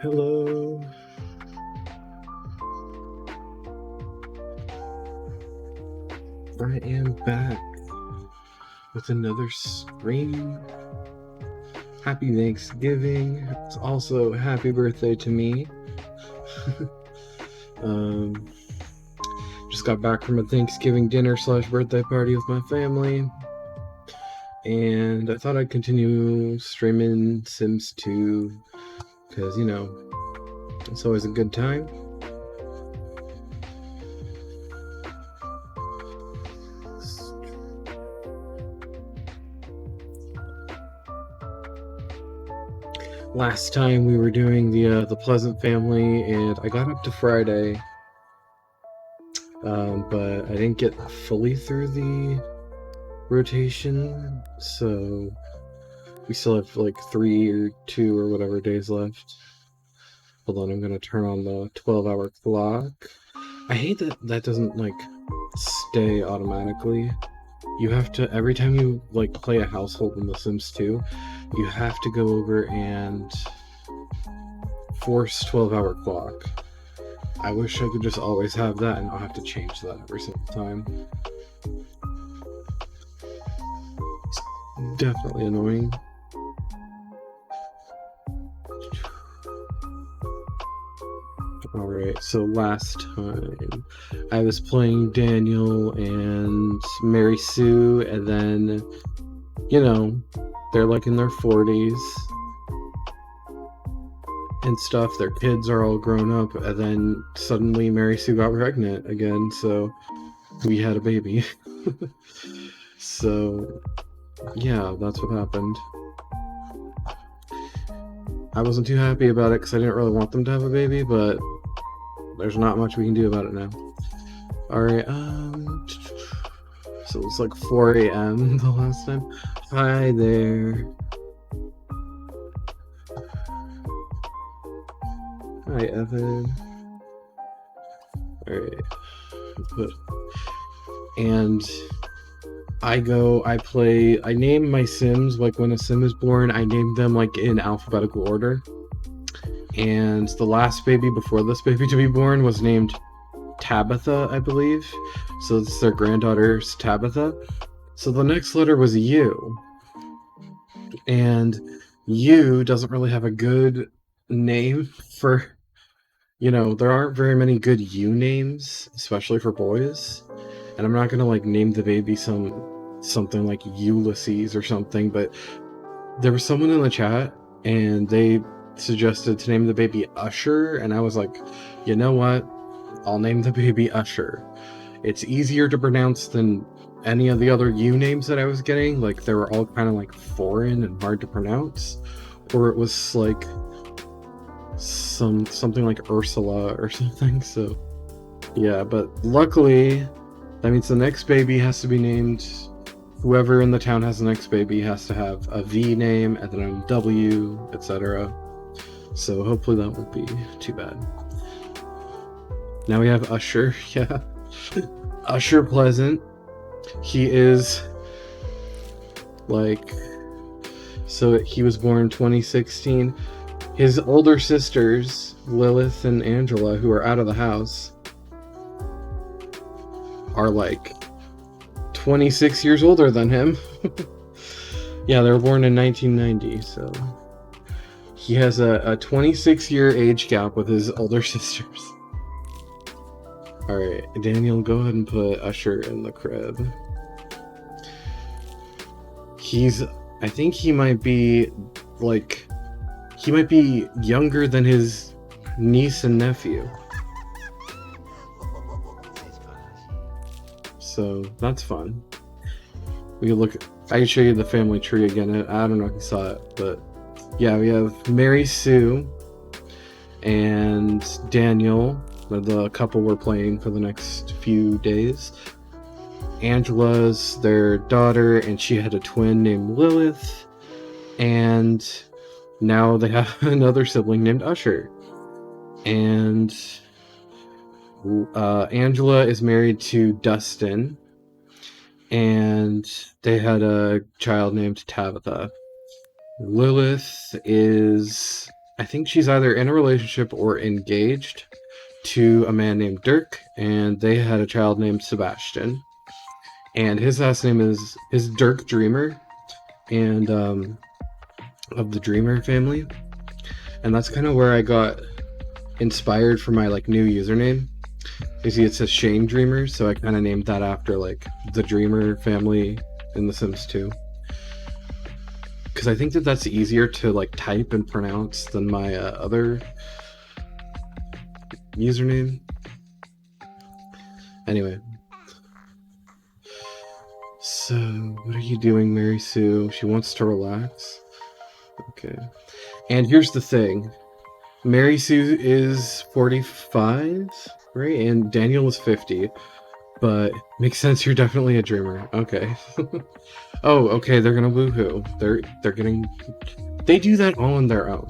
Hello. I am back with another stream. Happy Thanksgiving. It's also happy birthday to me. Just got back from a Thanksgiving dinner / birthday party with my family. And I thought I'd continue streaming Sims 2 because, you know, it's always a good time. Last time we were doing the Pleasant family, and I got up to Friday, but I didn't get fully through the rotation, so we still have like 3 or 2 or whatever days left. Hold on, I'm gonna turn on the 12-hour clock. I hate that that doesn't like stay automatically. You have to, every time you like play a household in The Sims 2, you have to go over and force 12-hour clock. I wish I could just always have that and not have to change that every single time. It's definitely annoying. Alright, so last time I was playing Daniel and Mary Sue, and then, you know, they're like in their 40s and stuff. Their kids are all grown up, and then suddenly Mary Sue got pregnant again, so we had a baby. So, yeah, that's what happened. I wasn't too happy about it because I didn't really want them to have a baby, but there's not much we can do about it now. Alright, so it's like 4 a.m. the last time. Hi there. Hi, Evan. Alright. And I name my Sims, like when a Sim is born, I name them like in alphabetical order. And the last baby before this baby to be born was named Tabitha, I believe. So it's their granddaughter's Tabitha. So the next letter was U. And U doesn't really have a good name for, you know, there aren't very many good U names, especially for boys. And I'm not gonna like name the baby something like Ulysses or something, but there was someone in the chat and they suggested to name the baby Usher, and I was like, you know what? I'll name the baby Usher. It's easier to pronounce than any of the other U names that I was getting. Like, they were all kind of like foreign and hard to pronounce, or it was like something like Ursula or something. So yeah, but luckily that means the next baby has to be named, whoever in the town has the next baby has to have a V name and then a W, etc. So hopefully that won't be too bad. Now we have Usher, yeah. Usher Pleasant. He is like, so he was born 2016. His older sisters, Lilith and Angela, who are out of the house, are like 26 years older than him. Yeah, they were born in 1990, so he has a 26-year age gap with his older sisters. Alright, Daniel, go ahead and put Usher in the crib. I think he might be younger than his niece and nephew. So that's fun. We can look. I can show you the family tree again. I don't know if you saw it, but yeah, we have Mary Sue and Daniel, the couple we're playing for the next few days. Angela's their daughter, and she had a twin named Lilith, and now they have another sibling named Usher. And Angela is married to Dustin, and they had a child named Tabitha. Lilith is I think she's either in a relationship or engaged to a man named Dirk, and they had a child named Sebastian. And his last name is Dirk Dreamer, and of the Dreamer family. And that's kind of where I got inspired for my like new username. You see, it says Shane Dreamer, so I kind of named that after like the Dreamer family in The Sims 2. Because I think that that's easier to like type and pronounce than my other username. Anyway. So, what are you doing, Mary Sue? She wants to relax. Okay. And here's the thing. Mary Sue is 45, right? And Daniel is 50. But makes sense, you're definitely a dreamer. Okay. Oh, okay, they're gonna woohoo. They're getting... They do that all on their own.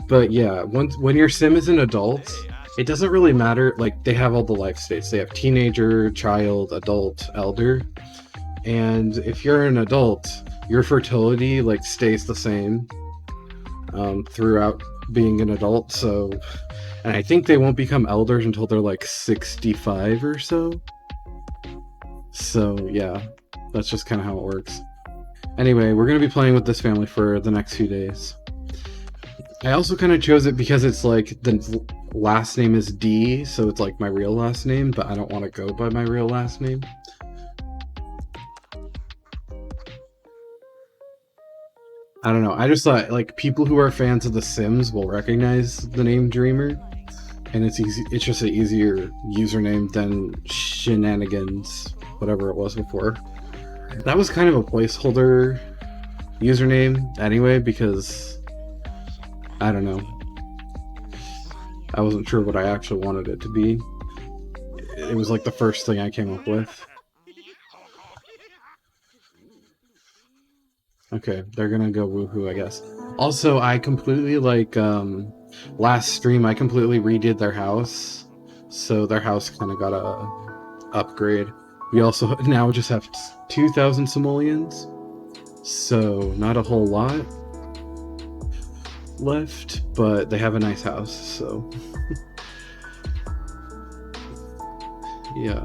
But yeah, when your sim is an adult, it doesn't really matter. Like, they have all the life states. They have teenager, child, adult, elder. And if you're an adult, your fertility like stays the same throughout being an adult. So, and I think they won't become elders until they're like 65 or so. So yeah, that's just kind of how it works. Anyway, we're going to be playing with this family for the next few days. I also kind of chose it because it's like the last name is D, so it's like my real last name, but I don't want to go by my real last name. I don't know, I just thought like people who are fans of The Sims will recognize the name Dreamer, and it's easy. It's just an easier username than Shenanigans, whatever it was before. That was kind of a placeholder username anyway, because I don't know, I wasn't sure what I actually wanted it to be. It was like the first thing I came up with. Okay, they're gonna go woohoo, I guess. Also, I completely, like, last stream, I completely redid their house. So their house kind of got a upgrade. We also now just have 2,000 simoleons. So, not a whole lot left, but they have a nice house, so... Yeah.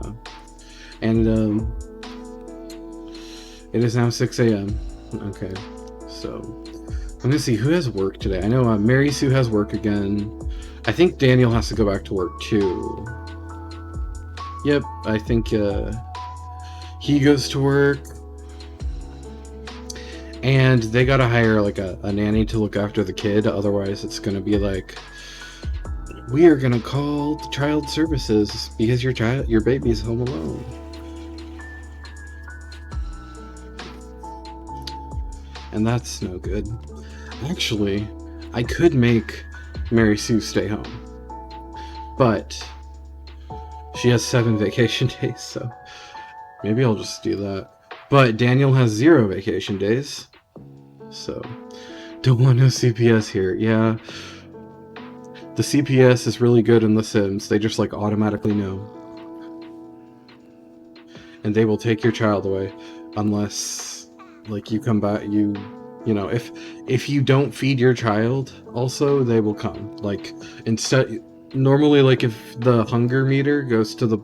And, it is now 6 a.m. Okay, so I'm gonna see who has work today. I know Mary Sue has work again. I think Daniel has to go back to work too. Yep, I think he goes to work. And they gotta hire like a nanny to look after the kid, otherwise it's gonna be like, we are gonna call the child services because your baby's home alone. And that's no good. Actually, I could make Mary Sue stay home, but she has 7 vacation days, so maybe I'll just do that. But Daniel has 0 vacation days, so don't want no CPS here. Yeah, the CPS is really good in The Sims. They just like automatically know, and they will take your child away unless like you come back. You know, if you don't feed your child, also they will come. Like, instead, normally, like, if the hunger meter goes to the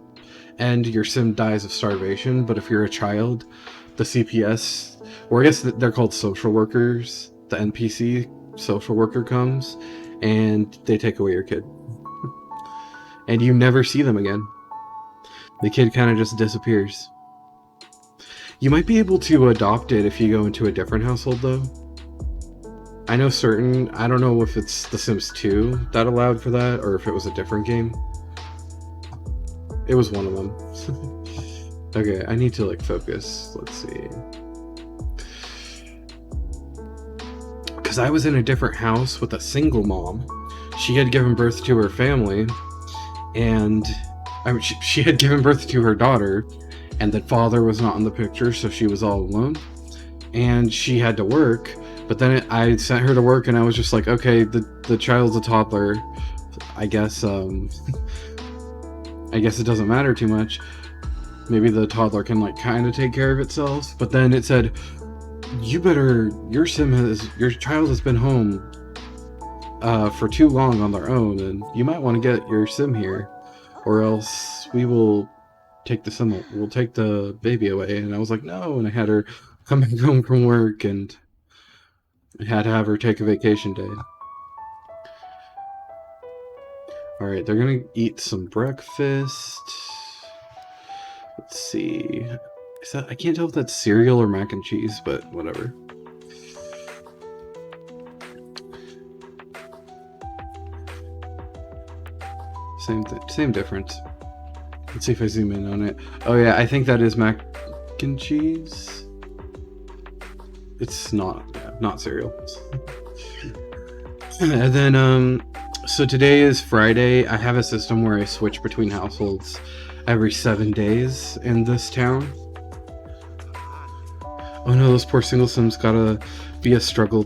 end, your sim dies of starvation. But if you're a child, the CPS, or I guess they're called social workers, the NPC social worker comes and they take away your kid, and you never see them again. The kid kind of just disappears. You might be able to adopt it if you go into a different household, though. I know I don't know if it's The Sims 2 that allowed for that, or if it was a different game. It was one of them. Okay, I need to, like, focus. Let's see. Because I was in a different house with a single mom. She had given birth to her family, and... I mean, she had given birth to her daughter, and the father was not in the picture, so she was all alone. And she had to work, but then I sent her to work, and I was just like, okay, the child's a toddler. I guess, I guess it doesn't matter too much. Maybe the toddler can, like, kind of take care of itself. But then it said, your child has been home for too long on their own, and you might want to get your sim here, or else we will take the sim. We'll take the baby away." And I was like, "No," and I had her come back home from work, and I had to have her take a vacation day. All right, they're gonna eat some breakfast. Let's see. I can't tell if that's cereal or mac and cheese, but whatever. Same difference. Let's see if I zoom in on it. Oh yeah, I think that is mac and cheese. It's not, yeah, not cereal. And then, so today is Friday. I have a system where I switch between households every 7 days in this town. Oh no, those poor single sims gotta be a struggle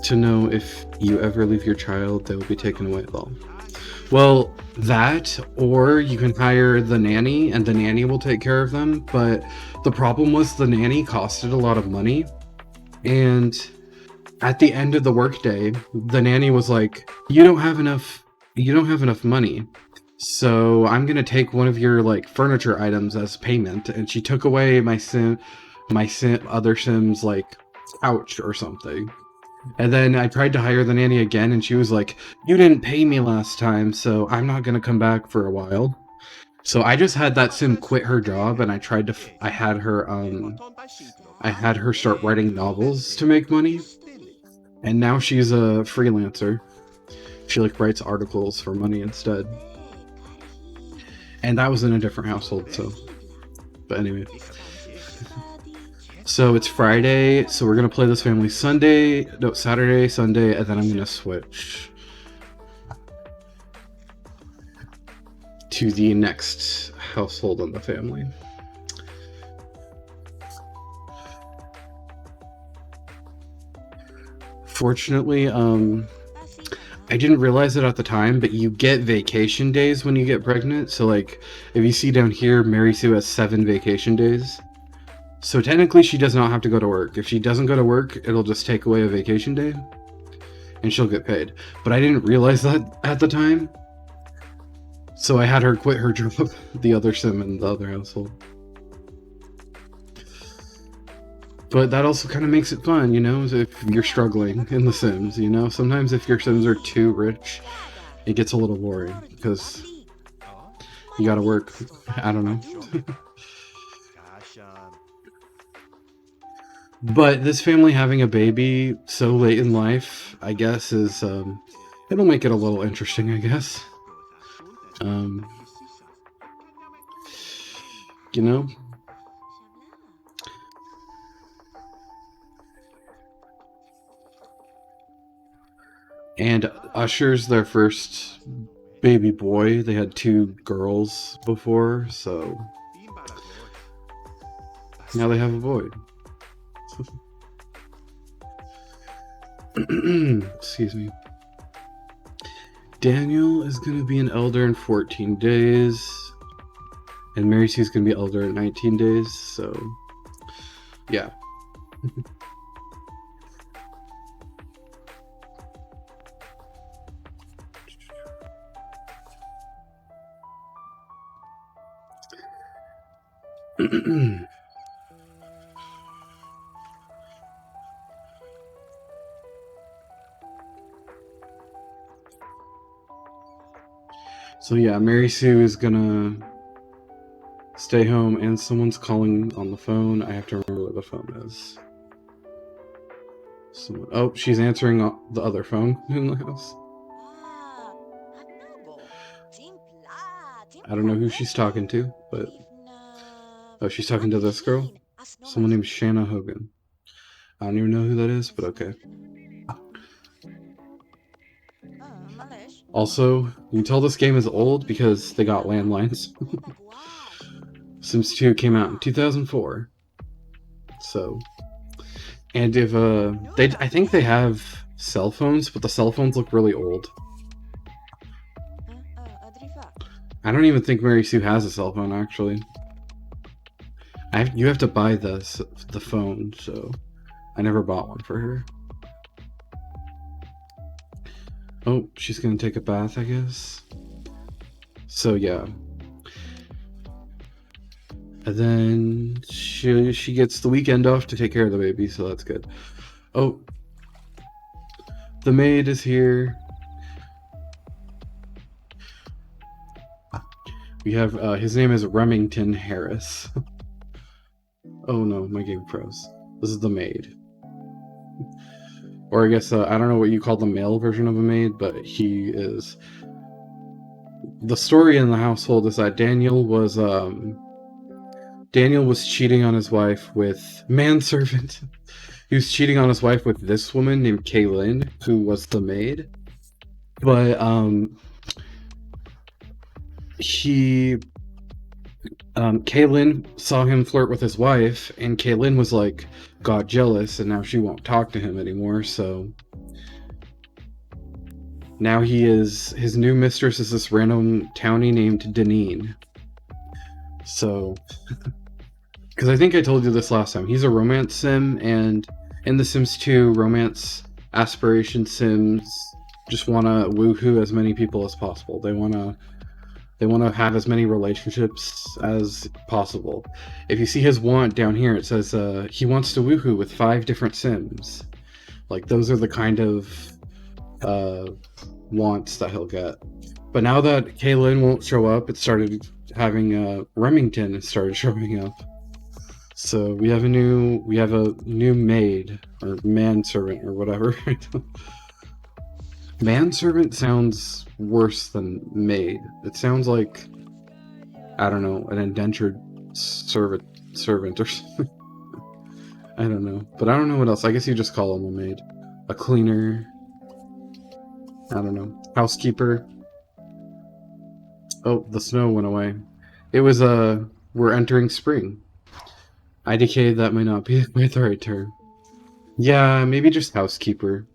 to know if you ever leave your child, they will be taken away. Well, that, or you can hire the nanny and the nanny will take care of them, but the problem was the nanny costed a lot of money, and at the end of the workday, the nanny was like, you don't have enough money, so I'm gonna take one of your like furniture items as payment. And she took away my other sim's like couch or something. And then I tried to hire the nanny again, and she was like, you didn't pay me last time, so I'm not gonna come back for a while. So I just had that sim quit her job, and I had her start writing novels to make money. And now she's a freelancer. She like writes articles for money instead. And that was in a different household, so. But anyway. So it's Friday, so we're gonna play this family Saturday, Sunday, and then I'm gonna switch to the next household in the family. Fortunately, I didn't realize it at the time, but you get vacation days when you get pregnant. So like, if you see down here, Mary Sue has 7 vacation days. So technically she does not have to go to work. If she doesn't go to work, it'll just take away a vacation day and she'll get paid. But I didn't realize that at the time. So I had her quit her job, the other sim in the other household. But that also kind of makes it fun, you know, if you're struggling in The Sims, you know? Sometimes if your Sims are too rich, it gets a little boring, because you gotta work. I don't know. But this family having a baby so late in life, I guess, is, it'll make it a little interesting, I guess. You know? And Usher's their first baby boy. They had 2 girls before, so now they have a boy. Excuse me. Daniel is gonna be an elder in 14 days. And Mary Sue's gonna be elder in 19 days, so yeah. So yeah, Mary Sue is gonna stay home, and someone's calling on the phone. I have to remember where the phone is. Oh, she's answering the other phone in the house. I don't know who she's talking to, but... Oh, she's talking to this girl? Someone named Shanna Hogan. I don't even know who that is, but okay. Also, you can tell this game is old because they got landlines. Sims 2 came out in 2004. So... And if, I think they have cell phones, but the cell phones look really old. I don't even think Mary Sue has a cell phone, actually. You have to buy the phone, so I never bought one for her. Oh, she's gonna take a bath, I guess. So yeah. And then she gets the weekend off to take care of the baby, so that's good. Oh, the maid is here. We have his name is Remington Harris. Oh no, my game froze. This is the maid. Or I guess I don't know what you call the male version of a maid, but he is. The story in the household is that Daniel was cheating on his wife with manservant. He was cheating on his wife with this woman named Kaylin, who was the maid. But Kaylin saw him flirt with his wife, and Kaylin was like, got jealous, and now she won't talk to him anymore. So now his new mistress is this random townie named Deneen. So, because I think I told you this last time, he's a romance sim, and in The Sims 2, romance aspiration sims just want to woohoo as many people as possible. They want to have as many relationships as possible. If you see his want down here, it says he wants to woohoo with 5 different sims. Like, those are the kind of wants that he'll get. But now that Kaylin won't show up, it started having Remington started showing up. So we have a new maid or manservant or whatever. Manservant sounds worse than maid. It sounds like, I don't know, an indentured servant or something. I don't know. But I don't know what else. I guess you just call him a maid. A cleaner. I don't know. Housekeeper. Oh, the snow went away. It was, we're entering spring. IDK, that might not be the right term. Yeah, maybe just housekeeper.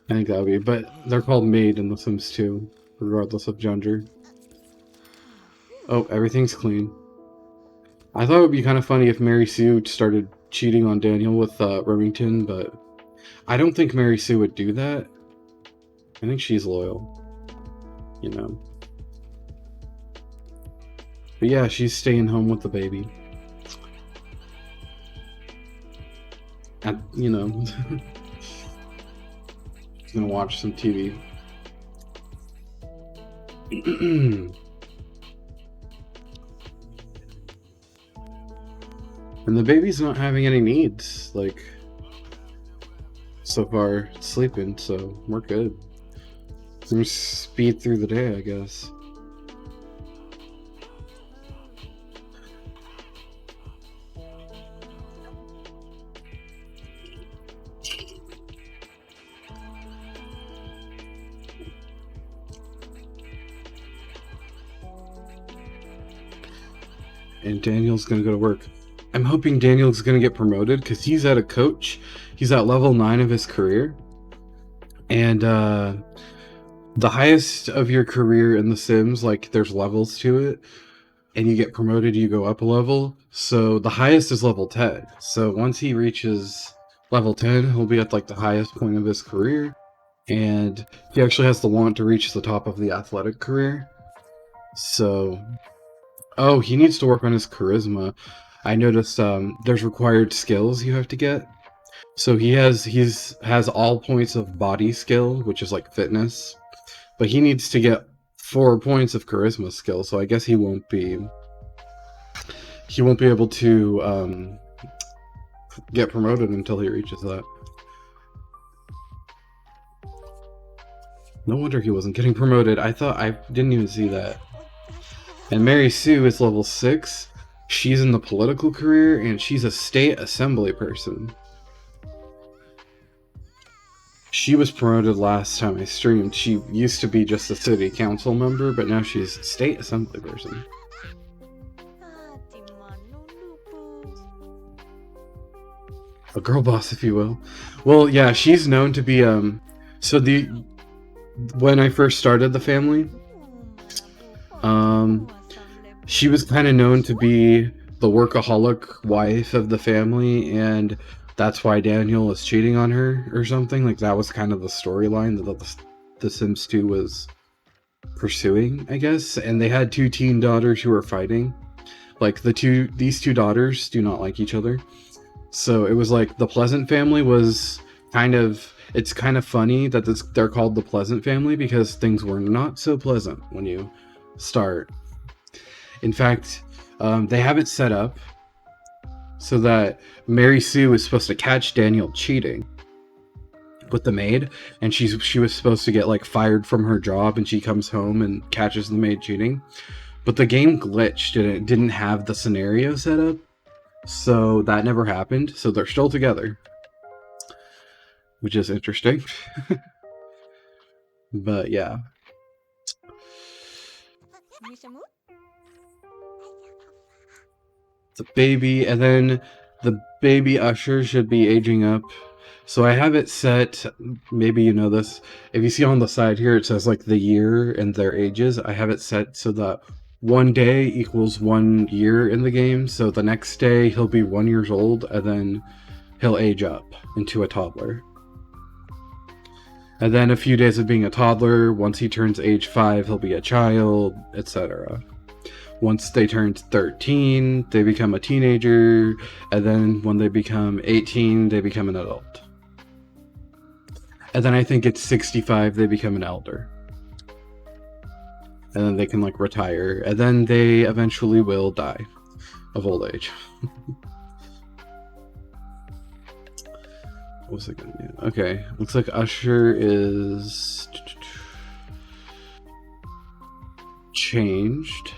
I think that would be, but they're called maid in The Sims 2, regardless of gender. Oh, everything's clean. I thought it would be kind of funny if Mary Sue started cheating on Daniel with Remington, but I don't think Mary Sue would do that. I think she's loyal, you know. But yeah, she's staying home with the baby. And, you know, she's gonna watch some TV. And the baby's not having any needs, like, so far it's sleeping, so we're good. We're gonna speed through the day, I guess. And Daniel's gonna go to work. I'm hoping Daniel's gonna get promoted because he's at a coach. He's at level 9 of his career. And the highest of your career in The Sims, like, there's levels to it. And you get promoted, you go up a level. So the highest is level 10. So once he reaches level 10, he'll be at, like, the highest point of his career. And he actually has the want to reach the top of the athletic career. So... Oh, he needs to work on his charisma. I noticed there's required skills you have to get. So he has all points of body skill, which is like fitness, but he needs to get 4 points of charisma skill. So I guess he won't be able to get promoted until he reaches that. No wonder he wasn't getting promoted. I didn't even see that. And Mary Sue is level 6. She's in the political career, and she's a state assembly person. She was promoted last time I streamed. She used to be just a city council member, but now she's a state assembly person. A girl boss, if you will. Well, yeah, she's known to be, so when I first started the family, she was kind of known to be the workaholic wife of the family, and that's why Daniel is cheating on her or something. Like that was kind of the storyline that the Sims 2 was pursuing, I guess. And they had two teen daughters who were fighting. Like these two daughters do not like each other. So it was like the Pleasant family was it's kind of funny that they're called the Pleasant family because things were not so pleasant when you start. In fact, they have it set up so that Mary Sue is supposed to catch Daniel cheating with the maid, and she was supposed to get like fired from her job, and she comes home and catches the maid cheating. But the game glitched and it didn't have the scenario set up, so that never happened. So they're still together, which is interesting. But yeah. The baby, and then the baby usher should be aging up. So I have it set, maybe you know this, if you see on the side here it says like the year and their ages. I have it set so that 1 day equals 1 year in the game, so the next day he'll be 1 year old, and then he'll age up into a toddler. And then a few days of being a toddler, once he turns age 5, he'll be a child, etc. Once they turn 13, they become a teenager, and then when they become 18, they become an adult. And then I think it's 65, they become an elder. And then they can like retire, and then they eventually will die of old age. What was I gonna do? Okay, looks like Usher is changed.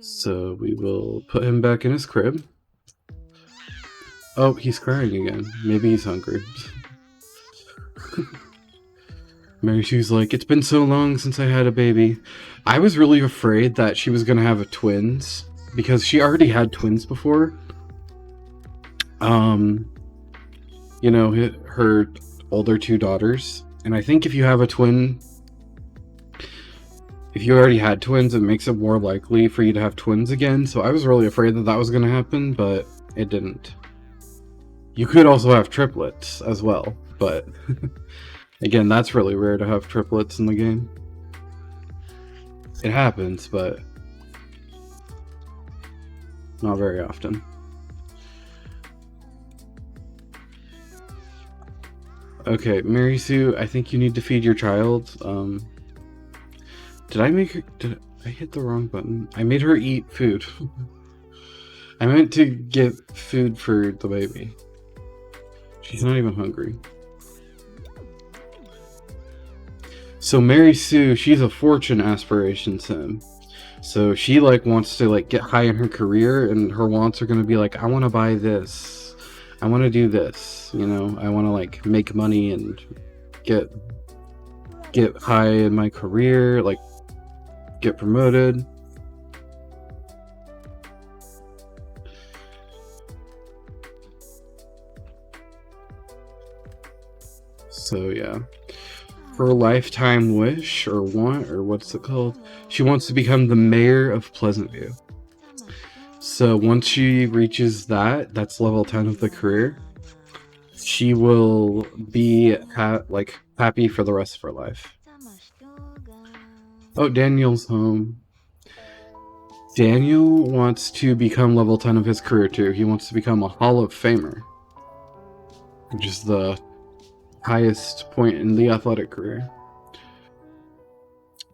So we will put him back in his crib. Oh, he's crying again. Maybe he's hungry. Mary Sue's like, it's been so long since I had a baby. I was really afraid that she was gonna have twins, because she already had twins before. You know, her older 2 daughters. And I think if you have a twin, if you already had twins, it makes it more likely for you to have twins again. So I was really afraid that that was going to happen, but it didn't. You could also have triplets as well, but again, that's really rare to have triplets in the game. It happens, but not very often. Okay, Mary Sue, I think you need to feed your child. Did I hit the wrong button? I made her eat food. I meant to get food for the baby. She's not even hungry. So Mary Sue, she's a fortune aspiration sim. So she like wants to like get high in her career, and her wants are gonna be like, I want to buy this. I want to do this, you know, I want to like make money and get high in my career, like get promoted. So yeah, her lifetime wish or want, or what's it called? She wants to become the mayor of Pleasantview. So once she reaches that's level 10 of the career, she will be happy for the rest of her life. Oh, Daniel's home. Daniel wants to become level 10 of his career too. He wants to become a Hall of Famer, which is the highest point in the athletic career.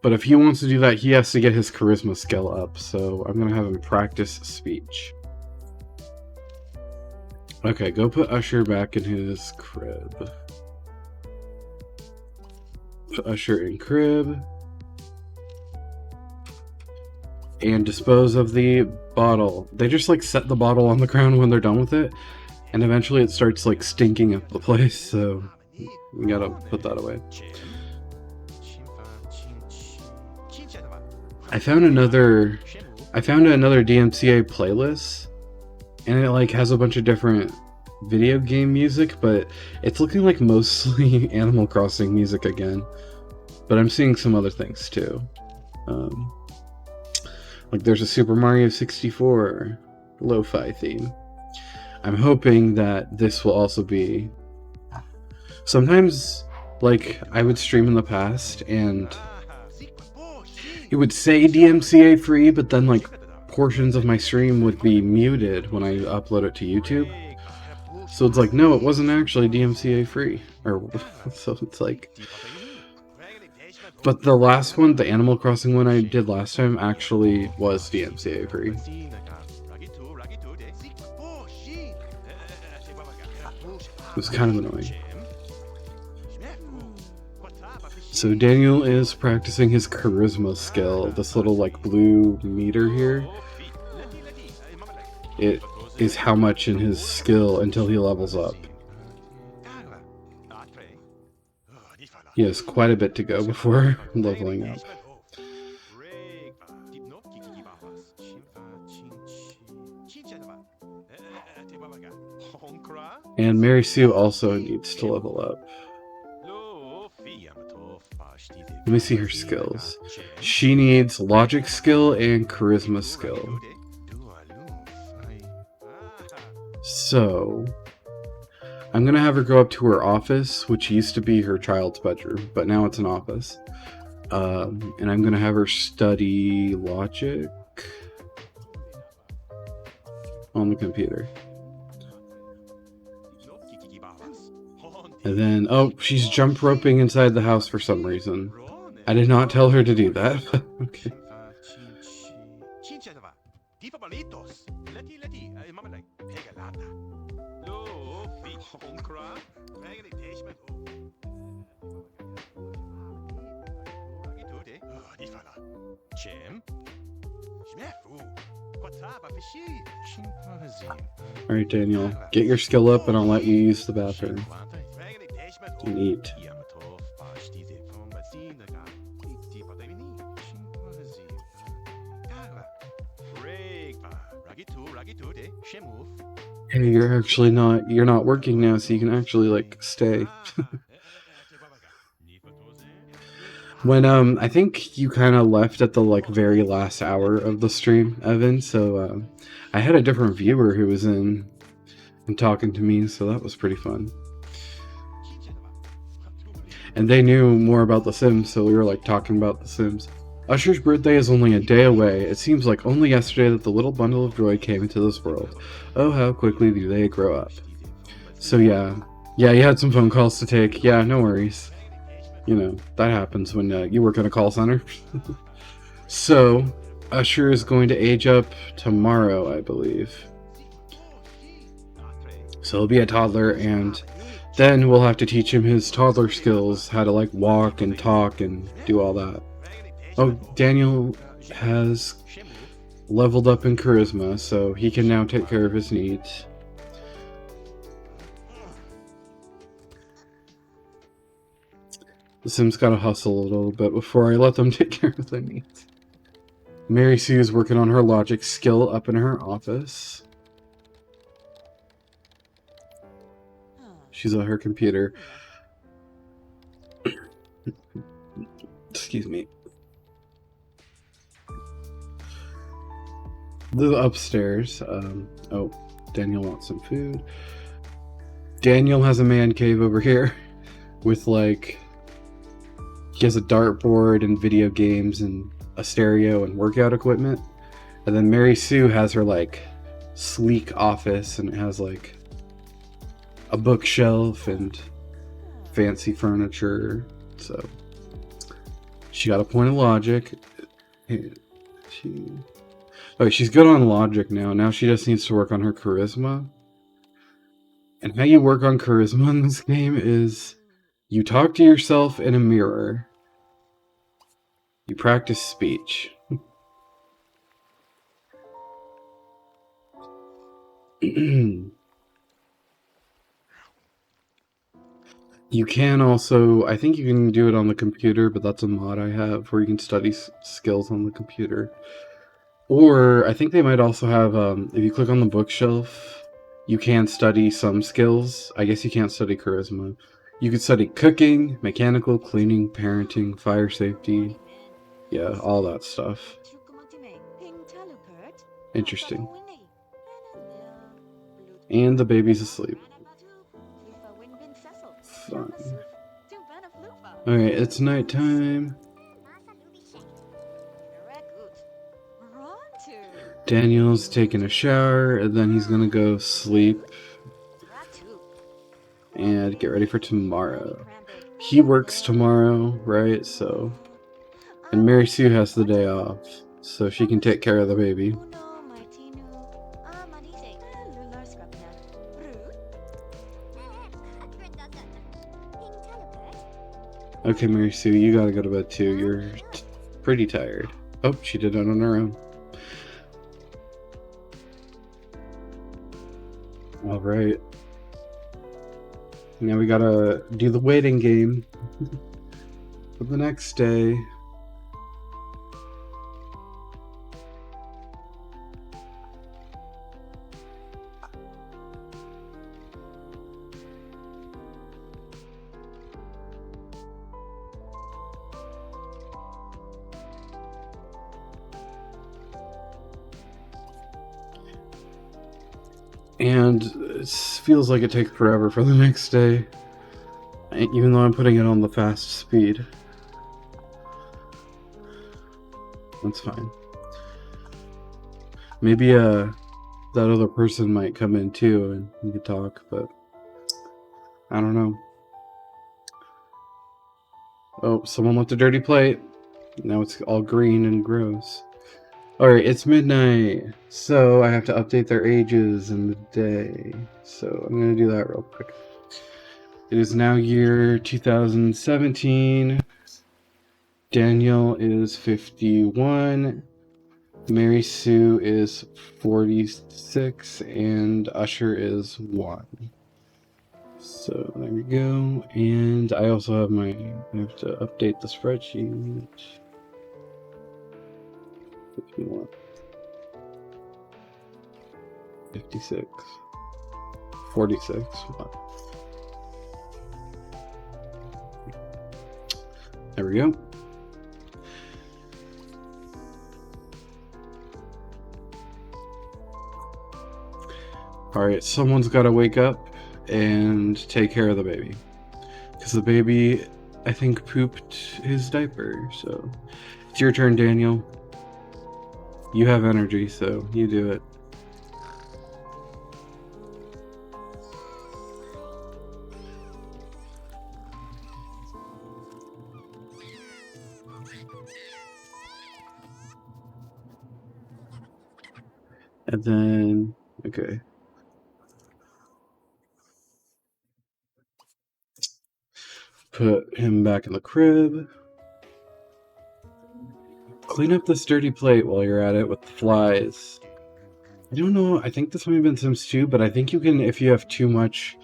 But if he wants to do that, he has to get his charisma skill up, so I'm gonna have him practice speech. Okay, go put Usher back in his crib. Put Usher in crib. And dispose of the bottle. They just like set the bottle on the ground when they're done with it, and eventually it starts like stinking up the place, so we gotta put that away. I found another DMCA playlist, and it like has a bunch of different video game music, but it's looking like mostly Animal Crossing music again. But I'm seeing some other things too. Like there's a Super Mario 64. lo-fi theme. I'm hoping that this will also be... Sometimes, like, I would stream in the past, and it would say DMCA free, but then, like, portions of my stream would be muted when I upload it to YouTube. So it's like, no, it wasn't actually DMCA free. Or, so it's like... But the last one, the Animal Crossing one I did last time, actually was DMCA free. It was kind of annoying. So Daniel is practicing his charisma skill. This little like blue meter here. It is how much in his skill until he levels up. He has quite a bit to go before leveling up. And Mary Sue also needs to level up. Let me see her skills. She needs logic skill and charisma skill. So, I'm gonna have her go up to her office, which used to be her child's bedroom, but now it's an office. And I'm gonna have her study logic on the computer. And then, oh, she's jump roping inside the house for some reason. I did not tell her to do that. Okay. Alright, Daniel, get your skill up and I'll let you use the bathroom. And eat. Hey, you're not working now, so you can actually, like, stay. When, I think you kind of left at the, like, very last hour of the stream, Evan, so, I had a different viewer who was in and talking to me, so that was pretty fun. And they knew more about The Sims, so we were, like, talking about The Sims. Usher's birthday is only a day away. It seems like only yesterday that the little bundle of joy came into this world. Oh, how quickly do they grow up. So yeah, you had some phone calls to take. Yeah, no worries. You know, that happens when you work at a call center. So, Usher is going to age up tomorrow, I believe. So he'll be a toddler, and then we'll have to teach him his toddler skills, how to like walk and talk and do all that. Oh, Daniel has leveled up in charisma, so he can now take care of his needs. The Sims gotta hustle a little bit before I let them take care of their needs. Mary Sue is working on her logic skill up in her office. She's at her computer. Excuse me. The upstairs. Oh, Daniel wants some food. Daniel has a man cave over here with like... He has a dartboard and video games and a stereo and workout equipment. And then Mary Sue has her like sleek office, and it has like a bookshelf and fancy furniture. So she got a point of logic. She's good on logic now. Now she just needs to work on her charisma. And how you work on charisma in this game is you talk to yourself in a mirror. You practice speech. You can also, I think you can do it on the computer, but that's a mod I have where you can study skills on the computer. Or I think they might also have, if you click on the bookshelf, you can study some skills. I guess you can't study charisma. You could study cooking, mechanical, cleaning, parenting, fire safety. Yeah, all that stuff. Interesting. And the baby's asleep. Fun. Alright, it's nighttime. Daniel's taking a shower, and then he's gonna go sleep and get ready for tomorrow. He works tomorrow, right? So, and Mary Sue has the day off, so she can take care of the baby. Okay, Mary Sue, you gotta go to bed too. You're pretty tired. Oh, she did it on her own. Alright. Now we gotta do the waiting game for the next day. And it feels like it takes forever for the next day, even though I'm putting it on the fast speed. That's fine. Maybe that other person might come in too and we could talk, but I don't know. Oh, someone left a dirty plate. Now it's all green and gross. Alright, it's midnight, so I have to update their ages in the day. So I'm gonna do that real quick. It is now year 2017. Daniel is 51. Mary Sue is 46. And Usher is 1. So there we go. And I also have I have to update the spreadsheet. 51. 56. 46. 1. There we go. Alright, someone's got to wake up and take care of the baby. Because the baby, I think, pooped his diaper. So it's your turn, Daniel. You have energy, so you do it. And then, okay. Put him back in the crib. Clean up this dirty plate while you're at it with the flies. I don't know, I think this might have been Sims 2, but I think you can, if you have too much,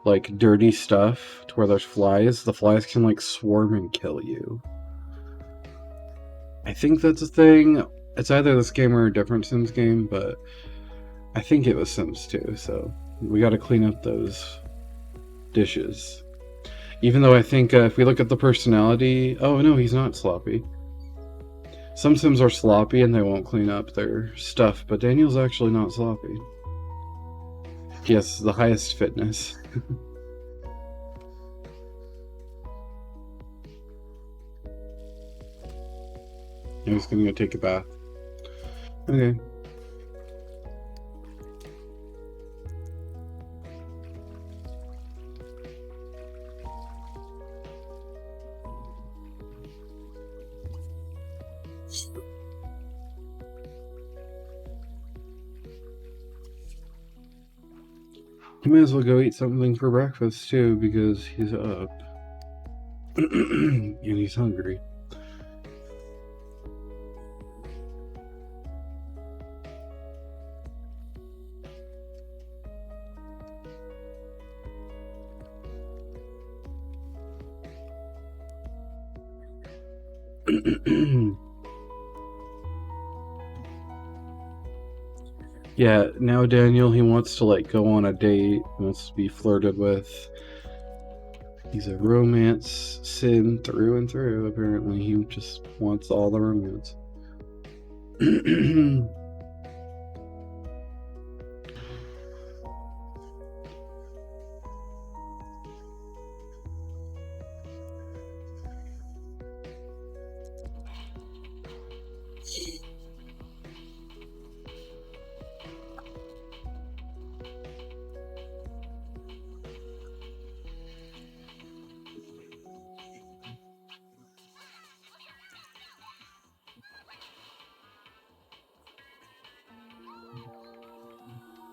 like, dirty stuff to where there's flies, the flies can, like, swarm and kill you. I think that's a thing. It's either this game or a different Sims game, but I think it was Sims 2, so we gotta clean up those dishes. Even though I think if we look at the personality... Oh, no, he's not sloppy. Some Sims are sloppy and they won't clean up their stuff, but Daniel's actually not sloppy. He has the highest fitness. I'm just gonna go take a bath. Okay. You might as well go eat something for breakfast too, because he's up. And he's hungry. Yeah, now Daniel, he wants to like go on a date, wants to be flirted with. He's a romance sim through and through, apparently. He just wants all the romance.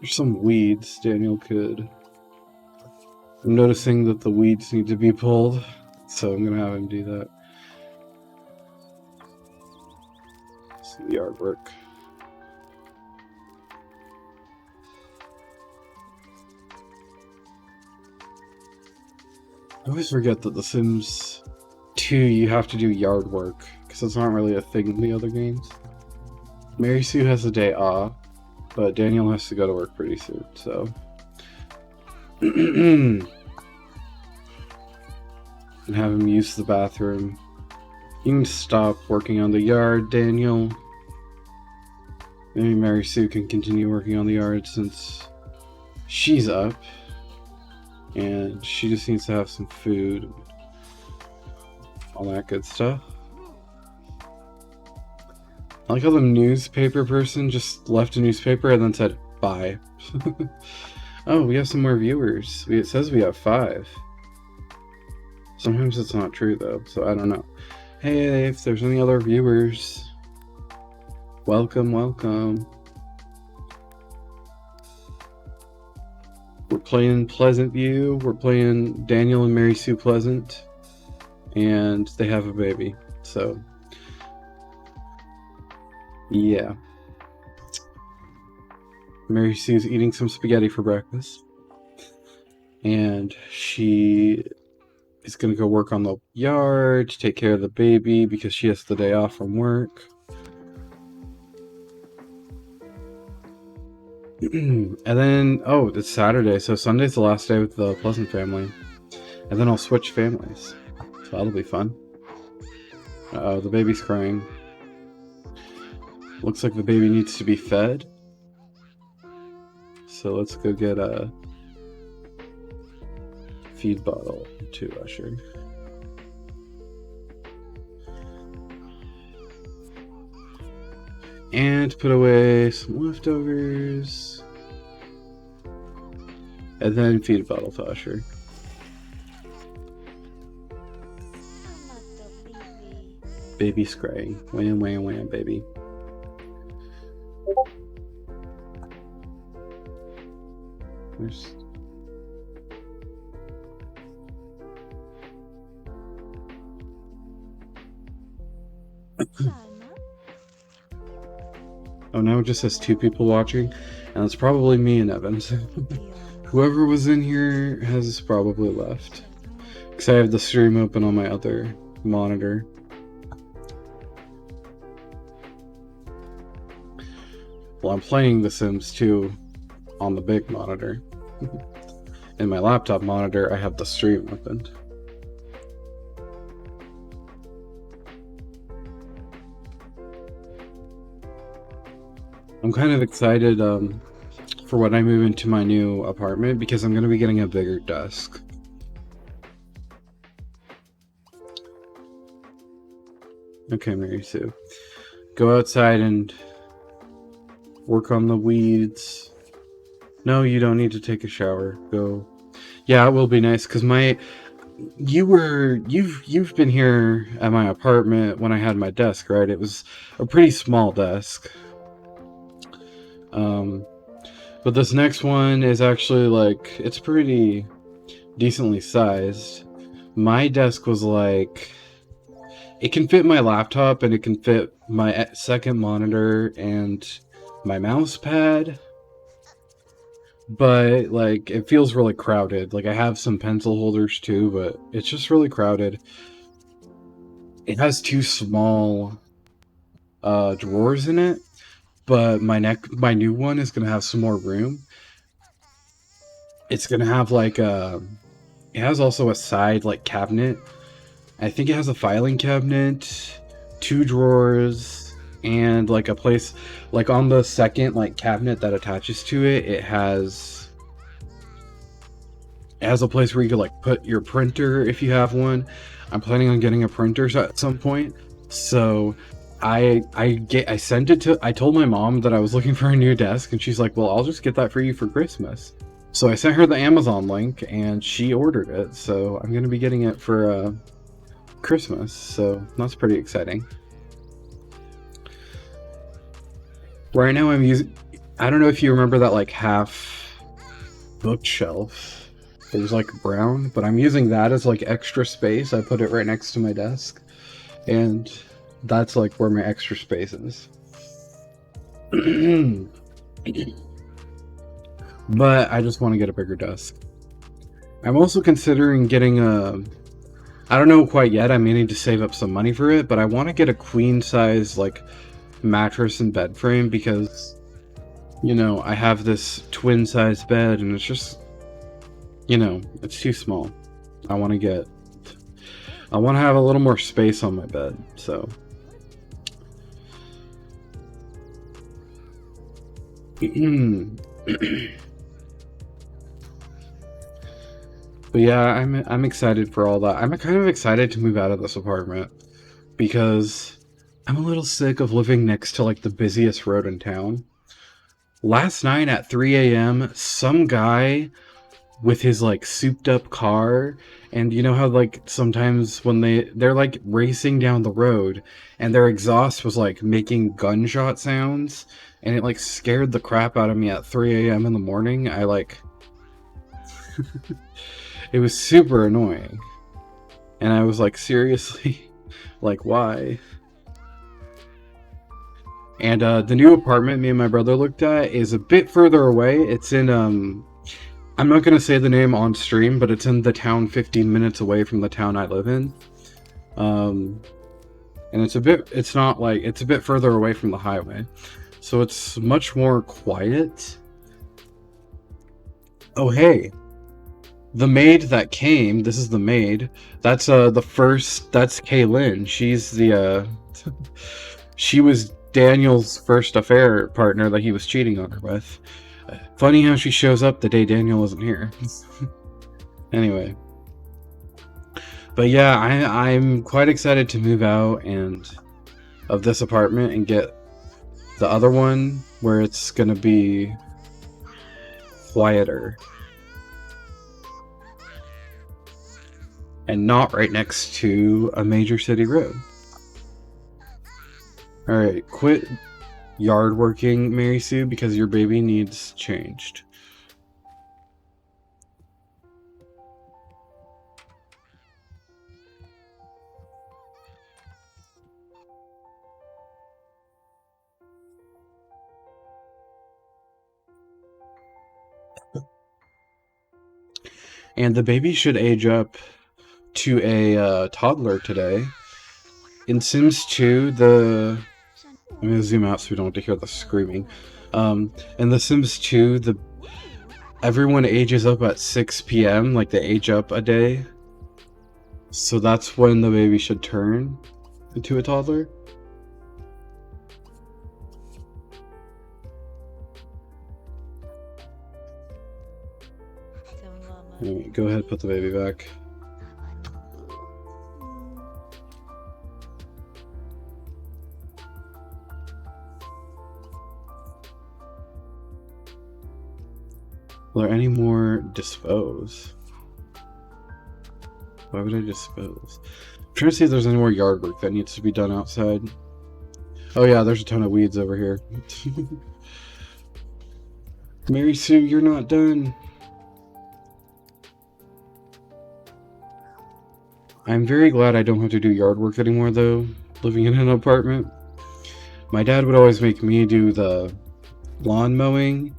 There's some weeds Daniel could... I'm noticing that the weeds need to be pulled, so I'm gonna have him do that. Some yard work. I always forget that The Sims 2 you have to do yard work, because it's not really a thing in the other games. Mary Sue has a day off, but Daniel has to go to work pretty soon, so... and have him use the bathroom. You can stop working on the yard, Daniel. Maybe Mary Sue can continue working on the yard since she's up. And she just needs to have some food. All that good stuff. I like how the newspaper person just left a newspaper and then said, bye. Oh, we have some more viewers. It says we have 5. Sometimes it's not true though, so I don't know. Hey, if there's any other viewers, welcome, welcome. We're playing Pleasantview. We're playing Daniel and Mary Sue Pleasant, and they have a baby, so yeah. Mary Sue's eating some spaghetti for breakfast, and she is gonna go work on the yard, take care of the baby because she has the day off from work. And then, oh, it's Saturday, so Sunday's the last day with the Pleasant family. And then I'll switch families. So that'll be fun. Uh-oh, the baby's crying. Looks like the baby needs to be fed. So let's go get a feed bottle to Usher. And put away some leftovers. And then feed a bottle to Usher. Baby's crying. Wham, wham, wham, baby. There's... Oh, now it just says 2 people watching, and it's probably me and Evans. Whoever was in here has probably left. Because I have the stream open on my other monitor. Well, I'm playing The Sims 2 on the big monitor. In my laptop monitor, I have the stream opened. I'm kind of excited for when I move into my new apartment because I'm going to be getting a bigger desk. Okay, Mary Sue. Go outside and work on the weeds. No, you don't need to take a shower. Go. Yeah, it will be nice because you've been here at my apartment when I had my desk, right? It was a pretty small desk. But this next one is actually like, it's pretty decently sized. My desk was like, it can fit my laptop and it can fit my second monitor and my mouse pad. But like, it feels really crowded. Like I have some pencil holders too, but it's just really crowded. It has 2 small drawers in it. But my new one is gonna have some more room. It's gonna have like it has also a side like cabinet. I think it has a filing cabinet, 2 drawers, and like a place like on the second like cabinet that attaches to it. It has a place where you could like put your printer if you have one. I'm planning on getting a printer at some point, so I sent it to. I told my mom that I was looking for a new desk, and she's like, "Well, I'll just get that for you for Christmas." So I sent her the Amazon link, and she ordered it. So I'm gonna be getting it for Christmas. So that's pretty exciting. Right now I'm using. I don't know if you remember that like half bookshelf. It was like brown, but I'm using that as like extra space. I put it right next to my desk, and that's like where my extra space is. But I just want to get a bigger desk. I'm also considering getting a. I don't know quite yet. I may need to save up some money for it, but I want to get a queen size like mattress and bed frame because, you know, I have this twin size bed and it's just, you know, it's too small. I want to have a little more space on my bed, so. But yeah, I'm excited for all that. I'm kind of excited to move out of this apartment because I'm a little sick of living next to like the busiest road in town. Last night at 3 a.m., some guy with his like souped up car, and you know how like sometimes when they're like racing down the road and their exhaust was like making gunshot sounds, and it like scared the crap out of me at 3 a.m. in the morning. I like it was super annoying. And I was like, seriously? Like, why? And the new apartment me and my brother looked at is a bit further away. It's in, I'm not going to say the name on stream, but it's in the town 15 minutes away from the town I live in. And it's a bit further away from the highway. So it's much more quiet. Oh, hey. The maid that came, this is the maid. That's that's Kaylin. She's the she was Daniel's first affair partner that he was cheating on her with. Funny how she shows up the day Daniel wasn't here. Anyway. But yeah, I'm quite excited to move out of this apartment and get the other one where it's gonna be quieter. And not right next to a major city road. Alright, quit yard working, Mary Sue, because your baby needs changed. And the baby should age up to a toddler today. In Sims 2, I'm gonna zoom out so we don't have to hear the screaming. In The Sims 2, everyone ages up at 6 p.m. Like they age up a day. So that's when the baby should turn into a toddler. Anyway, go ahead, put the baby back. Are there any more dispose? Why would I dispose? I'm trying to see if there's any more yard work that needs to be done outside. Oh yeah, there's a ton of weeds over here. Mary Sue, you're not done. I'm very glad I don't have to do yard work anymore though, living in an apartment. My dad would always make me do the lawn mowing,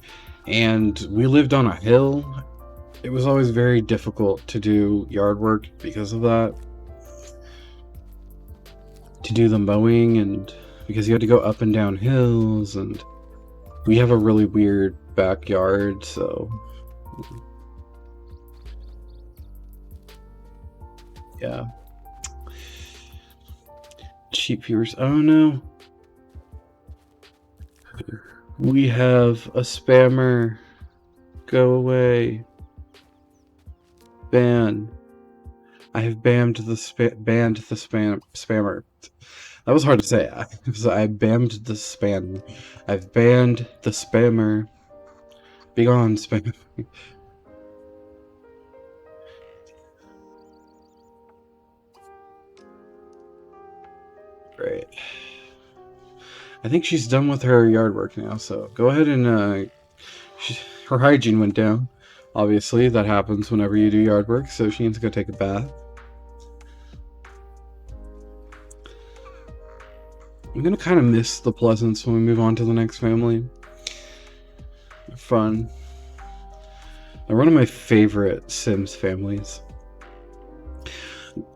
and we lived on a hill. It was always very difficult to do yard work because of that. To do the mowing, and because you had to go up and down hills, and we have a really weird backyard, so yeah. Cheap viewers. Oh no. We have a spammer. Go away. Ban. I have banned the spammer. That was hard to say. I banned the spam. I've banned the spammer. Be gone, spam. Great. I think she's done with her yard work now, so go ahead and, her hygiene went down. Obviously, that happens whenever you do yard work, so she needs to go take a bath. I'm gonna kind of miss the Pleasants when we move on to the next family. They're fun. They're one of my favorite Sims families.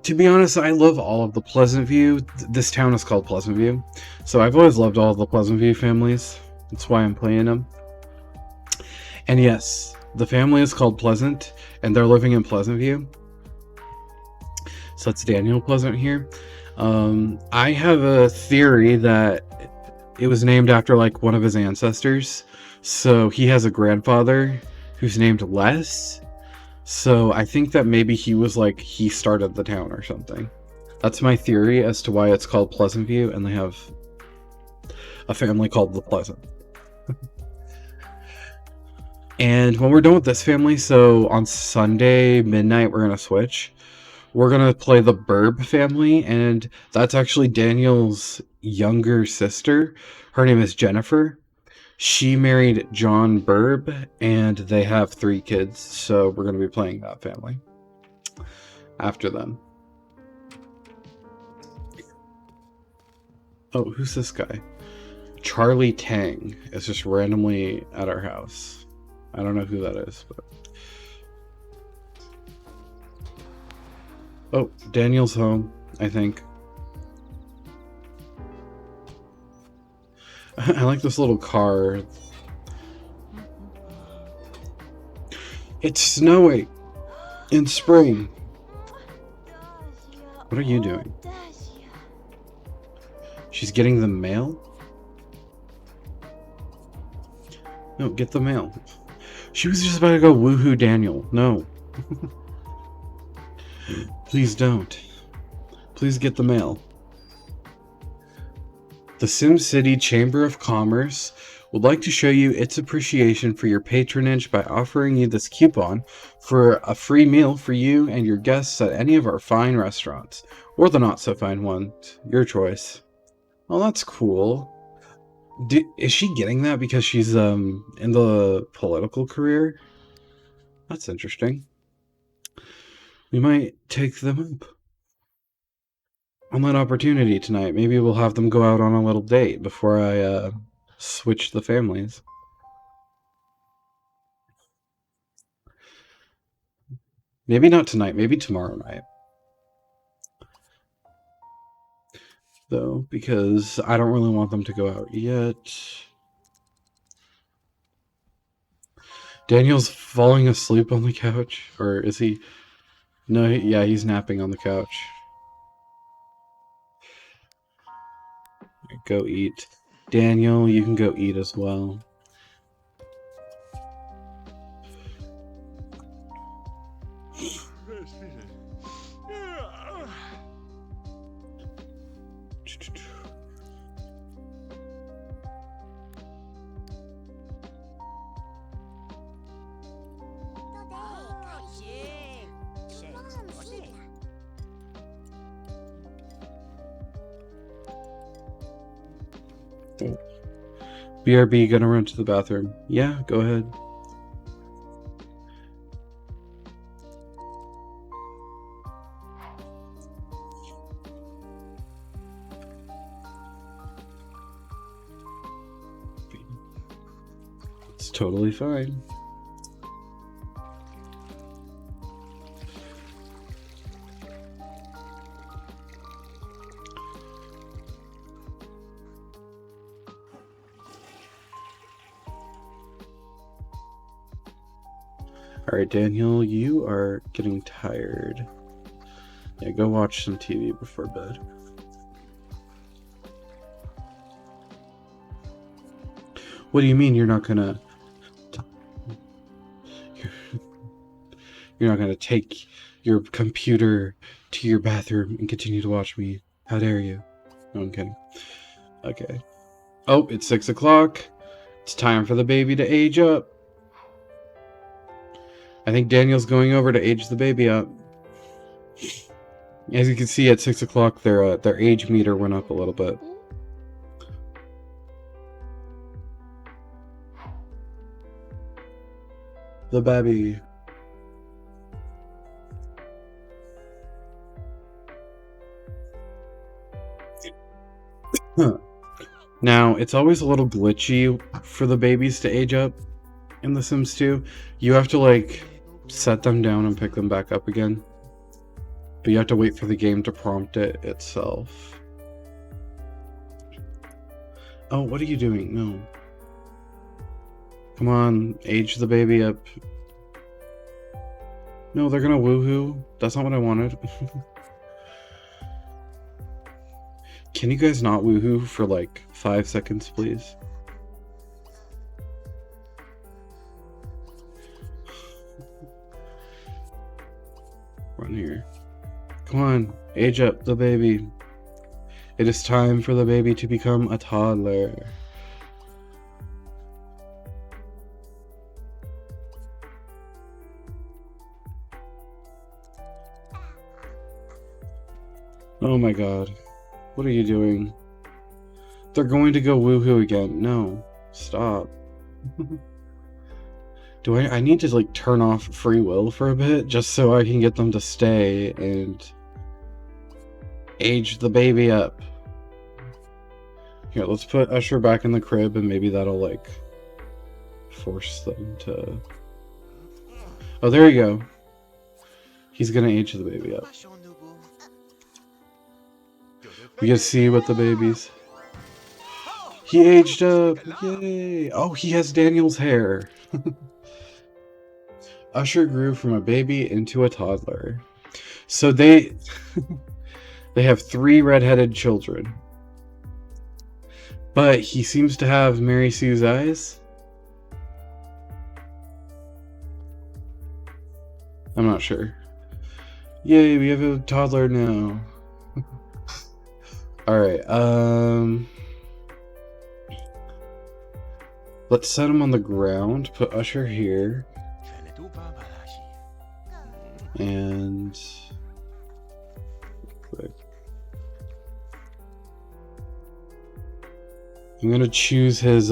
To be honest, I love all of the Pleasantview. This town is called Pleasantview, so I've always loved all of the Pleasantview families. That's why I'm playing them. And yes, the family is called Pleasant, and they're living in Pleasantview. So that's Daniel Pleasant here. I have a theory that it was named after like one of his ancestors. So he has a grandfather who's named Les. So I think that maybe he was like, he started the town or something. That's my theory as to why it's called Pleasantview, and they have a family called the Pleasant. And when we're done with this family, so on Sunday midnight, we're going to switch. We're going to play the BURB family, and that's actually Daniel's younger sister. Her name is Jennifer. She married John BURB, and they have 3 kids, so we're going to be playing that family after them. Oh, who's this guy? Charlie Tang is just randomly at our house. I don't know who that is, but... Oh, Daniel's home, I think. I like this little car. It's snowing in spring. What are you doing? She's getting the mail? No, get the mail. She was just about to go woohoo Daniel. No. Please don't. Please get the mail. The SimCity Chamber of Commerce would like to show you its appreciation for your patronage by offering you this coupon for a free meal for you and your guests at any of our fine restaurants, or the not-so-fine ones. Your choice. Oh, that's cool. Is she getting that because she's in the political career? That's interesting. We might take them up on that opportunity tonight. Maybe we'll have them go out on a little date before I switch the families. Maybe not tonight, maybe tomorrow night. Though, because I don't really want them to go out yet. Daniel's falling asleep on the couch, or is he? No, yeah, he's napping on the couch. Go eat. Daniel, you can go eat as well. BRB, gonna run to the bathroom. Yeah, go ahead. It's totally fine. Alright, Daniel, you are getting tired. Yeah, go watch some TV before bed. What do you mean you're not gonna... You're not gonna take your computer to your bathroom and continue to watch me? How dare you? No, I'm kidding. Okay. Oh, it's 6 o'clock. It's time for the baby to age up. I think Daniel's going over to age the baby up. As you can see, at 6 o'clock, their age meter went up a little bit. The baby. Now, it's always a little glitchy for the babies to age up in The Sims 2. You have to, like, set them down and pick them back up again. But you have to wait for the game to prompt it itself. Oh, what are you doing? No. Come on, age the baby up. No, they're gonna woohoo. That's not what I wanted. Can you guys not woohoo for like 5 seconds, please? Run here. Come on, age up the baby. It is time for the baby to become a toddler. Oh my god. What are you doing? They're going to go woohoo again. No. Stop. I need to like turn off free will for a bit just so I can get them to stay and age the baby up. Here, let's put Usher back in the crib and maybe that'll like force them to... Oh, there you go. He's gonna age the baby up. We can see what the baby's... He aged up! Yay! Oh, he has Daniel's hair! Usher grew from a baby into a toddler. So they... they have 3 redheaded children. But he seems to have Mary Sue's eyes? I'm not sure. Yay, we have a toddler now. Alright, let's set him on the ground, put Usher here. And... I'm gonna choose his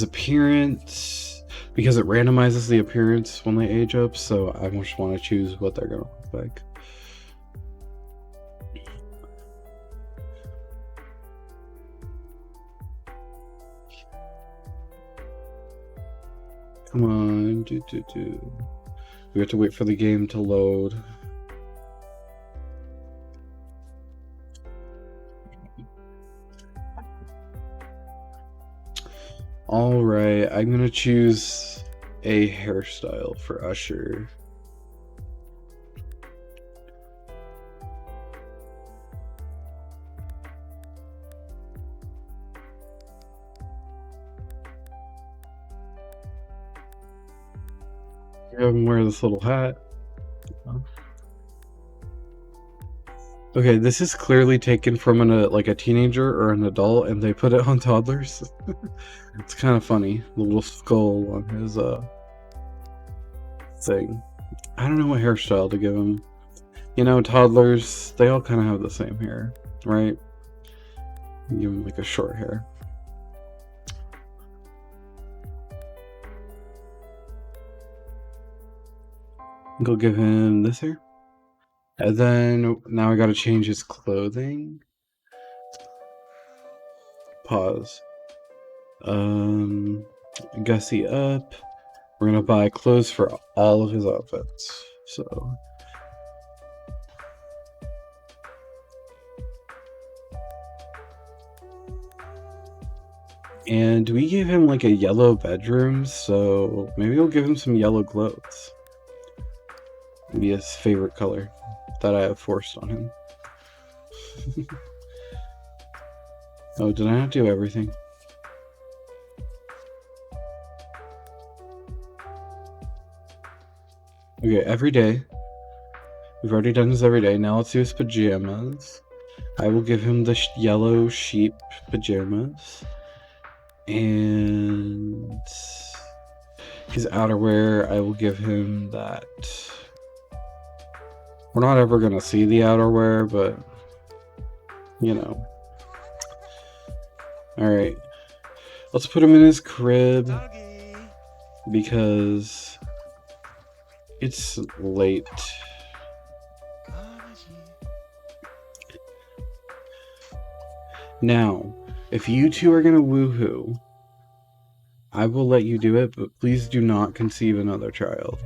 appearance, because it randomizes the appearance when they age up, so I just want to choose what they're gonna look like. Come on, We have to wait for the game to load. Alright, I'm gonna choose a hairstyle for Usher. Have him wear this little hat. Okay, this is clearly taken from like a teenager or an adult, and they put it on toddlers. It's kind of funny. The little skull on his thing. I don't know what hairstyle to give him. You know, toddlers, they all kind of have the same hair, right? Give him like a short hair. Go give him this hair. And then now I gotta change his clothing. Pause. Gussie up. We're gonna buy clothes for all of his outfits. So. And we gave him like a yellow bedroom, so maybe we'll give him some yellow clothes. Be his favorite color that I have forced on him. Oh, did I not do everything? Okay, every day. We've already done this every day. Now let's do his pajamas. I will give him the yellow sheep pajamas. And his outerwear, I will give him that. We're not ever going to see the outerwear, but, you know. Alright. Let's put him in his crib, because it's late. Now, if you two are going to woohoo, I will let you do it, but please do not conceive another child.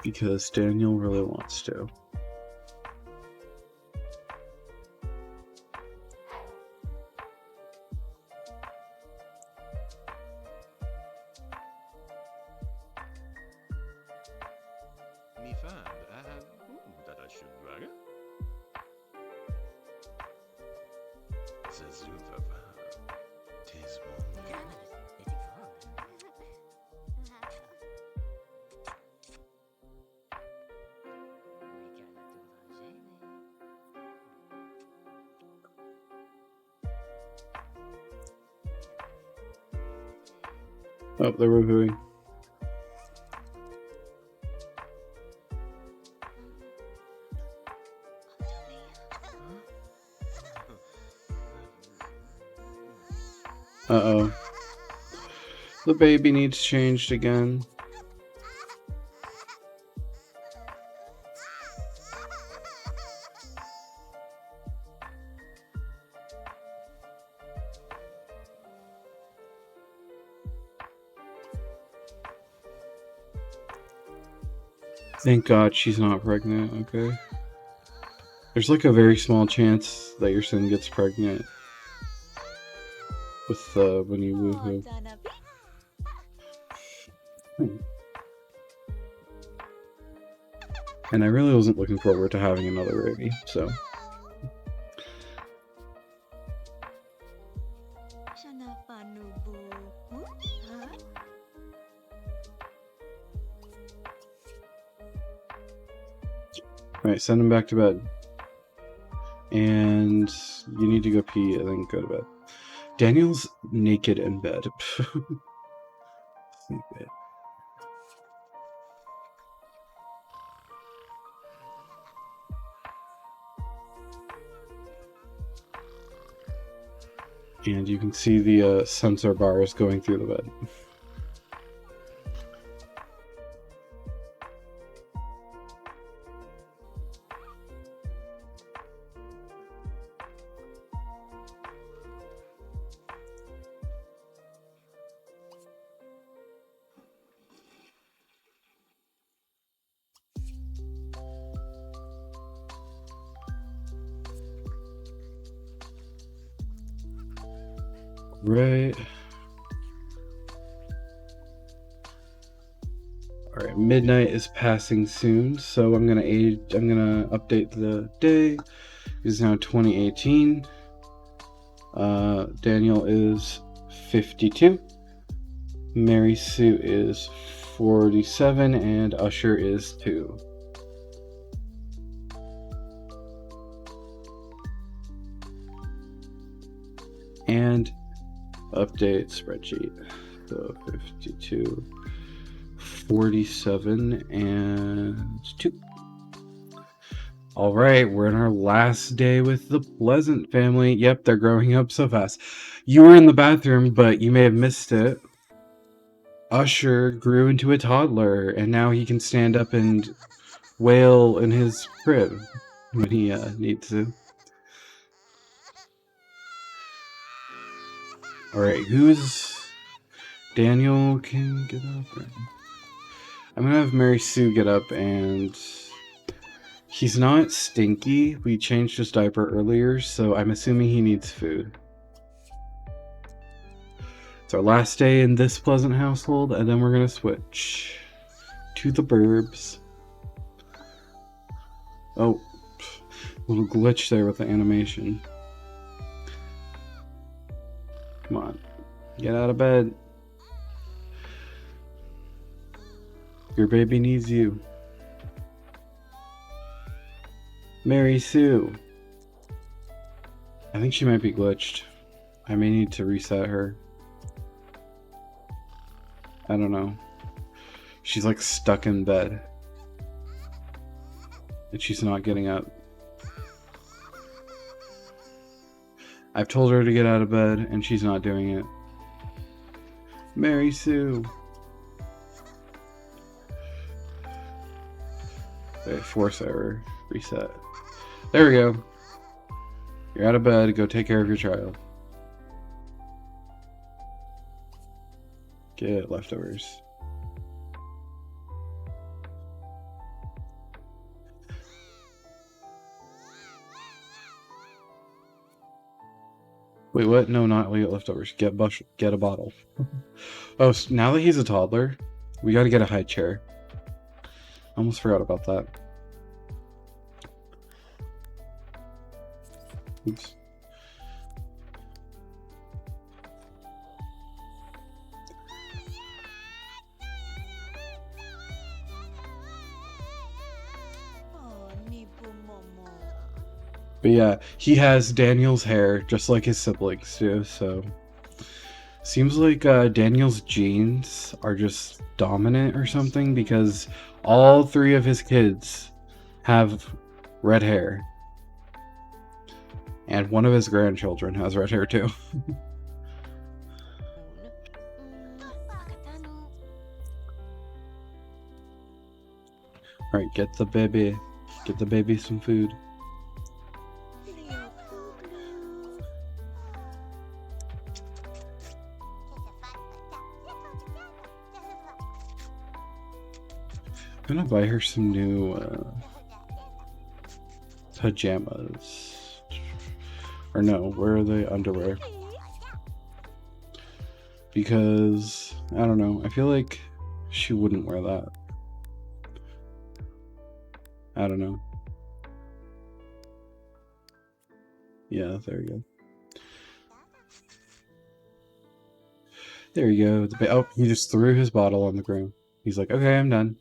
Because Daniel really wants to. Oh, they're woohooing. Uh-oh. The baby needs changed again. Thank God she's not pregnant, okay? There's like a very small chance that your son gets pregnant with when you woohoo. And I really wasn't looking forward to having another baby, so. Alright, send him back to bed. And you need to go pee and then go to bed. Daniel's naked in bed. Sleep. And you can see the sensor bars going through the bed. Right. Alright, midnight is passing soon, so I'm gonna update the day. It's now 2018. Daniel is 52. Mary Sue is 47, and Usher is 2. And update spreadsheet. So 52, 47, and 2. All right, we're in our last day with the Pleasant family. Yep, they're growing up so fast. You were in the bathroom, but you may have missed it. Usher grew into a toddler, and now he can stand up and wail in his crib when he needs to. All right, who's... Daniel can get up. Right? I'm gonna have Mary Sue get up, and he's not stinky. We changed his diaper earlier, so I'm assuming he needs food. It's our last day in this Pleasant household, and then we're gonna switch to the Burbs. Oh, little glitch there with the animation. Come on. Get out of bed. Your baby needs you. Mary Sue. I think she might be glitched. I may need to reset her. I don't know. She's like stuck in bed. And she's not getting up. I've told her to get out of bed and she's not doing it. Mary Sue. Okay, force error. Reset. There we go. You're out of bed. Go take care of your child. Get leftovers. Wait, what? No, not get leftovers. Get a bottle. Oh, so now that he's a toddler, we gotta get a high chair. Almost forgot about that. Oops. But yeah, he has Daniel's hair, just like his siblings do, so... Seems like Daniel's genes are just dominant or something, because all 3 of his kids have red hair. And one of his grandchildren has red hair too. Alright, get the baby some food. I'm gonna buy her some new pajamas. Or no, where are they? Underwear. Because, I don't know, I feel like she wouldn't wear that. I don't know. Yeah, there we go. There you go. Oh, he just threw his bottle on the ground. He's like, okay, I'm done.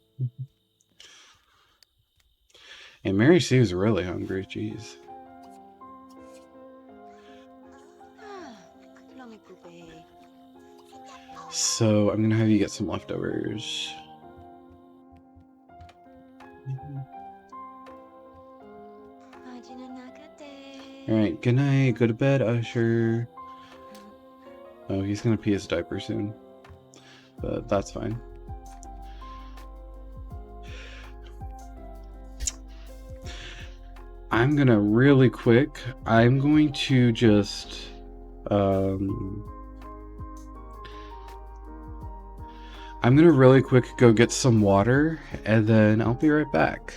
And Mary Sue's really hungry, jeez. So I'm gonna have you get some leftovers. Alright, good night, go to bed, Usher. Oh, he's gonna pee his diaper soon. But that's fine. I'm gonna really quick, I'm going to just I'm gonna really quick go get some water and then I'll be right back.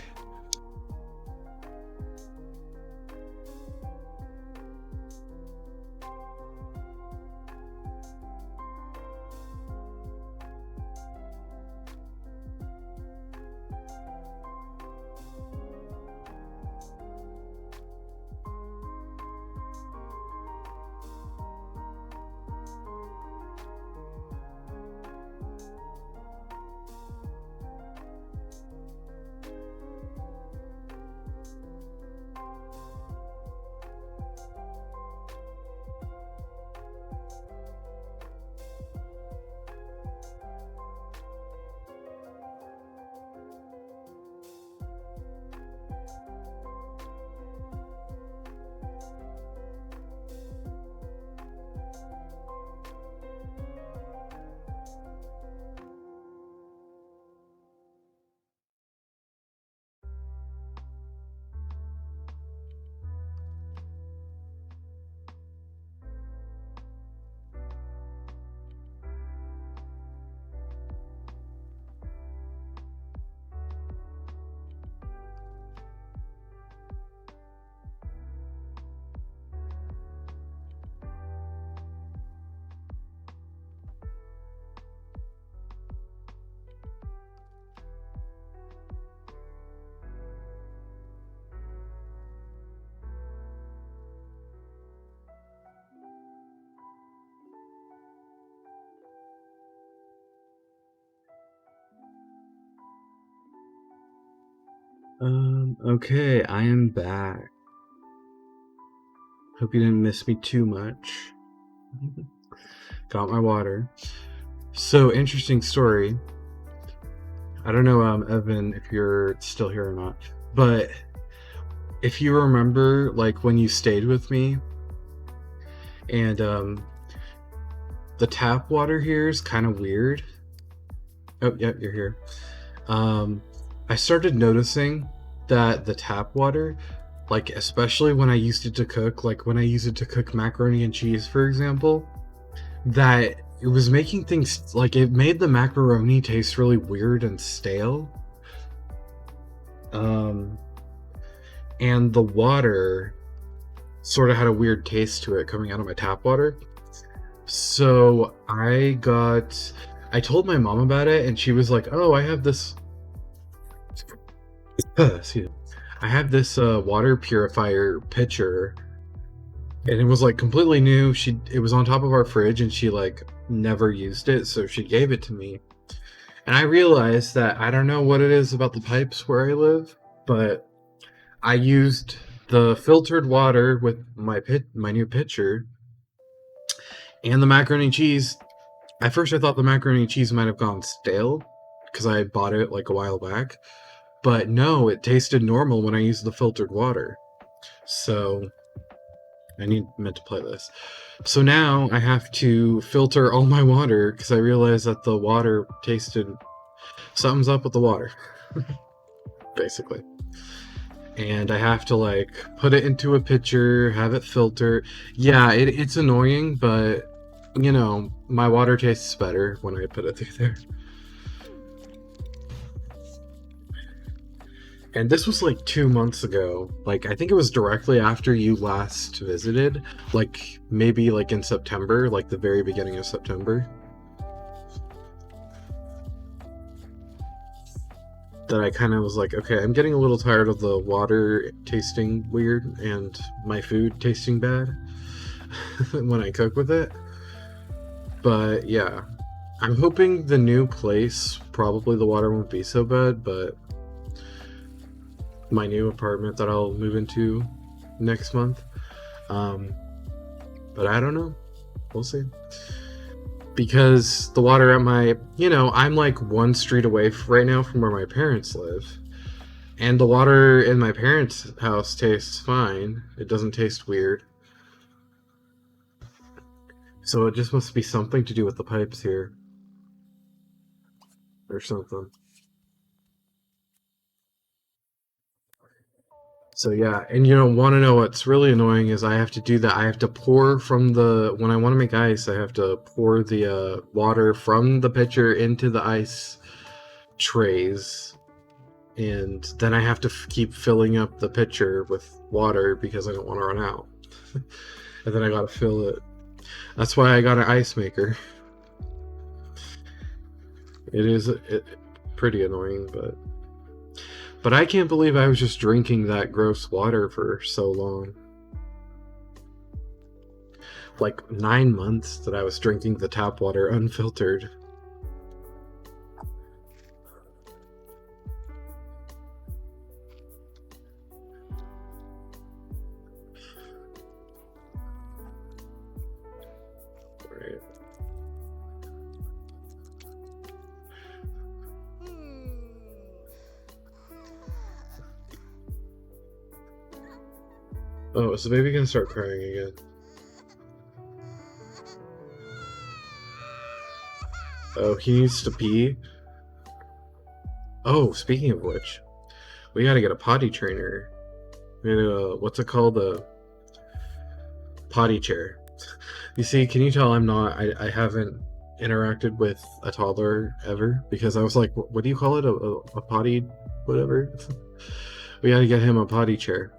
Okay, I am back. Hope you didn't miss me too much. Got my water. So, interesting story. I don't know, Evan, if you're still here or not, but if you remember, like, when you stayed with me, and, the tap water here is kind of weird. Oh, yep, you're here. I started noticing that the tap water, like, especially when I used it to cook, like when I used it to cook macaroni and cheese, for example, that it was making things, like, it made the macaroni taste really weird and stale. And the water sort of had a weird taste to it coming out of my tap water. So I told my mom about it, and she was like, "Oh, I have this excuse me. I have this water purifier pitcher," and it was like completely new. It was on top of our fridge, and she like never used it, so she gave it to me. And I realized that I don't know what it is about the pipes where I live, but I used the filtered water with my new pitcher, and the macaroni and cheese. At first, I thought the macaroni and cheese might have gone stale because I had bought it like a while back. But no, it tasted normal when I used the filtered water. So I meant to play this. So now I have to filter all my water because I realized that the water tasted... Something's up with the water, basically. And I have to like put it into a pitcher, have it filter. Yeah, it's annoying, but you know, my water tastes better when I put it through there. And this was like 2 months ago. Like, I think it was directly after you last visited. Like, maybe like in September, like the very beginning of September. That I kind of was like, okay, I'm getting a little tired of the water tasting weird and my food tasting bad when I cook with it. But yeah, I'm hoping the new place, probably the water won't be so bad, but my new apartment that I'll move into next month. But I don't know. We'll see. Because the water at my, I'm like 1 street away right now from where my parents live. And the water in my parents' house tastes fine. It doesn't taste weird. So it just must be something to do with the pipes here. Or something. So yeah, and want to know what's really annoying is I have to do that. I have to pour from when I want to make ice, I have to pour the water from the pitcher into the ice trays. And then I have to keep filling up the pitcher with water because I don't want to run out. And then I gotta fill it. That's why I got an ice maker. It is pretty annoying, but I can't believe I was just drinking that gross water for so long. Like 9 months that I was drinking the tap water unfiltered. Right. Oh, is the baby gonna start crying again? Oh, he needs to pee? Oh, speaking of which, we gotta get a potty trainer. What's it called? A potty chair. You see, can you tell I haven't interacted with a toddler ever? Because I was like, what do you call it? A potty, whatever? We gotta get him a potty chair.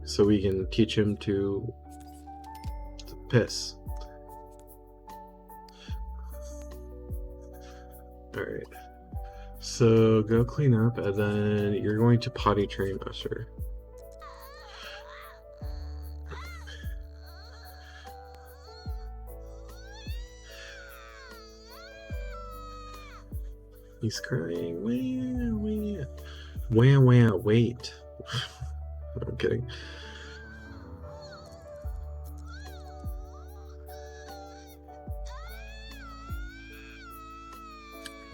So we can teach him to piss. Alright. So go clean up, and then you're going to potty train Usher. He's crying. Wah, wah. Wah, wah, wait. kidding.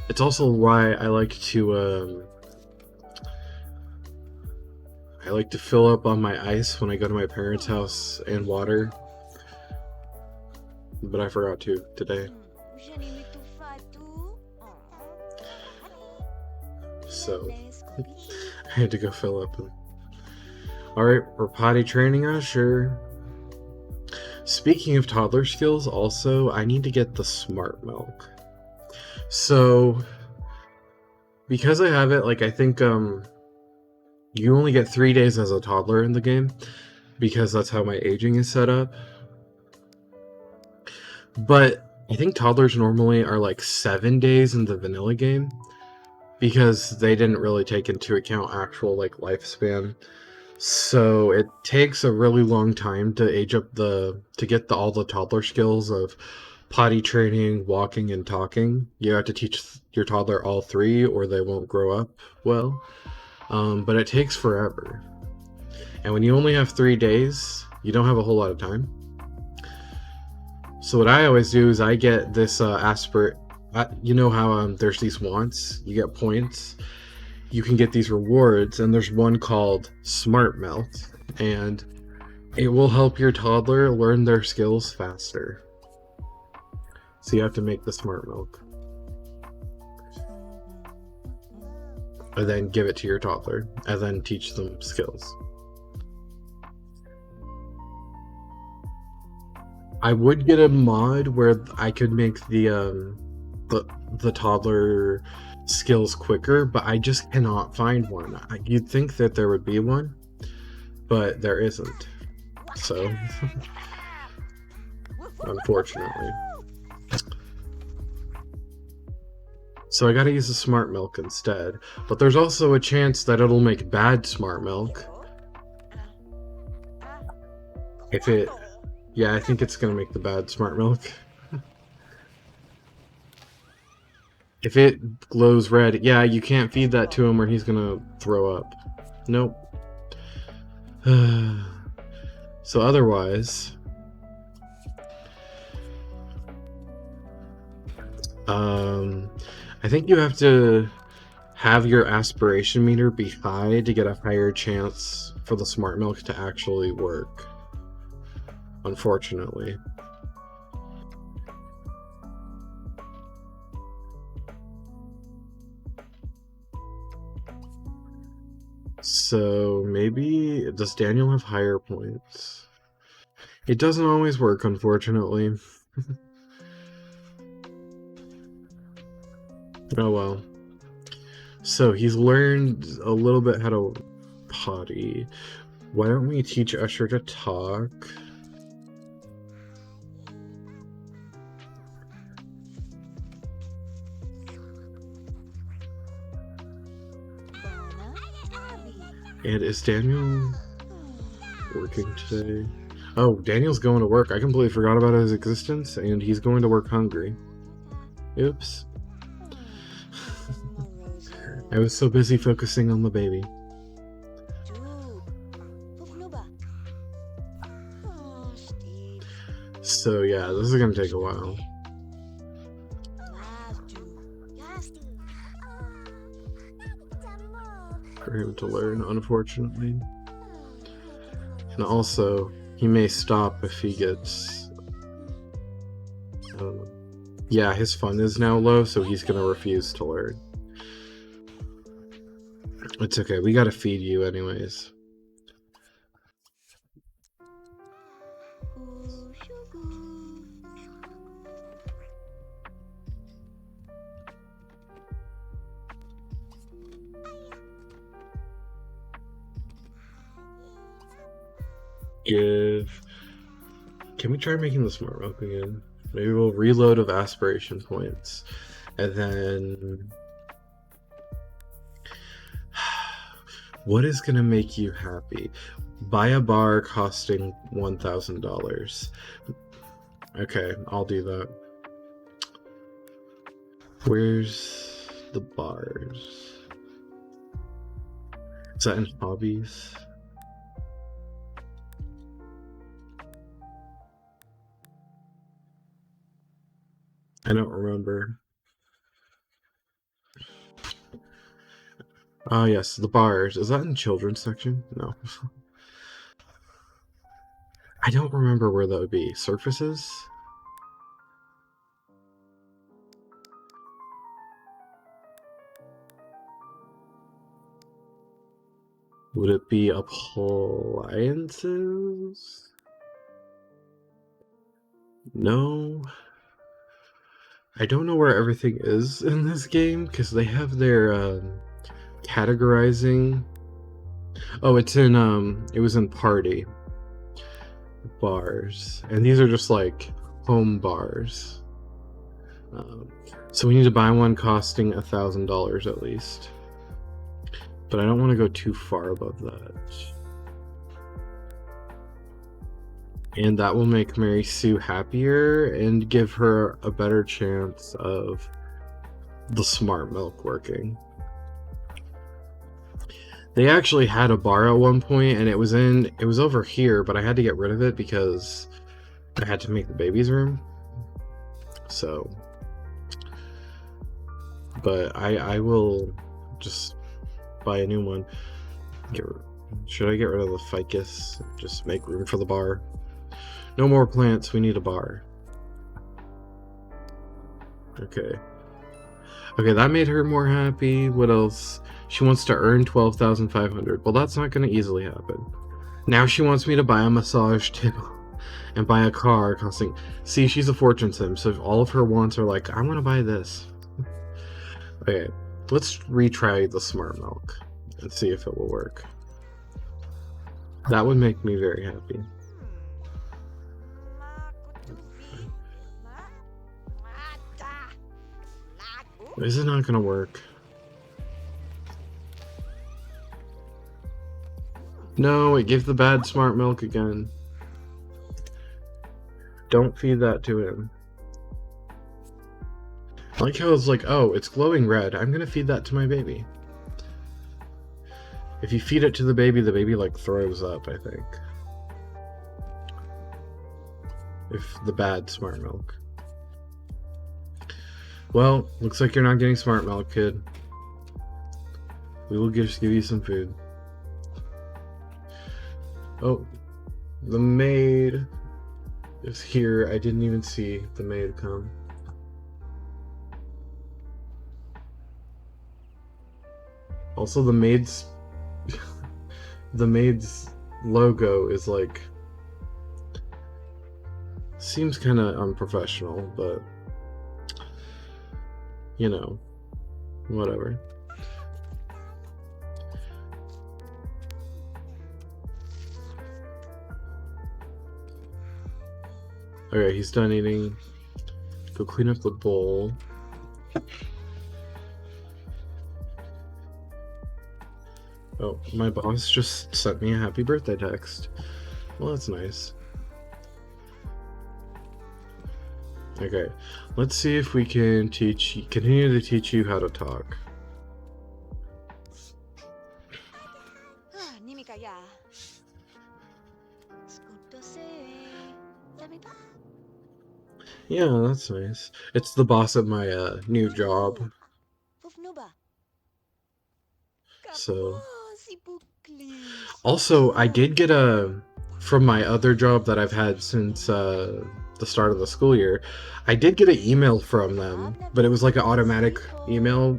It's also why I like to fill up on my ice when I go to my parents' house and water. But I forgot to today. So I had to go fill up. Alright, we're potty training us, sure. Speaking of toddler skills, also, I need to get the smart milk. So, because I have it, like, I think, you only get 3 days as a toddler in the game, because that's how my aging is set up. But I think toddlers normally are like 7 days in the vanilla game, because they didn't really take into account actual, like, lifespan. So it takes a really long time to age up to get all the toddler skills of potty training, walking, and talking. You have to teach your toddler all 3 or they won't grow up well. But it takes forever. And when you only have 3 days, you don't have a whole lot of time. So what I always do is I get this aspirate. You know how there's these wants? You get points. You can get these rewards, and there's one called Smart Milk, and it will help your toddler learn their skills faster. So you have to make the Smart Milk. And then give it to your toddler, and then teach them skills. I would get a mod where I could make the toddler skills quicker, but I just cannot find one. You'd think that there would be one, but there isn't. So, unfortunately. So I gotta use the smart milk instead. But there's also a chance that it'll make bad smart milk. If it... Yeah, I think it's gonna make the bad smart milk. If it glows red, yeah, you can't feed that to him or he's gonna throw up. Nope. So otherwise... I think you have to have your aspiration meter be high to get a higher chance for the smart milk to actually work. Unfortunately. So maybe, does Daniel have higher points? It doesn't always work, unfortunately. Oh well. So he's learned a little bit how to potty. Why don't we teach Usher to talk? And is Daniel working today? Oh, Daniel's going to work. I completely forgot about his existence, and he's going to work hungry. Oops. I was so busy focusing on the baby. So yeah, this is gonna take a while for him to learn, unfortunately. And also, he may stop if he gets... yeah, his fun is now low, so he's gonna refuse to learn. It's okay, we gotta feed you anyways. Can we try making the smart milk again? Maybe we'll reload of aspiration points. And then... What is gonna make you happy? Buy a bar costing $1,000. Okay, I'll do that. Where's the bars? Is that in hobbies? I don't remember. Oh, yes, the bars. Is that in children's section? No. I don't remember where that would be. Surfaces? Would it be appliances? No. I don't know where everything is in this game because they have their categorizing. Oh, it's in it was in party bars, and these are just like home bars. So we need to buy one costing $1,000 at least, but I don't want to go too far above that. And that will make Mary Sue happier and give her a better chance of the smart milk working. They actually had a bar at one point, and it was over here, but I had to get rid of it because I had to make the baby's room. So, but I will just buy a new one. Should I get rid of the ficus? Just make room for the bar. No more plants, we need a bar. Okay. Okay, that made her more happy. What else? She wants to earn 12,500. Well, that's not going to easily happen. Now she wants me to buy a massage table and buy a car costing... See, she's a fortune sim, so if all of her wants are like, I want to buy this. Okay, let's retry the smart milk and see if it will work. That would make me very happy. Is it not gonna work? No, it gave the bad smart milk again. Don't feed that to him. I like how it's like, oh, it's glowing red. I'm gonna feed that to my baby. If you feed it to the baby like throws up, I think. If the bad smart milk. Well, looks like you're not getting smart milk, kid. We will just give you some food. Oh, the maid is here. I didn't even see the maid come. Also, the maid's logo is like, seems kind of unprofessional, but you know, whatever. Okay, he's done eating. Go clean up the bowl. Oh, my boss just sent me a happy birthday text. Well, that's nice. Okay, let's see if we can continue to teach you how to talk. Yeah, that's nice. It's the boss at my new job. So also, I did get from my other job that I've had since the start of the school year, I did get an email from them, but it was like an automatic email,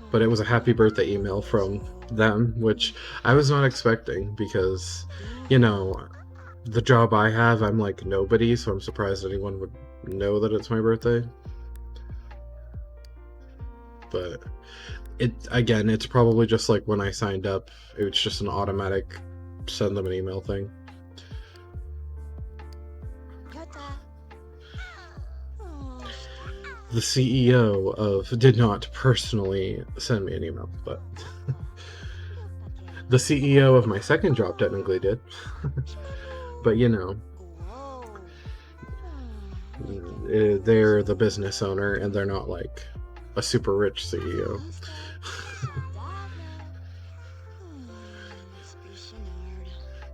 but it was a happy birthday email from them, which I was not expecting because, you know, the job I have, I'm like nobody, so I'm surprised anyone would know that it's my birthday. But it's probably just like when I signed up, it's just an automatic send them an email thing. The CEO did not personally send me an email, but the CEO of my second job technically did. But you know, they're the business owner and they're not like a super rich CEO.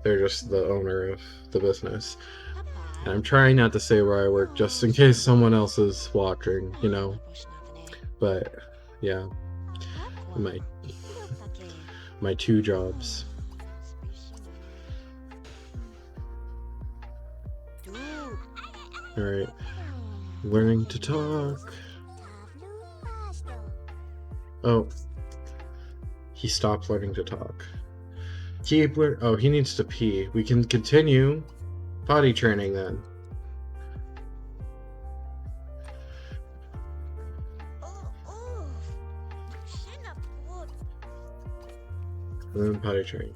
They're just the owner of the business. And I'm trying not to say where I work just in case someone else is watching, you know. But yeah, my two jobs. Alright. Learning to talk. Oh. He stopped learning to talk. Oh, he needs to pee. We can continue potty training then. And then potty training.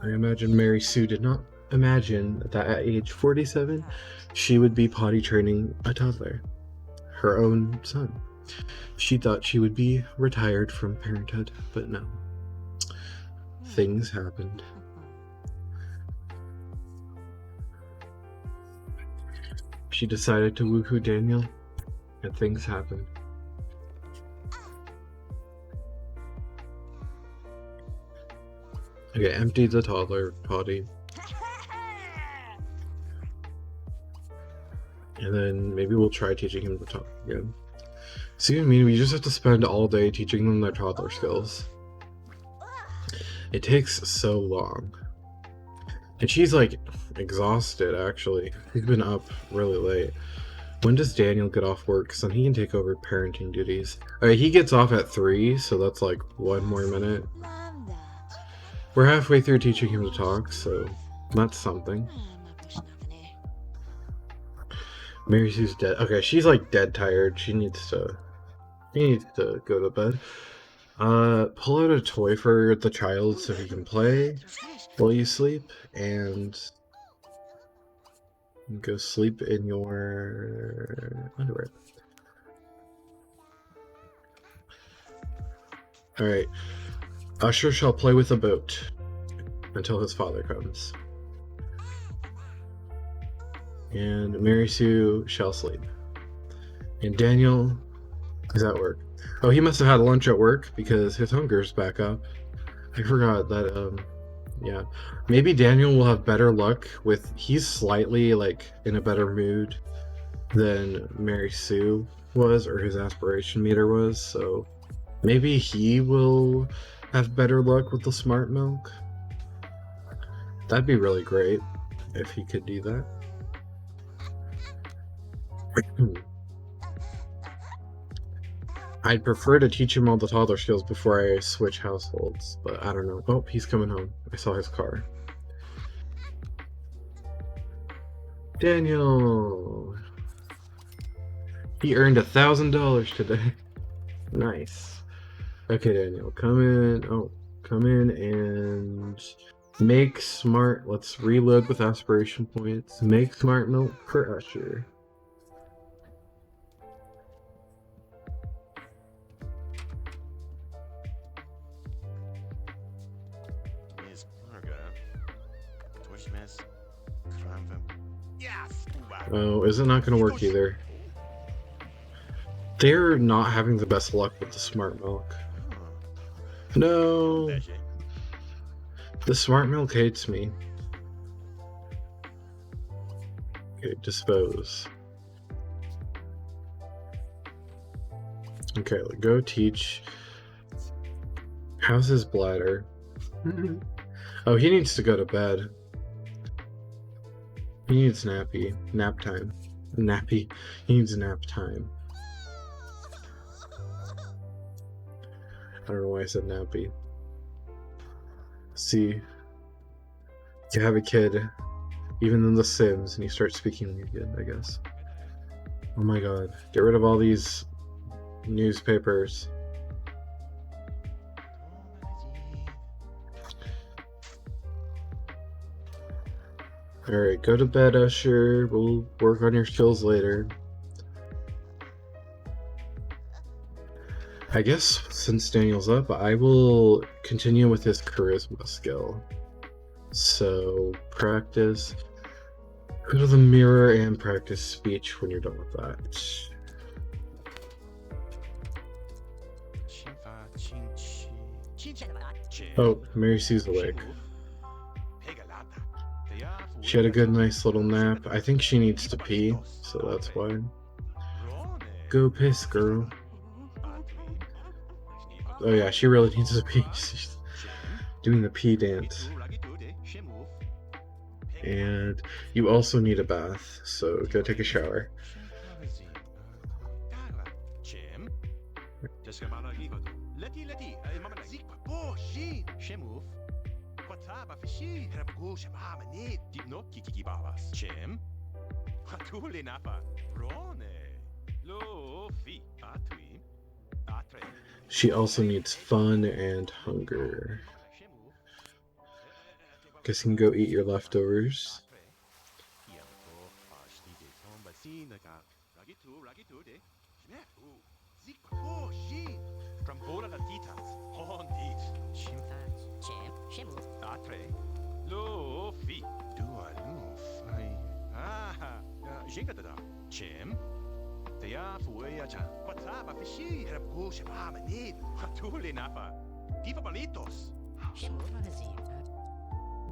I imagine Mary Sue did not imagine that at age 47, she would be potty training a toddler, her own son. She thought she would be retired from parenthood, but no. Things happened. She decided to woohoo Daniel, and things happened. Okay, empty the toddler potty. And then maybe we'll try teaching him to talk again. See what I mean? We just have to spend all day teaching them their toddler skills. It takes so long. And she's like exhausted actually. He's been up really late. When does Daniel get off work? So he can take over parenting duties. Alright, he gets off at 3, so that's like 1 more minute. We're halfway through teaching him to talk, so that's something. Mary Sue's dead. Okay, she's like dead tired. She needs to go to bed. Pull out a toy for the child so he can play while you sleep, and go sleep in your underwear. Alright. Usher shall play with a boat until his father comes. And Mary Sue shall sleep. And Daniel is at work. Oh, he must have had lunch at work because his hunger's back up. I forgot that, yeah. Maybe Daniel will have better luck with... He's slightly, like, in a better mood than Mary Sue was, or his aspiration meter was, so... Maybe he will have better luck with the smart milk. That'd be really great if he could do that. I'd prefer to teach him all the toddler skills before I switch households, but I don't know. Oh, he's coming home. I saw his car. Daniel! He earned $1,000 today. Nice. Okay, Daniel, come in. Oh, come in and make smart. Let's reload with aspiration points. Make smart milk for Usher. Oh, is it not going to work either? They're not having the best luck with the smart milk. No! The smart milk hates me. Okay, dispose. Okay, go teach. How's his bladder? Oh, he needs to go to bed. He needs nappy. Nap time. Nappy. He needs nap time. I don't know why I said nappy. See, you have a kid, even in The Sims, and you start speaking again, I guess. Oh my god. Get rid of all these newspapers. Alright, go to bed, Usher. We'll work on your skills later. I guess since Daniel's up, I will continue with his charisma skill. So practice. Go to the mirror and practice speech when you're done with that. Oh, Mary Sue's awake. She had a good, nice little nap. I think she needs to pee, so that's why. Go piss, girl. Oh yeah, she really needs to pee. She's doing the pee dance. And you also need a bath, so go take a shower. She also needs fun and hunger. Guess you can go eat your leftovers.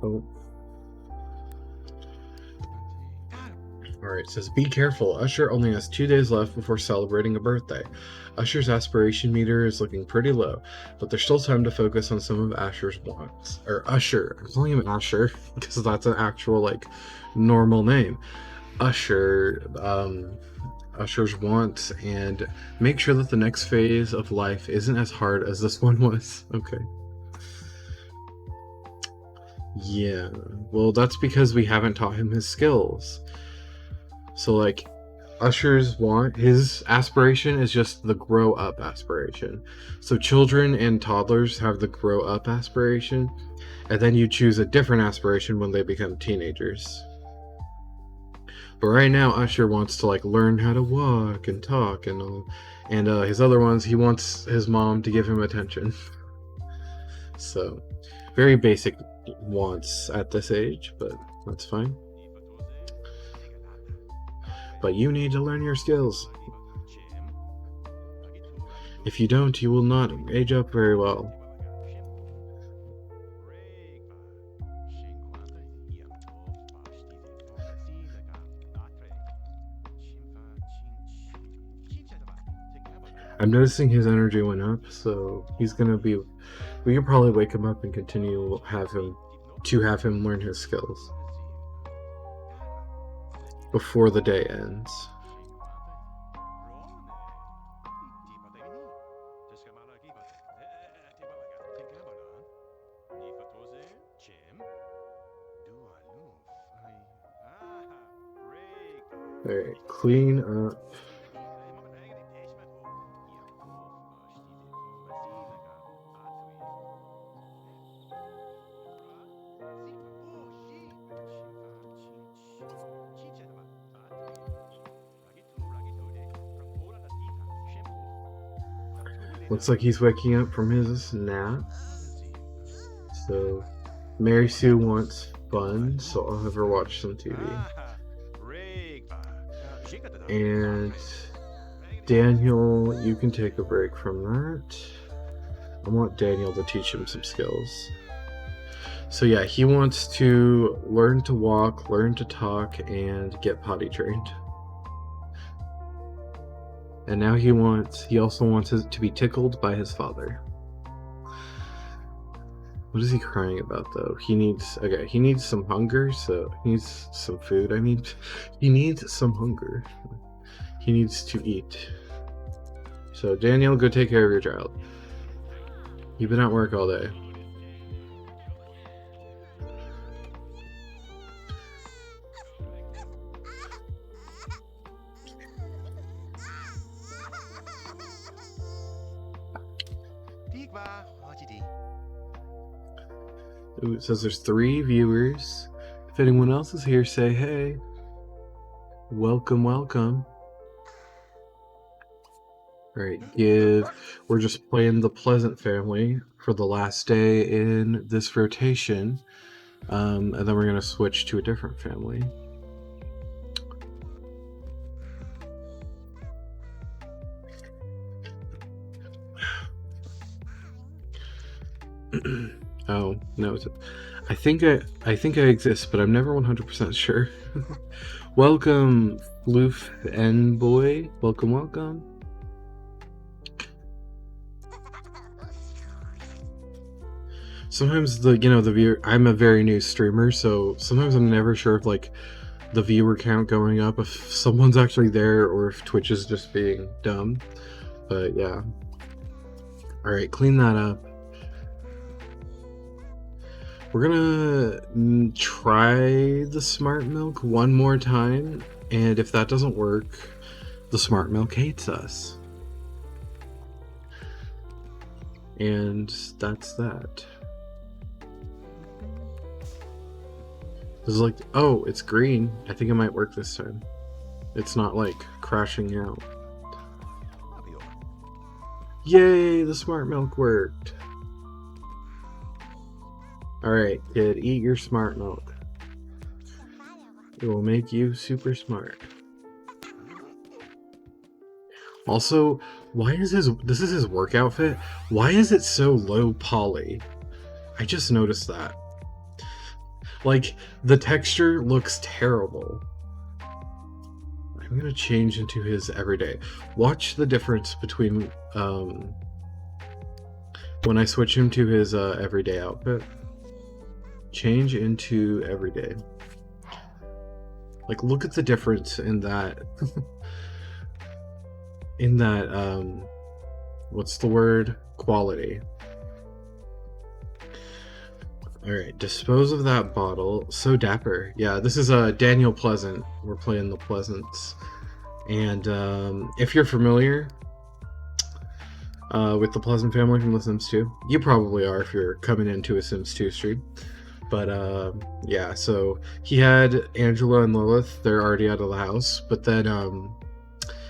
Oh. Alright, it says, be careful. Usher only has 2 days left before celebrating a birthday. Usher's aspiration meter is looking pretty low, but there's still time to focus on some of Asher's wants. Or Usher. I'm calling him Asher because that's an actual, like, normal name. Usher's wants, and make sure that the next phase of life isn't as hard as this one was. Okay. Yeah. Well, that's because we haven't taught him his skills. So, like, Usher's his aspiration is just the grow up aspiration. So children and toddlers have the grow up aspiration, and then you choose a different aspiration when they become teenagers. But right now, Usher wants to, like, learn how to walk and talk and all. And his other ones, he wants his mom to give him attention. So, very basic wants at this age, but that's fine. But you need to learn your skills. If you don't, you will not age up very well. I'm noticing his energy went up, so he's gonna be. We can probably wake him up and continue have him learn his skills before the day ends. Alright, clean up. Looks like he's waking up from his nap. So, Mary Sue wants fun, so I'll have her watch some TV. And Daniel, you can take a break from that. I want Daniel to teach him some skills. So yeah, he wants to learn to walk, learn to talk, and get potty trained. And now he also wants to be tickled by his father. What is he crying about, though? He needs some hunger, so he needs some food. I mean, he needs some hunger. He needs to eat. So, Daniel, go take care of your child. You've been at work all day. Ooh, it says there's 3 viewers. If anyone else is here, say hey. Welcome, welcome. Alright, we're just playing the Pleasant family for the last day in this rotation. And then we're gonna switch to a different family. Oh no, I think I exist, but I'm never 100% sure. Welcome, Floof and Boy. Welcome, welcome. Sometimes the viewer. I'm a very new streamer, so sometimes I'm never sure if like the viewer count going up, if someone's actually there, or if Twitch is just being dumb. But yeah. All right, clean that up. We're gonna try the smart milk one more time, and if that doesn't work, the smart milk hates us. And that's that. This is like, oh, it's green. I think it might work this time. It's not like crashing out. Yay, the smart milk worked. Alright, kid, eat your smart milk. It will make you super smart. Also, why is this is his work outfit? Why is it so low poly? I just noticed that. Like, the texture looks terrible. I'm gonna change into his everyday. Watch the difference between when I switch him to his everyday outfit. Change into everyday. Like, look at the difference in that. In that, what's the word? Quality. Alright, dispose of that bottle. So dapper. Yeah, this is Daniel Pleasant. We're playing the Pleasants. And if you're familiar with the Pleasant family from The Sims 2, you probably are if you're coming into a Sims 2 stream. But yeah, so he had Angela and Lilith. They're already out of the house. But then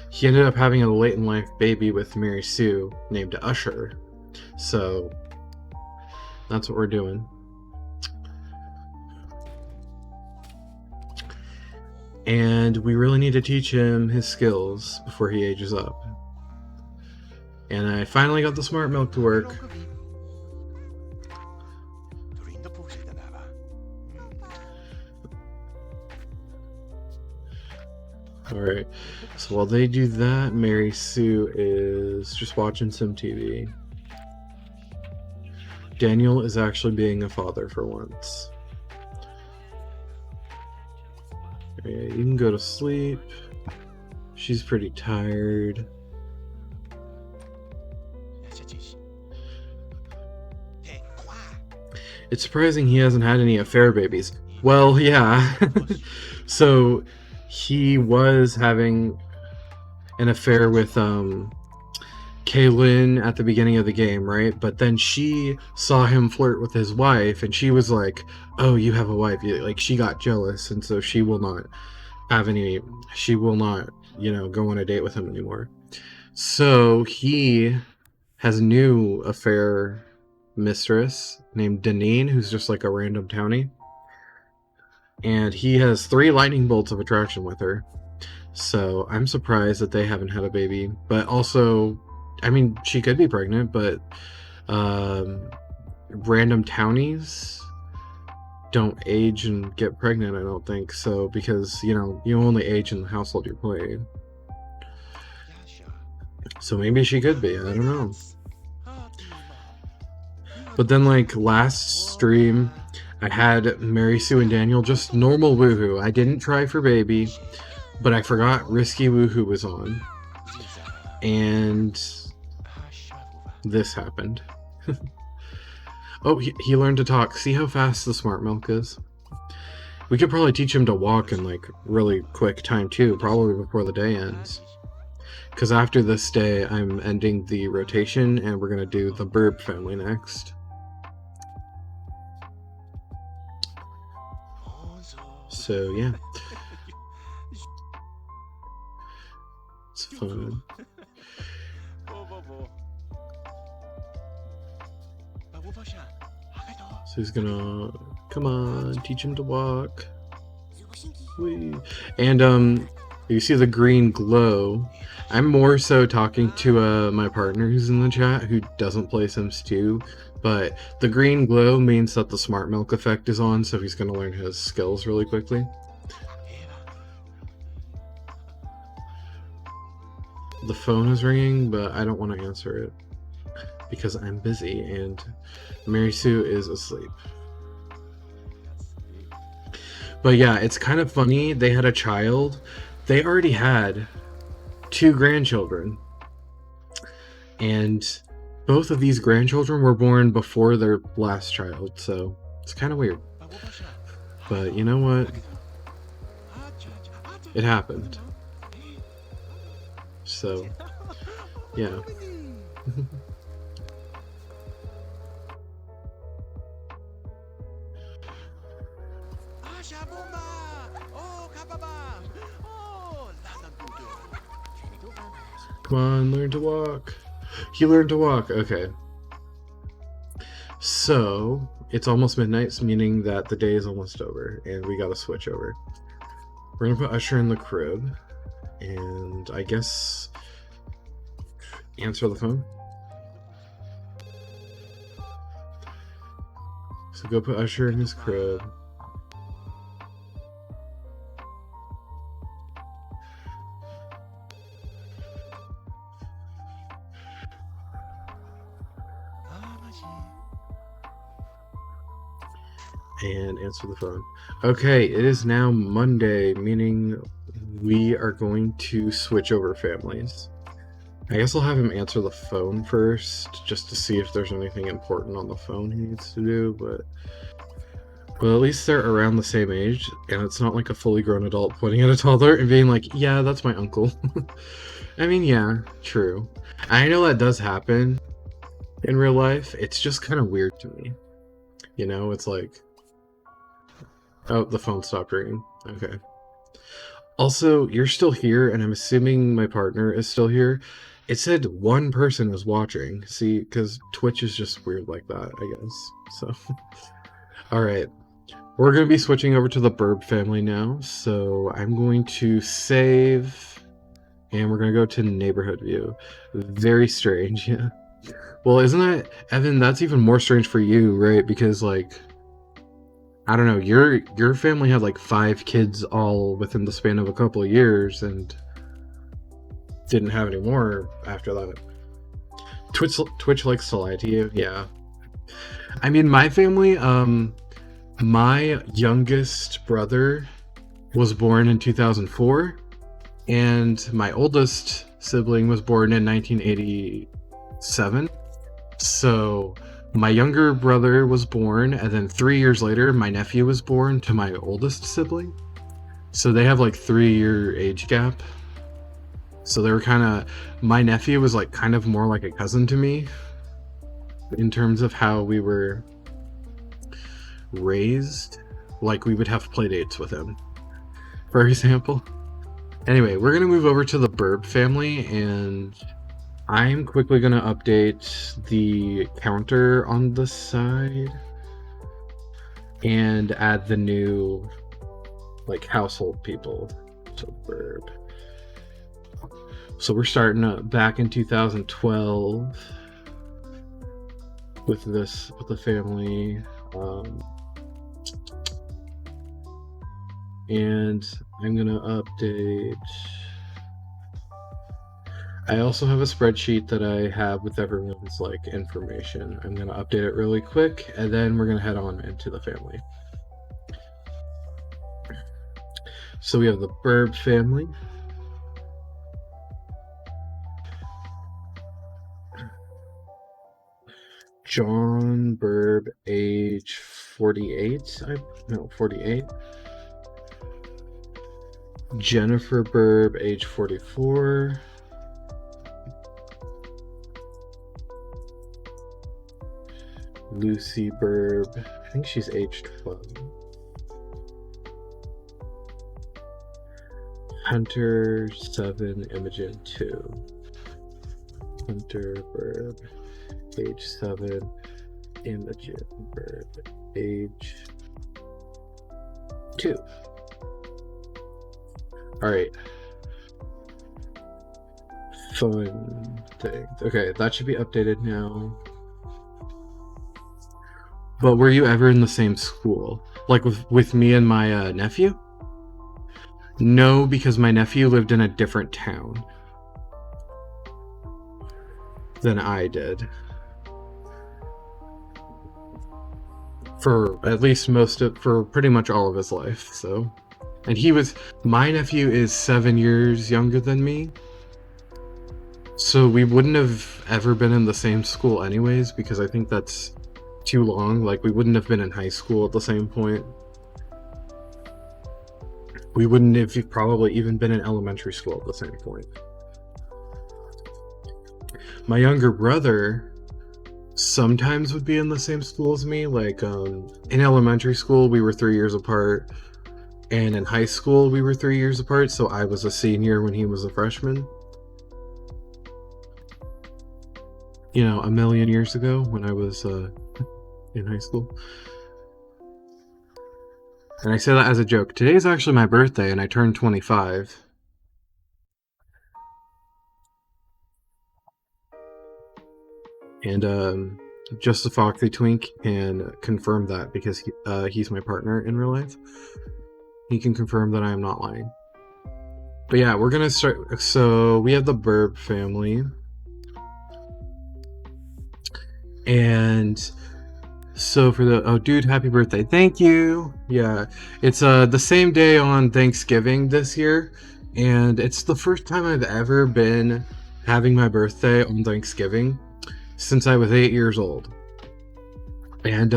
he ended up having a late in life baby with Mary Sue named Usher. So that's what we're doing. And we really need to teach him his skills before he ages up. And I finally got the smart milk to work. Alright, so while they do that, Mary Sue is just watching some TV. Daniel is actually being a father for once. Yeah, you can go to sleep. She's pretty tired. It's surprising he hasn't had any affair babies. Well, yeah. So he was having an affair with Kaylin at the beginning of the game, right? But then she saw him flirt with his wife, and she was like, "Oh, you have a wife." Like, she got jealous, and so she will not have any. She will not, go on a date with him anymore. So he has a new affair mistress named Deneen, who's just like a random townie, and he has 3 lightning bolts of attraction with her. So I'm surprised that they haven't had a baby. But also, I mean, she could be pregnant, but random townies don't age and get pregnant, I don't think. So, because, you only age in the household you're playing. So maybe she could be, I don't know. But then, like, last stream, I had Mary Sue and Daniel just normal woohoo. I didn't try for baby, but I forgot Risky Woohoo was on. And this happened. Oh, he learned to talk. See how fast the smart milk is? We could probably teach him to walk in, like, really quick time, too. Probably before the day ends. Because after this day, I'm ending the rotation, and we're going to do the BURB family next. So, yeah. It's fun. So he's gonna Come on, teach him to walk. Whee. And you see the green glow. I'm more so talking to my partner who's in the chat who doesn't play Sims 2, but the green glow means that the smart milk effect is on, so he's going to learn his skills really quickly. The phone is ringing, but I don't want to answer it because I'm busy and Mary Sue is asleep. But yeah, it's kind of funny. They had a child. They already had 2 grandchildren. And both of these grandchildren were born before their last child, so it's kind of weird. But you know what? It happened. So, yeah. Come on, learn to walk. He learned to walk. Okay. So, it's almost midnight, meaning that the day is almost over, and we gotta switch over. We're gonna put Usher in the crib, and I guess answer the phone. So go put Usher in his crib. And answer the phone. Okay, it is now Monday, meaning we are going to switch over families. I guess I'll have him answer the phone first, just to see if there's anything important on the phone he needs to do, but well, at least they're around the same age, and it's not like a fully grown adult pointing at a toddler and being like, yeah, that's my uncle. I mean, yeah, true. I know that does happen in real life. It's just kind of weird to me. You know, it's like, oh, the phone stopped ringing. Okay. Also, you're still here, and I'm assuming my partner is still here. It said one person was watching. See, because Twitch is just weird like that, I guess. So, alright. We're going to be switching over to the BURB family now. So, I'm going to save, and we're going to go to neighborhood view. Very strange, yeah. Well, isn't that, Evan, that's even more strange for you, right? Because, like, I don't know, your family had like 5 kids all within the span of a couple of years and didn't have any more after that. Twitch likes to lie to you, yeah. I mean, my family, my youngest brother was born in 2004, and my oldest sibling was born in 1987. So my younger brother was born, and then 3 years later, my nephew was born to my oldest sibling. So they have like 3-year age gap. So they were kind of, my nephew was like kind of more like a cousin to me in terms of how we were raised. Like we would have play dates with him, for example. Anyway, we're gonna move over to the BURB family, and I'm quickly gonna update the counter on the side and add the new like household people to BURB. So we're starting back in 2012 with the family, and I'm gonna update. I also have a spreadsheet that I have with everyone's like information. I'm gonna update it really quick, and then we're gonna head on into the family. So we have the BURB family. John BURB, age 48. 48. Jennifer BURB, age 44. Lucy BURB, I think she's age 12. Hunter 7, Imogen 2. Hunter BURB, age 7, Imogen BURB, age 2. Alright. Fun thing. Okay, that should be updated now. But were you ever in the same school? Like with me and my nephew? No, because my nephew lived in a different town than I did. For at least for pretty much all of his life, so. And my nephew is 7 years younger than me. So we wouldn't have ever been in the same school anyways, because I think that's too long. Like, we wouldn't have been in high school at the same point. We wouldn't have probably even been in elementary school at the same point. My younger brother sometimes would be in the same school as me. Like, in elementary school, we were 3 years apart. And in high school, we were 3 years apart. So I was a senior when he was a freshman. You know, a million years ago when I was in high school. And I say that as a joke. Today is actually my birthday, and I turned 25. And just the Foxy Twink can confirm that, because he's my partner in real life. He can confirm that I am not lying. But yeah, we're gonna start. So we have the BURB family. And so for oh dude, happy birthday. Thank you. Yeah, it's the same day on Thanksgiving this year, and it's the first time I've ever been having my birthday on Thanksgiving since I was 8 years old. And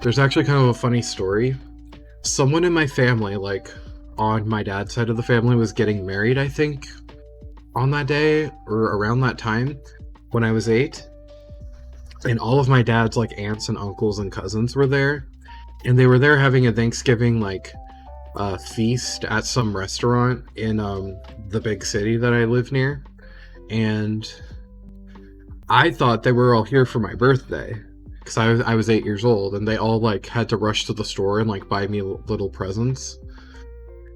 there's actually kind of a funny story. Someone in my family, like on my dad's side of the family, was getting married, I think, on that day or around that time when I was 8. And all of my dad's like aunts and uncles and cousins were there, and they were there having a Thanksgiving like feast at some restaurant in the big city that I live near. And I thought they were all here for my birthday, because I was 8 years old, and they all like had to rush to the store and like buy me little presents.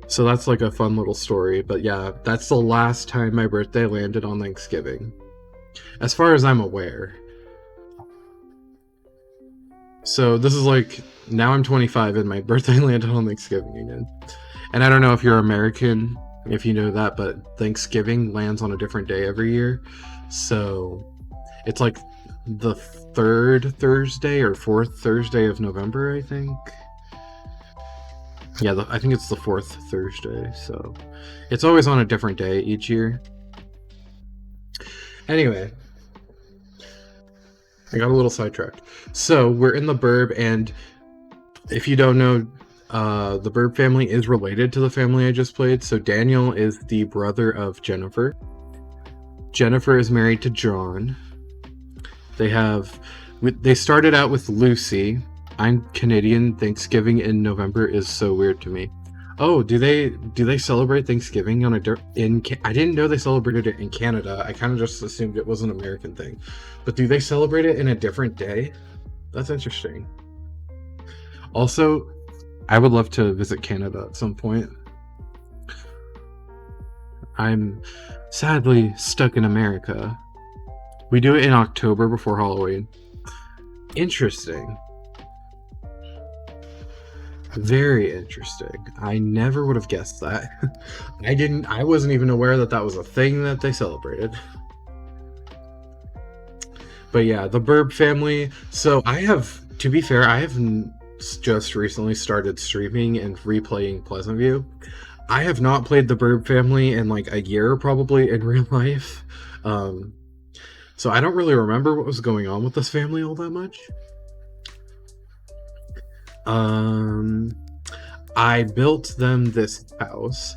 So that's like a fun little story. But yeah, that's the last time my birthday landed on Thanksgiving, as far as I'm aware. So this is like, now I'm 25 and my birthday landed on Thanksgiving again. And I don't know if you're American, if you know that, but Thanksgiving lands on a different day every year. So it's like the 3rd Thursday or 4th Thursday of November, I think. Yeah, I think it's the 4th Thursday. So it's always on a different day each year. Anyway, I got a little sidetracked. So we're in the BURB, and if you don't know, the BURB family is related to the family I just played. So Daniel is the brother of Jennifer. Jennifer is married to John. They started out with Lucy. I'm Canadian. Thanksgiving in November is so weird to me. Oh, do they celebrate Thanksgiving I didn't know they celebrated it in Canada. I kind of just assumed it was an American thing. But do they celebrate it in a different day? That's interesting. Also, I would love to visit Canada at some point. I'm sadly stuck in America. We do it in October before Halloween. Interesting. Very interesting. I never would have guessed that. I wasn't even aware that that was a thing that they celebrated. But yeah, the BURB family. So to be fair, I have just recently started streaming and replaying Pleasantview. I have not played the BURB family in like a year probably in real life. So I don't really remember what was going on with this family all that much. I built them this house.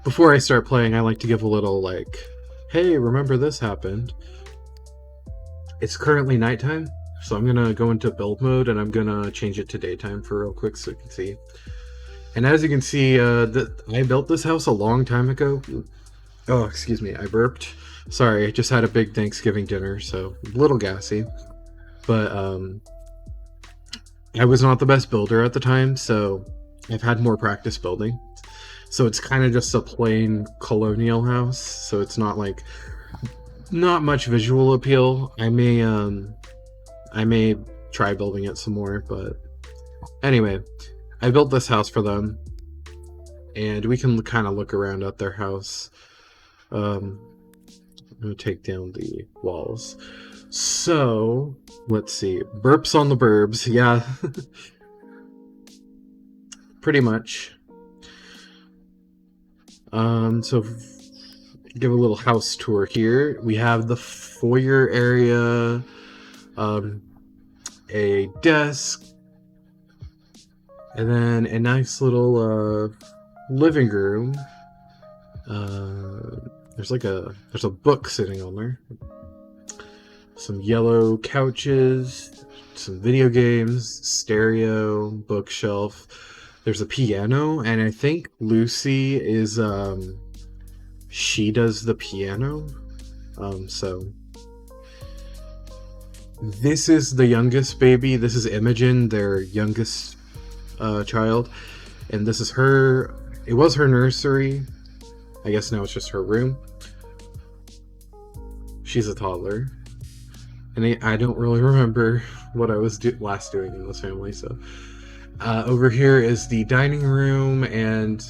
Before I start playing, I like to give a little like, hey, remember this happened. It's currently nighttime, so I'm gonna go into build mode and I'm gonna change it to daytime for real quick so you can see. And as you can see, I built this house a long time ago. Oh, excuse me, I burped. Sorry, I just had a big Thanksgiving dinner, so a little gassy. But I was not the best builder at the time, so I've had more practice building. So it's kind of just a plain colonial house. So it's not like not much visual appeal. I may try building it some more, but anyway, I built this house for them, and we can kind of look around at their house. I'm gonna take down the walls. So let's see, burps on the burbs, yeah, pretty much. So give a little house tour here. We have the foyer area, a desk, and then a nice little living room. There's a book sitting on there. Some yellow couches, some video games, stereo, bookshelf. There's a piano, and I think Lucy is she does the piano. So this is the youngest baby. This is Imogen, their youngest child, and this is her. It was her nursery. I guess now it's just her room. She's a toddler, and I don't really remember what I was last doing in this family. So over here is the dining room, and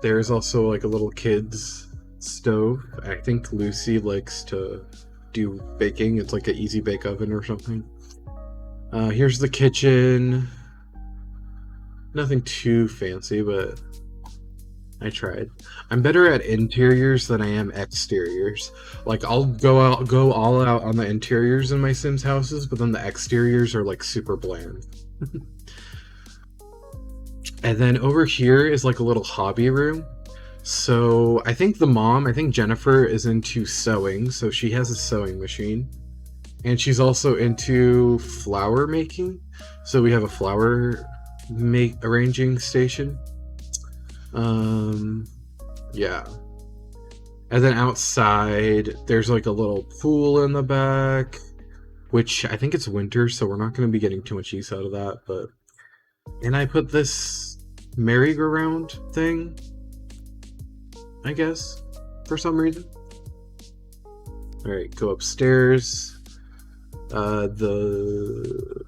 there's also like a little kids stove. I think Lucy likes to do baking. It's like an easy bake oven or something. Here's the kitchen. Nothing too fancy, but I tried. I'm better at interiors than I am exteriors. Like, I'll go all out on the interiors in my Sims houses, but then the exteriors are like super bland. And then over here is like a little hobby room. So I think Jennifer is into sewing, so she has a sewing machine. And she's also into flower making. So we have a flower arranging station. Yeah. And then outside, there's like a little pool in the back, which I think it's winter, so we're not going to be getting too much use out of that. But and I put this merry-go-round thing, I guess, for some reason. All right, go upstairs. The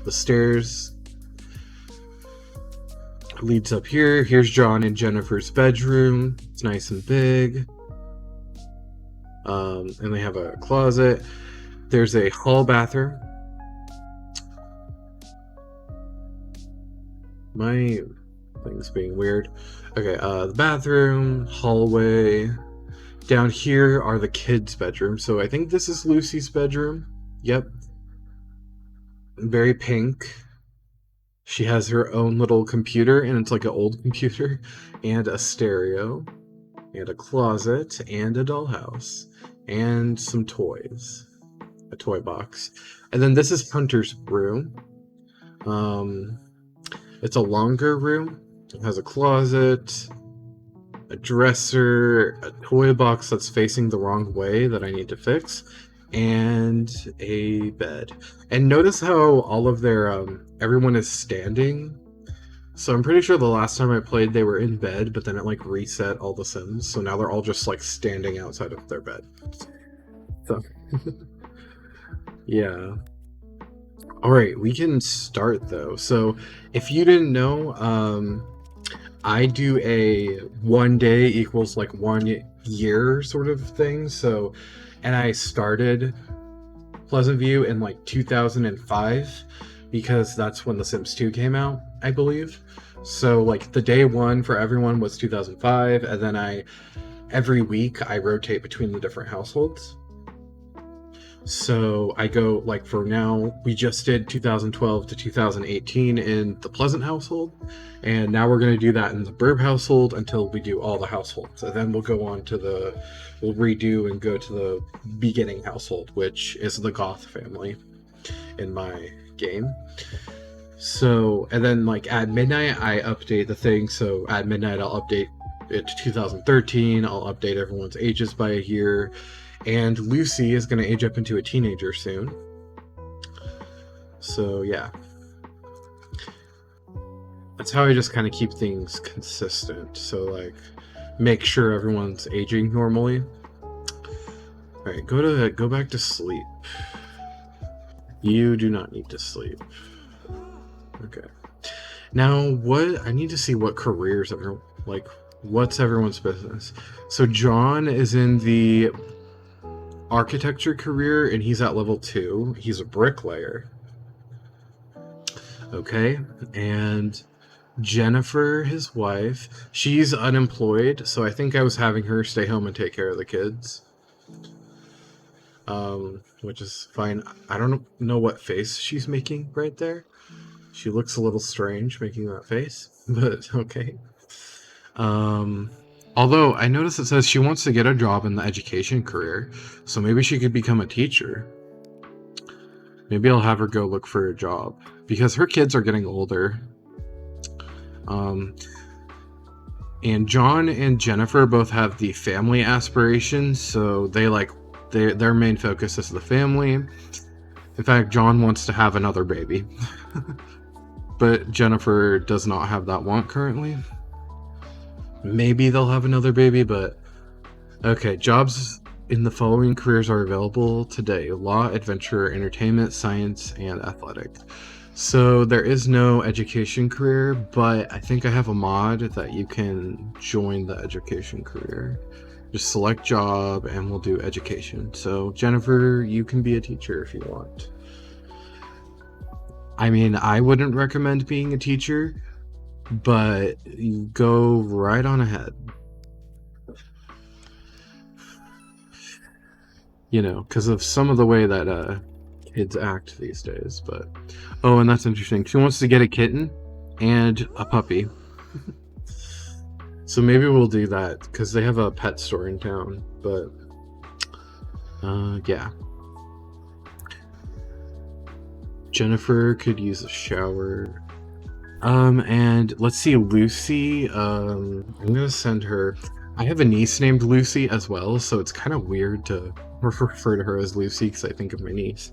stairs leads up here. Here's John and Jennifer's bedroom. It's nice and big. And they have a closet. There's a hall bathroom. My thing's being weird. Okay, the bathroom, hallway. Down here are the kids' bedrooms. So I think this is Lucy's bedroom. Yep. Very pink. She has her own little computer, and it's like an old computer, and a stereo, and a closet, and a dollhouse, and some toys. A toy box. And then this is Hunter's room. It's a longer room. It has a closet, a dresser, a toy box that's facing the wrong way that I need to fix, and a bed. And notice how all of their everyone is standing. So I'm pretty sure the last time I played they were in bed, but then it like reset all the Sims, so now they're all just like standing outside of their bed. So yeah. Alright, we can start though. So if you didn't know, I do a 1 day equals like 1 year sort of thing. So, and I started Pleasantview in like 2005 because that's when The Sims 2 came out, I believe. So like the day one for everyone was 2005, and then every week I rotate between the different households. So I go, like, for now, we just did 2012 to 2018 in the Pleasant household, and now we're going to do that in the BURB household until we do all the households. And then we'll go on to we'll redo and go to the beginning household, which is the Goth family in my game. So, and then, like, at midnight, I update the thing. So at midnight, I'll update it to 2013. I'll update everyone's ages by a year. And Lucy is going to age up into a teenager soon. So, yeah. That's how I just kind of keep things consistent. So like, make sure everyone's aging normally. All right, go back to sleep. You do not need to sleep. Okay. Now, what I need to see what careers are like. What's everyone's business? So John is in the architecture career, and he's at level 2. He's a bricklayer. Okay, and Jennifer, his wife, she's unemployed, so I think I was having her stay home and take care of the kids. Which is fine. I don't know what face she's making right there. She looks a little strange making that face, but okay. Although I noticed it says she wants to get a job in the education career, so maybe she could become a teacher. Maybe I'll have her go look for a job because her kids are getting older. And John and Jennifer both have the family aspirations, so their main focus is the family. In fact, John wants to have another baby. But Jennifer does not have that want currently. Maybe they'll have another baby, but okay, jobs in the following careers are available today: law, adventure, entertainment, science, and athletic. So there is no education career, but I think I have a mod that you can join the education career. Just select job and we'll do education. So Jennifer, you can be a teacher if you want. I mean, I wouldn't recommend being a teacher, but you go right on ahead. You know, because of some of the way that kids act these days. But oh, and that's interesting. She wants to get a kitten and a puppy. So maybe we'll do that because they have a pet store in town. But yeah. Jennifer could use a shower. And let's see, Lucy. I'm gonna send her. I have a niece named Lucy as well, so it's kind of weird to refer to her as Lucy because I think of my niece.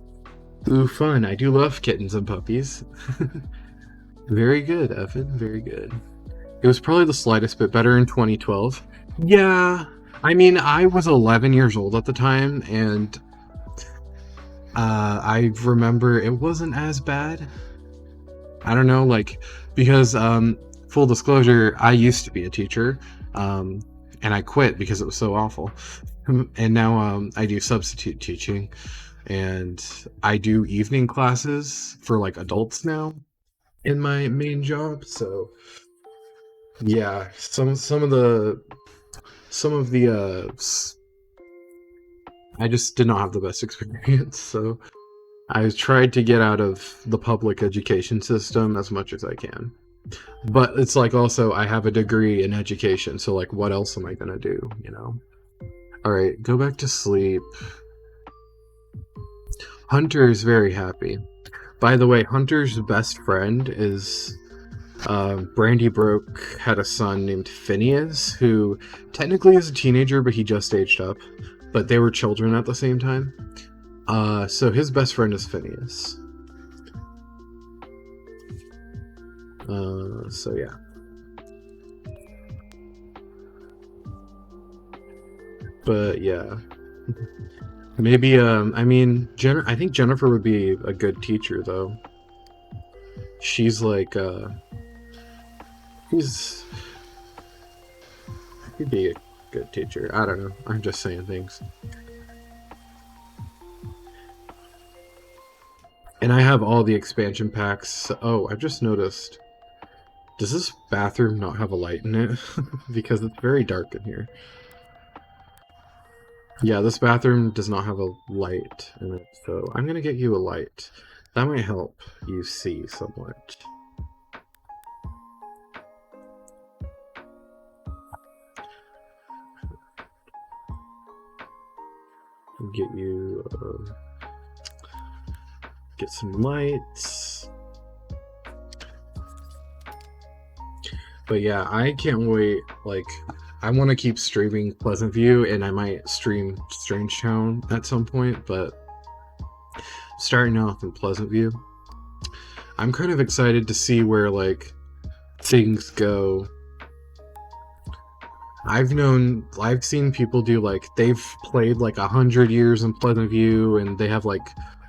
Ooh, fun. I do love kittens and puppies. Very good, Evan. Very good. It was probably the slightest bit better in 2012. Yeah. I mean, I was 11 years old at the time, and I remember it wasn't as bad. I don't know, like, because, full disclosure, I used to be a teacher, and I quit because it was so awful. And now I do substitute teaching, and I do evening classes for like adults now in my main job. So yeah, some of the I just did not have the best experience. So I tried to get out of the public education system as much as I can. But it's like also I have a degree in education, so like what else am I gonna do, you know? Alright, go back to sleep. Hunter is very happy. By the way, Hunter's best friend is Brandy Broke had a son named Phineas, who technically is a teenager, but he just aged up. But they were children at the same time. So his best friend is Phineas. So yeah. But yeah. Maybe, I mean, I think Jennifer would be a good teacher, though. She's like, she'd be a good teacher. I don't know. I'm just saying things. And I have all the expansion packs. Oh, I've just noticed. Does this bathroom not have a light in it? Because it's very dark in here. Yeah, this bathroom does not have a light in it, so I'm gonna get you a light. That might help you see somewhat. Get you, get some lights. But yeah, I can't wait, like, I want to keep streaming Pleasantview, and I might stream Strangetown at some point, but starting off in Pleasantview, I'm kind of excited to see where, like, things go. I've seen people do like they've played like 100 years in Pleasantview, and they have like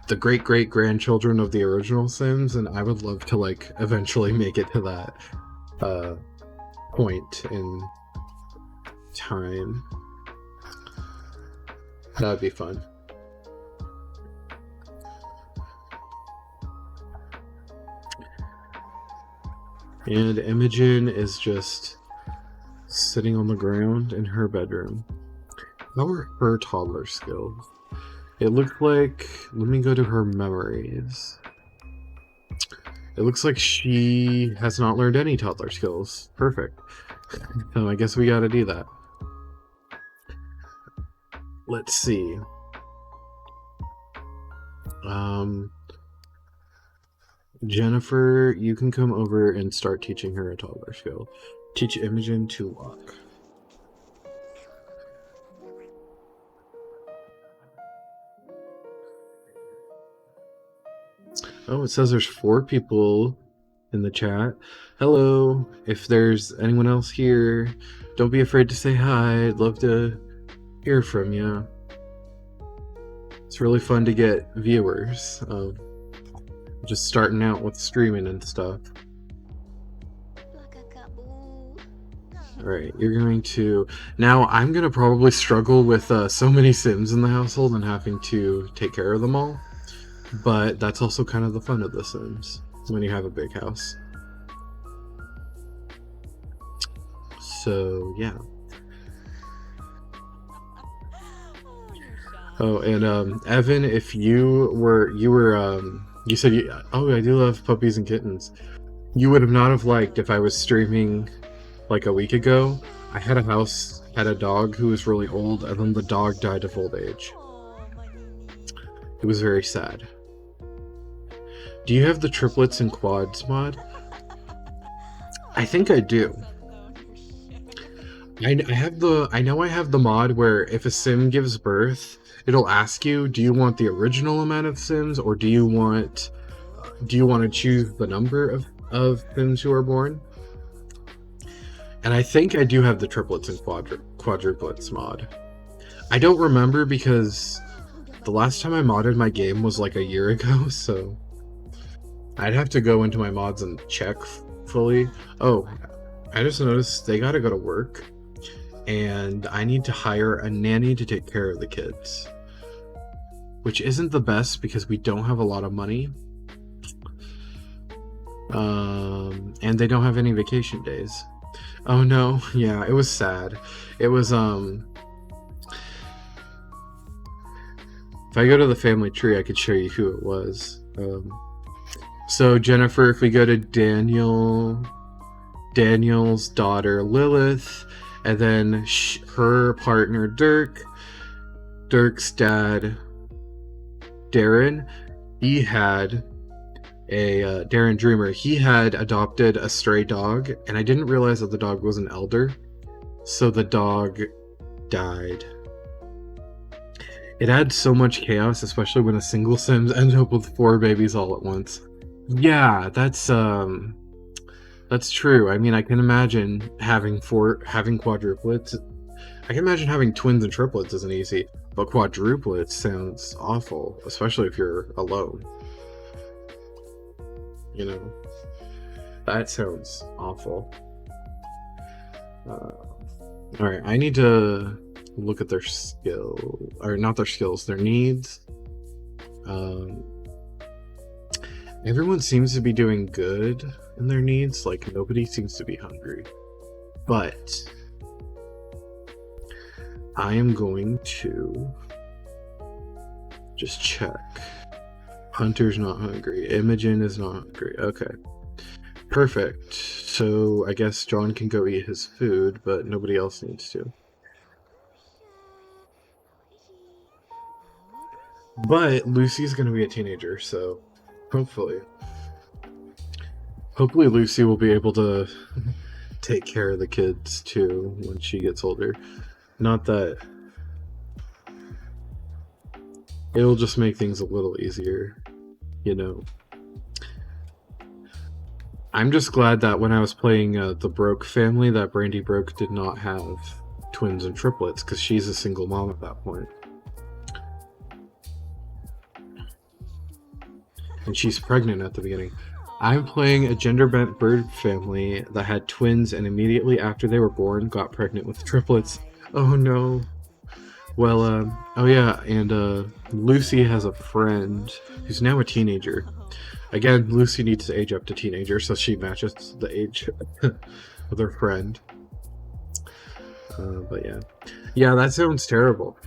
the great grandchildren of the original Sims, and I would love to like eventually make it to that point in time. That'd be fun. And Imogen is just sitting on the ground in her bedroom. How are her toddler skills? It looks like, let me go to her memories. It looks like she has not learned any toddler skills. Perfect. So I guess we gotta do that. Let's see. Jennifer, you can come over and start teaching her a toddler skill. Teach Imogen to walk. Oh, it says there's 4 people in the chat. Hello. If there's anyone else here, don't be afraid to say hi. I'd love to hear from you. It's really fun to get viewers. Just starting out with streaming and stuff. Alright, you're going to... Now, I'm going to probably struggle with so many Sims in the household and having to take care of them all. But that's also kind of the fun of The Sims, when you have a big house. So, yeah. Oh, and Evan, if you said I do love puppies and kittens. You would have not have liked if I was streaming like a week ago. I had a house, had a dog who was really old, and then the dog died of old age. It was very sad. Do you have the triplets and quads mod? I think I do. I know I have the mod where if a Sim gives birth, it'll ask you, do you want the original amount of Sims, or do you want to choose the number of Sims who are born? And I think I do have the triplets and quadruplets mod. I don't remember because the last time I modded my game was like a year ago, so I'd have to go into my mods and check fully. Oh, I just noticed they gotta go to work, and I need to hire a nanny to take care of the kids. Which isn't the best because we don't have a lot of money. And they don't have any vacation days. Oh no, yeah, it was sad. It was, if I go to the family tree, I could show you who it was. So Jennifer, if we go to Daniel's daughter Lilith, and then her partner Dirk's dad Darren, he had a Darren Dreamer. He had adopted a stray dog, and I didn't realize that the dog was an elder, so the dog died. It adds so much chaos, especially when a single Sims ends up with 4 babies all at once. Yeah, that's true. I mean, I can imagine having quadruplets. I can imagine having twins and triplets isn't easy, but quadruplets sounds awful, especially if you're alone. You know, that sounds awful. Alright, I need to look at their not their skills, their needs. Everyone seems to be doing good in their needs, like nobody seems to be hungry. But I am going to just check. Hunter's not hungry. Imogen is not hungry. Okay. Perfect. So I guess John can go eat his food, but nobody else needs to. But Lucy's gonna be a teenager, so hopefully Lucy will be able to take care of the kids too when she gets older. Not that it'll just make things a little easier, you know. I'm just glad that when I was playing the Broke family, that Brandy Broke did not have twins and triplets, because she's a single mom at that point. And she's pregnant at the beginning. I'm playing a gender-bent bird family that had twins and immediately after they were born got pregnant with triplets. Oh no. Well, oh yeah, and Lucy has a friend who's now a teenager. Again, Lucy needs to age up to teenager, so she matches the age of her friend. But yeah. Yeah, that sounds terrible.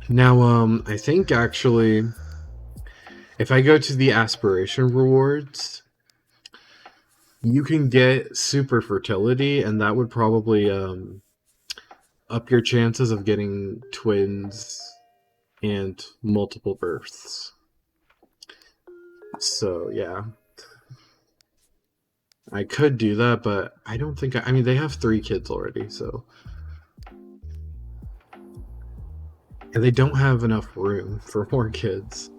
Now, I think actually, if I go to the aspiration rewards, you can get super fertility, and that would probably up your chances of getting twins and multiple births. So yeah, I could do that, but I don't think I mean, they have 3 kids already, so. And they don't have enough room for more kids.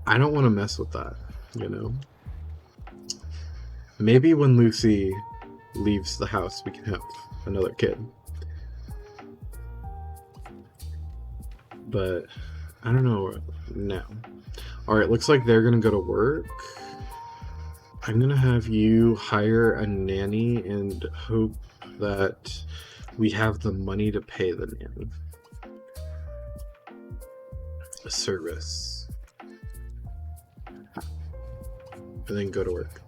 I don't want to mess with that, you know? Maybe when Lucy leaves the house, we can have another kid. But I don't know now. Alright, looks like they're gonna go to work. I'm gonna have you hire a nanny and hope that we have the money to pay the nanny. A service. And then go to work.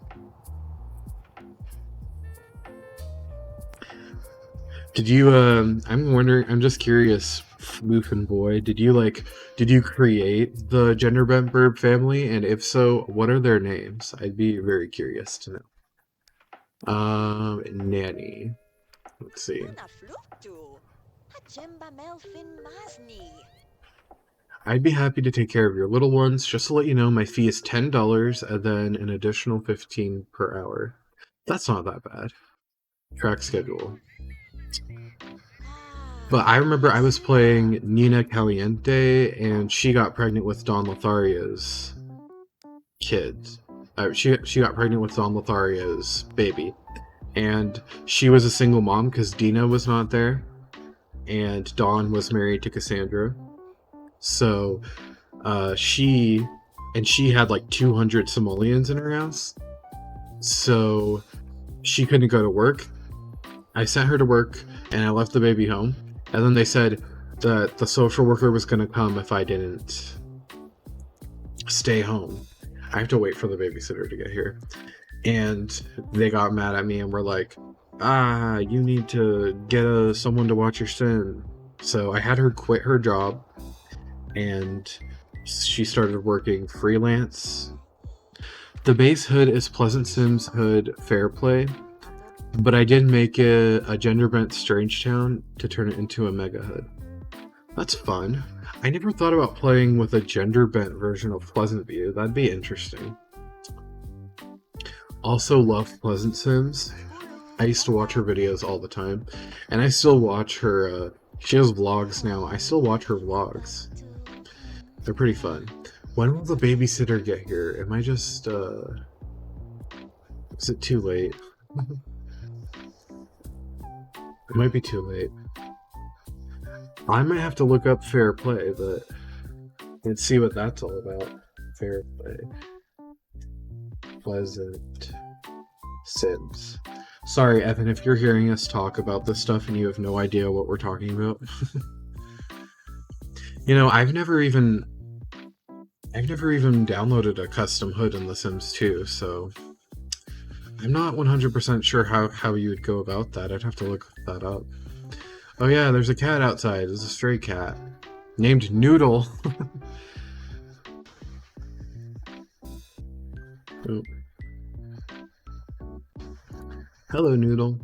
Did you, I'm wondering, I'm just curious, Moofin Boy, did you create the gender bent bird family? And if so, what are their names? I'd be very curious to know. Nanny. Let's see. I'd be happy to take care of your little ones. Just to let you know, my fee is $10 and then an additional $15 per hour. That's not that bad. Track schedule. But I remember I was playing Nina Caliente, and she got pregnant with Don Lotharia's kid. She got pregnant with Don Lotharia's baby. And she was a single mom because Dina was not there. And Dawn was married to Cassandra. So she had like 200 simoleons in her house. So she couldn't go to work. I sent her to work and I left the baby home. And then they said that the social worker was going to come if I didn't stay home. I have to wait for the babysitter to get here. And they got mad at me and were like, you need to get someone to watch your son. So I had her quit her job and she started working freelance. The base hood is Pleasant Sims Hood Fairplay. But I did make it a gender-bent Strangetown to turn it into a mega hood. That's fun. I never thought about playing with a gender-bent version of Pleasantview. That'd be interesting. Also love Pleasant Sims. I used to watch her videos all the time. And I still watch her, she has vlogs now. I still watch her vlogs. They're pretty fun. When will the babysitter get here? Am I just, is it too late? It might be too late. I might have to look up Fair Play, but let's see what that's all about. Fair Play. Pleasant Sims. Sorry, Evan, if you're hearing us talk about this stuff and you have no idea what we're talking about. You know, I've never even downloaded a custom hood in The Sims 2, so I'm not 100% sure how you would go about that. I'd have to look that up. Oh yeah, there's a cat outside. There's a stray cat. Named Noodle. Oh. Hello, Noodle.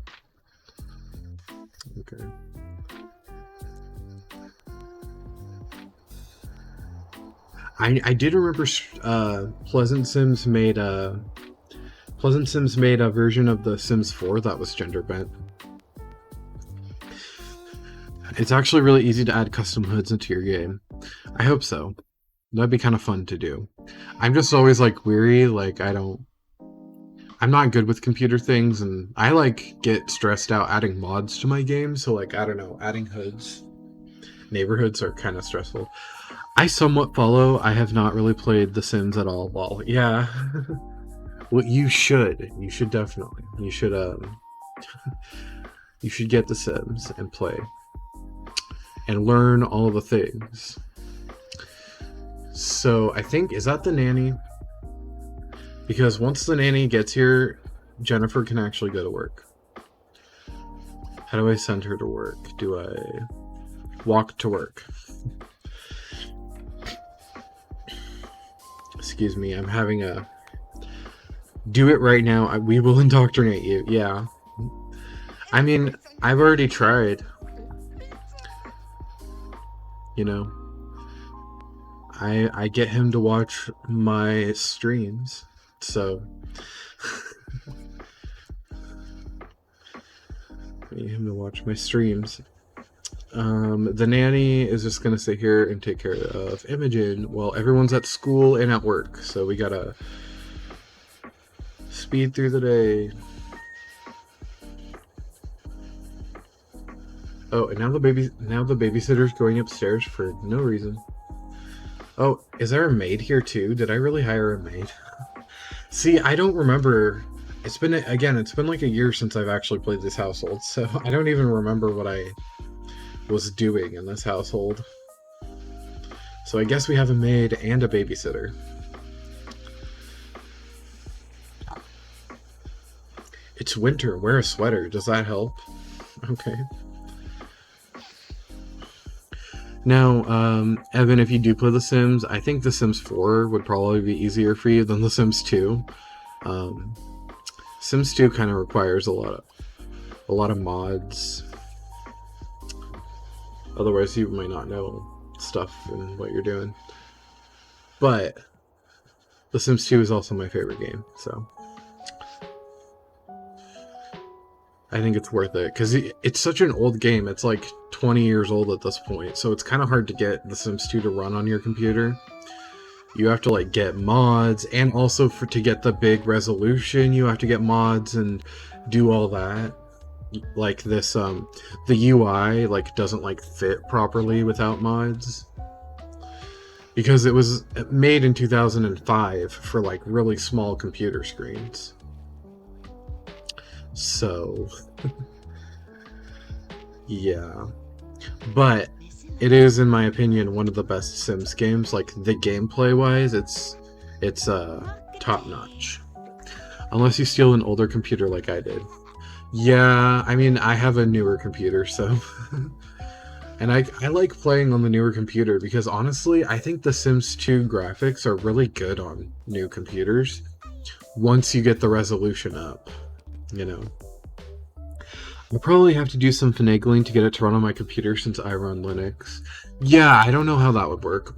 Okay. I did remember Pleasant Sims made a version of The Sims 4 that was gender bent. It's actually really easy to add custom hoods into your game. I hope so. That'd be kind of fun to do. I'm just always like weary, like I'm not good with computer things, and I like get stressed out adding mods to my game, so like I don't know, adding hoods, neighborhoods are kind of stressful. I somewhat follow. I have not really played The Sims at all. Well, yeah. Well, you should. You should definitely. You should get The Sims and play and learn all the things. So I think, is that the nanny? Because once the nanny gets here, Jennifer can actually go to work. How do I send her to work? Do I walk to work? Excuse me, I'm having a... Do it right now. We will indoctrinate you. Yeah. I mean, I've already tried. You know, I get him to watch my streams, so I need him to watch my streams. The nanny is just gonna sit here and take care of Imogen while everyone's at school and at work, so we gotta speed through the day. Oh, and now the babysitter's going upstairs for no reason. Oh, is there a maid here too? Did I really hire a maid? See, I don't remember. It's been like a year since I've actually played this household, so I don't even remember what I was doing in this household. So I guess we have a maid and a babysitter. It's winter. Wear a sweater. Does that help? Okay. Now, Evan, if you do play The Sims, I think The Sims 4 would probably be easier for you than The Sims 2. Sims 2 kind of requires a lot of mods. Otherwise, you might not know stuff and what you're doing. But The Sims 2 is also my favorite game, so I think it's worth it, because it's such an old game. It's like 20 years old at this point, so it's kind of hard to get The Sims 2 to run on your computer. You have to like get mods, and also to get the big resolution, you have to get mods and do all that. Like this, the UI like doesn't like fit properly without mods, because it was made in 2005 for like really small computer screens. So, yeah. But it is, in my opinion, one of the best Sims games. Like, the gameplay-wise, it's top notch. Unless you steal an older computer like I did. Yeah, I mean, I have a newer computer, so... And I like playing on the newer computer because, honestly, I think the Sims 2 graphics are really good on new computers once you get the resolution up. You know, I'll probably have to do some finagling to get it to run on my computer since I run Linux. Yeah, I don't know how that would work.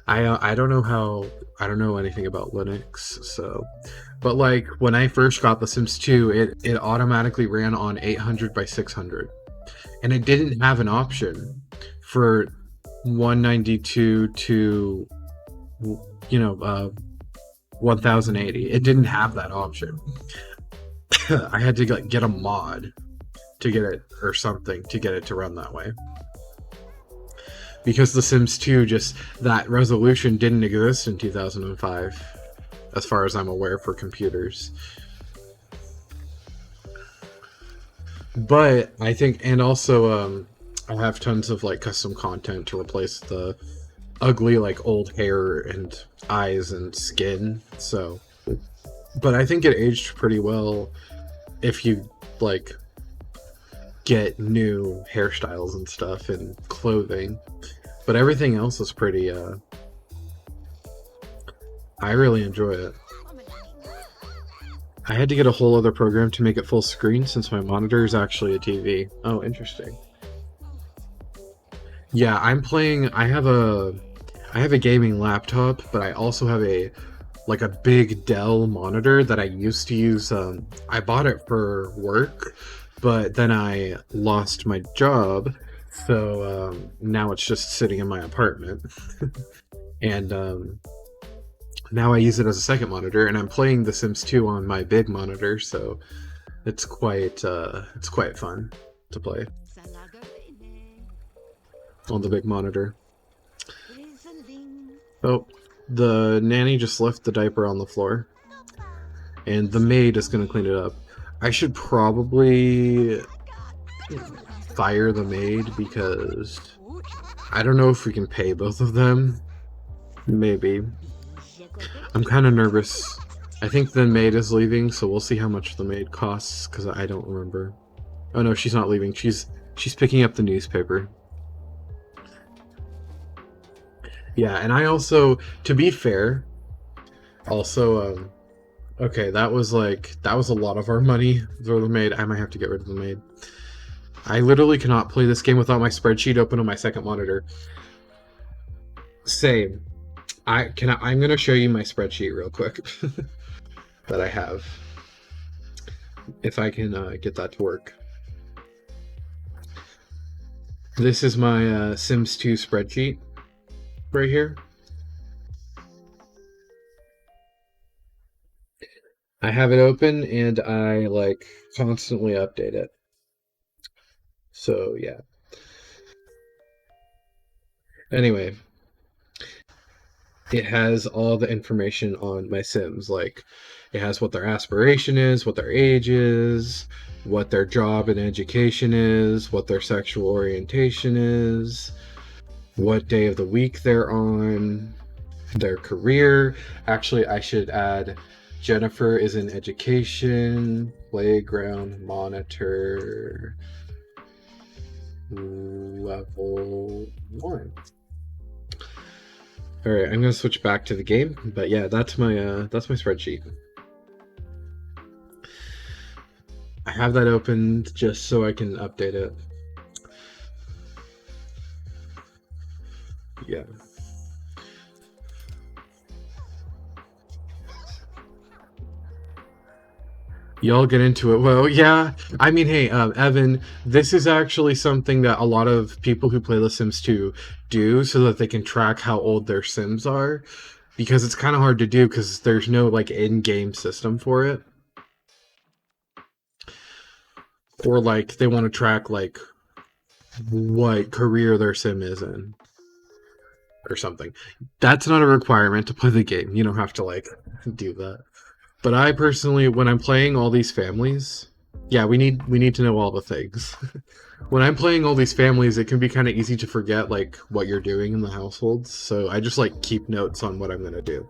I don't know anything about Linux, so. But like when I first got The Sims 2, it automatically ran on 800 by 600, and it didn't have an option for 192 to 1080. It didn't have that option. I had to get a mod to get it, or something, to get it to run that way. Because The Sims 2, just that resolution didn't exist in 2005, as far as I'm aware, for computers. But I think, and also, I have tons of like custom content to replace the ugly like old hair and eyes and skin, so. But I think it aged pretty well if you like get new hairstyles and stuff and clothing. But everything else is pretty I really enjoy it. I had to get a whole other program to make it full screen since my monitor is actually a TV. Oh, interesting. Yeah, I have a gaming laptop, but I also have a big Dell monitor that I used to use. I bought it for work, but then I lost my job, So now it's just sitting in my apartment. And now I use it as a second monitor, and I'm playing The Sims 2 on my big monitor, so it's quite fun to play on the big monitor. Oh, the nanny just left the diaper on the floor, and the maid is going to clean it up. I should probably fire the maid because I don't know if we can pay both of them. Maybe. I'm kind of nervous. I think the maid is leaving, so we'll see how much the maid costs, because I don't remember. Oh no, she's not leaving. She's picking up the newspaper. Yeah, and I also, to be fair, also, okay, that was a lot of our money for the maid. I might have to get rid of the maid. I literally cannot play this game without my spreadsheet open on my second monitor. Same. I'm gonna show you my spreadsheet real quick that I have, if I can get that to work. This is my Sims 2 spreadsheet right here. I have it open and I constantly update it. So yeah. Anyway, it has all the information on my Sims. Like, it has what their aspiration is, what their age is, what their job and education is, what their sexual orientation is, what day of the week they're on, their career. Actually, I should add Jennifer is in education, playground monitor, level 1. All right, I'm gonna switch back to the game, but yeah, that's my spreadsheet. I have that opened just so I can update it. Yeah. Y'all get into it. Well, yeah. I mean, hey, Evan, this is actually something that a lot of people who play The Sims 2 do so that they can track how old their Sims are. Because it's kind of hard to do because there's no, in-game system for it. Or, they want to track, what career their Sim is in. Or something. That's not a requirement to play the game. You don't have to, do that. But I personally, when I'm playing all these families, yeah, we need to know all the things. When I'm playing all these families, it can be kind of easy to forget what you're doing in the households. So I just keep notes on what I'm gonna do.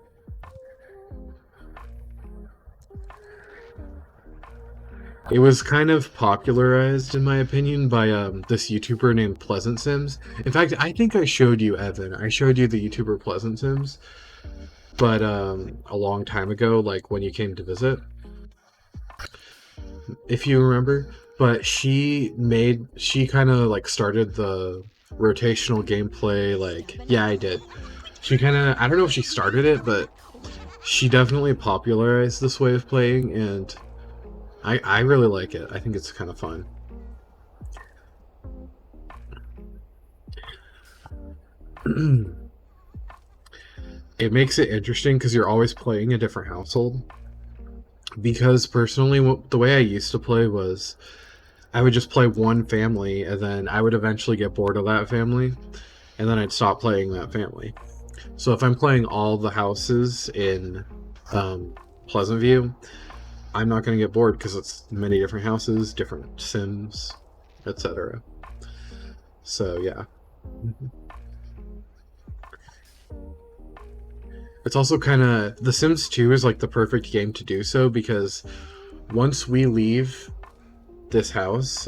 It was kind of popularized, in my opinion, by this YouTuber named Pleasant Sims. In fact, I think I showed you, Evan. I showed you the YouTuber Pleasant Sims. But a long time ago, when you came to visit, if you remember. But she kind of started the rotational gameplay. Yeah, I did. She kind of, I don't know if she started it, but she definitely popularized this way of playing, and I really like it. I think it's kind of fun. It makes it interesting because you're always playing a different household. Because personally, the way I used to play was I would just play one family, and then I would eventually get bored of that family, and then I'd stop playing that family. So if I'm playing all the houses in Pleasantview, I'm not going to get bored because it's many different houses, different Sims, etc. So yeah. It's also kind of, The Sims 2 is the perfect game to do so, because once we leave this house,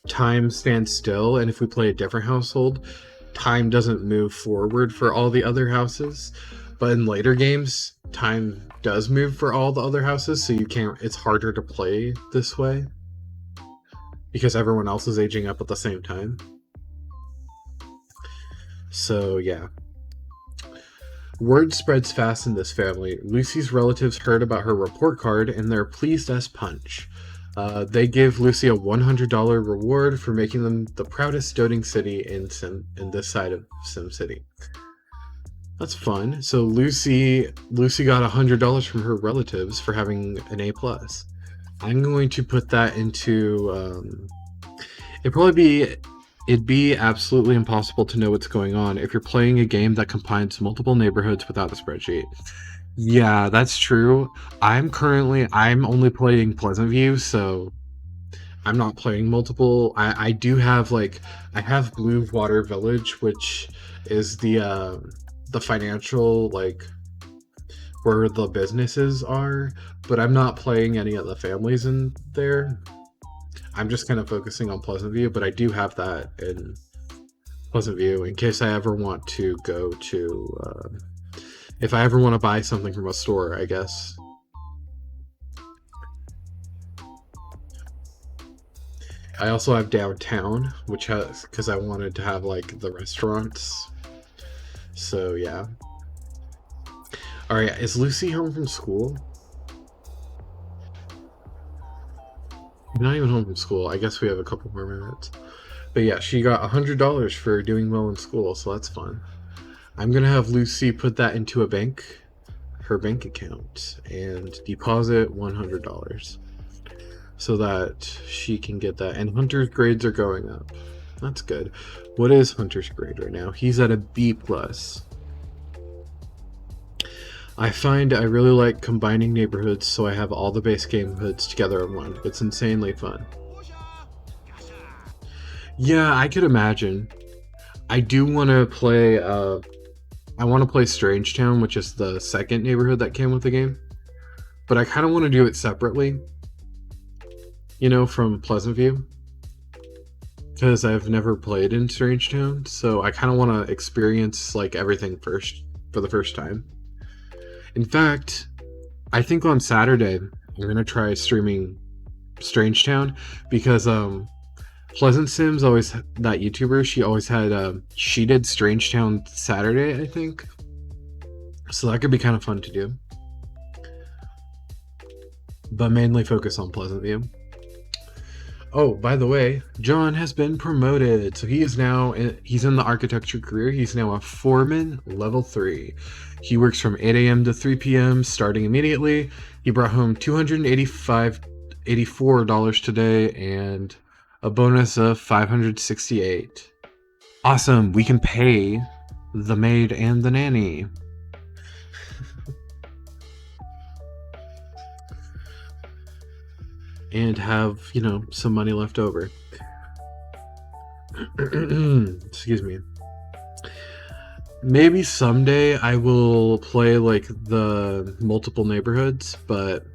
time stands still, and if we play a different household, time doesn't move forward for all the other houses. But in later games, time does move for all the other houses, so it's harder to play this way because everyone else is aging up at the same time. So yeah. Word spreads fast in this family. Lucy's relatives heard about her report card and they're pleased as punch. They give Lucy a $100 reward for making them the proudest doting city in this side of SimCity. That's fun. So Lucy got $100 from her relatives for having an A+. I'm going to put that into it'd be absolutely impossible to know what's going on if you're playing a game that combines multiple neighborhoods without a spreadsheet. Yeah, that's true. I'm only playing Pleasantview, so I'm not playing multiple. I do have I have Blue Water Village, which is the financial where the businesses are, but I'm not playing any of the families in there. I'm just kind of focusing on Pleasantview, but I do have that in Pleasantview in case I ever want to go to if I ever want to buy something from a store, I guess. I also have downtown, which has, because I wanted to have the restaurants. So yeah. All right, is Lucy home from school? Not even home from school. I guess we have a couple more minutes. But yeah, she got $100 for doing well in school, so that's fun. I'm gonna have Lucy put that into her bank account, and deposit $100 so that she can get that. And Hunter's grades are going up. That's good. What is Hunter's grade right now? He's at a B+. I find I really like combining neighborhoods, so I have all the base game hoods together in one. It's insanely fun. Yeah, I could imagine. I do want to play I want to play Strangetown, which is the second neighborhood that came with the game. But I kind of want to do it separately. You know, from Pleasantview. Because I've never played in Strangetown, so I kind of want to experience everything first for the first time. In fact, I think on Saturday I'm gonna try streaming Strangetown because Pleasant Sims always, that YouTuber, she always had she did Strangetown Saturday, I think. So that could be kind of fun to do. But mainly focus on Pleasantview. Oh, by the way, John has been promoted. So he's in the architecture career. He's now a foreman, level 3. He works from 8 a.m. to 3 p.m. starting immediately. He brought home $284 today and a bonus of $568. Awesome. We can pay the maid and the nanny. And have, some money left over. Excuse me. Maybe someday I will play the multiple neighborhoods, but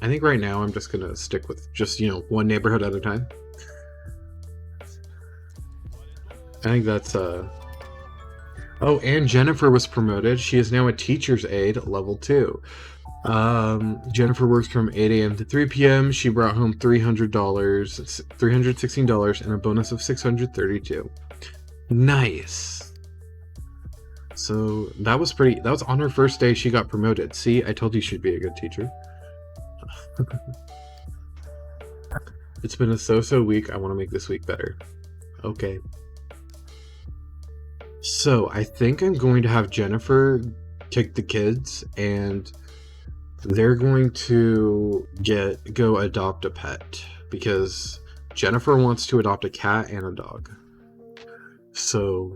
I think right now I'm just gonna stick with just, one neighborhood at a time. I think that's Oh, and Jennifer was promoted. She is now a teacher's aide, level 2. Jennifer works from 8 a.m. to 3 p.m. She brought home $316 and a bonus of $632. Nice. So that was on her first day she got promoted. See, I told you she'd be a good teacher. It's been a so-so week. I want to make this week better. Okay. So I think I'm going to have Jennifer take the kids and they're going to go adopt a pet because Jennifer wants to adopt a cat and a dog. So,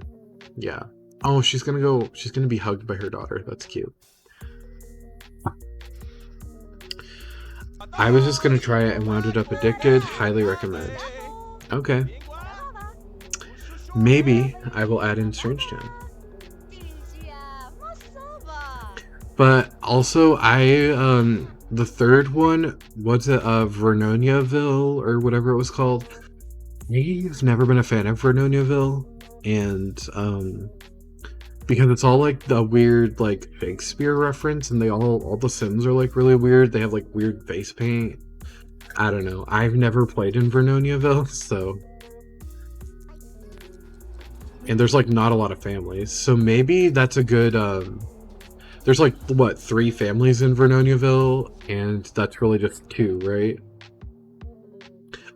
yeah. Oh, she's gonna be hugged by her daughter. That's cute. I was just gonna try it and wound up addicted. Highly recommend. Okay. Maybe I will add in Strangetown. But also, the third one, was it Vernoniaville or whatever it was called? I've never been a fan of Vernoniaville, and because it's all the weird Shakespeare reference, and all the Sims are really weird. They have weird face paint. I don't know. I've never played in Vernoniaville, so. And there's not a lot of families, so maybe that's a good there's 3 families in Vernoniaville, and that's really just 2, right?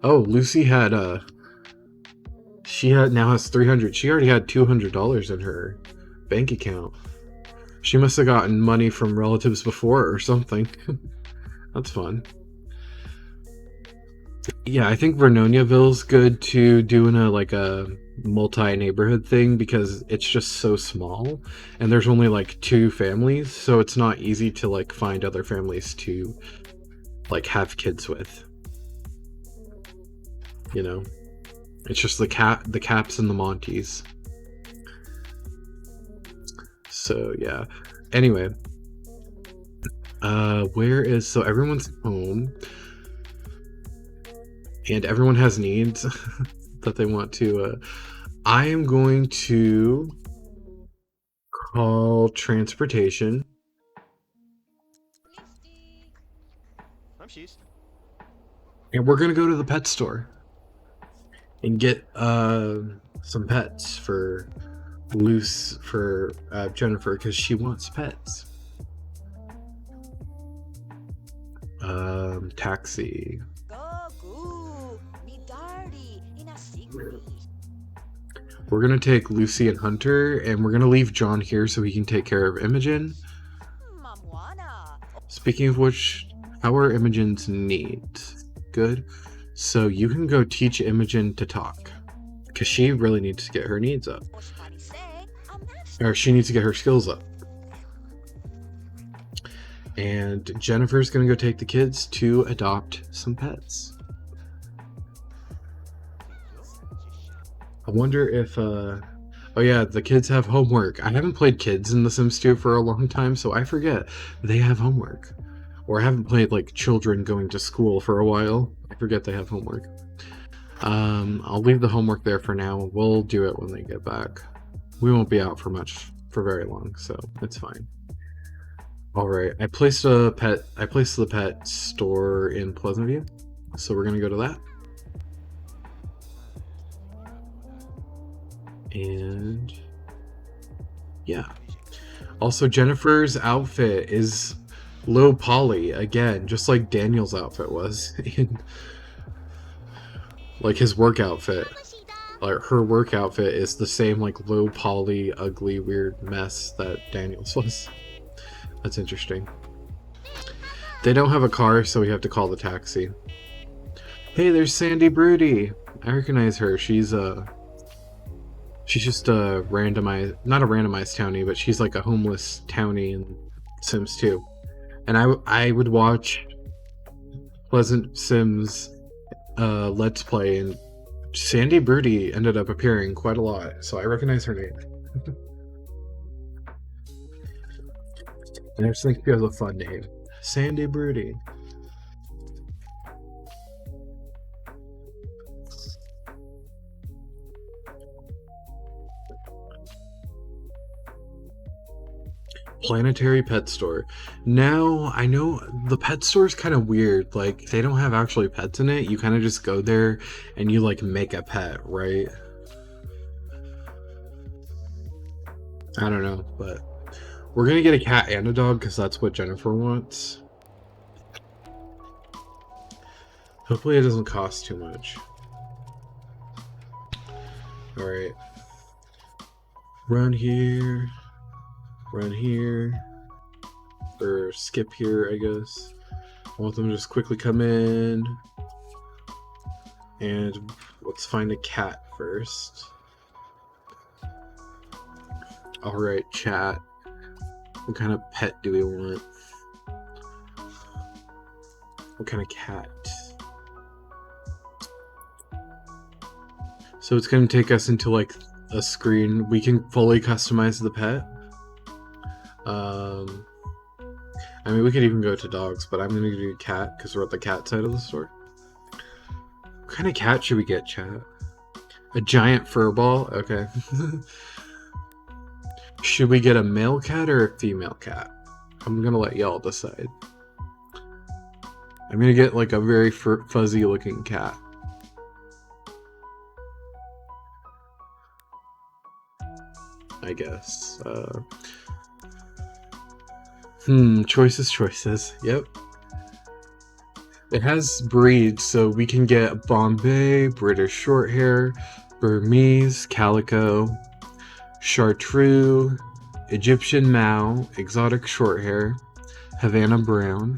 Oh, Lucy had she now has 300. She already had $200 in her bank account. She must have gotten money from relatives before or something. That's fun. Yeah, I think Vernoniaville's good to doing a multi-neighborhood thing because it's just so small and there's only like 2 families, so it's not easy to like find other families to like have kids with. You know? It's just the Caps and the Monties. So yeah. Anyway, so everyone's home and everyone has needs that they want to I am going to call transportation. And we're gonna go to the pet store and get some pets for Jennifer because she wants pets. Taxi. We're gonna take Lucy and Hunter, and we're gonna leave John here so he can take care of Imogen. Speaking of which, how are Imogen's needs? Good. So you can go teach Imogen to talk, because she really needs to get her needs up. Or she needs to get her skills up. And Jennifer's gonna go take the kids to adopt some pets. I wonder if, oh yeah, the kids have homework. I haven't played kids in The Sims 2 for a long time, so I forget they have homework. Or I haven't played, like, children going to school for a while. I forget they have homework. I'll leave the homework there for now. We'll do it when they get back. We won't be out for very long, so it's fine. Alright, I placed the pet store in Pleasantview, so we're gonna go to that. And yeah. Also, Jennifer's outfit is low poly again, just like Daniel's outfit was in like his work outfit. Like her work outfit is the same like low poly, ugly, weird mess that Daniel's was. That's interesting. They don't have a car, so we have to call the taxi. Hey, there's Sandy Broody. I recognize her. She's just a randomized, not a randomized townie, but she's like a homeless townie in Sims 2. And I would watch Pleasant Sims Let's Play, and Sandy Broody ended up appearing quite a lot, so I recognize her name. And I just think she has a fun name. Sandy Broody. Planetary Pet Store. Now, I know the pet store is kind of weird. Like, they don't have actually pets in it. You kind of just go there and you, like, make a pet, right? I don't know, but we're gonna get a cat and a dog because that's what Jennifer wants. Hopefully it doesn't cost too much. Alright. Run here. Run here. Or skip here, I guess. I want them to just quickly come in. And let's find a cat first. Alright, chat. What kind of pet do we want? What kind of cat? So it's going to take us into like a screen. We can fully customize the pet. I mean, we could even go to dogs, but I'm going to do cat because we're at the cat side of the store. What kind of cat should we get, chat? A giant fur ball? Okay. Should we get a male cat or a female cat? I'm going to let y'all decide. I'm going to get like a very fuzzy looking cat. I guess. Choices. Yep. It has breeds, so we can get Bombay, British Shorthair, Burmese, Calico, Chartreux, Egyptian Mau, Exotic Shorthair, Havana Brown,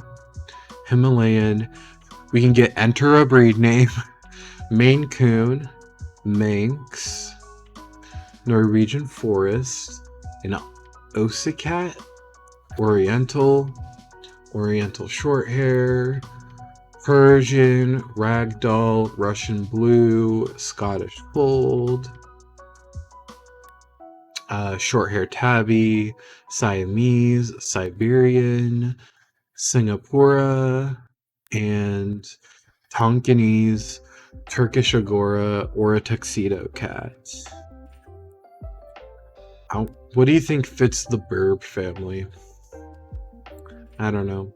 Himalayan. We can get enter a breed name, Maine Coon, Manx, Norwegian Forest, an Osicat, Oriental, Oriental Shorthair, Persian, Ragdoll, Russian Blue, Scottish Fold, Shorthair Tabby, Siamese, Siberian, Singapura, and Tonkinese, Turkish Agora, or a Tuxedo Cat. What do you think fits the BURB family? I don't know.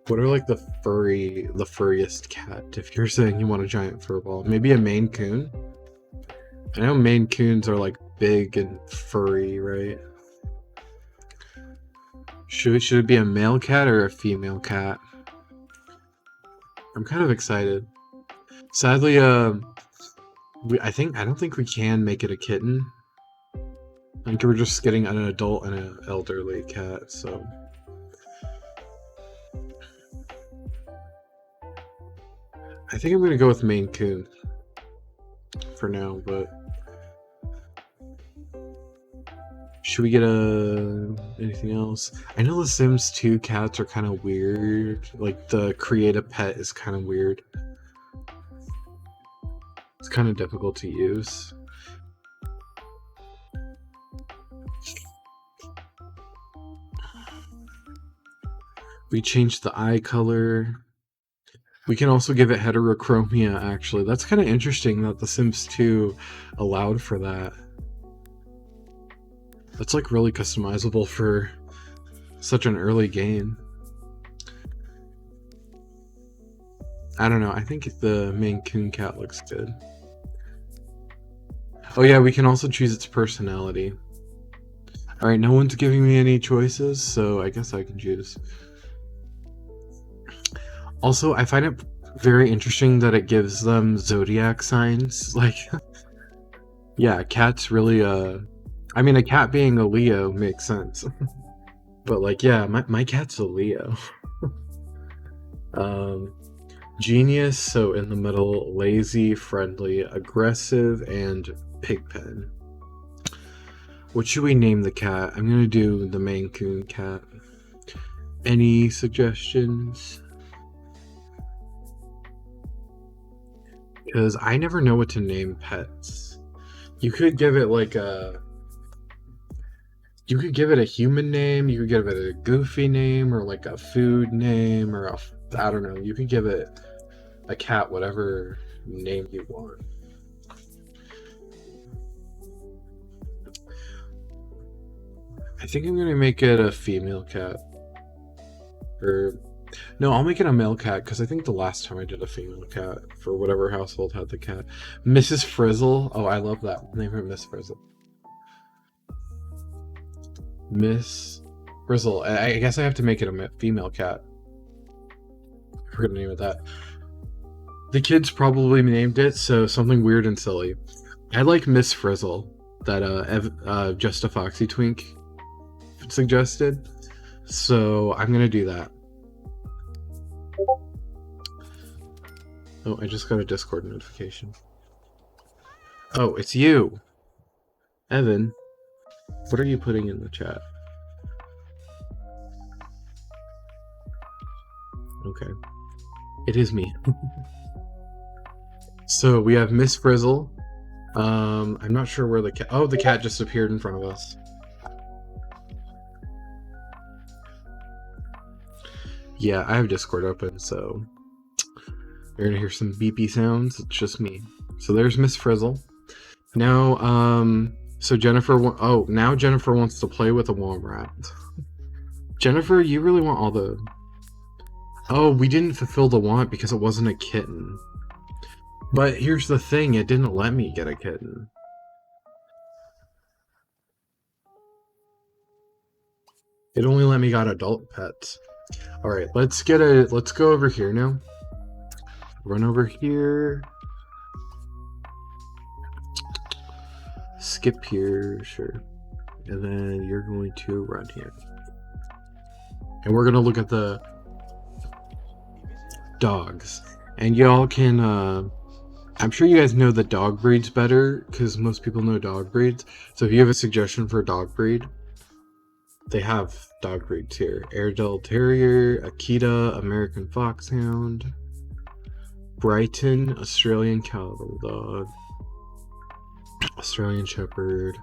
What are like the furriest cat? If you're saying you want a giant fur ball, maybe a Maine Coon. I know Maine Coons are like big and furry, right? Should it be a male cat or a female cat? I'm kind of excited. Sadly, I don't think we can make it a kitten. I think we're just getting an adult and an elderly cat, so. I think I'm gonna go with Maine Coon for now, but should we get anything else? I know the Sims 2 cats are kind of weird. Like the create a pet is kind of weird. It's kind of difficult to use. We changed the eye color. We can also give it heterochromia, actually. That's kind of interesting that The Sims 2 allowed for that. That's like really customizable for such an early game. I don't know, I think the Maine Coon cat looks good. Oh yeah, we can also choose its personality. Alright, no one's giving me any choices, so I guess I can choose. Also, I find it very interesting that it gives them zodiac signs. Like, yeah, cats really, I mean, a cat being a Leo makes sense. But, like, yeah, my cat's a Leo. Genius, so in the middle, lazy, friendly, aggressive, and pigpen. What should we name the cat? I'm gonna do the Maine Coon cat. Any suggestions? Because I never know what to name pets. You could give it like you could give it a human name, you could give it a goofy name, or like a food name, or I don't know, you could give it a cat, whatever name you want. I think I'm gonna make it a female cat. No, I'll make it a male cat, because I think the last time I did a female cat for whatever household had the cat. Mrs. Frizzle. Oh, I love that. Name her Miss Frizzle. Miss Frizzle. I guess I have to make it a female cat. We're gonna name it that. The kids probably named it, so something weird and silly. I like Miss Frizzle, that Just a Foxy Twink suggested. So I'm gonna do that. Oh, I just got a Discord notification. Oh, it's you! Evan, what are you putting in the chat? Okay. It is me. So, we have Miss Frizzle. I'm not sure where the cat... Oh, the cat just appeared in front of us. Yeah, I have Discord open, so... You're gonna hear some beepy sounds. It's just me. So there's Miss Frizzle. Now, so Jennifer... Oh, now Jennifer wants to play with a warm rat. Jennifer, you really want all the... Oh, we didn't fulfill the want because it wasn't a kitten. But here's the thing, it didn't let me get a kitten. It only let me got adult pets. All right, let's go over here now. Run over here. Skip here, sure. And then you're going to run here. And we're gonna look at the dogs. And y'all can I'm sure you guys know the dog breeds better, because most people know dog breeds. So if you have a suggestion for a dog breed, they have dog breeds here. Airedale Terrier, Akita, American Foxhound, Brighton, Australian Cattle Dog, Australian Shepherd,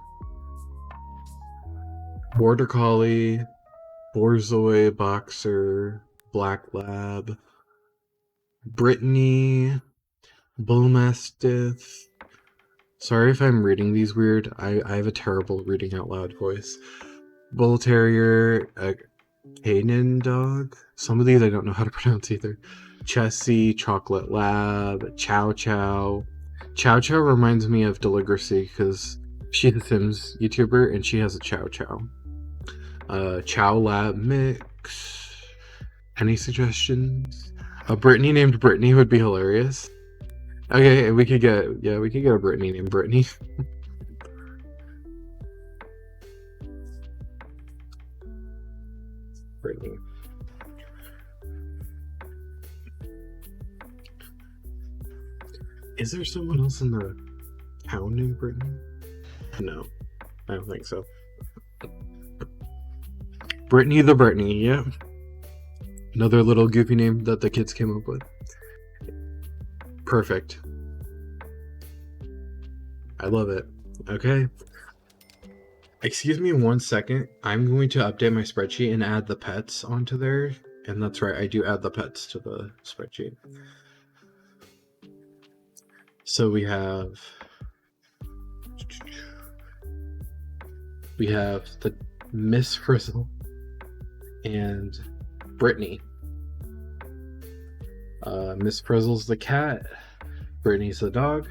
Border Collie, Borzoi, Boxer, Black Lab, Brittany, Bull Mastiff. Sorry if I'm reading these weird. I have a terrible reading out loud voice. Bull Terrier, a Canaan Dog. Some of these I don't know how to pronounce either. Chessie, Chocolate Lab, Chow Chow. Chow Chow reminds me of Deligracy because she's a Sims YouTuber and she has a Chow Chow. Chow Lab Mix. Any suggestions? A Brittany named Brittany would be hilarious. Okay, we could get a Brittany named Brittany. Brittany. Is there someone else in the town named Brittany? No, I don't think so. Brittany the Brittany, yeah. Another little goofy name that the kids came up with. Perfect. I love it. Okay. Excuse me 1 second. I'm going to update my spreadsheet and add the pets onto there. And that's right, I do add the pets to the spreadsheet. So we have the Miss Frizzle and Brittany. Miss Frizzle's the cat, Brittany's the dog.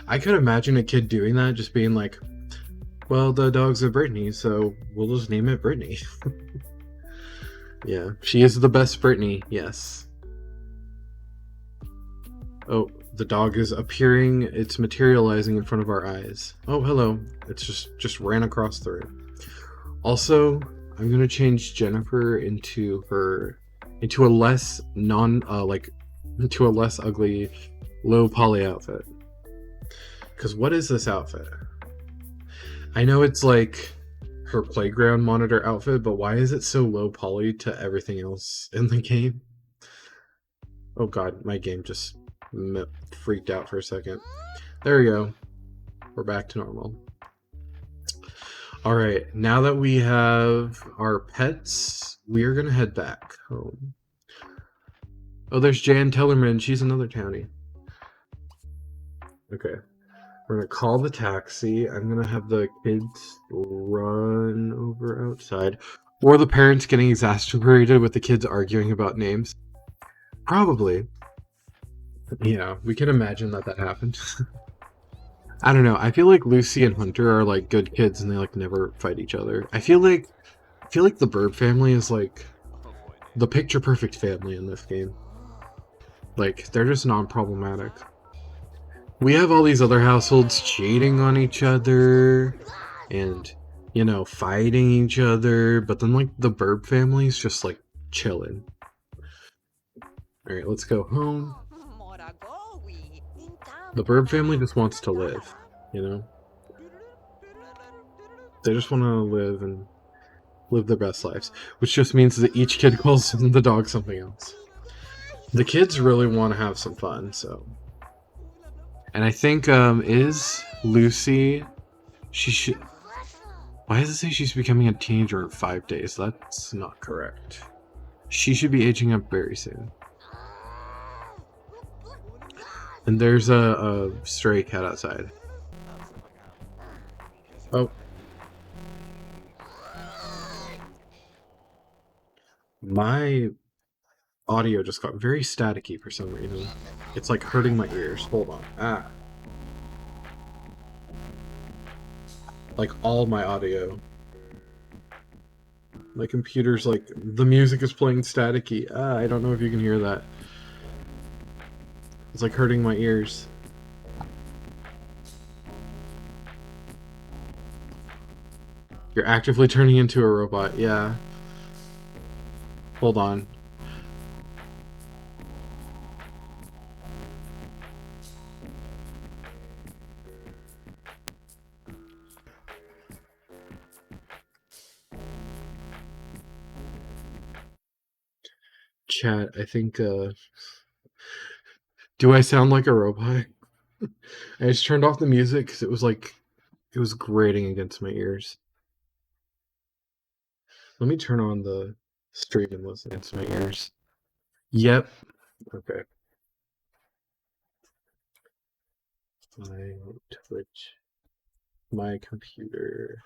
I could imagine a kid doing that, just being like, well, the dog's a Brittany, so we'll just name it Brittany. Yeah, she is the best Brittany, yes. Oh, the dog is appearing, it's materializing in front of our eyes. Oh, hello. It's just ran across the room. Also, I'm gonna change Jennifer into a less into a less ugly low poly outfit. Because what is this outfit? I know it's like her playground monitor outfit, but why is it so low poly to everything else in the game? Oh god, my game just freaked out for a second. There we go. We're back to normal. Alright, now that we have our pets, we are gonna head back home. Oh, there's Jan Tellerman. She's another townie. Okay. We're gonna call the taxi. I'm gonna have the kids run over outside. Or the parents getting exasperated with the kids arguing about names. Probably. Yeah, we can imagine that happened. I don't know. I feel like Lucy and Hunter are like good kids and they like never fight each other. I feel like the BURB family is like the picture perfect family in this game. Like, they're just non-problematic. We have all these other households cheating on each other and, you know, fighting each other, but then like the BURB family's just like chilling. Alright, let's go home. The BURB family just wants to live, you know? They just want to live and live their best lives, which just means that each kid calls the dog something else. The kids really want to have some fun, so. And I think, is Lucy, she should, why does it say she's becoming a teenager in 5 days? That's not correct. She should be aging up very soon. And there's a stray cat outside. Oh. My audio just got very staticky for some reason. It's like hurting my ears. Hold on. Ah. Like all my audio. My computer's like, the music is playing staticky. I don't know if you can hear that. It's like hurting my ears. You're actively turning into a robot, yeah. Hold on. Chat, I think, do I sound like a robot? I just turned off the music because it was like, it was grating against my ears. Let me turn on the stream and listen against my ears. Yep. Okay. My Twitch, my computer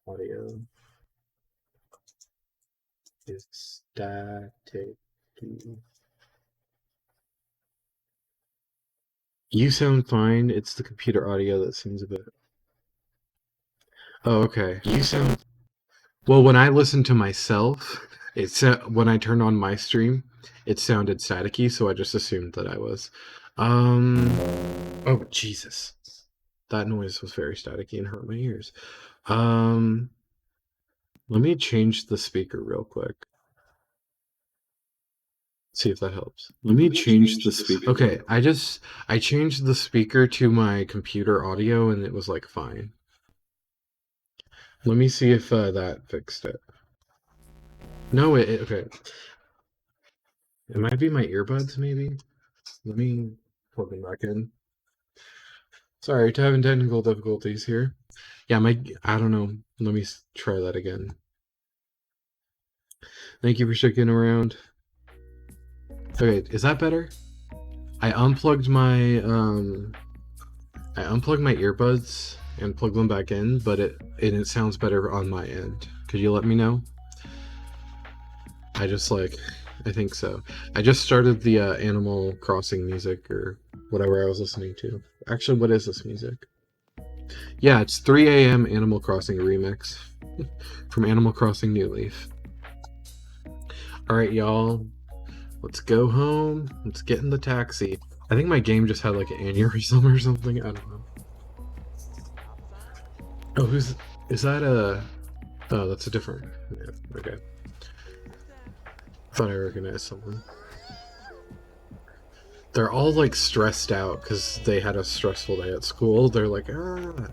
audio is static. You sound fine. It's the computer audio that seems a bit. Oh, okay. You sound. Well, when I listened to myself, when I turned on my stream, it sounded staticky, so I just assumed that I was. Oh, Jesus. That noise was very staticky and hurt my ears. Let me change the speaker real quick. See if that helps. Let me change the speaker. Okay, I changed the speaker to my computer audio and it was like fine. Let me see if that fixed it. No, okay. It might be my earbuds, maybe. Let me plug them back in. Sorry, to having technical difficulties here. Yeah, I don't know. Let me try that again. Thank you for sticking around. Okay, is that better? I unplugged my earbuds and plugged them back in, but it sounds better on my end. Could you let me know? I think so. I just started the Animal Crossing music or whatever I was listening to. Actually, what is this music? Yeah, it's 3 a.m. Animal Crossing remix from Animal Crossing New Leaf. Alright, y'all. Let's go home. Let's get in the taxi. I think my game just had like an aneurysm or something. I don't know. Oh, is that a... Oh, that's a different... Yeah, okay. Thought I recognized someone. They're all like stressed out because they had a stressful day at school. They're like,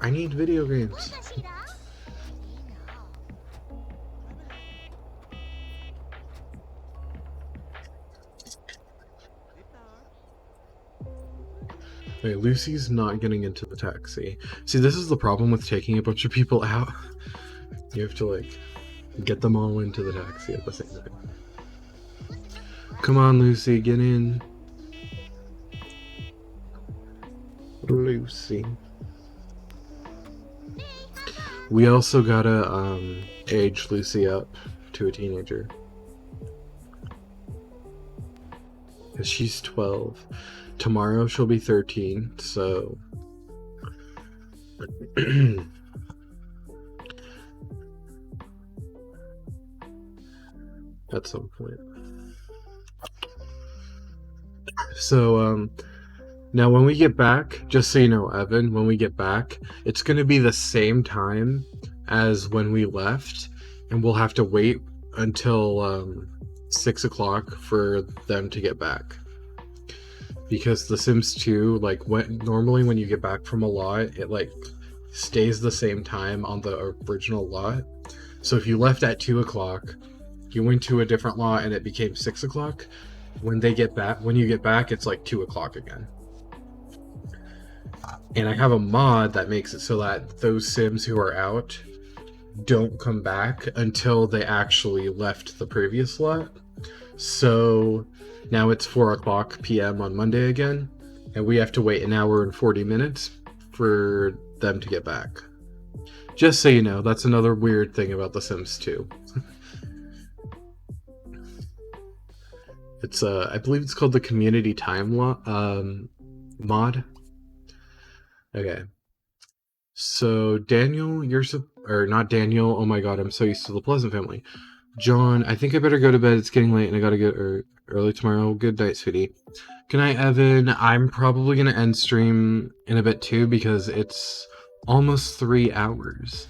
I need video games. Wait, Lucy's not getting into the taxi. See, this is the problem with taking a bunch of people out. You have to like get them all into the taxi at the same time. Come on, Lucy, get in. Lucy. We also gotta age Lucy up to a teenager. Cause she's 12. Tomorrow she'll be 13, so at some point. So now when we get back, just so you know, Evan, when we get back, it's going to be the same time as when we left, and we'll have to wait until 6 o'clock for them to get back. Because The Sims 2, like, normally when you get back from a lot, it like stays the same time on the original lot. So if you left at 2 o'clock, you went to a different lot and it became 6 o'clock. When you get back, it's like 2 o'clock again. And I have a mod that makes it so that those Sims who are out don't come back until they actually left the previous lot. So now it's 4 o'clock p.m. on Monday again, and we have to wait an hour and 40 minutes for them to get back. Just so you know, that's another weird thing about The Sims 2. It's I believe it's called the community time mod. Okay. So Daniel, you're or not Daniel. Oh my god, I'm so used to the Pleasant family. John, I think I better go to bed. It's getting late and I gotta get early tomorrow. Good night, sweetie. Good night, Evan. I'm probably gonna end stream in a bit too because it's almost 3 hours.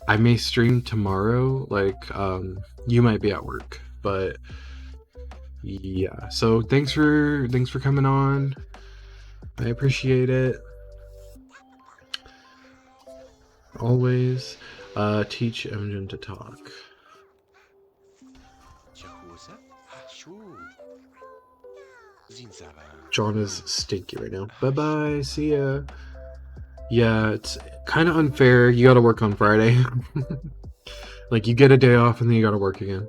I may stream tomorrow, like, you might be at work, but yeah. So thanks for coming on. I appreciate it. Always. Teach Imogen to talk. John is stinky right now. Bye-bye. See ya. Yeah, it's kind of unfair. You gotta work on Friday. Like, you get a day off and then you gotta work again.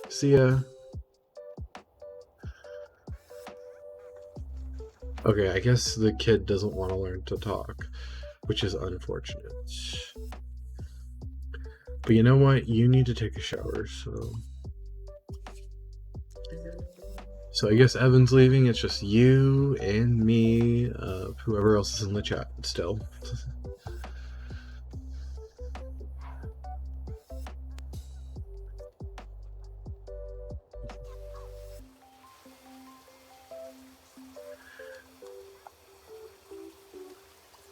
See ya. Okay, I guess the kid doesn't want to learn to talk, which is unfortunate. But you know what? You need to take a shower, so... So I guess Evan's leaving. It's just you and me, whoever else is in the chat still.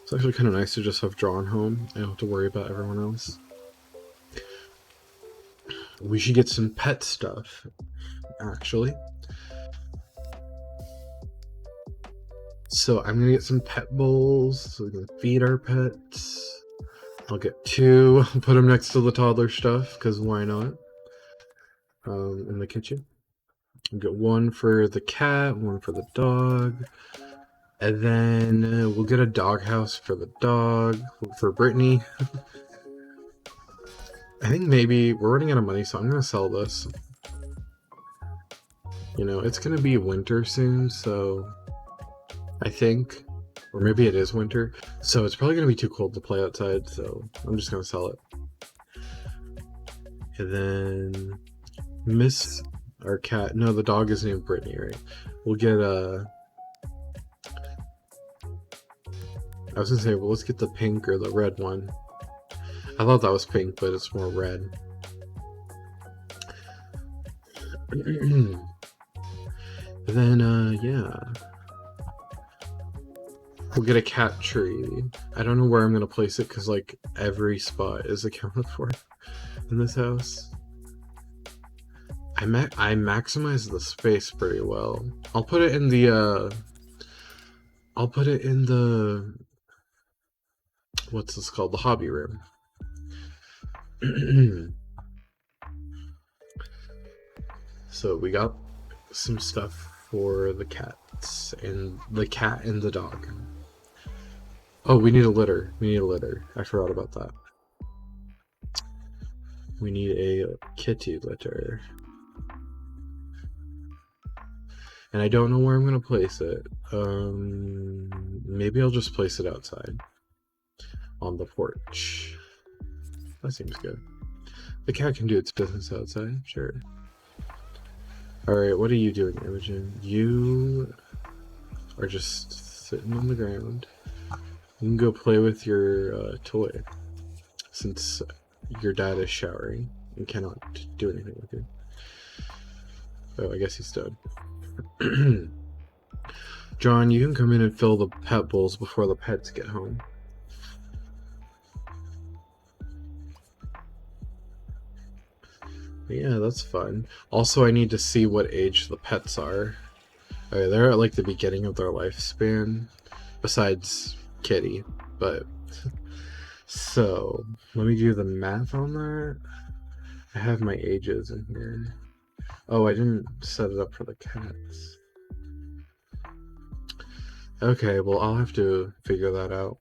It's actually kind of nice to just have John home. I don't have to worry about everyone else. We should get some pet stuff, actually. So I'm gonna get some pet bowls so we can feed our pets. I'll get 2, put them next to the toddler stuff, because why not? In the kitchen. I'll get 1 for the cat, 1 for the dog. And then we'll get a dog house for the dog, for Brittany. I think maybe we're running out of money, so I'm gonna sell this. You know, it's gonna be winter soon, so I think, or maybe it is winter, so it's probably gonna be too cold to play outside, so I'm just gonna sell it. And then Miss, our cat, no, the dog is named Brittany, right? We'll get I was gonna say, well, let's get the pink or the red one. I thought that was pink, but it's more red. And then, yeah. We'll get a cat tree. I don't know where I'm gonna place it, because, like, every spot is accounted for in this house. I maximize the space pretty well. I'll put it in the, what's this called? The hobby room. So we got some stuff for the cats, and the cat and the dog. Oh, we need a litter. We need a litter. I forgot about that. We need a kitty litter. And I don't know where I'm gonna place it. Maybe I'll just place it outside on the porch. That seems good. The cat can do its business outside, sure. Alright, what are you doing, Imogen? You are just sitting on the ground. You can go play with your toy, since your dad is showering and cannot do anything with you. Oh, I guess he's done. John, you can come in and fill the pet bowls before the pets get home. Yeah, that's fun. Also, I need to see what age the pets are. Okay, they're at like the beginning of their lifespan, besides Kitty, but... So, let me do the math on that. I have my ages in here. Oh, I didn't set it up for the cats. Okay, well, I'll have to figure that out.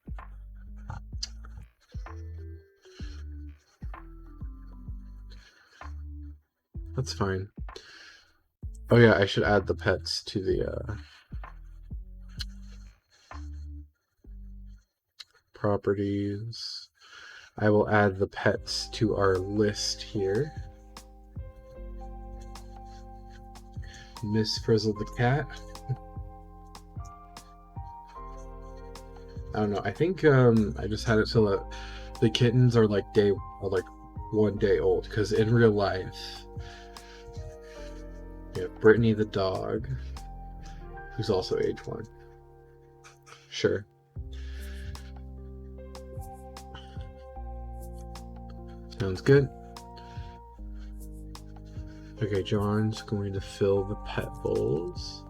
That's fine. Oh yeah, I should add the pets to the properties. I will add the pets to our list here. Miss Frizzle the cat. I don't know, I think I just had it so that The kittens are like 1 day old, because in real life, yeah, Brittany the dog, who's also age 1. Sure. Sounds good. Okay, John's going to fill the pet bowls.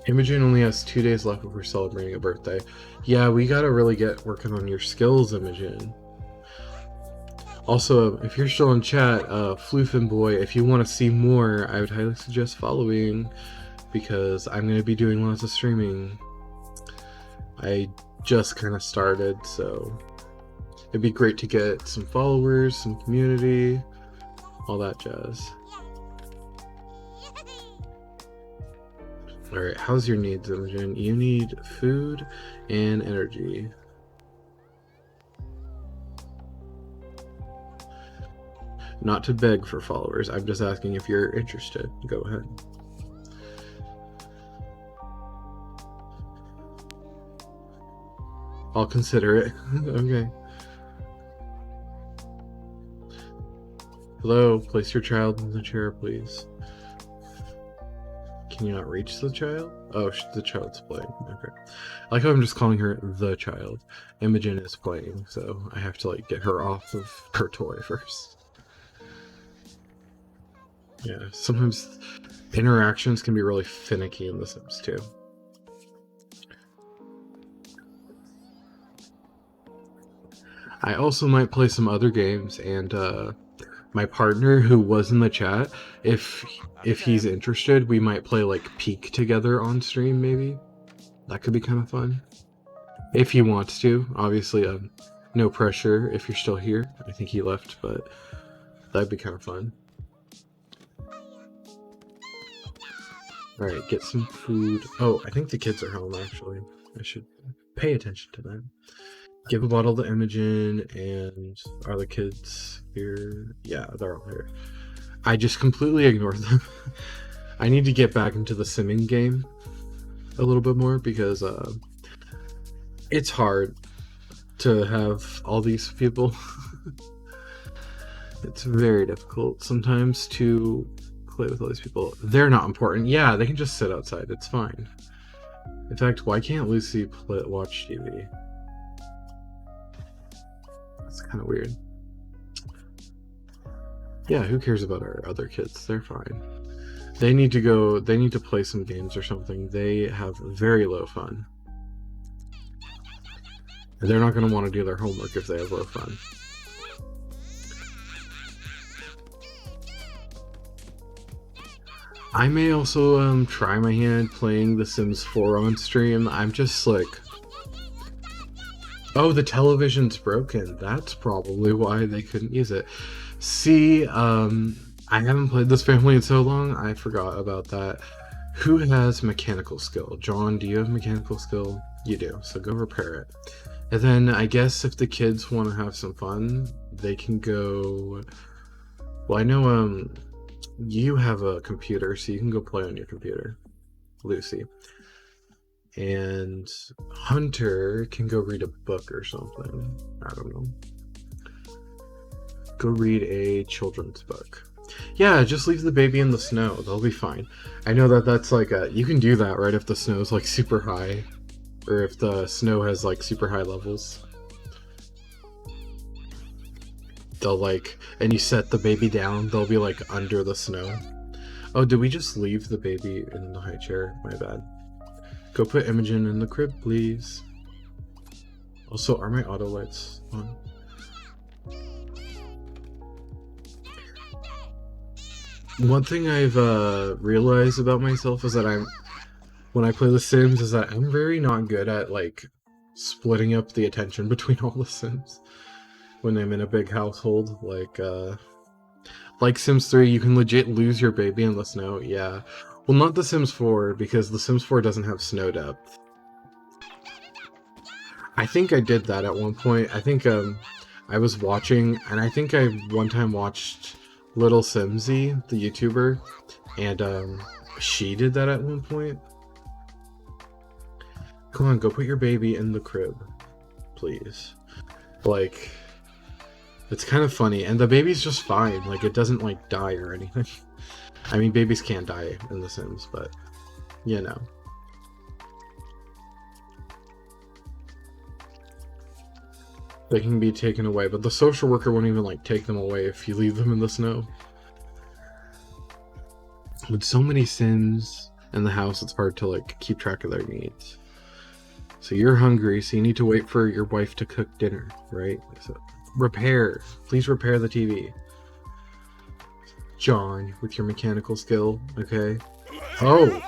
Imogen only has 2 days left before celebrating a birthday. Yeah, we gotta really get working on your skills, Imogen. Also, if you're still in chat, Floofin Boy, if you want to see more, I would highly suggest following, because I'm going to be doing lots of streaming. I just kind of started, so it'd be great to get some followers, some community, all that jazz. Alright, how's your needs, Imogen? You need food and energy. Not to beg for followers, I'm just asking if you're interested. Go ahead. I'll consider it. Okay. Hello, place your child in the chair, please. Can you not reach the child? Oh, the child's playing. Okay. I like how I'm just calling her the child. Imogen is playing, so I have to like get her off of her toy first. Yeah, sometimes interactions can be really finicky in The Sims 2. I also might play some other games, and my partner who was in the chat, if he's interested, we might play like Peak together on stream, maybe. That could be kind of fun. If he wants to, obviously, no pressure if you're still here. I think he left, but that'd be kind of fun. Alright, get some food. Oh, I think the kids are home, actually. I should pay attention to them. Give a bottle to Imogen, and are the kids here? Yeah, they're all here. I just completely ignored them. I need to get back into the simming game a little bit more, because it's hard to have all these people. It's very difficult sometimes to play with all these people. They're not important. Yeah, they can just sit outside. It's fine. In fact, why can't Lucy watch TV? That's kind of weird. Yeah, who cares about our other kids? They're fine. They need to play some games or something. They have very low fun. And they're not going to want to do their homework if they have low fun. I may also try my hand playing The Sims 4 on stream. I'm just like... Oh, the television's broken. That's probably why they couldn't use it. See, I haven't played this family in so long, I forgot about that. Who has mechanical skill? John, do you have mechanical skill? You do, so go repair it. And then I guess if the kids want to have some fun, they can go... Well, I know you have a computer, so you can go play on your computer, Lucy. And Hunter can go read a book or something. I don't know. Go read a children's book. Yeah, just leave the baby in the snow. They'll be fine. I know that's like you can do that, right? If the snow's like super high, or if the snow has like super high levels. They'll like, and you set the baby down, they'll be like under the snow. Oh, did we just leave the baby in the high chair? My bad. Go put Imogen in the crib, please. Also, are my auto lights on? One thing I've realized about myself is that when I play The Sims, is that I'm very not good at like splitting up the attention between all the Sims. When I'm in a big household, like Sims 3, you can legit lose your baby in the snow. Yeah. Well, not The Sims 4, because The Sims 4 doesn't have snow depth. I think I did that at one point. I think I was watching, and I think I one time watched Little Simsy, the YouTuber, and she did that at one point. Come on, go put your baby in the crib, please. Like, it's kind of funny, and the baby's just fine. Like, it doesn't like die or anything. I mean, babies can't die in The Sims, but you know. They can be taken away, but the social worker won't even like take them away if you leave them in the snow. With so many Sims in the house, it's hard to like keep track of their needs. So you're hungry, so you need to wait for your wife to cook dinner, right? So please repair the TV. John, with your mechanical skill, okay? Oh!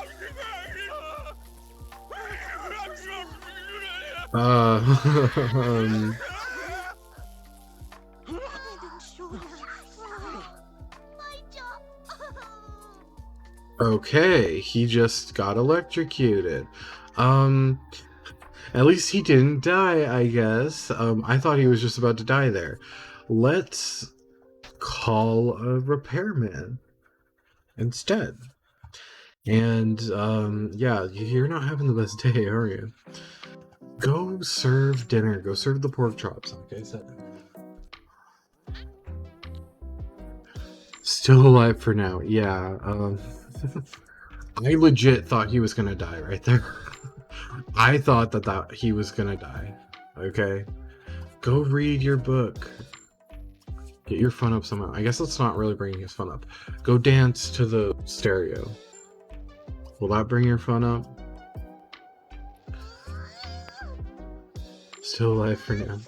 Okay, he just got electrocuted. At least he didn't die, I guess. I thought he was just about to die there. Let's call a repairman instead. And, yeah, you're not having the best day, are you? Go serve dinner. Go serve the pork chops, like I said. Still alive for now, yeah. I legit thought he was gonna die right there. I thought that he was gonna die. Okay? Go read your book. Get your fun up somehow. I guess that's not really bringing his fun up. Go dance to the stereo. Will that bring your fun up? Still alive for now.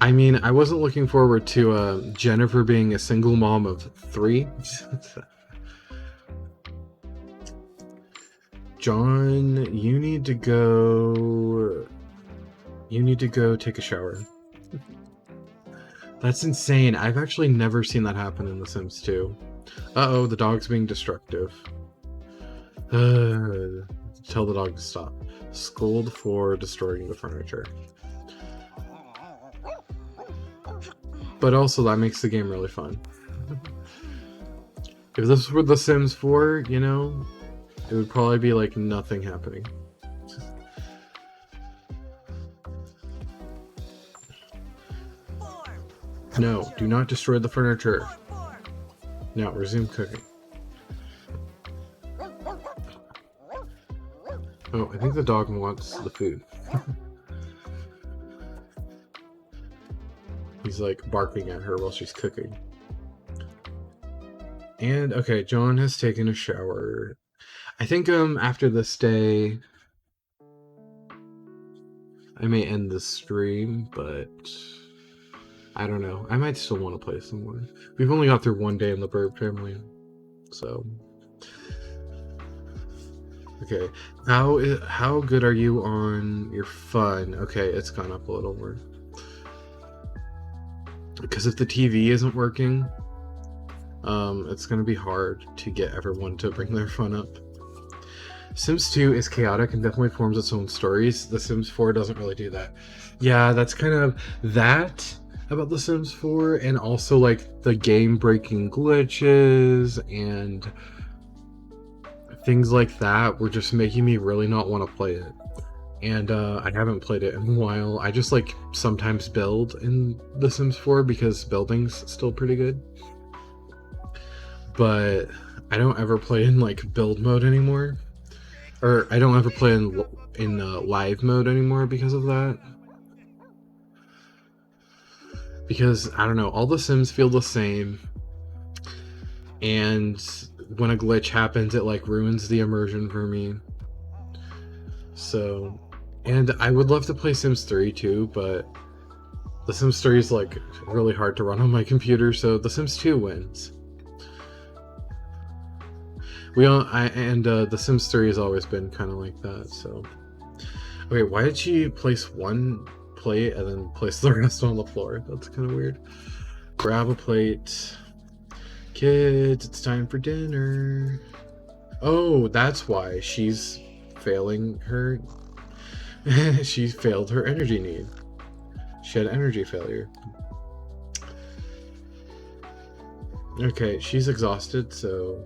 I mean, I wasn't looking forward to Jennifer being a single mom of 3. John, you need to go take a shower. That's insane. I've actually never seen that happen in The Sims 2. Uh-oh, the dog's being destructive. Tell the dog to stop. Scold for destroying the furniture. But also, that makes the game really fun. If this were The Sims 4, you know, it would probably be like nothing happening. No, do not destroy the furniture. Now, resume cooking. Oh, I think the dog wants the food. He's like barking at her while she's cooking. And okay, John has taken a shower. I think after this day I may end the stream, but I don't know. I might still want to play some more. We've only got through one day in the BURB family, so okay. How good are you on your fun? Okay, it's gone up a little more. Because if the TV isn't working, it's gonna be hard to get everyone to bring their fun up. Sims 2 is chaotic and definitely forms its own stories. The Sims 4 doesn't really do that. Yeah, that's kind of that about The Sims 4, and also like the game-breaking glitches and things like that were just making me really not want to play it. And I haven't played it in a while. I just like sometimes build in The Sims 4 because building's still pretty good. But I don't ever play in like build mode anymore. Or I don't ever play in live mode anymore because of that. Because, I don't know, all the Sims feel the same. And when a glitch happens, it like ruins the immersion for me. So, and I would love to play Sims 3 too, but The Sims 3 is like really hard to run on my computer, so The Sims 2 wins. The Sims 3 has always been kind of like that, so. Okay, why did she place one plate and then place the rest on the floor? That's kind of weird. Grab a plate. Kids, it's time for dinner. Oh, that's why she's failing her. She failed her energy need. She had energy failure. Okay, she's exhausted, so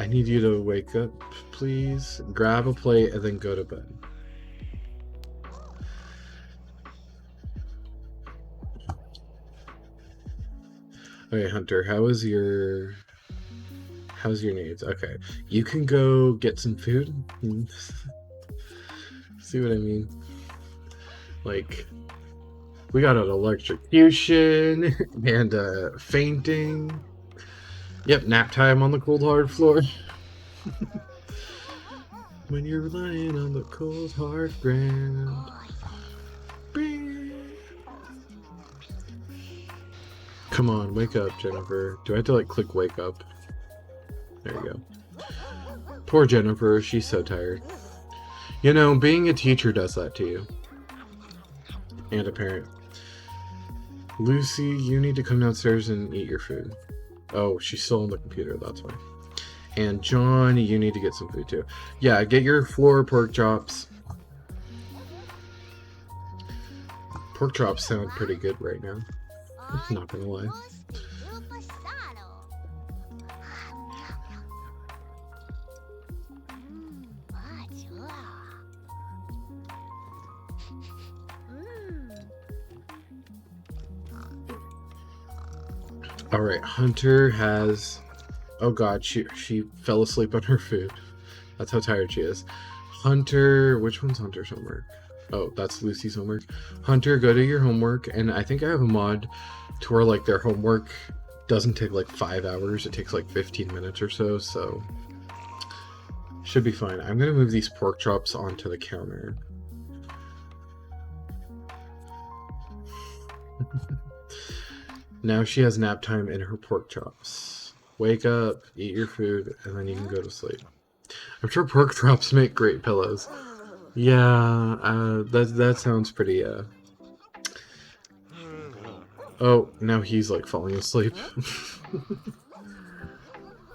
I need you to wake up, please. Grab a plate and then go to bed. Okay, Hunter, how's your needs? Okay, you can go get some food. See what I mean? Like, we got an electrocution and fainting. Yep, nap time on the cold hard floor. When you're lying on the cold hard ground. Come on, wake up, Jennifer. Do I have to like click wake up? There you go. Poor Jennifer, she's so tired. You know, being a teacher does that to you. And a parent. Lucy, you need to come downstairs and eat your food. Oh, she's still on the computer, that's why. And John, you need to get some food too. Yeah, get your floor pork chops. Pork chops sound pretty good right now. Not gonna lie. Alright, Hunter has... Oh god, she fell asleep on her food. That's how tired she is. Hunter... Which one's Hunter's homework? Oh, that's Lucy's homework. Hunter, go to your homework, and I think I have a mod to where, like, their homework doesn't take, like, 5 hours. It takes, like, 15 minutes or so, so... Should be fine. I'm gonna move these pork chops onto the counter. Now she has nap time in her pork chops. Wake up, eat your food, and then you can go to sleep. I'm sure pork chops make great pillows. Yeah, that sounds pretty, Oh, now he's, like, falling asleep.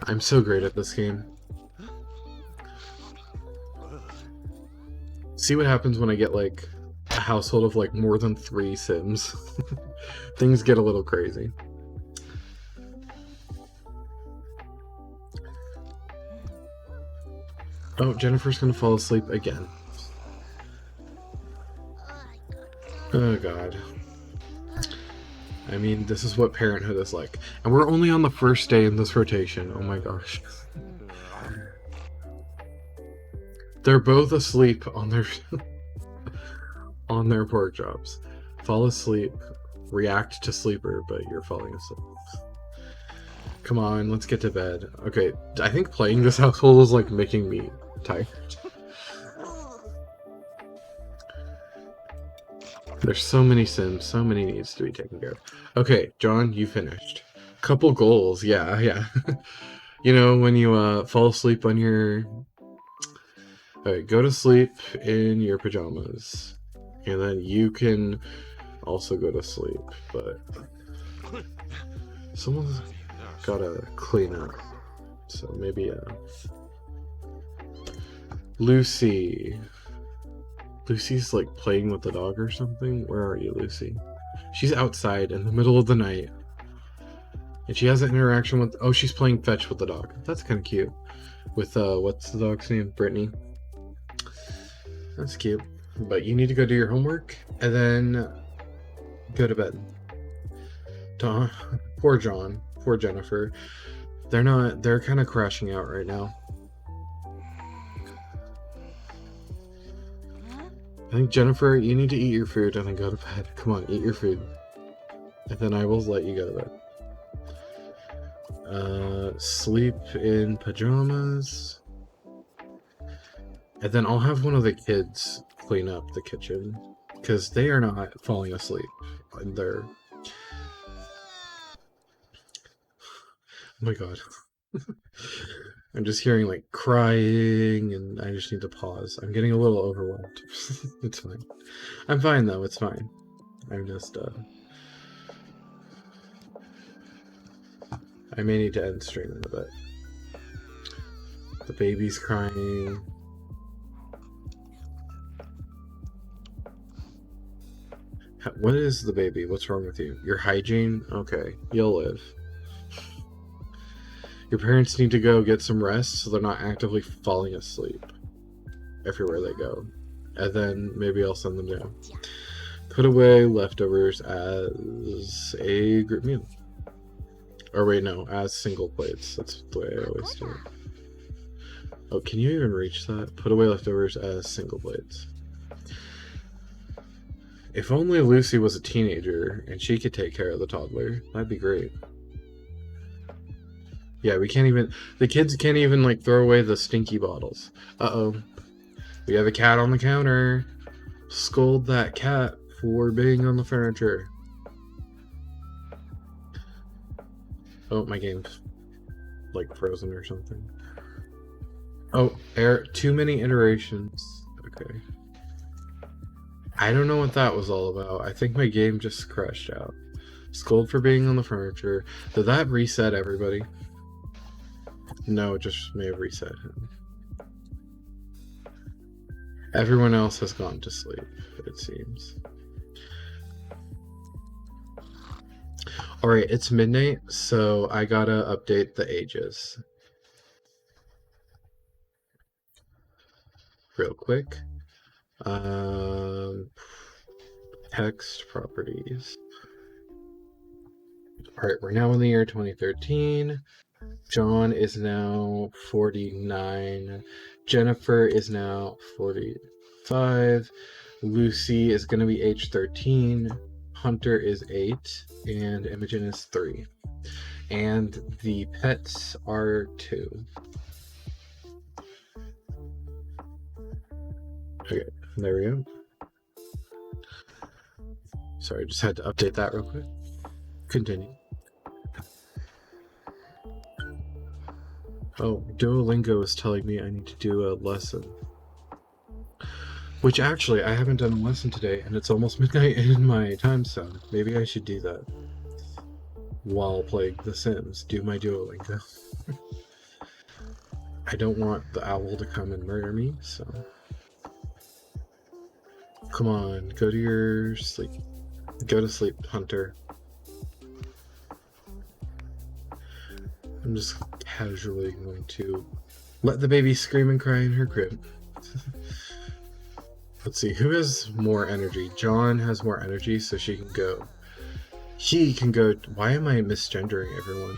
I'm so great at this game. See what happens when I get, like, a household of, like, more than 3 Sims. Things get a little crazy. Oh, Jennifer's gonna fall asleep again. Oh god. I mean, this is what parenthood is like. And we're only on the first day in this rotation. Oh my gosh. They're both asleep on their on their pork chops. Fall asleep, react to sleeper, but you're falling asleep. Come on, let's get to bed. Okay, I think playing this household is like making me tired. There's so many Sims, so many needs to be taken care of. Okay, John, you finished. Couple goals, yeah. You know, when you fall asleep on your... Alright, go to sleep in your pajamas. And then you can also go to sleep, but... Someone's gotta clean up. So maybe, Lucy. Lucy's like playing with the dog or something. Where are you, Lucy? She's outside in the middle of the night. And she has an interaction with... Oh, she's playing fetch with the dog. That's kind of cute. With, what's the dog's name? Brittany. That's cute. But you need to go do your homework, and then go to bed. Poor John. Poor Jennifer. They're kind of crashing out right now. I think, Jennifer, you need to eat your food and then go to bed. Come on, eat your food. And then I will let you go to bed. Sleep in pajamas. And then I'll have one of the kids clean up the kitchen. Because they are not falling asleep. And they're... Oh my god. I'm just hearing, like, crying, and I just need to pause. I'm getting a little overwhelmed. It's fine. I'm fine, though. It's fine. I'm just, I may need to end stream in a bit. The baby's crying. What is the baby? What's wrong with you? Your hygiene? Okay. You'll live. Your parents need to go get some rest so they're not actively falling asleep everywhere they go. And then maybe I'll send them down. Put away leftovers as a group meal. Or wait, no, as single plates. That's the way I always do it. Oh, can you even reach that? Put away leftovers as single plates. If only Lucy was a teenager and she could take care of the toddler. That'd be great. Yeah, we can't even... The kids can't even, like, throw away the stinky bottles. Uh-oh. We have a cat on the counter. Scold that cat for being on the furniture. Oh, my game's, like, frozen or something. Oh, too many iterations. Okay. I don't know what that was all about. I think my game just crashed out. Scold for being on the furniture. Did that reset everybody? No, it just may have reset him. Everyone else has gone to sleep, it seems. Alright, it's midnight, so I gotta update the ages. Real quick. Text properties. Alright, we're now in the year 2013. John is now 49. Jennifer is now 45. Lucy is going to be age 13. Hunter is 8. And Imogen is 3. And the pets are 2. Okay, there we go. Sorry, just had to update that real quick. Continue. Oh, Duolingo is telling me I need to do a lesson. Which actually, I haven't done a lesson today, and it's almost midnight in my time zone. Maybe I should do that. While playing The Sims, do my Duolingo. I don't want the owl to come and murder me, so... Come on, go to your sleep. Go to sleep, Hunter. I'm just casually going to let the baby scream and cry in her crib. Let's see, who has more energy? John has more energy, so she can go. He can go. Why am I misgendering everyone?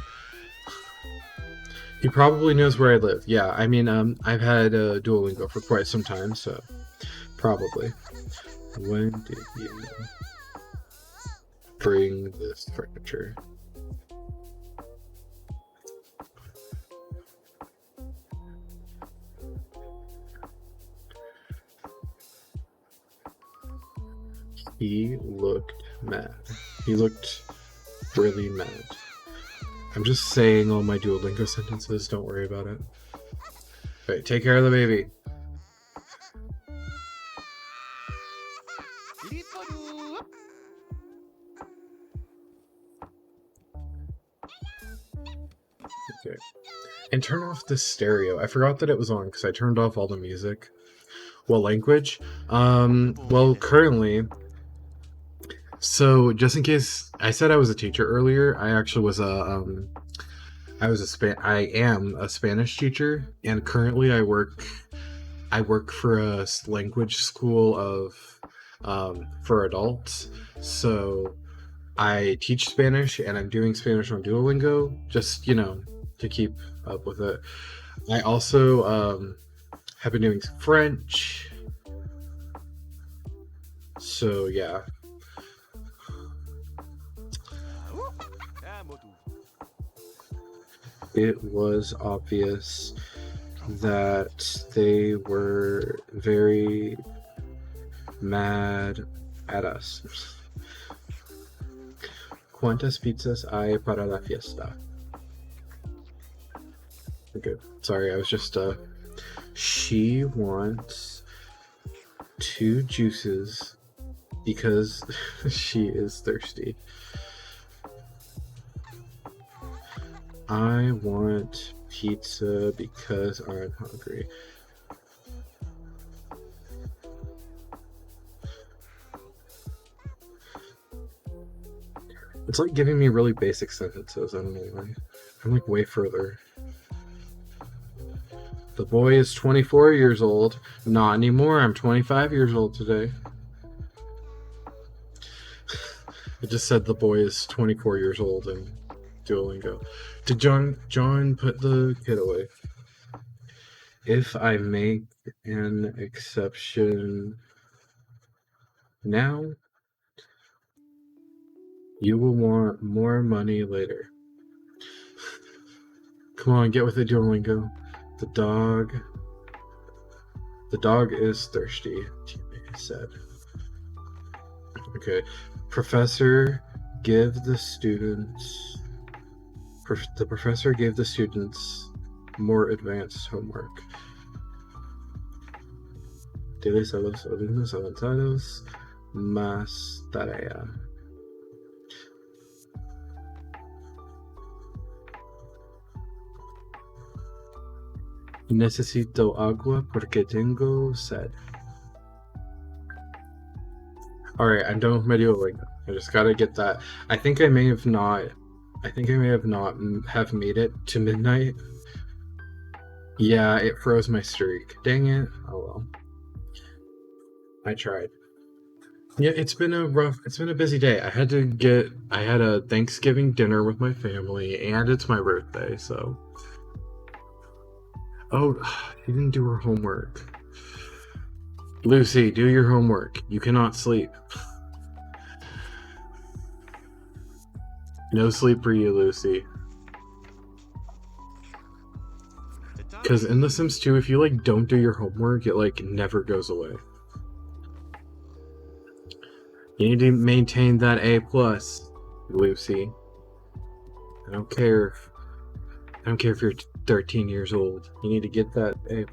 He probably knows where I live. Yeah, I mean, I've had Duolingo for quite some time, so probably. When did you bring this furniture? He looked mad. He looked really mad. I'm just saying all my Duolingo sentences, don't worry about it. Alright, take care of the baby. Okay. And turn off the stereo. I forgot that it was on because I turned off all the music. What language? Well, currently... So, just in case I said I was a teacher earlier, I actually was I am a Spanish teacher, and currently I work for a language school of for adults. So, I teach Spanish, and I'm doing Spanish on Duolingo, just, you know, to keep up with it. I also have been doing French. So, yeah. It was obvious that they were very mad at us. ¿Cuántas pizzas hay para la fiesta? Okay, sorry, I was just, she wants 2 juices because she is thirsty. I want pizza because I'm hungry. It's like giving me really basic sentences. I don't know why. I'm like way further. The boy is 24 years old. Not anymore. I'm 25 years old today. It just said the boy is 24 years old in Duolingo. Did John put the kid away? If I make an exception now, you will want more money later. Come on, get with it, Duolingo. The dog is thirsty, teammate said. Okay. Professor, give the students... The professor gave the students more advanced homework. Diles a los alumnos avanzados más tarea. Necesito agua porque tengo sed. Alright, I'm done with my Duolingo. I just gotta get that. I think I may have not have made it to midnight. Yeah, it froze my streak. Dang it. Oh well. I tried. Yeah, it's been a busy day. I had a Thanksgiving dinner with my family, and it's my birthday, so. Oh, she didn't do her homework. Lucy, do your homework. You cannot sleep. No sleep for you, Lucy. Because in The Sims 2, if you like don't do your homework, it like never goes away. You need to maintain that A+, Lucy. I don't care if you're 13 years old. You need to get that A+.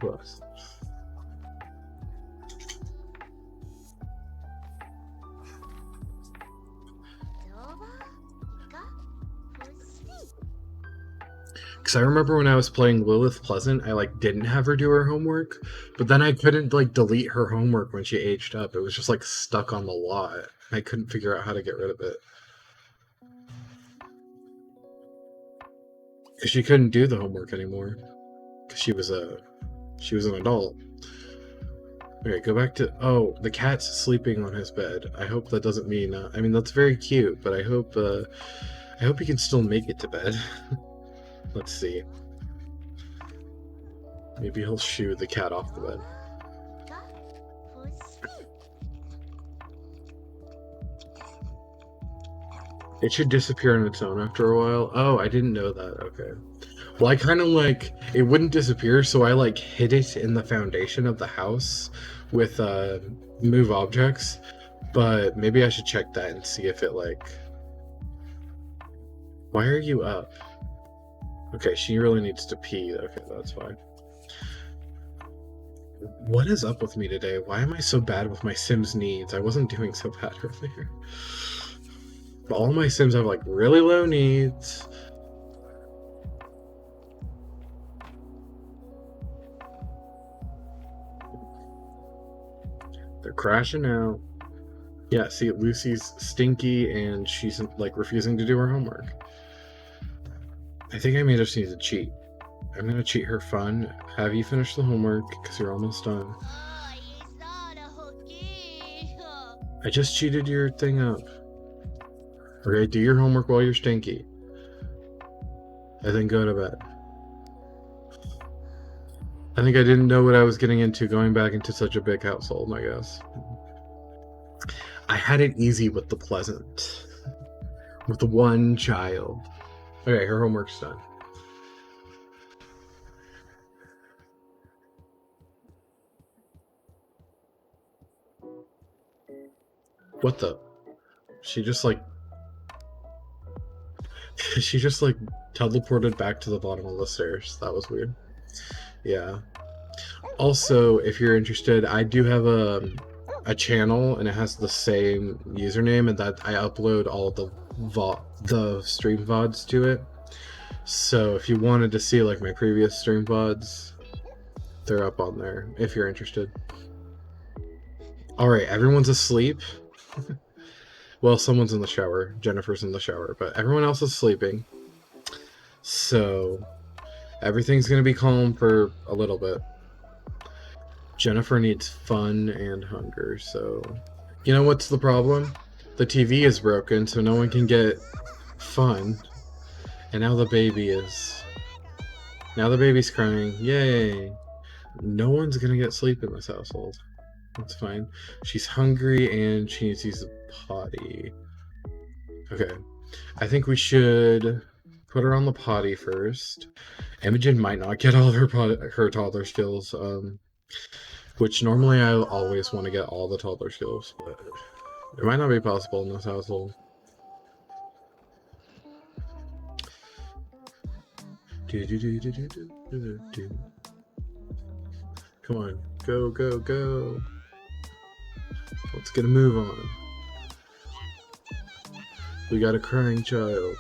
Because I remember when I was playing Lilith Pleasant, I like didn't have her do her homework, but then I couldn't like delete her homework when she aged up. It was just like stuck on the lot. I couldn't figure out how to get rid of it. Because she couldn't do the homework anymore. Because she was an adult. Okay, go back to... Oh, the cat's sleeping on his bed. I hope that doesn't mean... I mean, that's very cute, but I hope he can still make it to bed. Let's see. Maybe he'll shoo the cat off the bed. It should disappear on its own after a while. Oh, I didn't know that. Okay. Well, I kind of like... It wouldn't disappear, so I like hid it in the foundation of the house with move objects. But maybe I should check that and see if it like... Why are you up? Okay, she really needs to pee. Okay, that's fine. What is up with me today? Why am I so bad with my Sims needs? I wasn't doing so bad earlier. But all my Sims have like really low needs. They're crashing out. Yeah, see, Lucy's stinky and she's like refusing to do her homework. I think I may just need to cheat. I'm gonna cheat her fun. Have you finished the homework? Because you're almost done. I just cheated your thing up. Okay, do your homework while you're stinky. And then go to bed. I think I didn't know what I was getting into going back into such a big household, I guess. I had it easy with the Pleasant. With the one child. Okay, her homework's done. What the? She just like teleported back to the bottom of the stairs. That was weird. Yeah. Also, if you're interested, I do have a channel and it has the same username, and that I upload all of the stream VODs to it. So if you wanted to see like my previous stream VODs, they're up on there if you're interested. Alright, everyone's asleep. Well, someone's in the shower. Jennifer's in the shower, but everyone else is sleeping. So everything's gonna be calm for a little bit. Jennifer needs fun and hunger, so... You know what's the problem? The TV is broken, so no one can get fun. And now the baby is... Now the baby's crying. Yay! No one's gonna get sleep in this household. That's fine. She's hungry and she needs to use the potty. Okay. I think we should put her on the potty first. Imogen might not get all her toddler skills, which normally I always want to get all the toddler skills, but it might not be possible in this household. Come on, go, go, go. Let's get a move on. We got a crying child.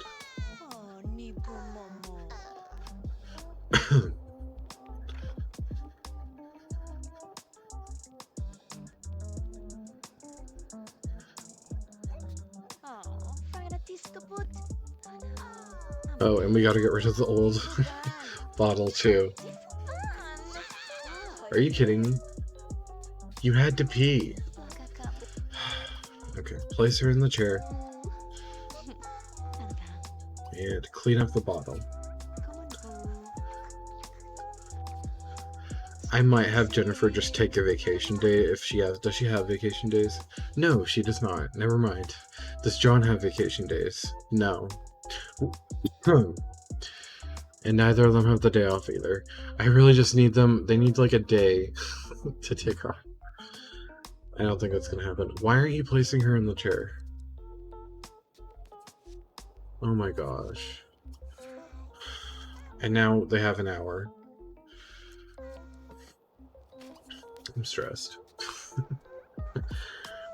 Oh, and we gotta get rid of the old bottle too. Are you kidding me? You had to pee. Okay, place her in the chair. And clean up the bottle. I might have Jennifer just take a vacation day if she has... Does she have vacation days? No, she does not. Never mind. Does John have vacation days? No. And neither of them have the day off either. I really just need them... They need like a day to take off. I don't think that's gonna happen. Why aren't you placing her in the chair? Oh my gosh. And now they have an hour. I'm stressed.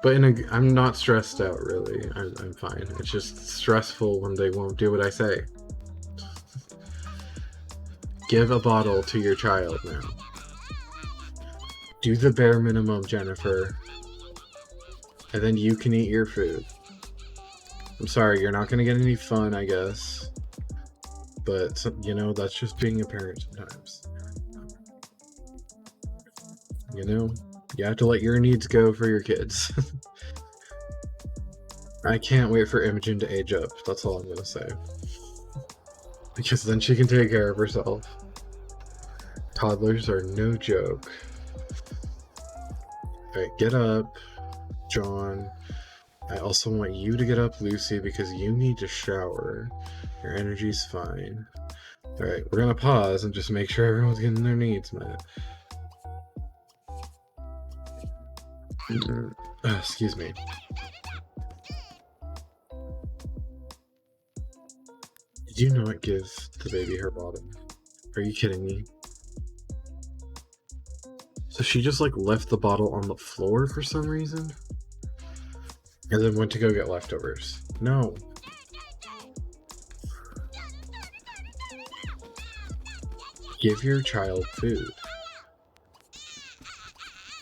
But I'm not stressed out, really. I'm fine. It's just stressful when they won't do what I say. Give a bottle to your child now. Do the bare minimum, Jennifer. And then you can eat your food. I'm sorry, you're not gonna get any fun, I guess. But, you know, that's just being a parent sometimes. You know? You have to let your needs go for your kids. I can't wait for Imogen to age up. That's all I'm gonna say. Because then she can take care of herself. Toddlers are no joke. Alright, get up, John. I also want you to get up, Lucy, because you need to shower. Your energy's fine. Alright, we're gonna pause and just make sure everyone's getting their needs met. Excuse me. Did you not give the baby her bottle? Are you kidding me? So she just like left the bottle on the floor for some reason? And then went to go get leftovers. No. Give your child food.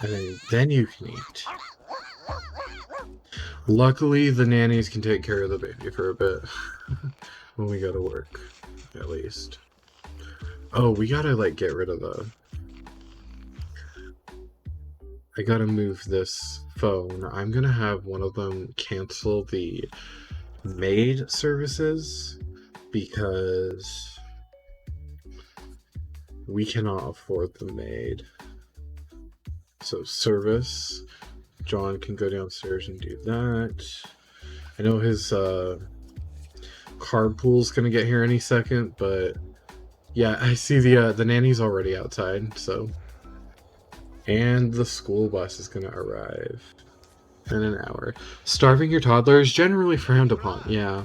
And then you can eat. Luckily, the nannies can take care of the baby for a bit. When we go to work, at least. Oh, we gotta, like, get rid of the... I gotta move this phone. I'm gonna have one of them cancel the maid services because we cannot afford the maid. So service, John can go downstairs and do that. I know his carpool's gonna get here any second, but yeah, I see the nanny's already outside, so. And the school bus is gonna arrive in an hour. Starving your toddler is generally frowned upon, yeah.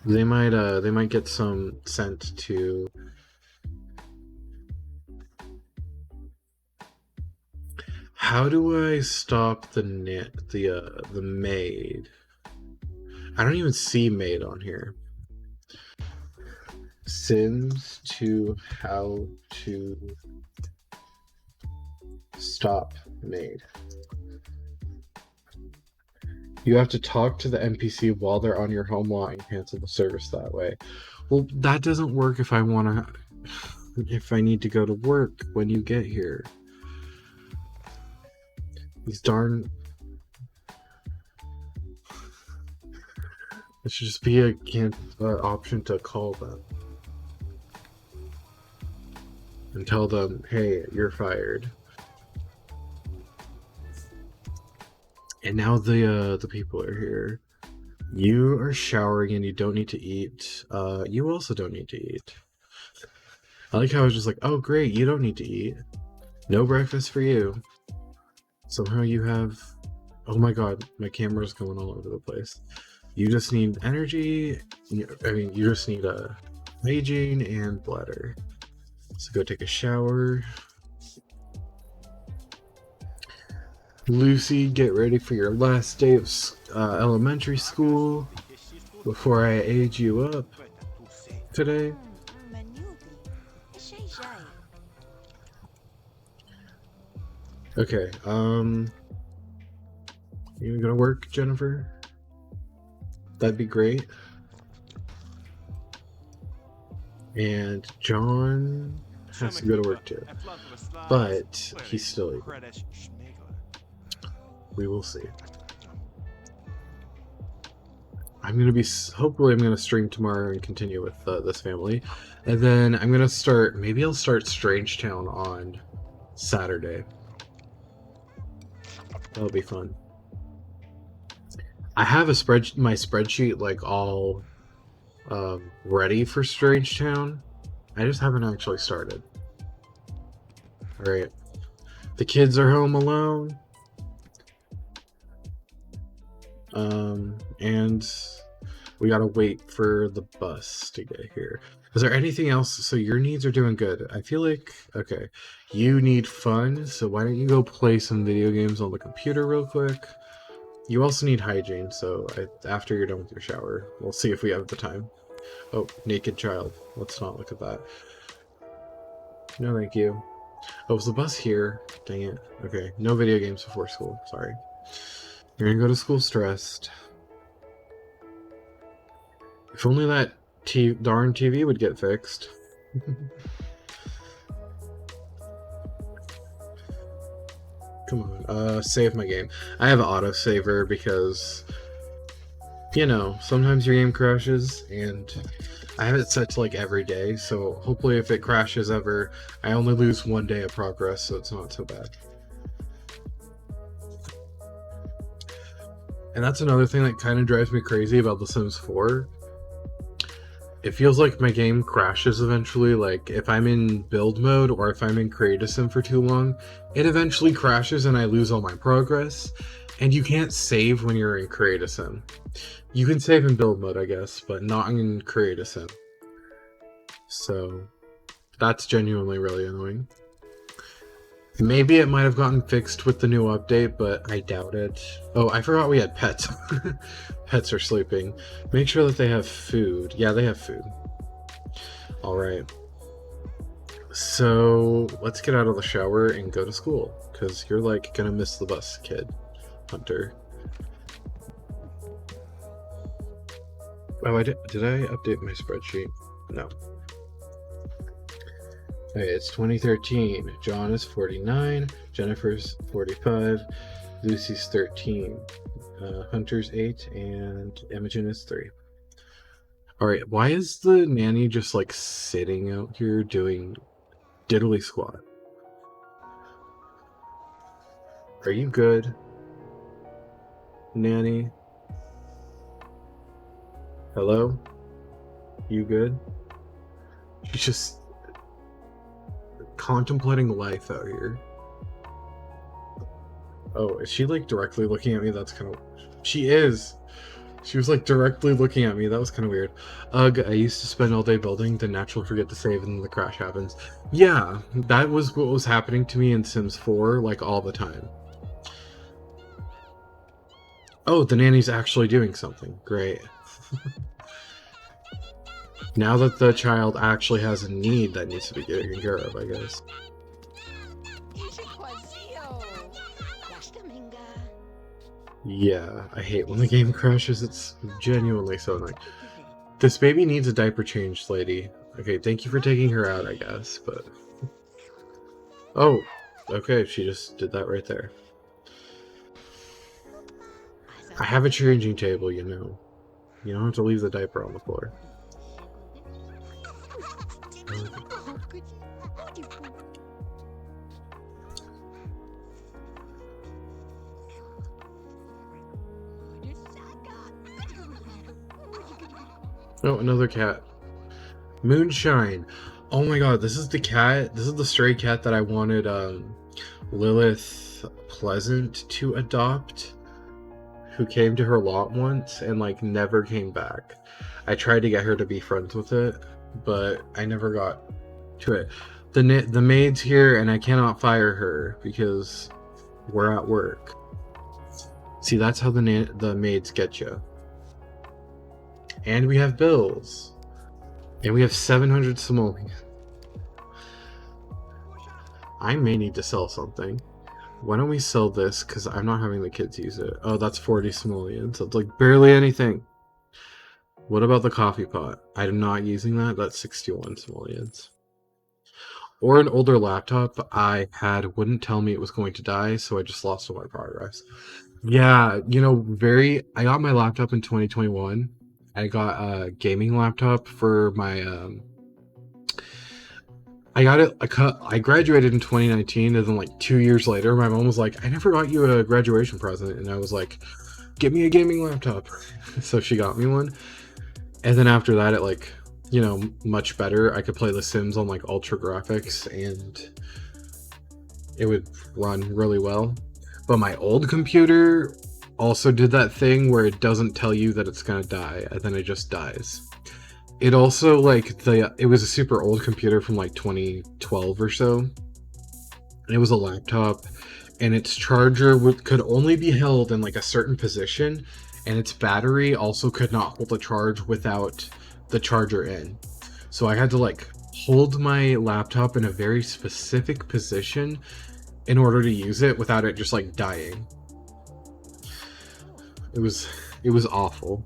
They might get some sent to... How do I stop the maid? I don't even see maid on here. Sims to how to stop maid. You have to talk to the NPC while they're on your home lot and cancel the service that way. Well, that doesn't work if I want to. If I need to go to work when you get here. These darn. It should just be a option to call them and tell them, "Hey, you're fired." And now the people are here. You are showering and you don't need to eat. You also don't need to eat. I like how I was just like, oh great, you don't need to eat. No breakfast for you. Somehow you have. Oh my god, my camera's going all over the place. You just need energy. I mean, you just need a hygiene and bladder. So go take a shower. Lucy, get ready for your last day of elementary school before I age you up today. Okay, you gonna work, Jennifer? That'd be great. And John has to go to work too, but he's still able. We will see. Hopefully I'm gonna stream tomorrow and continue with this family, and then I'm gonna start. Maybe I'll start Strangetown on Saturday. That'll be fun. I have my spreadsheet like all ready for Strangetown. I just haven't actually started. All right, the kids are home alone. And we gotta wait for the bus to get here. Is there anything else? So your needs are doing good. I feel like, okay, you need fun, so why don't you go play some video games on the computer real quick? You also need hygiene, so after you're done with your shower, we'll see if we have the time. Oh, naked child. Let's not look at that. No, thank you. Oh, is the bus here? Dang it. Okay, no video games before school. Sorry. You're gonna go to school stressed. If only that darn TV would get fixed. Come on, save my game. I have an autosaver because, you know, sometimes your game crashes, and I have it set to like every day, so hopefully if it crashes ever, I only lose 1 day of progress, so it's not so bad. And that's another thing that kind of drives me crazy about The Sims 4. It feels like my game crashes eventually, like if I'm in build mode or if I'm in Create a Sim for too long, it eventually crashes and I lose all my progress. And you can't save when you're in Create a Sim. You can save in build mode, I guess, but not in Create a Sim. So that's genuinely really annoying. Maybe it might have gotten fixed with the new update, but I doubt it. Oh, I forgot we had pets. Pets are sleeping. Make sure that they have food. Yeah, they have food. Alright. So, let's get out of the shower and go to school. Because you're, like, gonna miss the bus, kid. Hunter. Oh, did I update my spreadsheet? No. Okay, it's 2013. John is 49. Jennifer's 45. Lucy's 13. Hunter's 8. And Imogen is 3. Alright, why is the nanny just like sitting out here doing diddly squat? Are you good, nanny? Hello? You good? She's just contemplating life out here. Oh, is she like directly looking at me? That's kind of... She is! She was like directly looking at me. That was kind of weird. Ugh, I used to spend all day building, then naturally forget to save, and then the crash happens. Yeah, that was what was happening to me in Sims 4, like all the time. Oh, the nanny's actually doing something. Great. Now that the child actually has a need that needs to be taken care of, I guess. Yeah, I hate when the game crashes. It's genuinely so annoying. This baby needs a diaper change, lady. Okay, thank you for taking her out, I guess, but... Oh, okay, she just did that right there. I have a changing table, you know. You don't have to leave the diaper on the floor. Oh, another cat. Moonshine. Oh my god, this is the cat. This is the stray cat that I wanted Lilith Pleasant to adopt, who came to her lot once and like never came back. I tried to get her to be friends with it, but I never got to it. The maid's here and I cannot fire her because we're at work. See, that's how the maids get you. And we have bills. And we have 700 simoleons. I may need to sell something. Why don't we sell this? Because I'm not having the kids use it. Oh, that's 40 simoleons. That's like barely anything. What about the coffee pot? I'm not using that. That's 61 simoleons. Or an older laptop I had wouldn't tell me it was going to die, so I just lost all my progress. Yeah, you know, I got my laptop in 2021. I got a gaming laptop for my I got it. I graduated in 2019, and then like 2 years later, my mom was like, "I never got you a graduation present," and I was like, "Get me a gaming laptop." So she got me one, and then after that, it like, you know, much better. I could play The Sims on like ultra graphics, and it would run really well. But my old computer also did that thing where it doesn't tell you that it's gonna die, and then it just dies. It also like it was a super old computer from like 2012 or so. It was a laptop, and its charger could only be held in like a certain position, and its battery also could not hold a charge without the charger in. So I had to like hold my laptop in a very specific position in order to use it without it just like dying. It was awful.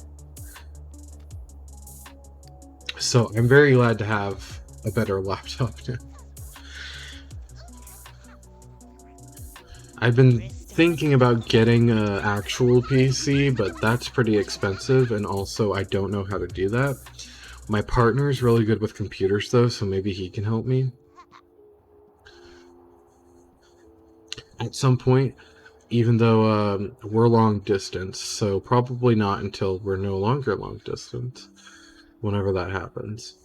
So I'm very glad to have a better laptop now. I've been thinking about getting an actual PC, but that's pretty expensive, and also I don't know how to do that. My partner's really good with computers though, so maybe he can help me. At some point, even though we're long distance, so probably not until we're no longer long distance, whenever that happens.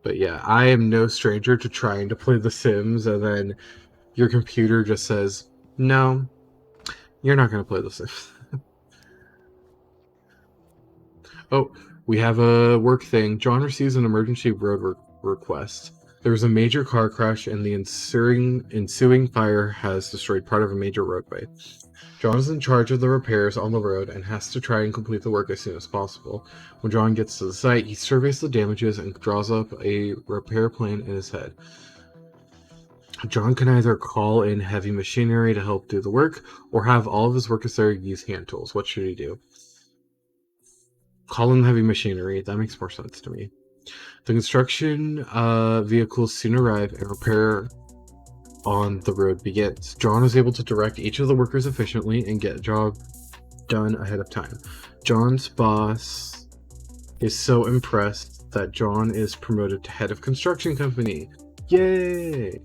But yeah, I am no stranger to trying to play The Sims, and then your computer just says, no, you're not going to play The Sims. Oh, we have a work thing. John receives an emergency road request. There was a major car crash, and the ensuing fire has destroyed part of a major roadway. John is in charge of the repairs on the road and has to try and complete the work as soon as possible. When John gets to the site, he surveys the damages and draws up a repair plan in his head. John can either call in heavy machinery to help do the work, or have all of his workers there use hand tools. What should he do? Call in heavy machinery. That makes more sense to me. The construction vehicles soon arrive and repair on the road begins. John is able to direct each of the workers efficiently and get a job done ahead of time. John's boss is so impressed that John is promoted to head of construction company. Yay!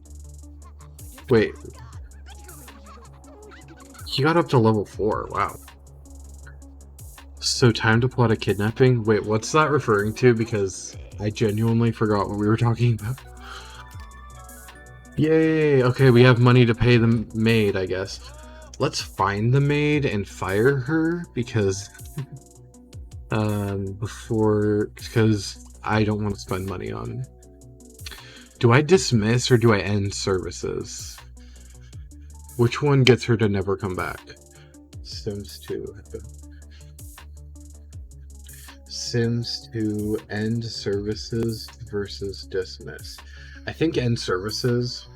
Wait. He got up to level 4. Wow. So time to plot a kidnapping? Wait, what's that referring to? Because I genuinely forgot what we were talking about. Yay! Okay, we have money to pay the maid, I guess. Let's find the maid and fire her, because because I don't want to spend money on. Do I dismiss or do I end services? Which one gets her to never come back? Sims 2. Sims 2 end services versus dismiss. I think end services.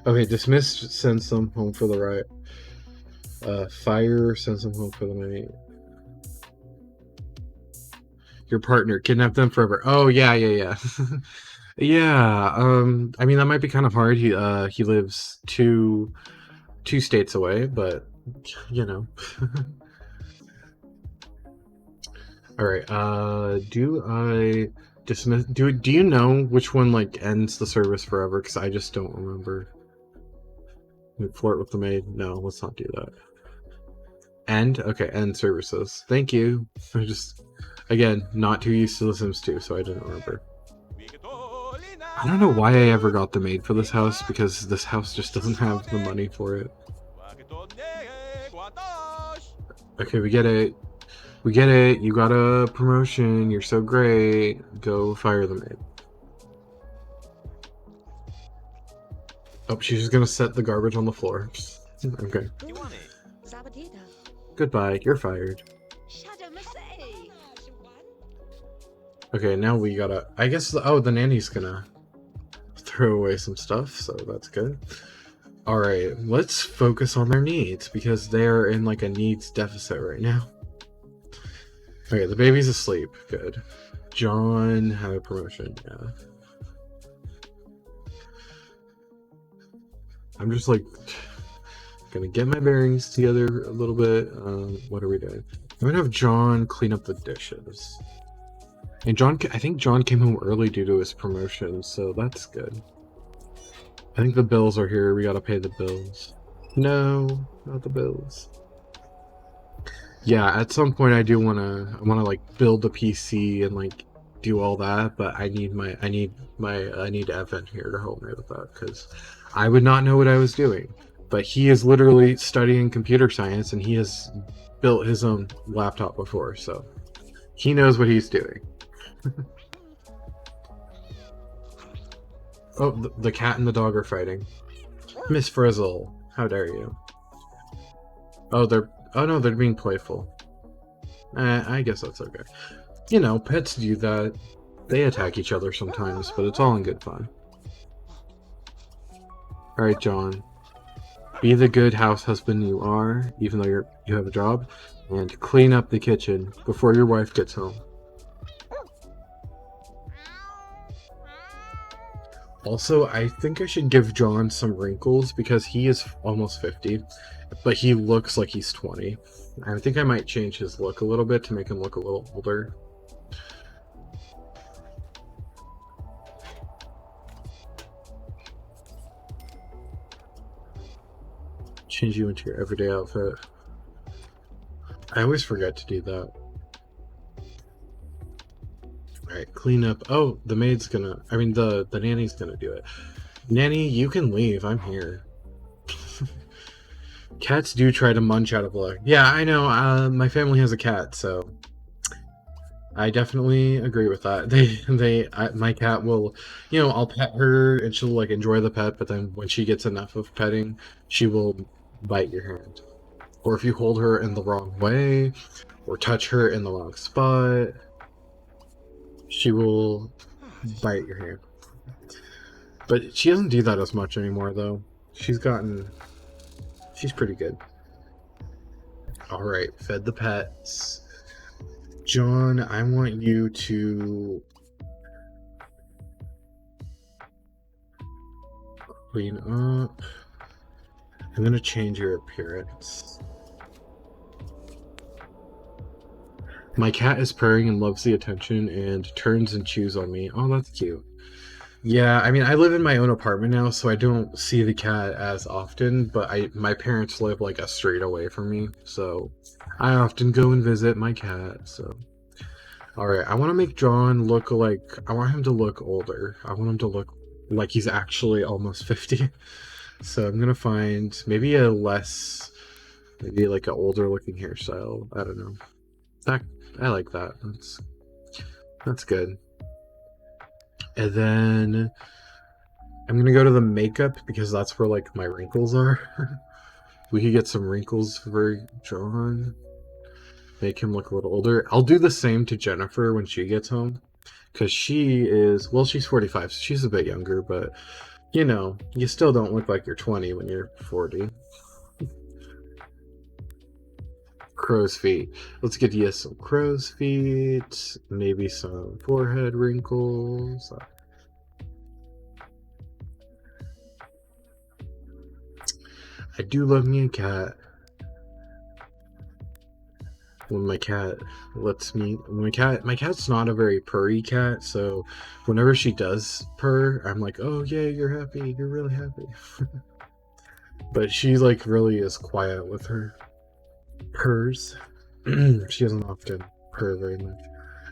Okay, dismiss sends them home for the right. Fire sends them home for the night. Your partner kidnapped them forever. Oh yeah, yeah, yeah. Yeah. I mean that might be kind of hard. He lives two states away, but you know. All right. Do I dismiss? Do you know which one like ends the service forever? Because I just don't remember. Flirt with the maid? No, let's not do that. End? Okay, end services. Thank you. I just, again, not too used to The Sims 2, so I didn't remember. I don't know why I ever got the maid for this house, because this house just doesn't have the money for it. Okay, we get it. We get it. You got a promotion. You're so great. Go fire the maid. Oh, she's just gonna set the garbage on the floor. Okay. Goodbye. You're fired. Okay, now we gotta... I guess... the nanny's gonna throw away some stuff, so that's good. Alright, let's focus on their needs, because they're in, like, a needs deficit right now. Okay, the baby's asleep. Good. John had a promotion, yeah. I'm just, like, gonna get my bearings together a little bit. What are we doing? I'm gonna have John clean up the dishes. And I think John came home early due to his promotion, so that's good. I think the bills are here. We gotta pay the bills. No, not the bills. Yeah, at some point I wanna like build a PC and like do all that, but I need Evan here to help me with that because I would not know what I was doing. But he is literally studying computer science and he has built his own laptop before, so he knows what he's doing. Oh, the cat and the dog are fighting. Miss Frizzle, how dare you? Oh, no, they're being playful. I guess that's okay. You know, pets do that. They attack each other sometimes, but it's all in good fun. Alright, John. Be the good house husband you are, even though you have a job, and clean up the kitchen before your wife gets home. Also, I think I should give John some wrinkles because he is almost 50, but he looks like he's 20. I think I might change his look a little bit to make him look a little older. Change you into your everyday outfit. I always forget to do that. Alright, clean up. Oh, the maid's gonna... I mean, the nanny's gonna do it. Nanny, you can leave. I'm here. Cats do try to munch out of luck. Yeah, I know. My family has a cat, so... I definitely agree with that. My cat will... You know, I'll pet her, and she'll, like, enjoy the pet, but then when she gets enough of petting, she will bite your hand. Or if you hold her in the wrong way, or touch her in the wrong spot... she will bite your hand. But she doesn't do that as much anymore, though. She's pretty good. Alright, fed the pets. John, I want you to clean up. I'm gonna change your appearance. My cat is purring and loves the attention and turns and chews on me. Oh, that's cute. Yeah, I mean, I live in my own apartment now, so I don't see the cat as often, but my parents live like a street away from me, so I often go and visit my cat, so. Alright, I want to make John look like, I want him to look older. I want him to look like he's actually almost 50. So I'm gonna find maybe maybe like an older looking hairstyle. I don't know. I like that. That's good. And then I'm gonna go to the makeup because that's where like my wrinkles are. We could get some wrinkles for John. Make him look a little older. I'll do the same to Jennifer when she gets home. Because she's 45, so she's a bit younger, but you know, you still don't look like you're 20 when you're 40. crow's feet. Let's get you some crow's feet, maybe some forehead wrinkles. I do love me a cat. When my cat lets me, my cat's not a very purry cat, so whenever she does purr, I'm like, oh yeah, you're happy, you're really happy. But she like really is quiet with her purrs. She doesn't often purr very much.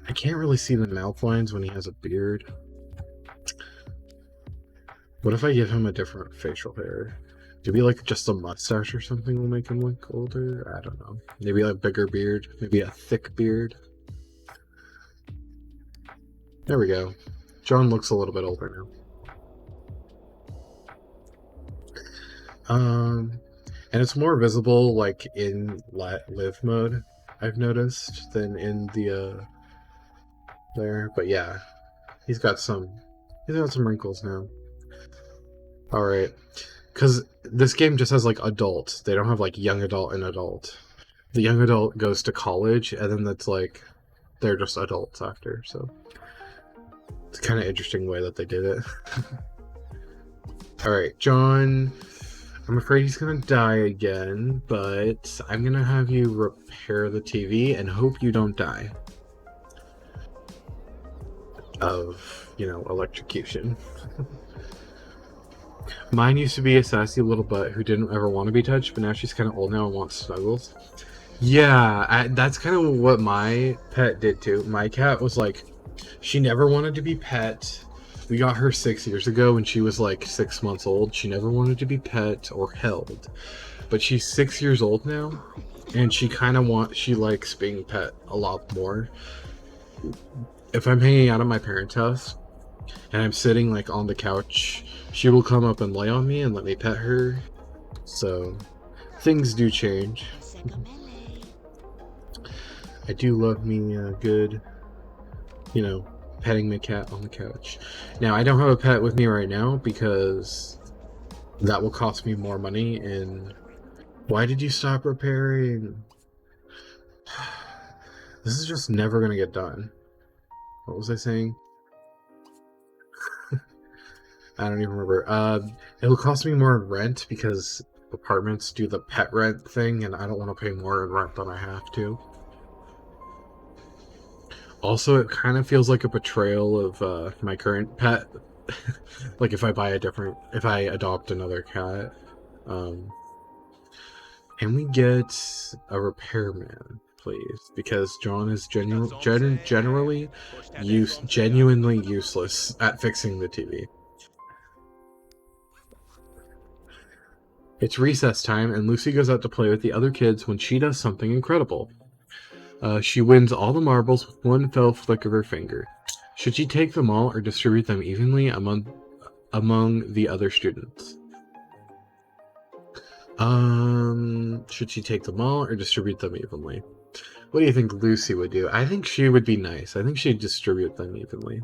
I can't really see the mouth lines when he has a beard. What if I give him a different facial hair? Maybe like just a mustache or something will make him look older? I don't know. Maybe a bigger beard. Maybe a thick beard. There we go. John looks a little bit older now. And it's more visible like in live mode, I've noticed, than in the there. But yeah, he's got some wrinkles now. All right. Because this game just has like adult. They don't have like young adult and adult. The young adult goes to college, and then that's like they're just adults after. So it's kind of interesting way that they did it. All right, John. I'm afraid he's gonna die again, but I'm gonna have you repair the TV and hope you don't die of, you know, electrocution. Mine used to be a sassy little butt who didn't ever want to be touched, but now she's kind of old now and wants snuggles. Yeah, that's kind of what my pet did too. My cat was like, she never wanted to be pet. We got her 6 years ago when she was like 6 months old. She never wanted to be pet or held. But she's 6 years old now, and she likes being pet a lot more. If I'm hanging out at my parents' house, and I'm sitting like on the couch, she will come up and lay on me and let me pet her. So things do change. I do love me a good, you know, petting my cat on the couch. Now I don't have a pet with me right now because that will cost me more money. And why did you stop repairing? This is just never gonna get done. What was I saying? I don't even remember. It'll cost me more in rent because apartments do the pet rent thing, and I don't want to pay more in rent than I have to. Also, it kind of feels like a betrayal of my current pet. Like if I adopt another cat. Can we get a repairman, please? Because John is genuinely useless at fixing the TV. It's recess time, and Lucy goes out to play with the other kids when she does something incredible. She wins all the marbles with one fell flick of her finger. Should she take them all or distribute them evenly among the other students? Should she take them all or distribute them evenly? What do you think Lucy would do? I think she would be nice. I think she'd distribute them evenly.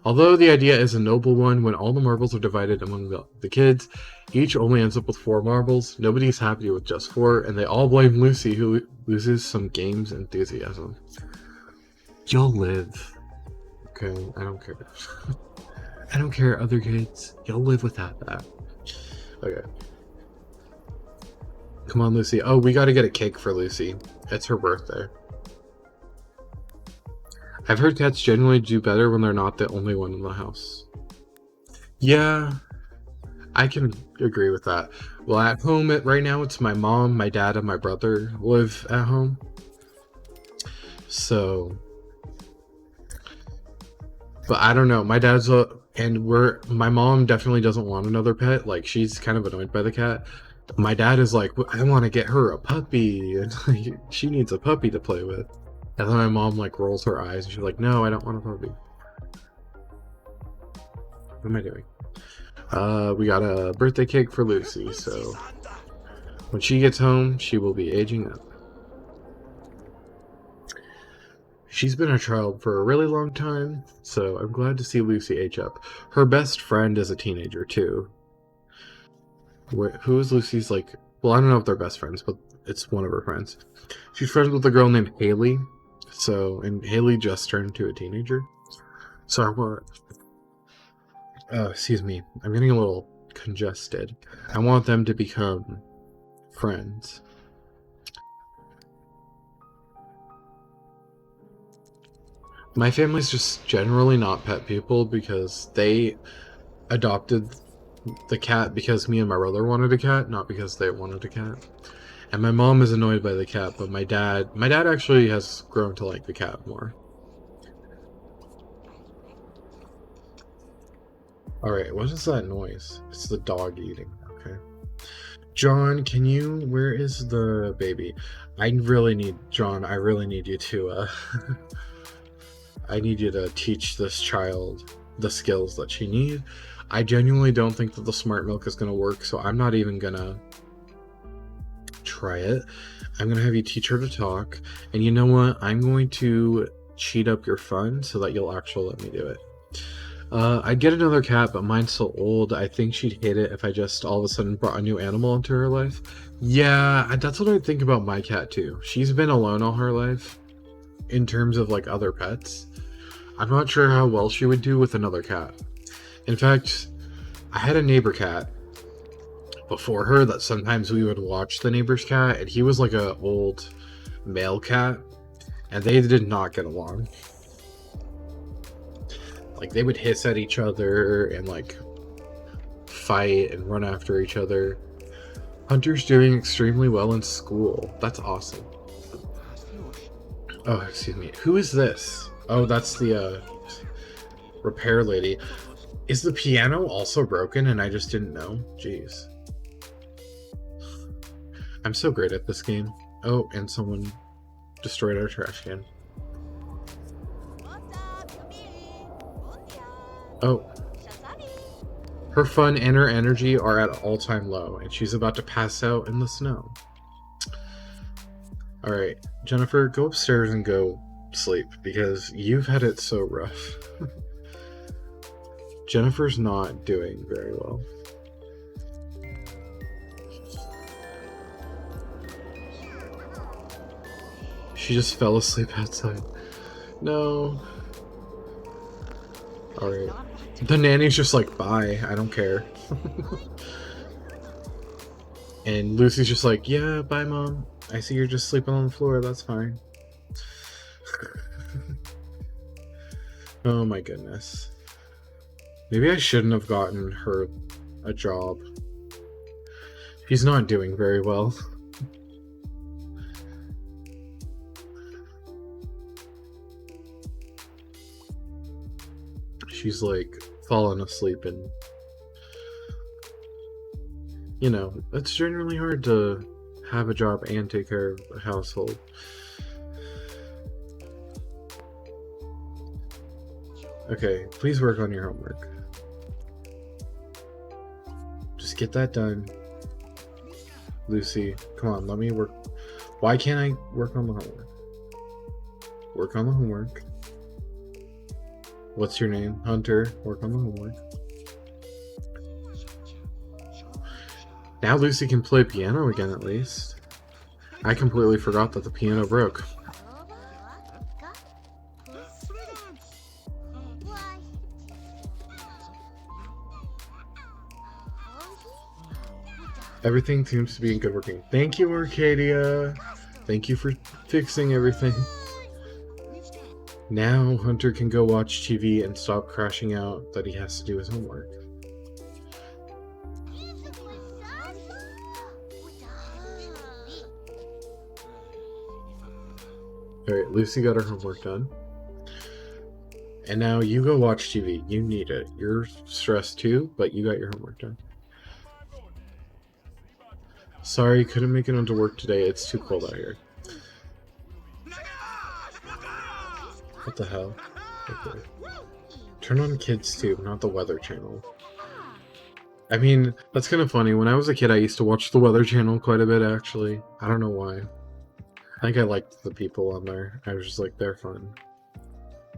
Although the idea is a noble one, when all the marbles are divided among the kids, each only ends up with 4 marbles. Nobody's happy with just 4, and they all blame Lucy, who loses some games enthusiasm. You'll live. Okay, I don't care. I don't care, other kids. You'll live without that. Okay. Come on, Lucy. Oh, we gotta get a cake for Lucy. It's her birthday. I've heard cats generally do better when they're not the only one in the house. Yeah, I can agree with that. Well, at home right now, it's my mom, my dad, and my brother live at home. So, but I don't know. My dad's my mom definitely doesn't want another pet. Like, she's kind of annoyed by the cat. My dad is like, I want to get her a puppy, and like, she needs a puppy to play with. And then my mom like rolls her eyes and she's like, no, I don't want a puppy. What am I doing? We got a birthday cake for Lucy, so when she gets home, she will be aging up. She's been a child for a really long time, so I'm glad to see Lucy age up. Her best friend is a teenager too. Who is Lucy's like? Well, I don't know if they're best friends, but it's one of her friends. She's friends with a girl named Haley. So, and Haley just turned into a teenager. So I want, excuse me, I'm getting a little congested. I want them to become friends. My family's just generally not pet people because they adopted the cat because me and my brother wanted a cat, not because they wanted a cat. And my mom is annoyed by the cat, but my dad actually has grown to like the cat more. Alright, what is that noise? It's the dog eating, okay. John, where is the baby? John, I really need you to, I need you to teach this child the skills that she needs. I genuinely don't think that the smart milk is going to work, so I'm not even going to try it. I'm going to have you teach her to talk, and you know what? I'm going to cheat up your fun so that you'll actually let me do it. I'd get another cat, but mine's so old, I think she'd hate it if I just all of a sudden brought a new animal into her life. Yeah, that's what I think about my cat too. She's been alone all her life, in terms of like other pets. I'm not sure how well she would do with another cat. In fact, I had a neighbor cat before her that sometimes we would watch the neighbor's cat, and he was like a old male cat, and they did not get along. Like, they would hiss at each other and like fight and run after each other. Hunter's doing extremely well in school. That's awesome. Oh, excuse me. Who is this? Oh, that's the repair lady. Is the piano also broken and I just didn't know? Jeez. I'm so great at this game. Oh, and someone destroyed our trash can. Oh. Her fun and her energy are at all-time low, and she's about to pass out in the snow. Alright, Jennifer, go upstairs and go sleep, because you've had it so rough. Jennifer's not doing very well. She just fell asleep outside. No. Alright. The nanny's just like, bye, I don't care. And Lucy's just like, yeah, bye, Mom. I see you're just sleeping on the floor, that's fine. Oh my goodness. Maybe I shouldn't have gotten her a job. She's not doing very well. She's like fallen asleep, and you know, it's generally hard to have a job and take care of a household. Okay, please work on your homework. Just get that done. Lucy, come on, let me work. Why can't I work on the homework? Work on the homework. What's your name? Hunter. Work on the homework. Now Lucy can play piano again, at least. I completely forgot that the piano broke. Everything seems to be in good working. Thank you, Arcadia. Thank you for fixing everything. Now Hunter can go watch TV and stop crashing out that he has to do his homework. Alright, Lucy got her homework done. And now you go watch TV. You need it. You're stressed too, but you got your homework done. Sorry, couldn't make it onto work today. It's too cold out here. What the hell? Okay. Turn on Kids Tube, not the Weather Channel. I mean, that's kind of funny. When I was a kid, I used to watch the Weather Channel quite a bit, actually. I don't know why. I think I liked the people on there. I was just like, they're fun.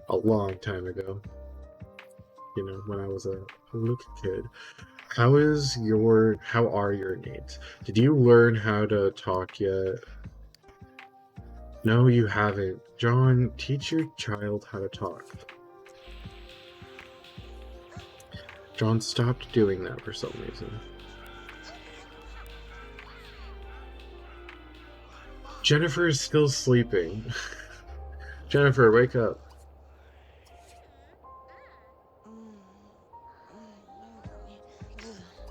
A long time ago. You know, when I was a little kid. How are your needs? Did you learn how to talk yet? No, you haven't. John, teach your child how to talk. John stopped doing that for some reason. Jennifer is still sleeping. Jennifer, wake up.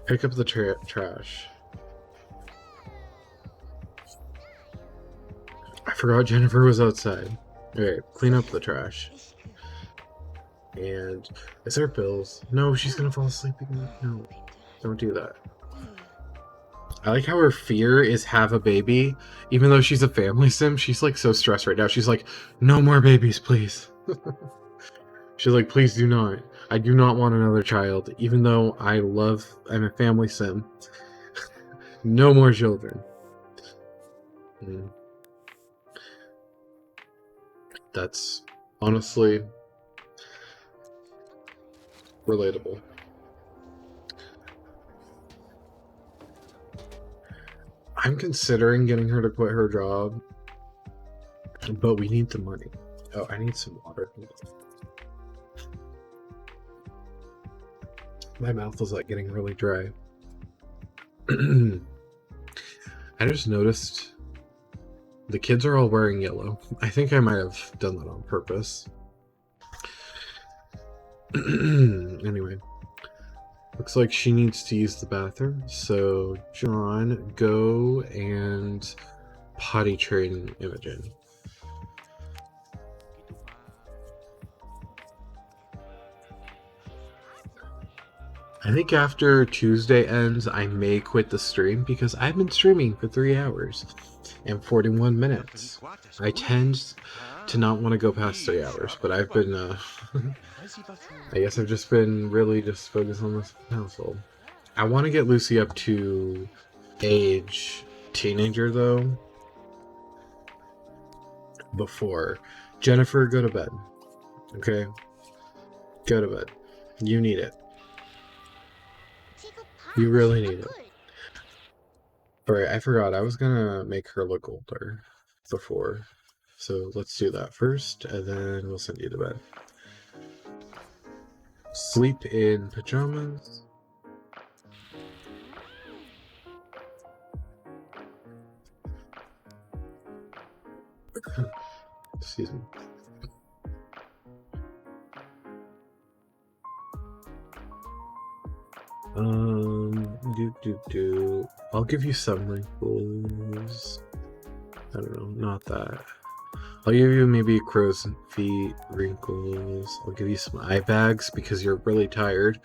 Pick up the trash. I forgot Jennifer was outside. Okay, clean up the trash. And is there bills? No, she's gonna fall asleep again. No, don't do that. I like how her fear is have a baby. Even though she's a family sim, she's like so stressed right now. She's like, no more babies, please. She's like, please do not. I do not want another child. Even though I'm a family sim. No more children. That's honestly relatable. I'm considering getting her to quit her job, but we need the money. Oh, I need some water. My mouth is like getting really dry. I just noticed the kids are all wearing yellow. I think I might have done that on purpose. Anyway. Looks like she needs to use the bathroom. So, John, go and potty train Imogen. I think after Tuesday ends, I may quit the stream because I've been streaming for 3 hours and 41 minutes. I tend to not want to go past 3 hours, but I've been, I guess I've just been really just focused on this household. I want to get Lucy up to age teenager, though, before. Jennifer, go to bed. Okay? Go to bed. You need it. You really need it. Alright, I forgot. I was gonna make her look older before. So let's do that first, and then we'll send you to bed. Sleep in pajamas. Excuse me. I'll give you some wrinkles. I don't know, not that. I'll give you maybe crow's feet wrinkles. I'll give you some eye bags because you're really tired.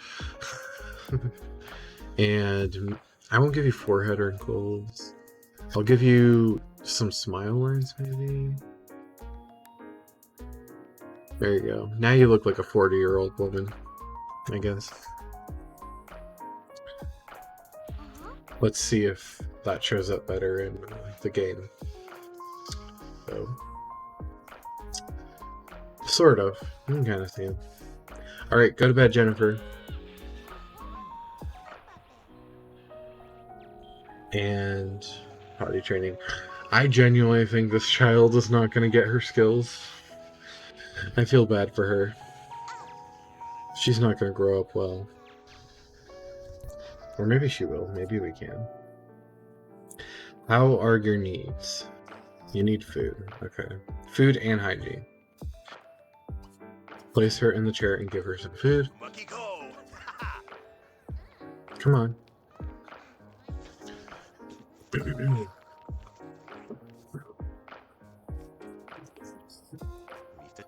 And I won't give you forehead wrinkles. I'll give you some smile lines, maybe. There you go. Now you look like a 40-year-old woman, I guess. Let's see if that shows up better in the game. So, sort of. You can kind of see him. Alright, go to bed, Jennifer. And potty training. I genuinely think this child is not going to get her skills. I feel bad for her. She's not going to grow up well. Or maybe she will. Maybe we can. How are your needs? You need food. Okay. Food and hygiene. Place her in the chair and give her some food. Come on.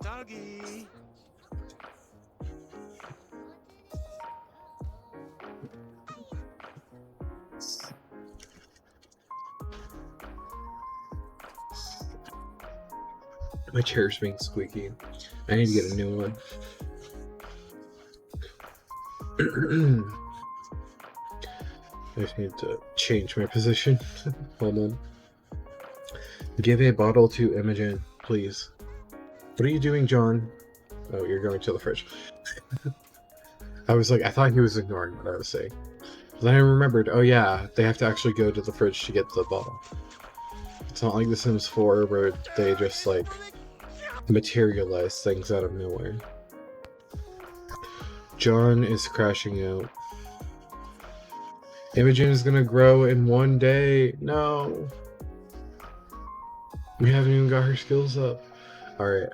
Doggy. My chair's being squeaky. I need to get a new one. I just need to change my position. Hold on. Give a bottle to Imogen, please. What are you doing, John? Oh, you're going to the fridge. I was like, I thought he was ignoring what I was saying. Then I remembered, oh yeah, they have to actually go to the fridge to get the ball. It's not like The Sims 4 where they just like materialize things out of nowhere. John is crashing out. Imogen is gonna grow in one day. No. We haven't even got her skills up. Alright,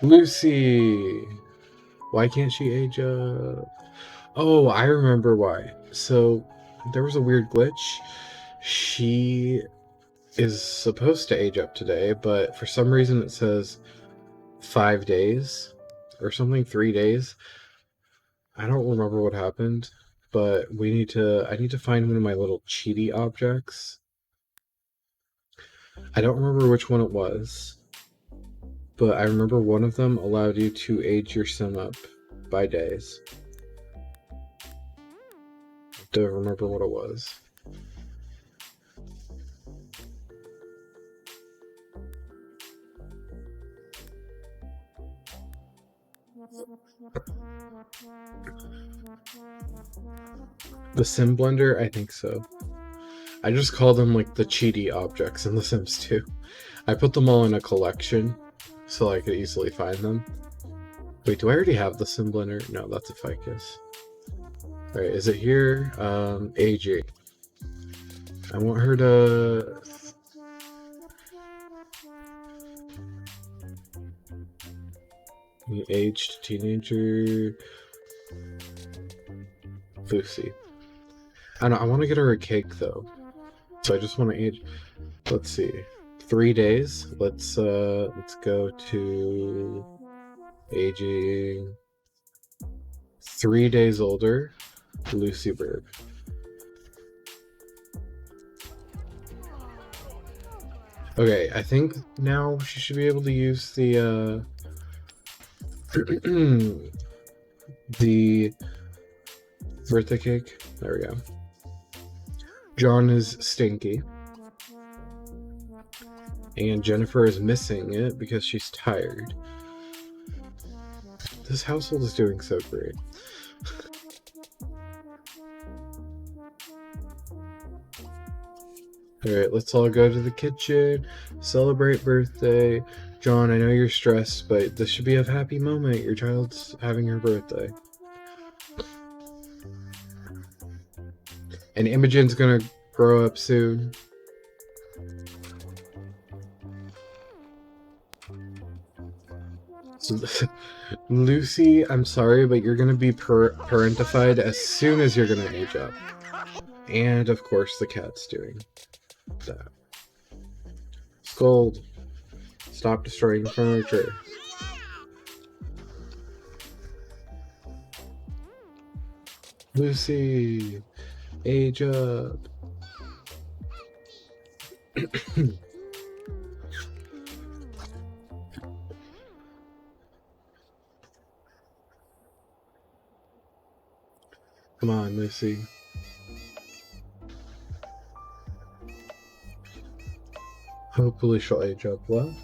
Lucy. Why can't she age up? Oh, I remember why. So, there was a weird glitch. She is supposed to age up today, but for some reason it says 5 days or something, 3 days. I don't remember what happened, but I need to find one of my little cheaty objects. I don't remember which one it was, but I remember one of them allowed you to age your sim up by days. Don't remember what it was. The Sim Blender? I think so. I just call them like the cheaty objects in The Sims 2. I put them all in a collection so I could easily find them. Wait, do I already have the Sim Blender? No, that's a ficus. Alright, is it here? AG. I want her to... aged teenager... Lucy. I don't know, I want to get her a cake though. So I just want to age... Let's see. 3 days. Let's go to... aging... 3 days older. Lucy BURB. Okay, I think now she should be able to use the the birthday cake. There we go. John is stinky. And Jennifer is missing it because she's tired. This household is doing so great. Alright, let's all go to the kitchen, celebrate birthday. John, I know you're stressed, but this should be a happy moment. Your child's having her birthday. And Imogen's gonna grow up soon. So, Lucy, I'm sorry, but you're gonna be parentified as soon as you're gonna age up. And of course the cat's doing that. Scold. Stop destroying furniture. Lucy, age up. Come on, Lucy. Hopefully she'll age up well.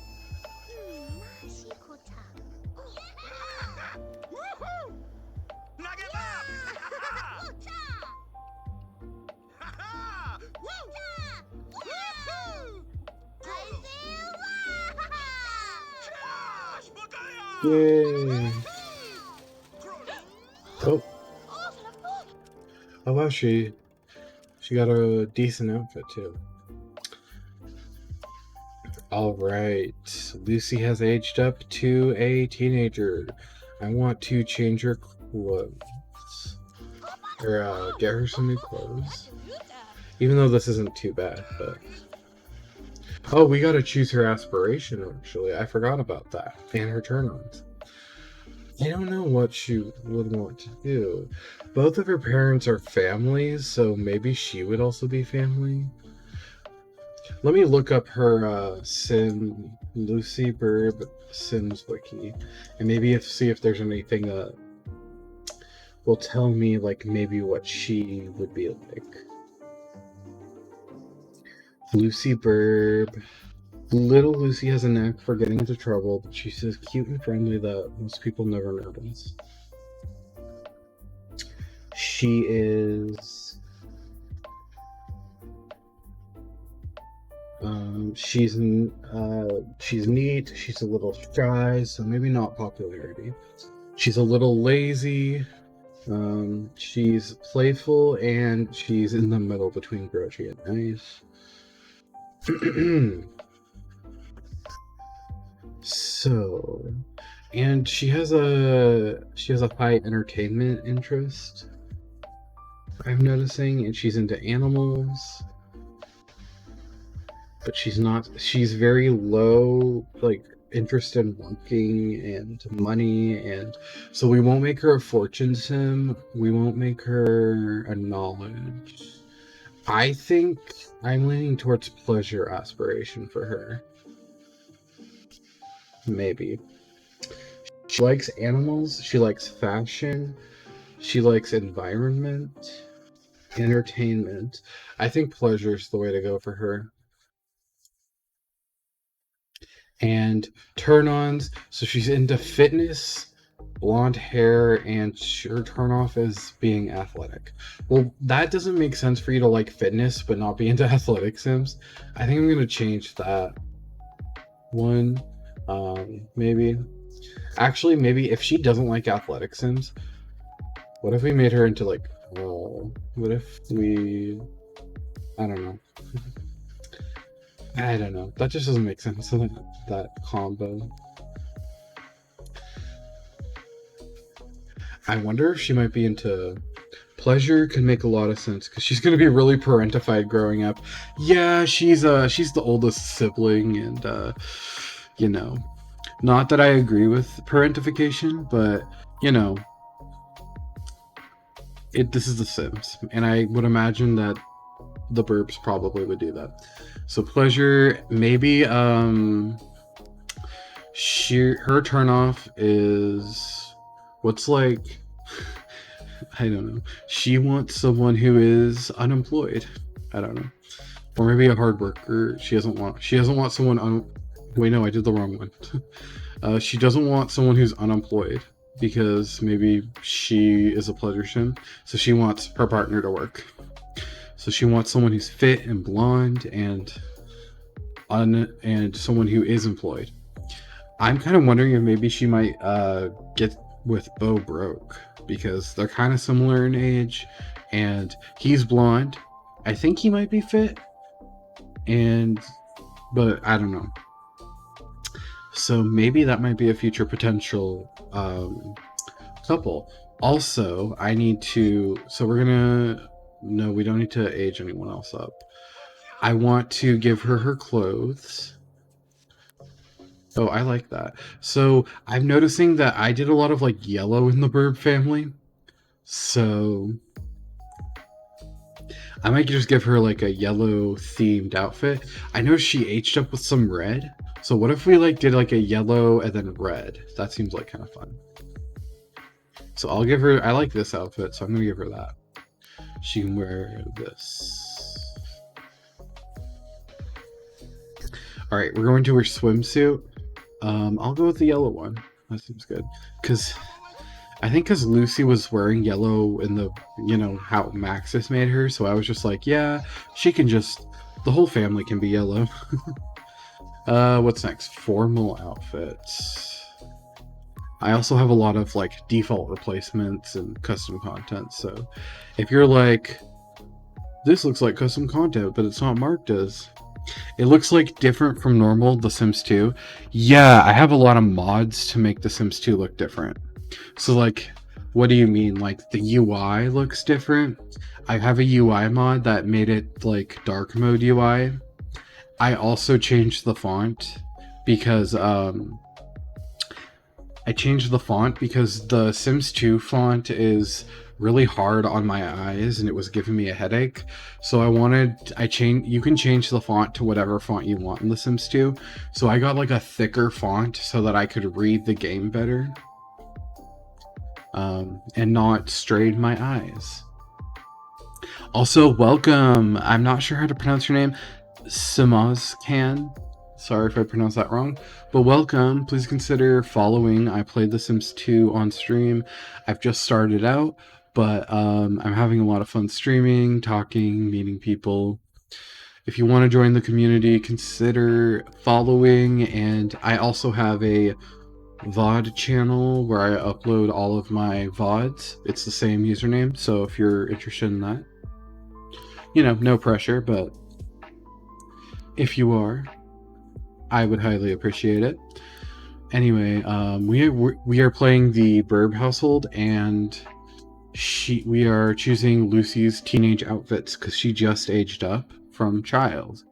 Yay! Oh. Oh wow, she got a decent outfit too. Alright, Lucy has aged up to a teenager. I want to change her clothes. Or get her some new clothes. Even though this isn't too bad, but... Oh, we gotta choose her aspiration, actually. I forgot about that. And her turn-ons. I don't know what she would want to do. Both of her parents are families, so maybe she would also be family. Let me look up her Sim Lucy BURB Sims wiki, and maybe see if there's anything that will tell me like maybe what she would be like. Lucy BURB. Little Lucy has a knack for getting into trouble, but she's so cute and friendly that most people never notice. She is she's neat, she's a little shy, so maybe not popularity. She's a little lazy, she's playful, and she's in the middle between grouchy and nice. So, and she has a high entertainment interest, I'm noticing, and she's into animals. But she's very low, like, interest in working and money, and so we won't make her a fortune sim, we won't make her a knowledge. I think I'm leaning towards pleasure aspiration for her. Maybe. She likes animals, she likes fashion, she likes environment, entertainment. I think pleasure's the way to go for her. And turn-ons, so she's into fitness, blonde hair, and her turn-off is being athletic. Well, that doesn't make sense for you to like fitness but not be into athletic sims. I think I'm gonna change that one. Maybe actually, maybe if she doesn't like athletic sims, what if we made her into like, what if we, I don't know. I don't know. That just doesn't make sense, that combo. I wonder if she might be into pleasure. Could make a lot of sense because she's gonna be really parentified growing up. Yeah, she's the oldest sibling, and you know, not that I agree with parentification, but you know, this is The Sims, and I would imagine that the Burbs probably would do that. So pleasure, maybe her turnoff is what's like, I don't know. She wants someone who is unemployed. I don't know. Or maybe a hard worker. She doesn't want someone wait, no, I did the wrong one. She doesn't want someone who's unemployed because maybe she is a pleasure sim, so she wants her partner to work. So she wants someone who's fit and blonde and someone who is employed. I'm kind of wondering if maybe she might get with Bo Broke because they're kind of similar in age, and he's blonde. I think he might be fit, but I don't know. So maybe that might be a future potential couple. Also, I need to. So we're gonna. No, we don't need to age anyone else up. I want to give her her clothes. Oh, I like that. So I'm noticing that I did a lot of like yellow in the Burb family. So I might just give her like a yellow themed outfit. I know she aged up with some red. So what if we like did like a yellow and then red? That seems like kind of fun. So I'll give her, I like this outfit, so I'm gonna give her that. She can wear this. All right, we're going to her swimsuit. I'll go with the yellow one. That seems good. I think because Lucy was wearing yellow in the, how Maxis made her, so I was just like, yeah, she can the whole family can be yellow. What's next? Formal outfits. I also have a lot of like default replacements and custom content, so if you're like, this looks like custom content, but it's not marked as, it looks like different from normal The Sims 2. Yeah, I have a lot of mods to make The Sims 2 look different. So like, what do you mean? Like the UI looks different? I have a UI mod that made it like dark mode UI. I also changed the font because the Sims 2 font is really hard on my eyes and it was giving me a headache. So you can change the font to whatever font you want in The Sims 2. So I got like a thicker font so that I could read the game better. And not strain my eyes. Also, welcome. I'm not sure how to pronounce your name. Simazcan. Sorry if I pronounced that wrong, but welcome. Please consider following. I played The Sims 2 on stream. I've just started out, But I'm having a lot of fun streaming, talking, meeting people. If you want to join the community, consider following. And I also have a VOD channel where I upload all of my VODs. It's the same username, so if you're interested in that, you know, no pressure, but if you are, I would highly appreciate it. Anyway, we are playing the BURB household, and we are choosing Lucy's teenage outfits because she just aged up from child.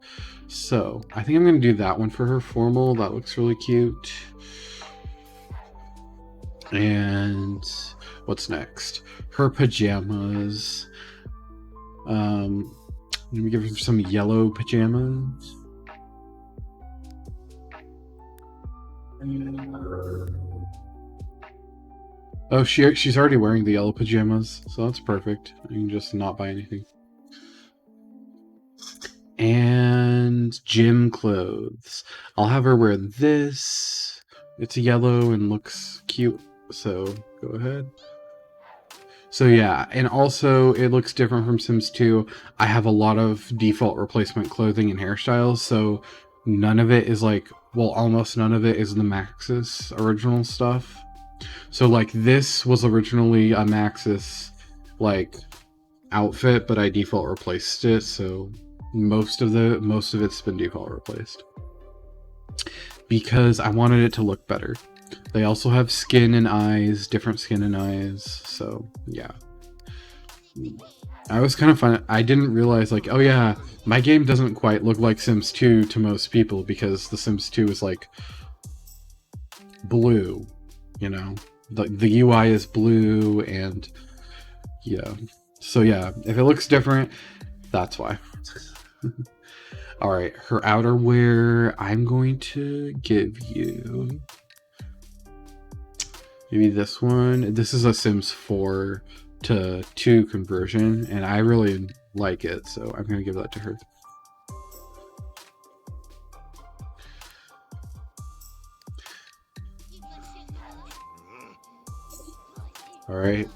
So I think I'm gonna do that one for her formal. That looks really cute. And what's next? Her pajamas. Let me give her some yellow pajamas. Oh, she's already wearing the yellow pajamas, so that's perfect. I can just not buy anything. And gym clothes. I'll have her wear this. It's yellow and looks cute, so go ahead. So yeah, and also it looks different from Sims 2. I have a lot of default replacement clothing and hairstyles, so none of it is like, well, almost none of it is the Maxis original stuff. So like this was originally a Maxis like outfit, but I default replaced it, so most of it's been default replaced. Because I wanted it to look better. They also have skin and eyes, different skin and eyes, so yeah. I was kind of fun. I didn't realize, like, oh yeah, my game doesn't quite look like Sims 2 to most people because the Sims 2 is like blue, you know? The UI is blue, and yeah. So yeah, if it looks different, that's why. Alright, her outerwear, I'm going to give you maybe this one. This is a Sims 4 to 2 conversion, and I really like it, so I'm going to give that to her. Alright.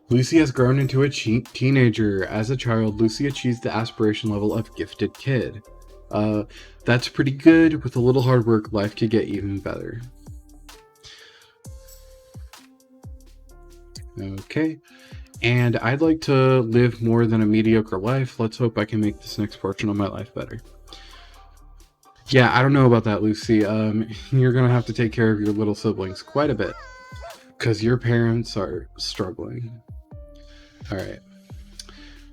Lucy has grown into a teenager. As a child, Lucy achieved the aspiration level of gifted kid. That's pretty good. With a little hard work, life could get even better. Okay. And I'd like to live more than a mediocre life. Let's hope I can make this next portion of my life better. Yeah, I don't know about that, Lucy. You're gonna have to take care of your little siblings quite a bit, because your parents are struggling. Alright.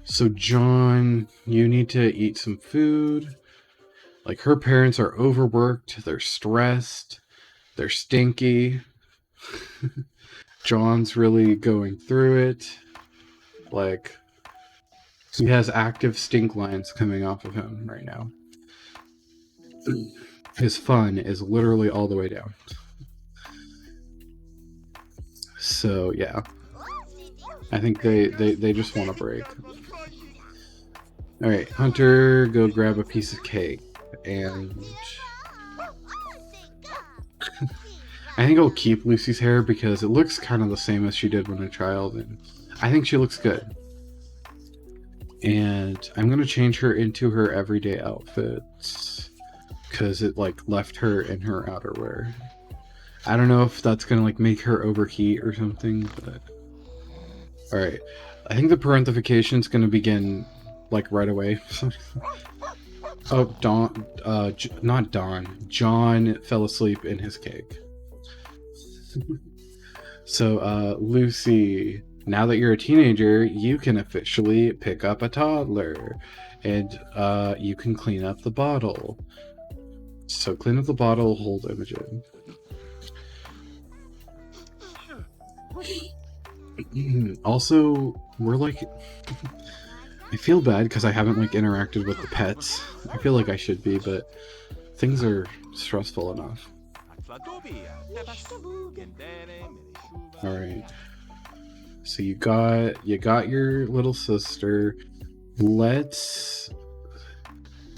So, John, you need to eat some food. Like, her parents are overworked, they're stressed, they're stinky. John's really going through it. Like, he has active stink lines coming off of him right now. His fun is literally all the way down. So, yeah. I think they just want a break. Alright, Hunter, go grab a piece of cake. And I think I'll keep Lucy's hair because it looks kind of the same as she did when a child, and I think she looks good. And I'm gonna change her into her everyday outfits because it like left her in her outerwear. I don't know if that's gonna like make her overheat or something, but alright. I think the parentification is gonna begin like right away. Oh, not Dawn. John fell asleep in his cake. So, Lucy, now that you're a teenager, you can officially pick up a toddler. And, you can clean up the bottle. So, clean up the bottle, hold Imogen. Also, we're like... I feel bad because I haven't like interacted with the pets. I feel like I should be, but things are stressful enough. Alright. So you got your little sister. Let's...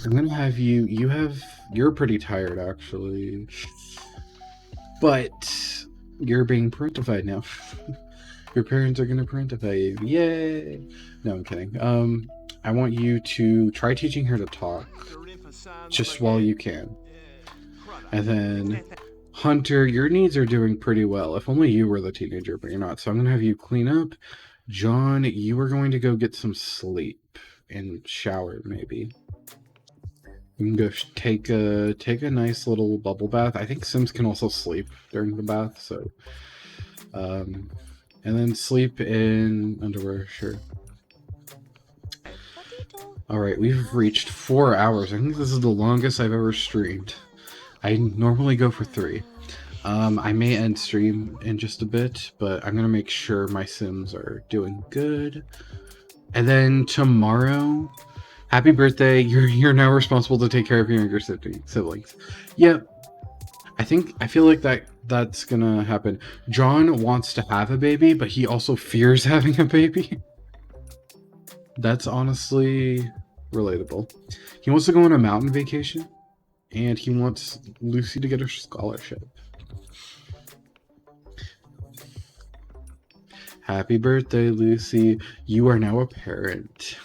I'm gonna have you're pretty tired actually. But you're being parentified now. Your parents are gonna parentify you. Yay! No, I'm kidding. I want you to try teaching her to talk just while you can. And then, Hunter, your needs are doing pretty well. If only you were the teenager, but you're not. So I'm gonna have you clean up. John, you are going to go get some sleep and shower, maybe. You can go take a nice little bubble bath. I think Sims can also sleep during the bath, so and then sleep in underwear, sure. Alright, we've reached 4 hours. I think this is the longest I've ever streamed. I normally go for 3. I may end stream in just a bit, but I'm gonna make sure my Sims are doing good. And then tomorrow, happy birthday! You're now responsible to take care of your younger siblings. Yep. I feel like that's gonna happen. John wants to have a baby, but he also fears having a baby. That's honestly relatable. He wants to go on a mountain vacation, and he wants Lucy to get a scholarship. Happy birthday, Lucy. You are now a parent.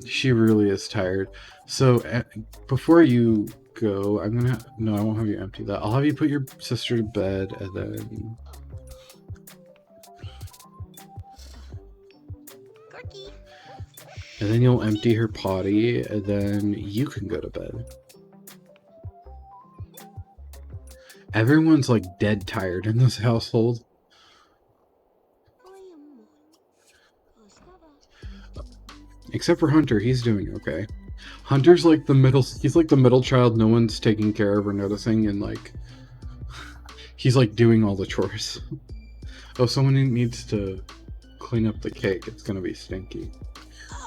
She really is tired. So, before you go, no, I won't have you empty that. I'll have you put your sister to bed, and then... And then you'll empty her potty, and then you can go to bed. Everyone's like dead tired in this household. Except for Hunter, he's doing okay. Hunter's like he's like the middle child no one's taking care of or noticing, and like, he's like doing all the chores. Oh, someone needs to clean up the cake, it's gonna be stinky.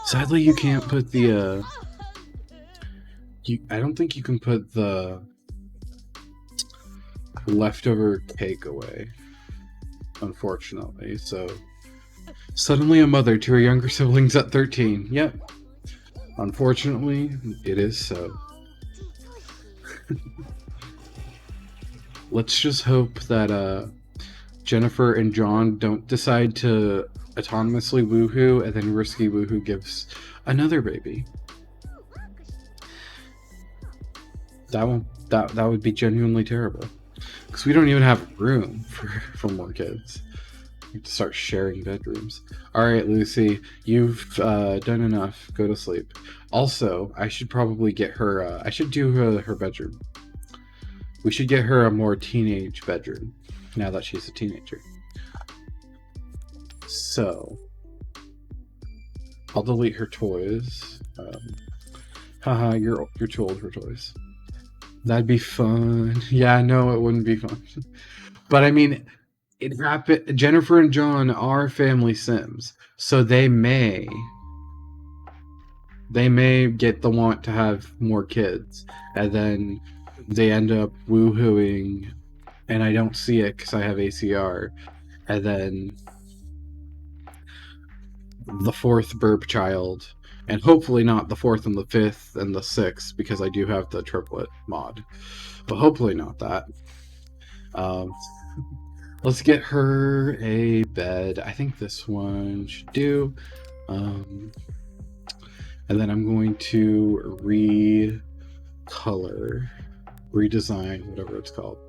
Sadly, you can't put the, I don't think you can put the leftover cake away, unfortunately, so... Suddenly a mother to her younger siblings at 13. Yep. Unfortunately, it is so. Let's just hope that Jennifer and John don't decide to autonomously woohoo, and then Risky Woohoo gives another baby. That would be genuinely terrible. Because we don't even have room for more kids. We have to start sharing bedrooms. Alright, Lucy, you've done enough. Go to sleep. Also, I should probably get her... I should do her bedroom. We should get her a more teenage bedroom, now that she's a teenager. So, I'll delete her toys. Haha, you're too old for toys. That'd be fun. Yeah, no, it wouldn't be fun. But I mean... It happened. Jennifer and John are family Sims, so they may get the want to have more kids, and then they end up woohooing, and I don't see it because I have ACR, and then the 4th BURB child, and hopefully not the 4th and the 5th and the 6th, because I do have the triplet mod, but hopefully not that. Let's get her a bed. I think this one should do. And then I'm going to redesign, whatever it's called.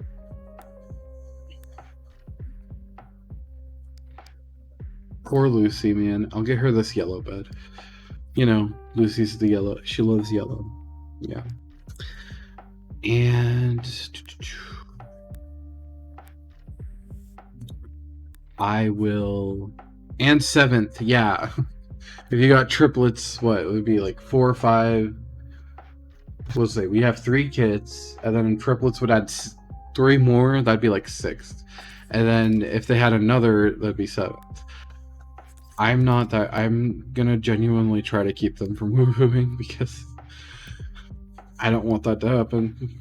Poor Lucy, man. I'll get her this yellow bed. You know, Lucy's the yellow. She loves yellow. Yeah. And... I will... And 7th, yeah. If you got triplets, what? It would be like 4 or 5... We'll say we have 3 kids, and then triplets would add 3 more, that'd be like 6th. And then if they had another, that'd be 7th. I'm gonna genuinely try to keep them from woohooing, because I don't want that to happen.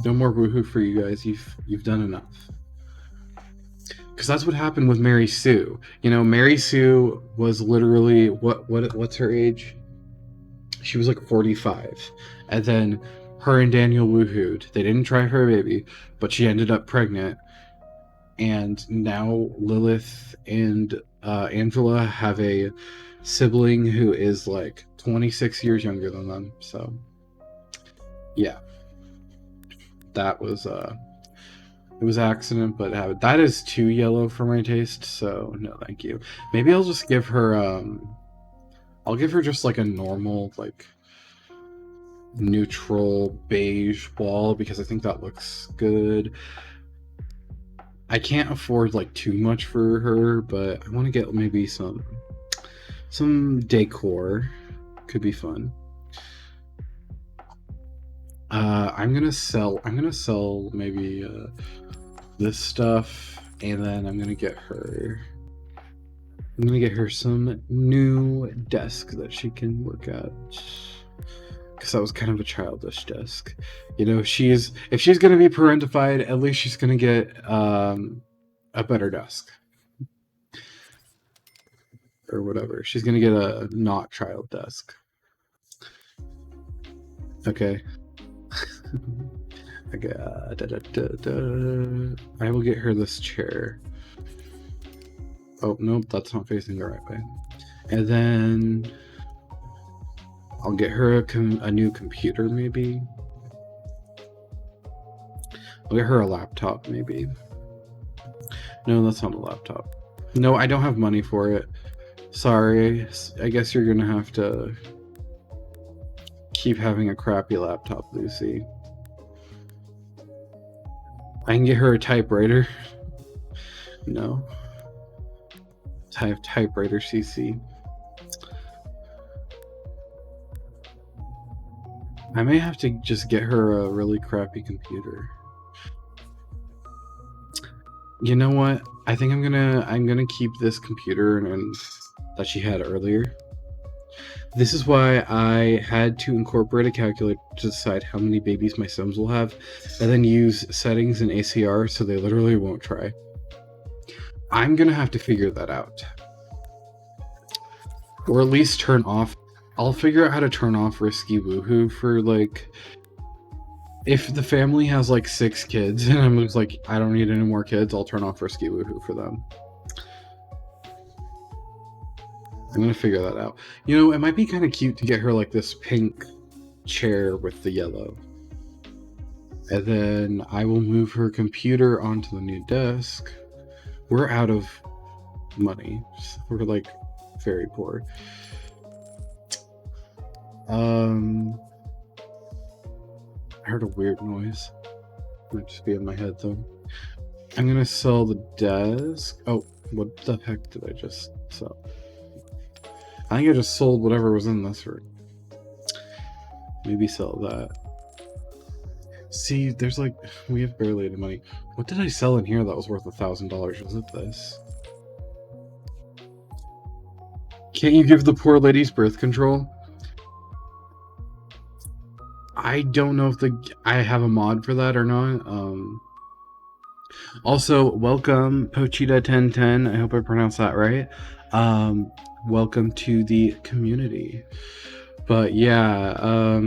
No more woohoo for you guys, you've done enough. Because that's what happened with Mary Sue. You know, Mary Sue was literally, what's her age? She was like 45. And then her and Daniel woohooed. They didn't try for a baby, but she ended up pregnant. and now Lilith and Angela have a sibling who is like 26 years younger than them. So yeah, that was it was accident, but that is too yellow for my taste, so no thank you. Maybe I'll just give her I'll give her just like a normal like neutral beige wall because I think that looks good. I can't afford like too much for her, but I want to get maybe some decor. Could be fun. I'm gonna sell maybe this stuff, and then I'm gonna get her some new desk that she can work at, because that was kind of a childish desk. You know, if she's gonna be parentified, at least she's gonna get a better desk or whatever. She's gonna get a not child desk. Okay. Okay. I will get her this chair. Oh nope, that's not facing the right way. And then I'll get her a new computer, maybe. I'll get her a laptop, maybe. No, that's not a laptop. No, I don't have money for it. Sorry. I guess you're gonna have to keep having a crappy laptop, Lucy. I can get her a typewriter. No. Typewriter CC. I may have to just get her a really crappy computer. You know what? I think I'm gonna keep this computer and that she had earlier. This is why I had to incorporate a calculator to decide how many babies my Sims will have, and then use settings in ACR so they literally won't try. I'm gonna have to figure that out. Or at least turn off. I'll figure out how to turn off risky woohoo for like, if the family has like 6 kids and I'm just like, I don't need any more kids, I'll turn off risky woohoo for them. I'm gonna figure that out. You know, it might be kind of cute to get her like this pink chair with the yellow. And then I will move her computer onto the new desk. We're out of money. We're like very poor. I heard a weird noise. Might just be in my head though. I'm gonna sell the desk. Oh, what the heck did I just sell? I think I just sold whatever was in this room. Maybe sell that. See, there's like, we have barely any money. What did I sell in here that was worth $1,000? Was it this? Can't you give the poor ladies birth control? I don't know if I have a mod for that or not. Also, welcome Pochita1010. I hope I pronounced that right. Welcome to the community. But yeah,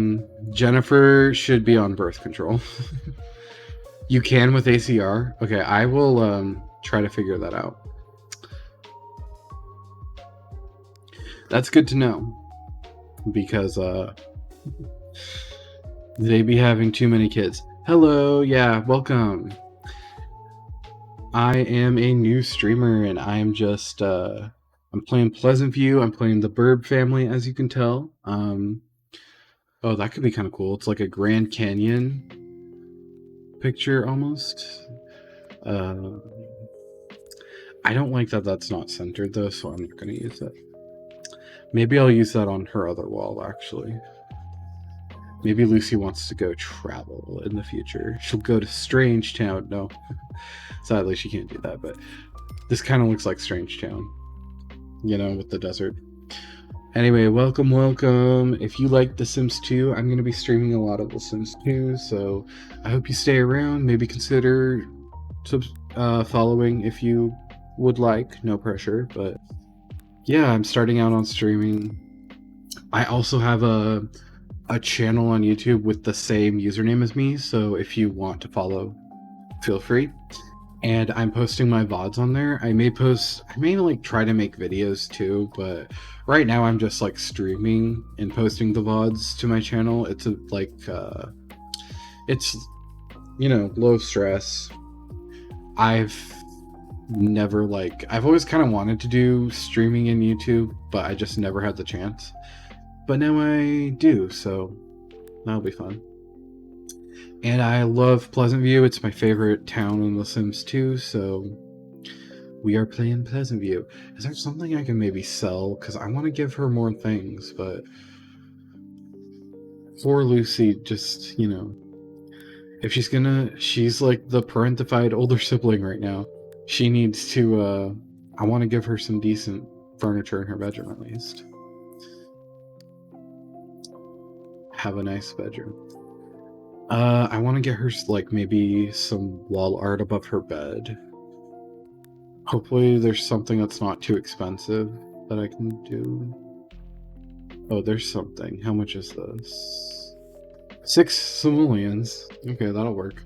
Jennifer should be on birth control. You can with ACR? Okay, I will try to figure that out. That's good to know. Because they be having too many kids. Hello, yeah, welcome. I am a new streamer and I'm just I'm playing Pleasantview. I'm playing the BURB family, as you can tell. Oh, that could be kind of cool. It's like a Grand Canyon picture, almost. I don't like that that's not centered, though, so I'm not going to use it. Maybe I'll use that on her other wall, actually. Maybe Lucy wants to go travel in the future. She'll go to Strange Town. No, sadly, she can't do that, but this kind of looks like Strange Town. You know, with the desert. Anyway, welcome. If you like The Sims 2, I'm going to be streaming a lot of The Sims 2, so I hope you stay around. Maybe consider following if you would like. No pressure, but yeah, I'm starting out on streaming. I also have a channel on YouTube with the same username as me, so if you want to follow, feel free. and I'm posting my VODs on there. I may like try to make videos too, but right now I'm just like streaming and posting the VODs to my channel. It's it's low stress. I've never I've always kind of wanted to do streaming in YouTube, but I just never had the chance. But now I do, so that'll be fun. And I love Pleasantview. It's my favorite town in The Sims 2, so we are playing Pleasantview. Is there something I can maybe sell? Because I want to give her more things, but poor Lucy, just, if she's like the parentified older sibling right now. She needs to, I want to give her some decent furniture in her bedroom at least. Have a nice bedroom. I want to get her like maybe some wall art above her bed. Hopefully there's something that's not too expensive that I can do. Oh, there's something. How much is this? 6 simoleons. Okay, that'll work.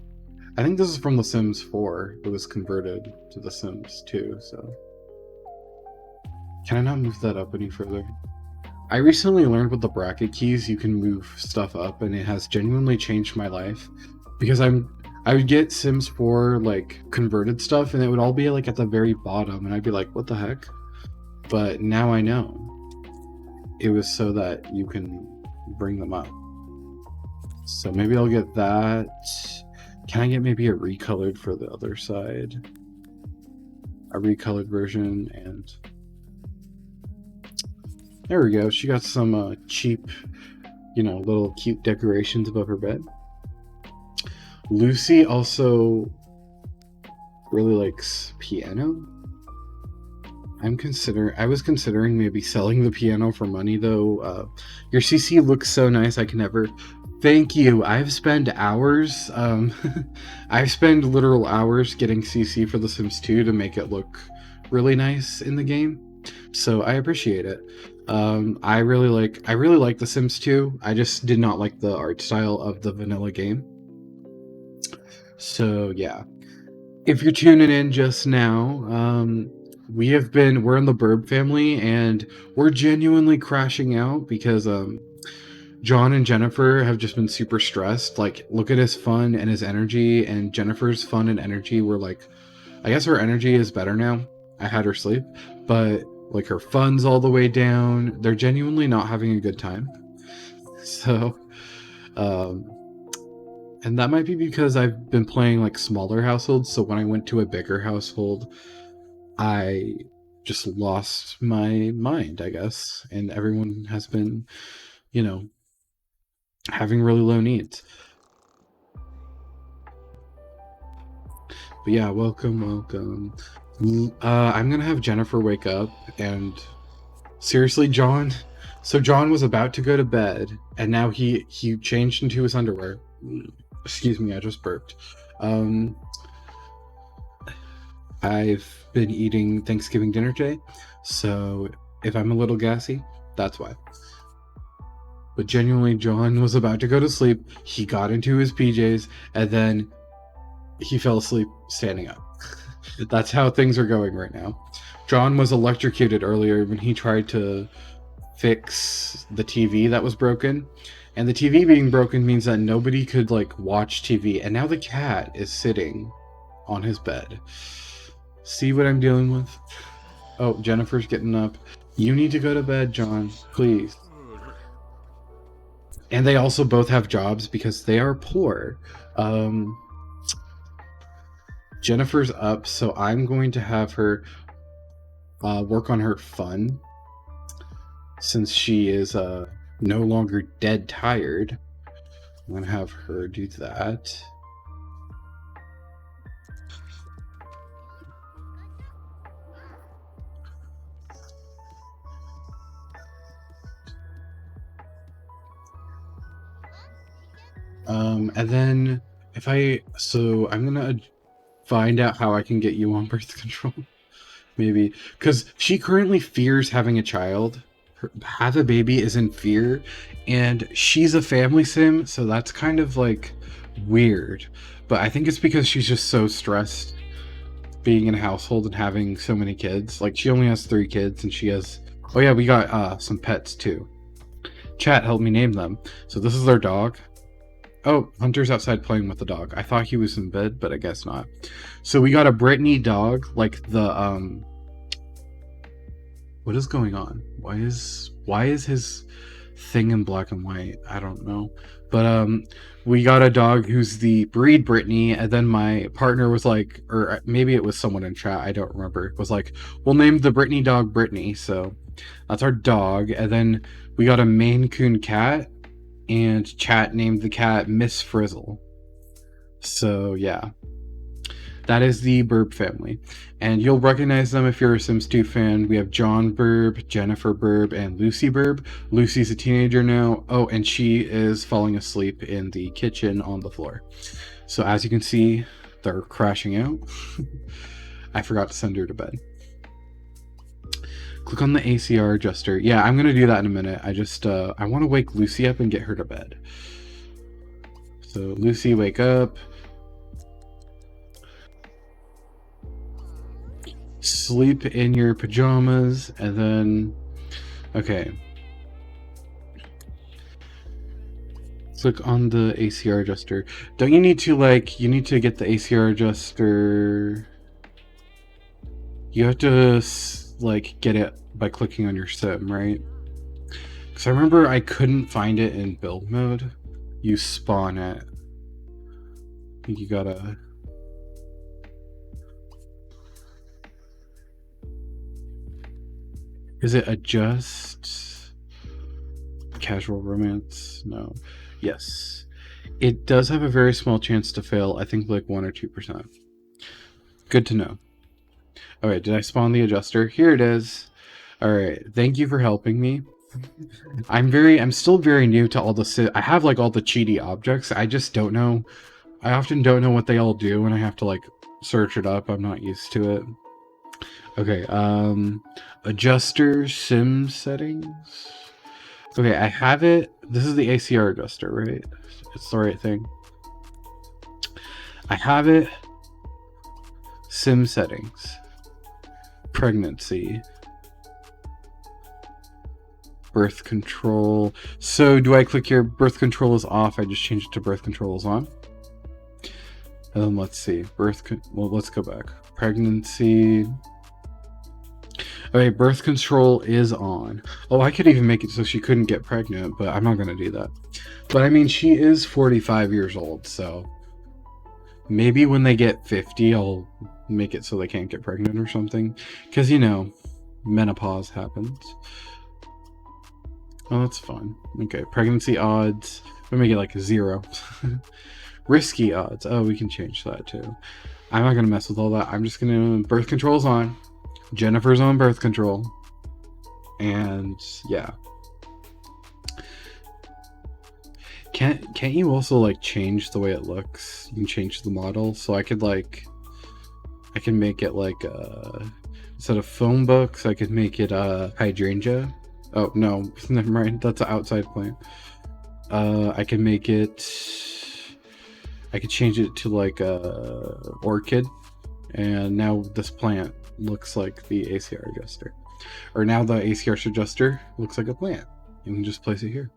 I think this is from The Sims 4. It was converted to The Sims 2, so... Can I not move that up any further? I recently learned with the bracket keys you can move stuff up, and it has genuinely changed my life. Because I would get Sims 4 like converted stuff, and it would all be like at the very bottom, and I'd be like, what the heck? But now I know. It was so that you can bring them up. So maybe I'll get that. Can I get maybe a recolored for the other side? A recolored version, and there we go. She got some cheap, little cute decorations above her bed. Lucy also really likes piano. I was considering maybe selling the piano for money though. Your CC looks so nice. I can never. Thank you. I've spent hours. I've spent literal hours getting CC for The Sims 2 to make it look really nice in the game. So I appreciate it. I really like The Sims 2. I just did not like the art style of the vanilla game. So yeah. If you're tuning in just now, we're in the BURB family, and we're genuinely crashing out because John and Jennifer have just been super stressed. Like, look at his fun and his energy, and Jennifer's fun and energy were like, I guess her energy is better now. I had her sleep, but like her fun's all the way down. They're genuinely not having a good time. So, and that might be because I've been playing like smaller households. So when I went to a bigger household, I just lost my mind, I guess. And everyone has been, having really low needs. But yeah, welcome. I'm gonna have Jennifer wake up, and seriously, John. So John was about to go to bed, and now he changed into his underwear. Excuse me, I just burped. I've been eating Thanksgiving dinner today, so if I'm a little gassy, that's why. But genuinely, John was about to go to sleep. He got into his PJs, and then he fell asleep standing up. That's how things are going right now. John was electrocuted earlier when he tried to fix the TV that was broken. And the TV being broken means that nobody could like watch TV. And now the cat is sitting on his bed. See what I'm dealing with? Oh, Jennifer's getting up. You need to go to bed, John, please. And they also both have jobs because they are poor. Jennifer's up, so I'm going to have her work on her fun. Since she is no longer dead tired, I'm going to have her do that. And then I'm gonna find out how I can get you on birth control. Maybe, because she currently fears having a child. Have a baby is in fear, and she's a family sim, so that's kind of like weird. But I think it's because she's just so stressed being in a household and having so many kids. Like, she only has 3 kids, and she has... Oh yeah, we got some pets too. Chat helped me name them. So this is their dog. Oh, Hunter's outside playing with the dog. I thought he was in bed, but I guess not. So we got a Brittany dog, like the what is going on? Why is his thing in black and white? I don't know. But we got a dog who's the breed Brittany, and then my partner was like, or maybe it was someone in chat, I don't remember, was like, we'll name the Brittany dog Brittany. So that's our dog. And then we got a Maine Coon cat, and chat named the cat Miss Frizzle. So yeah, that is the BURB family, and you'll recognize them if you're a Sims 2 fan. We have John BURB, Jennifer BURB, and Lucy BURB. Lucy's a teenager now. Oh, and she is falling asleep in the kitchen on the floor. So as you can see, they're crashing out. I forgot to send her to bed. Click on the ACR adjuster. Yeah, I'm gonna do that in a minute. I just I want to wake Lucy up and get her to bed. So Lucy, wake up. Sleep in your pajamas, and then okay. Click on the ACR adjuster. Don't you need to you need to get the ACR adjuster? You have to get it by clicking on your sim, right? Because I remember I couldn't find it in build mode. You spawn it. I think you gotta... Is it adjust? Casual romance? No. Yes. It does have a very small chance to fail. I think like 1 or 2%. Good to know. Alright, did I spawn the adjuster? Here it is. Alright, thank you for helping me. I'm still very new to all the... I have like all the cheaty objects. I just don't know. I often don't know what they all do when I have to like search it up. I'm not used to it. Okay, adjuster sim settings. Okay, I have it. This is the ACR adjuster, right? It's the right thing. I have it. Sim settings. Pregnancy. Birth control. So do I click here? Birth control is off. I just changed it to birth control is on. And then let's see. Well, let's go back. Pregnancy. Okay, birth control is on. Oh, I could even make it so she couldn't get pregnant, but I'm not going to do that. But I mean, she is 45 years old, so maybe when they get 50, I'll make it so they can't get pregnant or something. Because, you know, menopause happens. Oh, that's fun. Okay, pregnancy odds. We'll make it like 0. Risky odds. Oh, we can change that too. I'm not going to mess with all that. I'm just going to... Birth control's on. Jennifer's on birth control. And yeah. Can't you also like change the way it looks? You can change the model. So I could like... I can make it like instead of phone books, I could make it hydrangea. Oh no, never mind. That's an outside plant. I can make it... I could change it to like a orchid. And now this plant looks like the ACR adjuster. Or now the ACR adjuster looks like a plant. You can just place it here.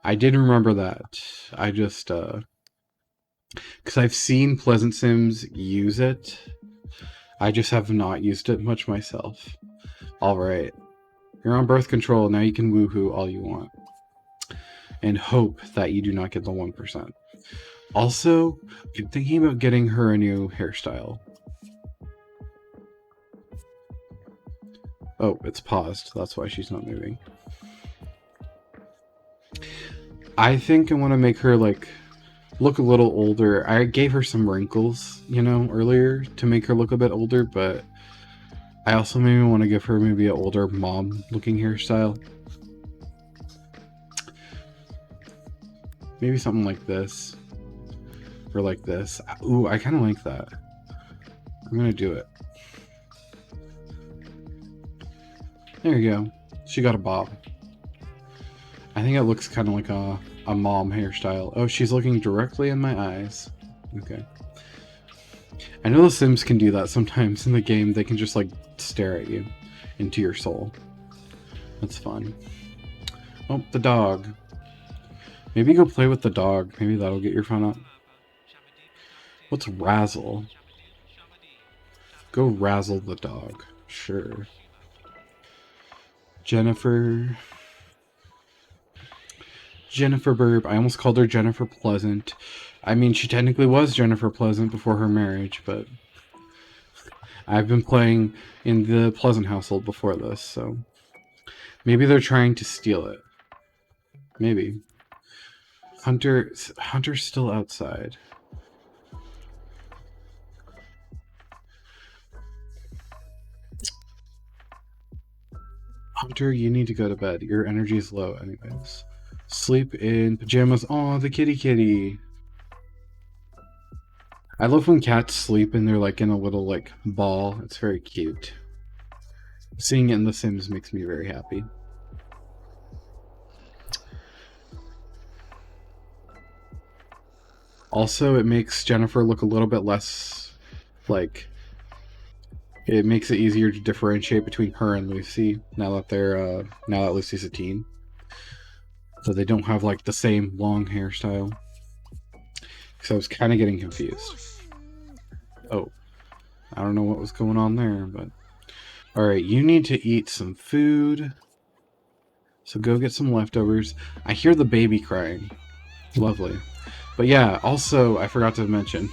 I did remember that. I just... because I've seen Pleasant Sims use it. I just have not used it much myself. Alright. You're on birth control. Now you can woohoo all you want. And hope that you do not get the 1%. Also, I'm thinking about getting her a new hairstyle. Oh, it's paused. That's why she's not moving. I think I want to make her, like, look a little older. I gave her some wrinkles, you know, earlier to make her look a bit older, but I also maybe want to give her maybe an older mom-looking hairstyle. Maybe something like this. Or like this. Ooh, I kind of like that. I'm going to do it. There you go. She got a bob. I think it looks kind of like a mom hairstyle. Oh, she's looking directly in my eyes. Okay. I know the Sims can do that sometimes in the game. They can just like stare at you into your soul. That's fun. Oh, the dog. Maybe go play with the dog. Maybe that'll get your fun up. What's razzle? Go razzle the dog. Sure. Jennifer BURB. I almost called her Jennifer Pleasant. I mean, she technically was Jennifer Pleasant before her marriage, but I've been playing in the Pleasant household before this, so maybe they're trying to steal it. Maybe. Hunter's still outside. Hunter, you need to go to bed. Your energy is low anyways. Sleep in pajamas. Aw, the kitty. I love when cats sleep and they're like in a little like ball. It's very cute. Seeing it in The Sims makes me very happy. Also, it makes Jennifer look a little bit less like... It makes it easier to differentiate between her and Lucy now that Lucy's a teen. So they don't have like the same long hairstyle. So I was kind of getting confused. Oh, I don't know what was going on there, but... Alright, you need to eat some food. So go get some leftovers. I hear the baby crying. Lovely. But yeah, also, I forgot to mention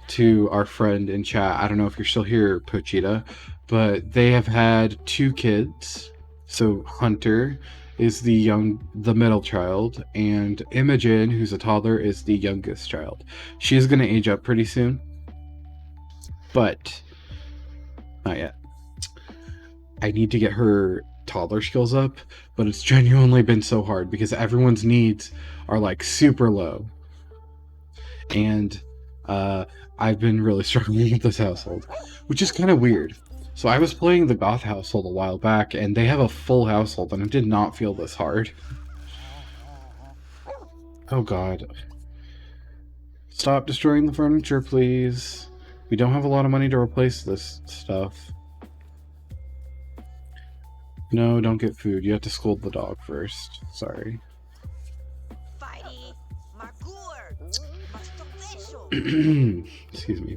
to our friend in chat, I don't know if you're still here, Pochita, but they have had 2 kids. So Hunter is the middle child, and Imogen, who's a toddler, is the youngest child. She's going to age up pretty soon, but not yet. I need to get her toddler skills up, but it's genuinely been so hard because everyone's needs are like super low, and I've been really struggling with this household, which is kind of weird. So I was playing the Goth household a while back, and they have a full household, and it did not feel this hard. Oh god. Stop destroying the furniture, please. We don't have a lot of money to replace this stuff. No, don't get food. You have to scold the dog first. Sorry. Excuse me.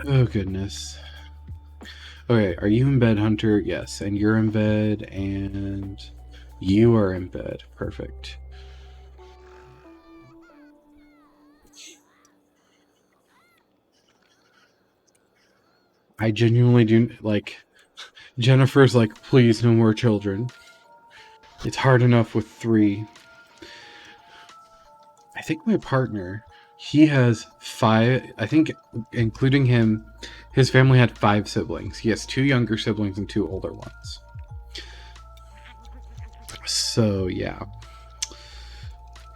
Oh, goodness. Okay, are you in bed, Hunter? Yes, and you're in bed, and you are in bed. Perfect. I genuinely do, like... Jennifer's like, please, no more children. It's hard enough with 3. I think my partner, he has 5, I think including him, his family had 5 siblings. He has 2 younger siblings and 2 older ones. So, yeah.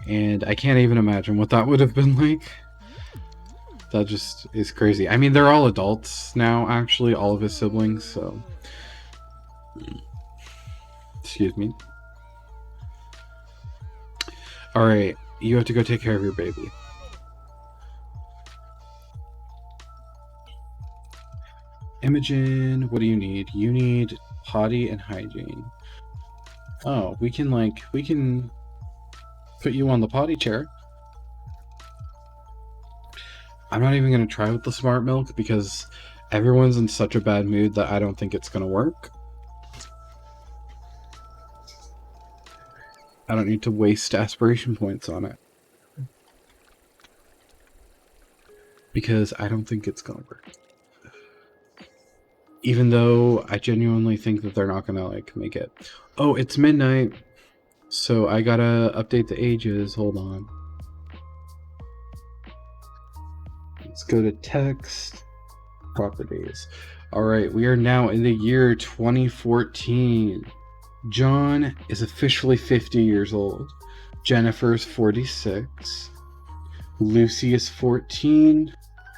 And I can't even imagine what that would have been like. That just is crazy. I mean, they're all adults now, actually, all of his siblings, so... Excuse me. Alright, you have to go take care of your baby. Imogen, what do you need? You need potty and hygiene. Oh, we can put you on the potty chair. I'm not even going to try with the smart milk because everyone's in such a bad mood that I don't think it's going to work. I don't need to waste aspiration points on it. Because I don't think it's going to work. Even though I genuinely think that they're not going to, like, make it. Oh, it's midnight. So I gotta update the ages. Hold on. Let's go to text. Properties. Alright, we are now in the year 2014. John is officially 50 years old. Jennifer's 46. Lucy is 14.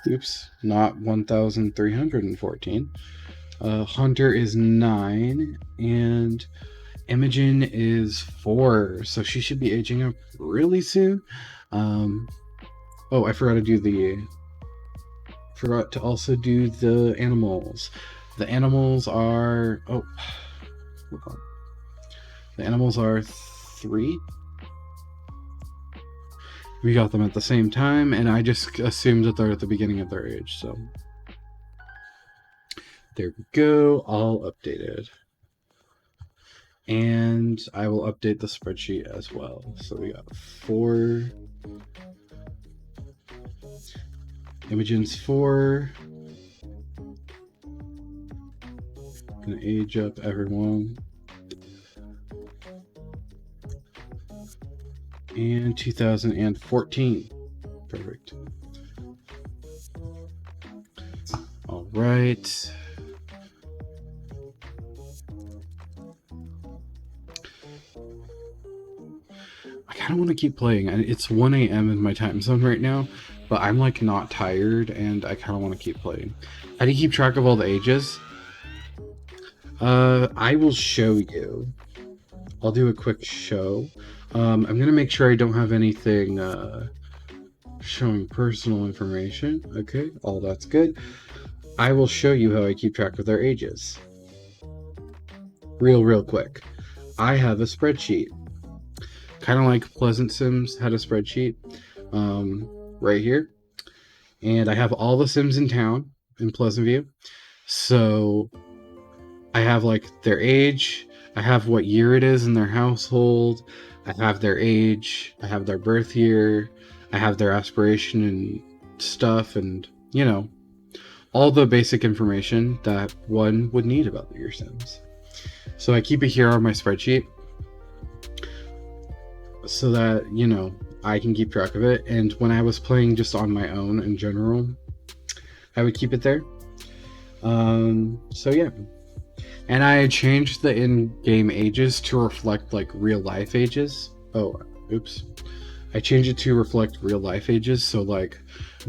Oops, not 1,314. Hunter is 9. And Imogen is 4, so she should be aging up really soon. Oh, I forgot to also do the animals. The animals are hold on. The animals are 3. We got them at the same time, and I just assumed that they're at the beginning of their age, so there we go, all updated. And I will update the spreadsheet as well. So we got 4. Imogen's 4. Gonna age up everyone. And 2014. Perfect. All right. I kind of want to keep playing. It's 1 a.m. in my time zone right now, but I'm like not tired and I kind of want to keep playing. How do you keep track of all the ages? I will show you. I'll do a quick show. I'm gonna make sure I don't have anything showing personal information. Okay, all that's good. I will show you how I keep track of their ages. Real quick. I have a spreadsheet. Kind of like Pleasant Sims had a spreadsheet right here. And I have all the Sims in town in Pleasantview. So I have like their age, I have what year it is in their household, I have their age, I have their birth year, I have their aspiration and stuff, and you know, all the basic information that one would need about your Sims. So I keep it here on my spreadsheet so that, you know, I can keep track of it. And when I was playing just on my own in general, I would keep it there. So yeah. And I changed the in-game ages to reflect like real life ages. Oh, oops. I changed it to reflect real life ages. So like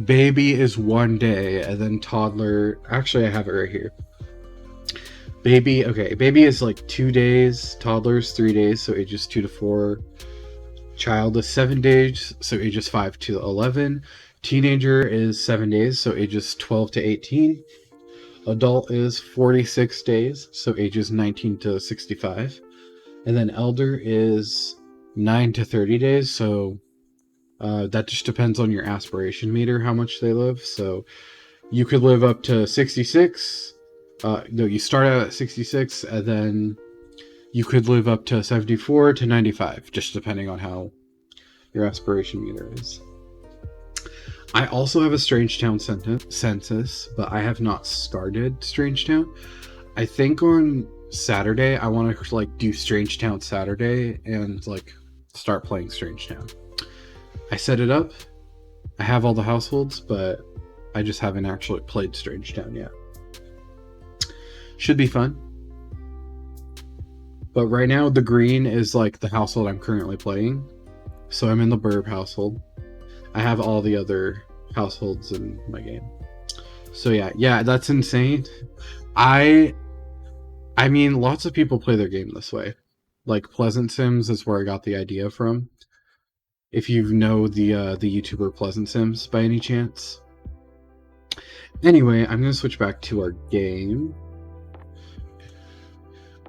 baby is 1 day, and then toddler, actually I have it right here. Baby is like 2 days, toddler's 3 days, so ages 2 to 4. Child is 7 days, so ages 5 to 11. Teenager is 7 days, so ages 12 to 18. Adult is 46 days, so ages 19 to 65. And then elder is 9 to 30 days, so that just depends on your aspiration meter, how much they live. So you could live up to 66. No, you start out at 66, and then you could live up to 74 to 95, just depending on how your aspiration meter is. I also have a Strangetown census, but I have not started Strangetown. I think on Saturday I want to like do Strangetown Saturday and like start playing Strangetown. I set it up. I have all the households, but I just haven't actually played Strangetown yet. Should be fun. But right now the green is like the household I'm currently playing. So I'm in the BURB household. I have all the other households in my game. So yeah, that's insane. I mean, lots of people play their game this way. Like Pleasant Sims is where I got the idea from. If you know the YouTuber Pleasant Sims by any chance. Anyway, I'm gonna switch back to our game.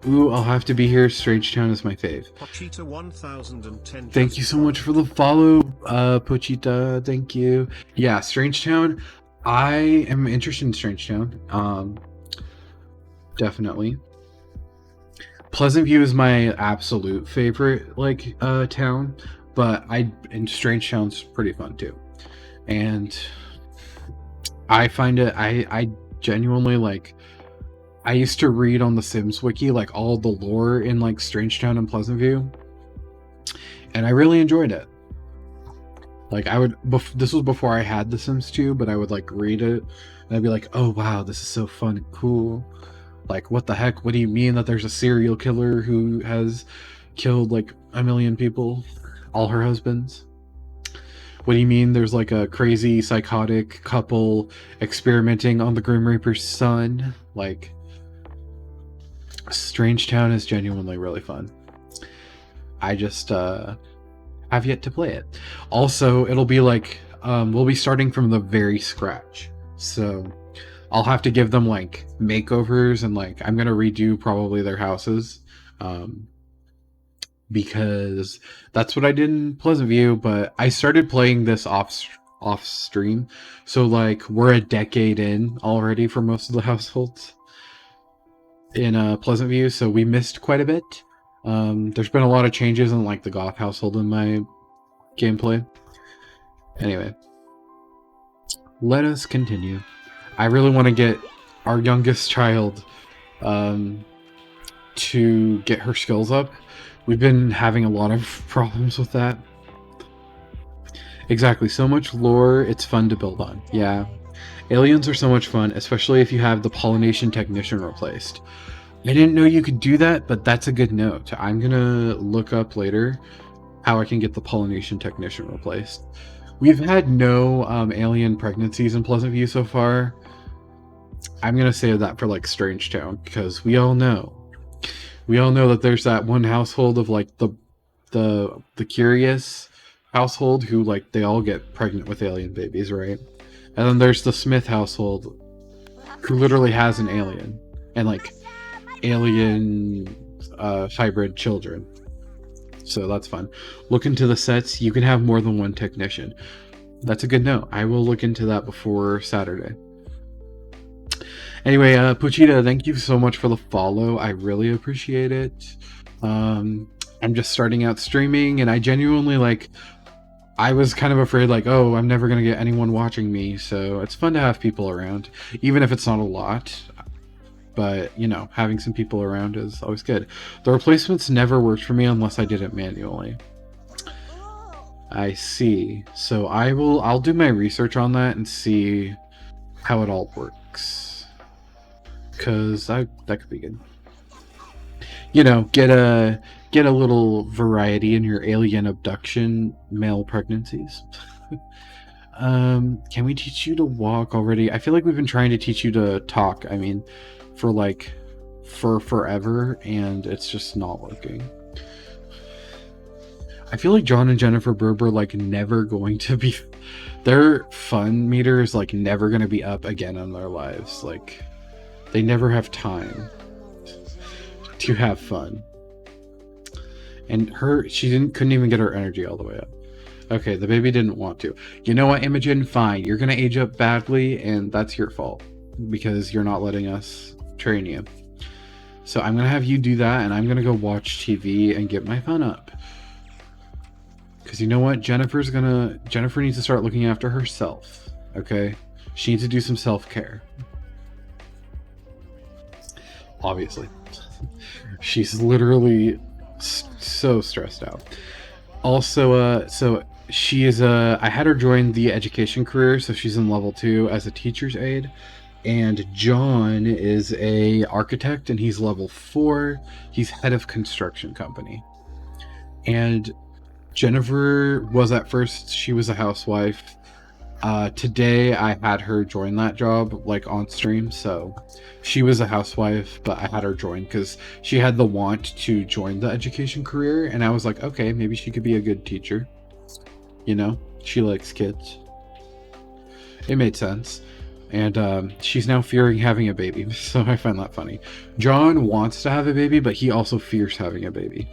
Ooh, I'll have to be here. Strangetown is my fave. Pochita 1010. Thank you so much for the follow, Pochita. Thank you. Yeah, Strangetown. I am interested in Strangetown. Definitely. Pleasantview is my absolute favorite, like, town, but Strangetown's pretty fun too. And I find it, I genuinely like. I used to read on the Sims wiki like all the lore in like Strangetown and Pleasantview, and I really enjoyed it. Like I would, this was before I had the Sims 2, but I would like read it, and I'd be like, "Oh wow, this is so fun and cool." Like, what the heck? What do you mean that there's a serial killer who has killed like 1 million people, all her husbands? What do you mean there's like a crazy psychotic couple experimenting on the Grim Reaper's son? Like, Strangetown is genuinely really fun. I just have yet to play it. Also, it'll be like we'll be starting from the very scratch, so I'll have to give them like makeovers, and like I'm gonna redo probably their houses, because that's what I did in Pleasantview. But I started playing this off stream, so like we're a decade in already for most of the households in Pleasantview, so we missed quite a bit. There's been a lot of changes in like the goth household in my gameplay. Anyway, let us continue. I really want to get our youngest child to get her skills up. We've been having a lot of problems with that. Exactly, so much lore, it's fun to build on. Yeah. Aliens are so much fun, especially if you have the pollination technician replaced. I didn't know you could do that, but that's a good note. I'm gonna look up later how I can get the pollination technician replaced. We've had no alien pregnancies in Pleasantview so far. I'm gonna save that for like Strange Town, because we all know that there's that one household of like the curious household who like they all get pregnant with alien babies, right? And then there's the Smith household who literally has an alien and like alien hybrid children. So that's fun. Look into the sets. You can have more than one technician. That's a good note. I will look into that before Saturday. Anyway, Puchita, thank you so much for the follow. I really appreciate it. I'm just starting out streaming, and I genuinely like. I was kind of afraid, like, oh, I'm never gonna get anyone watching me. So it's fun to have people around, even if it's not a lot. But you know, having some people around is always good. The replacements never worked for me unless I did it manually. I see. So I'll do my research on that and see how it all works. Cause that could be good. You know, get a little variety in your alien abduction male pregnancies. Can we teach you to walk already? I feel like we've been trying to teach you to talk. I mean, for forever, and it's just not working. I feel like John and Jennifer BURB are like never going to be. Their fun meter is like never going to be up again in their lives. Like they never have time to have fun. And she couldn't even get her energy all the way up. Okay, the baby didn't want to. You know what, Imogen? Fine. You're gonna age up badly, and that's your fault because you're not letting us train you. So I'm gonna have you do that, and I'm gonna go watch TV and get my fun up. Because you know what, Jennifer needs to start looking after herself. Okay, she needs to do some self-care. Obviously, she's literally so stressed out. Also, so she is I had her join the education career, so she's in level 2 as a teacher's aide. And John is a architect, and he's level 4. He's head of construction company. And Jennifer was at first, she was a housewife. Today I had her join that job like on stream, so she was a housewife, but I had her join because she had the want to join the education career, and I was like, okay, maybe she could be a good teacher. You know, she likes kids. It made sense. And she's now fearing having a baby, so I find that funny. John wants to have a baby, but he also fears having a baby.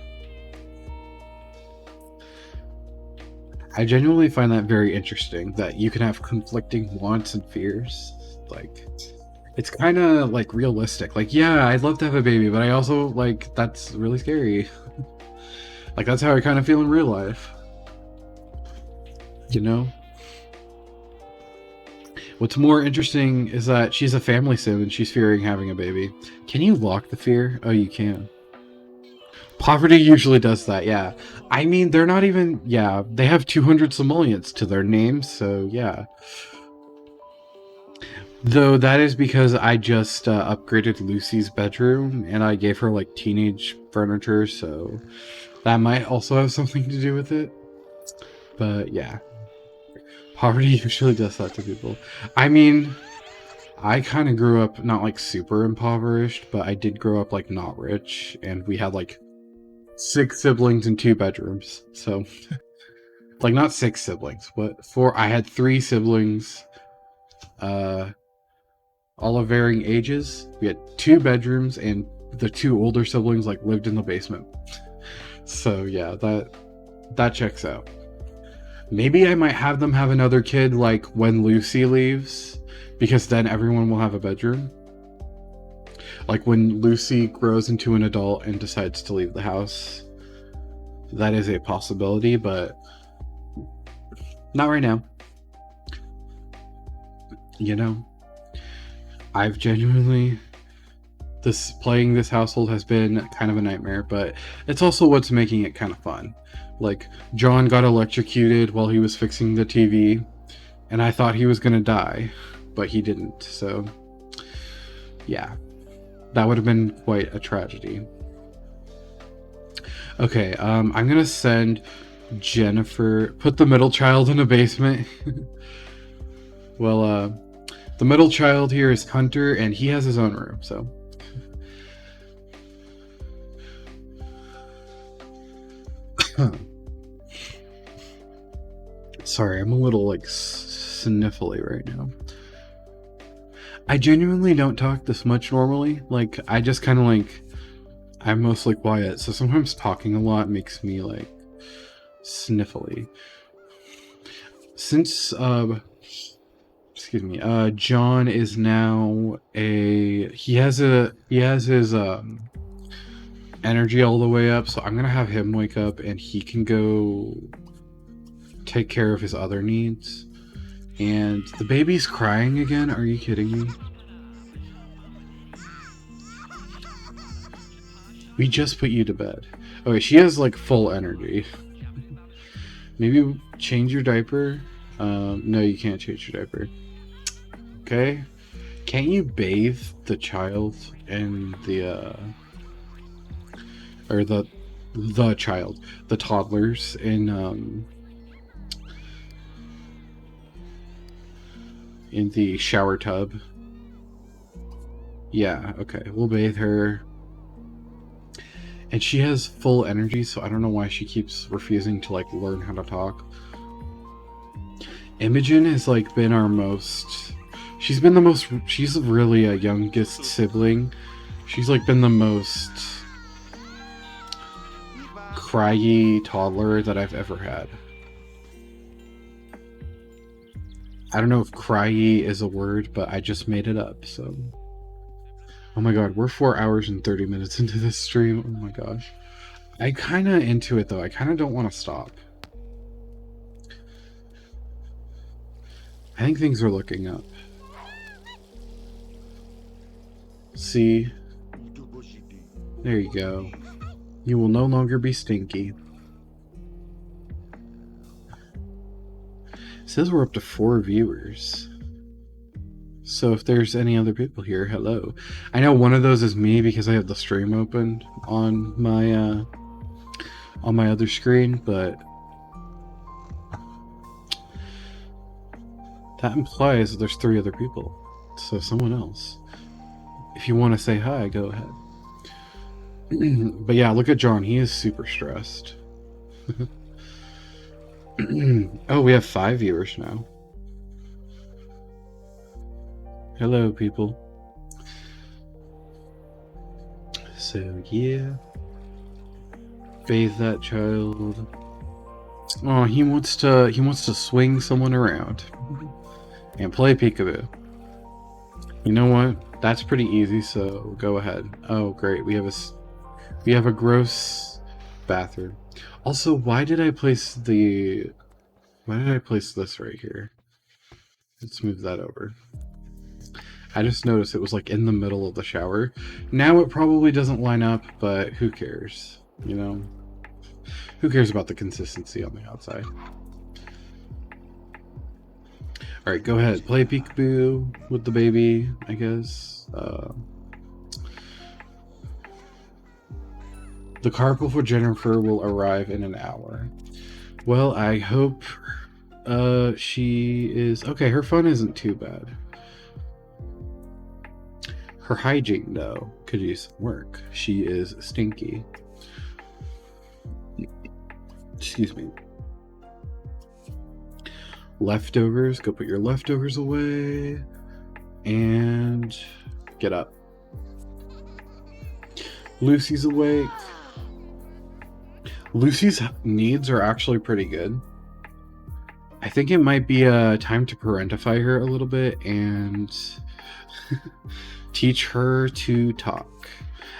I genuinely find that very interesting, that you can have conflicting wants and fears. Like, it's kind of like realistic. Like, yeah, I'd love to have a baby, but I also like that's really scary. Like, that's how I kind of feel in real life. You know? What's more interesting is that she's a family sim and she's fearing having a baby. Can you lock the fear? Oh, you can. Poverty usually does that, yeah. I mean, they're not even... Yeah, they have 200 simoleons to their names, so yeah. Though that is because I just upgraded Lucy's bedroom, and I gave her, like, teenage furniture, so that might also have something to do with it. But, yeah. Poverty usually does that to people. I mean, I kind of grew up not, like, super impoverished, but I did grow up, like, not rich, and we had, like... 6 siblings and 2 bedrooms. So, like, not 6 siblings, but 4. I had 3 siblings, uh, all of varying ages. We had 2 bedrooms, and the 2 older siblings like lived in the basement. So yeah, that checks out. Maybe I might have them have another kid like when Lucy leaves, because then everyone will have a bedroom. Like when Lucy grows into an adult and decides to leave the house. That is a possibility, but not right now. You know, I've genuinely playing this household has been kind of a nightmare, but it's also what's making it kind of fun. Like, John got electrocuted while he was fixing the TV, and I thought he was gonna die, but he didn't. So yeah, that would have been quite a tragedy. Okay, I'm gonna send Jennifer, put the middle child in a basement. Well, the middle child here is Hunter, and he has his own room, so. Sorry, I'm a little like sniffly right now. I genuinely don't talk this much normally. Like, I just kind of like, I'm mostly quiet, so sometimes talking a lot makes me like sniffly. Since excuse me, John is now he has his energy all the way up, so I'm gonna have him wake up and he can go take care of his other needs. And the baby's crying again. Are you kidding me? We just put you to bed. Okay, she has like full energy. Maybe change your diaper. No, you can't change your diaper. Okay. Can't you bathe the child and the or the child, the toddlers in the shower tub? Yeah, okay. We'll bathe her. And she has full energy, so I don't know why she keeps refusing to like learn how to talk. Imogen has like been our most, she's really a youngest sibling. She's like been the most craggy toddler that I've ever had. I don't know if craggy is a word, but I just made it up, so. Oh my god, we're 4 hours and 30 minutes into this stream. Oh my gosh. I kinda into it though. I kinda don't want to stop. I think things are looking up. See? There you go. You will no longer be stinky. It says we're up to 4 viewers. So if there's any other people here, hello. I know one of those is me because I have the stream opened on my other screen, but that implies that there's 3 other people. So someone else. If you want to say hi, go ahead. But yeah, look at John. He is super stressed. Oh, we have 5 viewers now. Hello, people. So yeah, bathe that child. Oh, he wants to swing someone around and play peekaboo. You know what? That's pretty easy. So go ahead. Oh, great. We have a gross bathroom. Also, why did I place this right here? Let's move that over. I just noticed it was like in the middle of the shower. Now it probably doesn't line up, but who cares? You know? Who cares about the consistency on the outside? Alright, go ahead. Play peekaboo with the baby, I guess. The carpool for Jennifer will arrive in an hour. Well, I hope she is... Okay, her phone isn't too bad. Her hygiene, though, could use some work. She is stinky. Excuse me. Leftovers. Go put your leftovers away. And get up. Lucy's awake. Lucy's needs are actually pretty good. I think it might be time to parentify her a little bit and teach her to talk.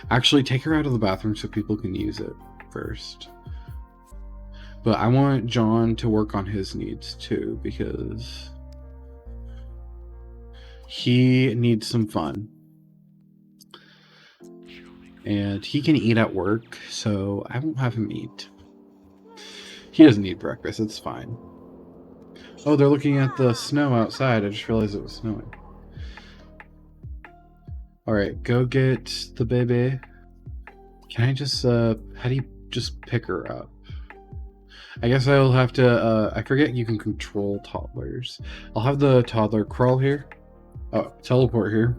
Actually, take her out of the bathroom so people can use it first. But I want John to work on his needs too, because he needs some fun. And he can eat at work, so I won't have him eat. He doesn't need breakfast, it's fine. Oh, they're looking at the snow outside. I just realized it was snowing. Alright, go get the baby. Can I just, how do you just pick her up? I guess I'll have to, I forget you can control toddlers. I'll have the toddler crawl here. Oh, teleport here.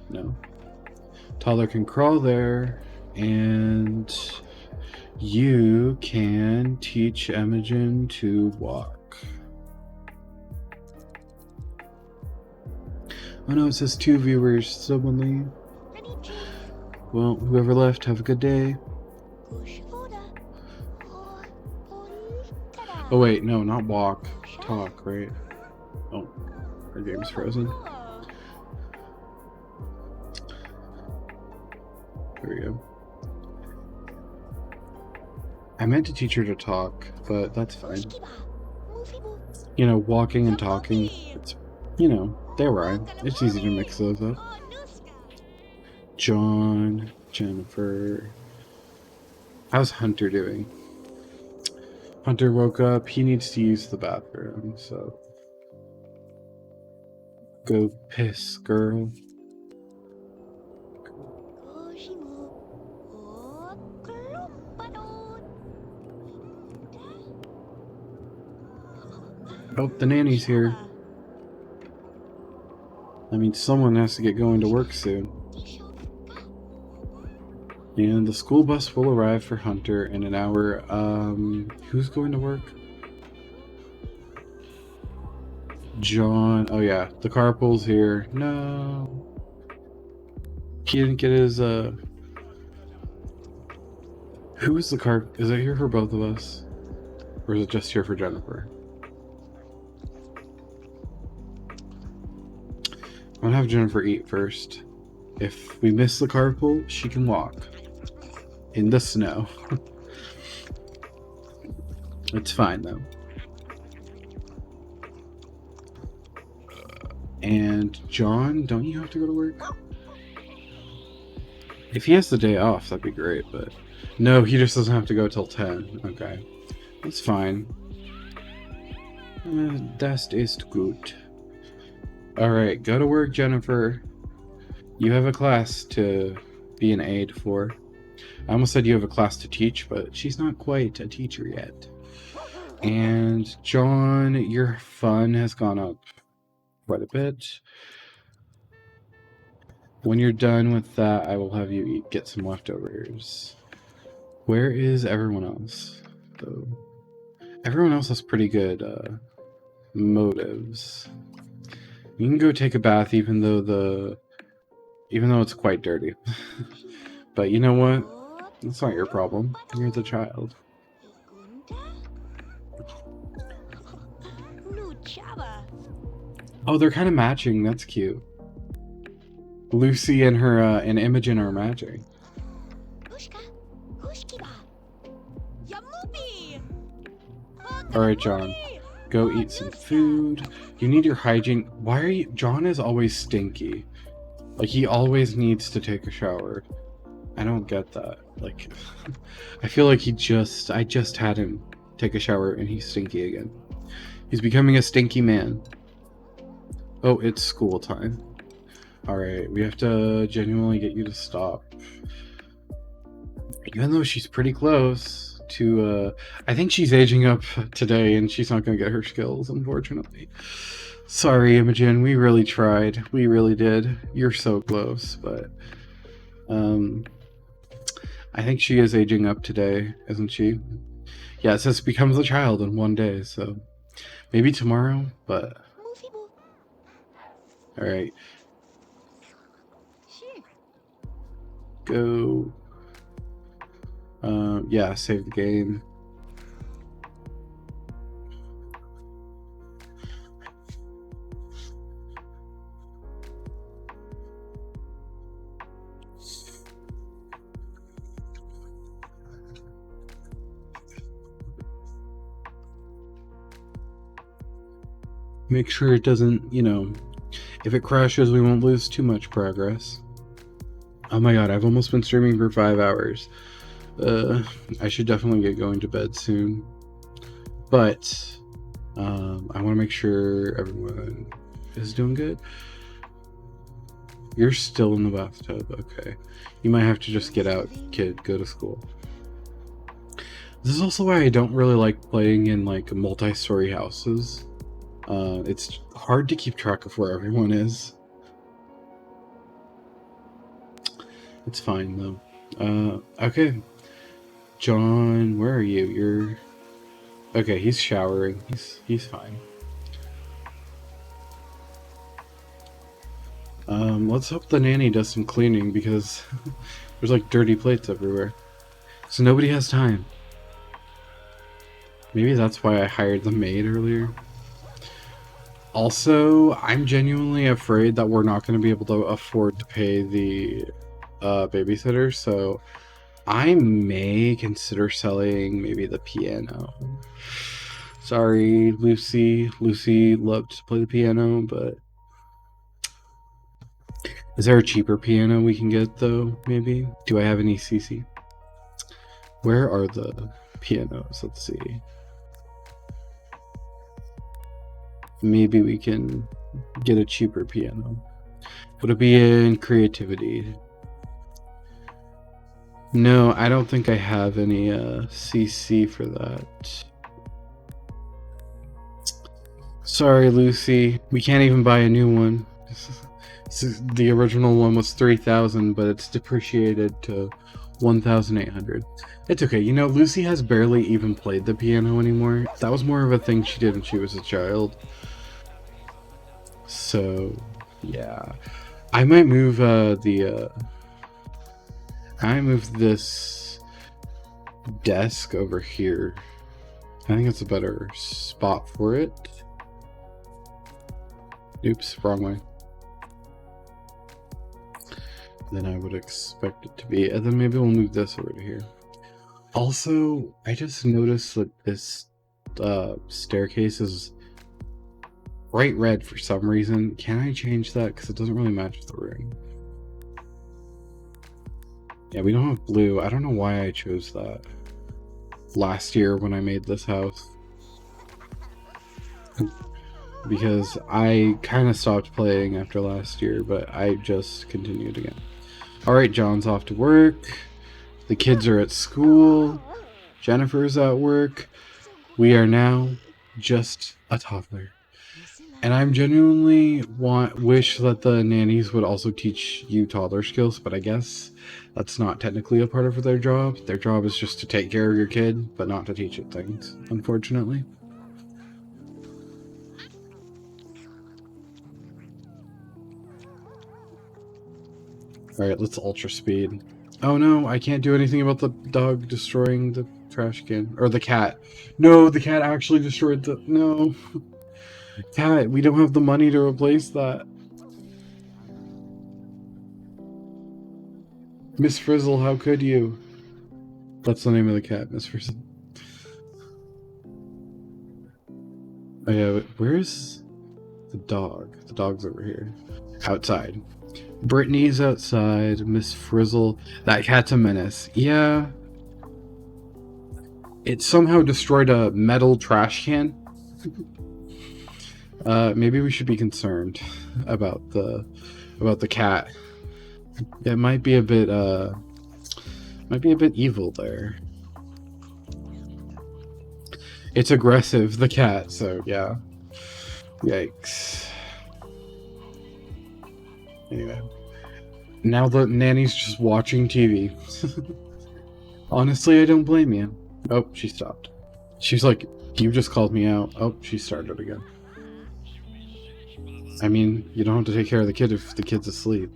No. Toddler can crawl there, and you can teach Imogen to walk. Oh no, it says 2 viewers. Someone leave. Well, whoever left, have a good day. Oh wait, no, not walk. Talk, right? Oh, our game's frozen. There we go. I meant to teach her to talk, but that's fine. You know, walking and talking, it's, you know, they rhyme. It's easy to mix those up. John, Jennifer. How's Hunter doing? Hunter woke up. He needs to use the bathroom, so go piss, girl. Oh, the nanny's here. I mean, someone has to get going to work soon. And the school bus will arrive for Hunter in an hour. Who's going to work? John. Oh yeah, the carpool's here. No. He didn't get his, Who is the car? Is it here for both of us? Or is it just here for Jennifer? I'm gonna have Jennifer eat first. If we miss the carpool, she can walk. In the snow. It's fine though. And John, don't you have to go to work? If he has the day off, that'd be great, but no, he just doesn't have to go till 10. Okay. That's fine. Das ist gut. Alright, go to work, Jennifer. You have a class to be an aide for. I almost said you have a class to teach, but she's not quite a teacher yet. And John, your fun has gone up quite a bit. When you're done with that, I will have you get some leftovers. Where is everyone else, though? Everyone else has pretty good motives. You can go take a bath, even though it's quite dirty. But you know what? That's not your problem. You're the child. Oh, they're kind of matching. That's cute. Lucy and her and Imogen are matching. Alright, John. Go eat some food. You need your hygiene. Why are you... John is always stinky. Like, he always needs to take a shower. I don't get that. Like, I feel like I just had him take a shower and he's stinky again. He's becoming a stinky man. Oh, it's school time. Alright, we have to genuinely get you to stop. Even though she's pretty close to, I think she's aging up today and she's not going to get her skills, unfortunately. Sorry, Imogen, we really tried. We really did. You're so close, but, I think she is aging up today, isn't she? Yeah, it says becomes a child in 1 day, so maybe tomorrow, but alright. Go. Yeah, save the game. Make sure it doesn't, you know, if it crashes, we won't lose too much progress. Oh my god, I've almost been streaming for 5 hours. I should definitely get going to bed soon. But, I want to make sure everyone is doing good. You're still in the bathtub, okay. You might have to just get out, kid, go to school. This is also why I don't really like playing in, like, multi-story houses. It's hard to keep track of where everyone is. It's fine, though. Okay. John, where are you? You're... Okay, he's showering. He's fine. Let's hope the nanny does some cleaning, because there's, like, dirty plates everywhere. So nobody has time. Maybe that's why I hired the maid earlier. Also, I'm genuinely afraid that we're not going to be able to afford to pay the babysitter, so I may consider selling maybe the piano. Sorry, Lucy. Lucy loved to play the piano, but... Is there a cheaper piano we can get, though, maybe? Do I have any CC? Where are the pianos? Let's see. Maybe we can get a cheaper piano. Would it be in creativity? No, I don't think I have any CC for that. Sorry, Lucy. We can't even buy a new one. The original one was 3,000, but it's depreciated to 1,800. It's okay. You know, Lucy has barely even played the piano anymore. That was more of a thing she did when she was a child. So, yeah. I might move I move this desk over here. I think it's a better spot for it. Oops, wrong way. Than I would expect it to be. And then maybe we'll move this over to here. Also, I just noticed that this staircase is bright red for some reason. Can I change that? Because it doesn't really match the room. Yeah, we don't have blue. I don't know why I chose that last year when I made this house. Because I kind of stopped playing after last year, but I just continued again. Alright, John's off to work. The kids are at school. Jennifer's at work. We are now just a toddler. And I'm genuinely wish that the nannies would also teach you toddler skills, but I guess that's not technically a part of their job. Their job is just to take care of your kid, but not to teach it things, unfortunately. Alright, let's ultra speed. Oh no, I can't do anything about the dog destroying the trash can. Or the cat. No, the cat actually destroyed the... No. Cat, we don't have the money to replace that. Miss Frizzle, how could you? That's the name of the cat, Miss Frizzle. Oh yeah, where's the dog? The dog's over here. Outside. Brittany's outside. Miss Frizzle. That cat's a menace. Yeah. It somehow destroyed a metal trash can. Maybe we should be concerned about the cat. It might be a bit evil there. It's aggressive, the cat, so yeah. Yikes. Anyway. Now the nanny's just watching TV. Honestly, I don't blame you. Oh, she stopped. She's like, you just called me out. Oh, she started again. I mean, you don't have to take care of the kid if the kid's asleep.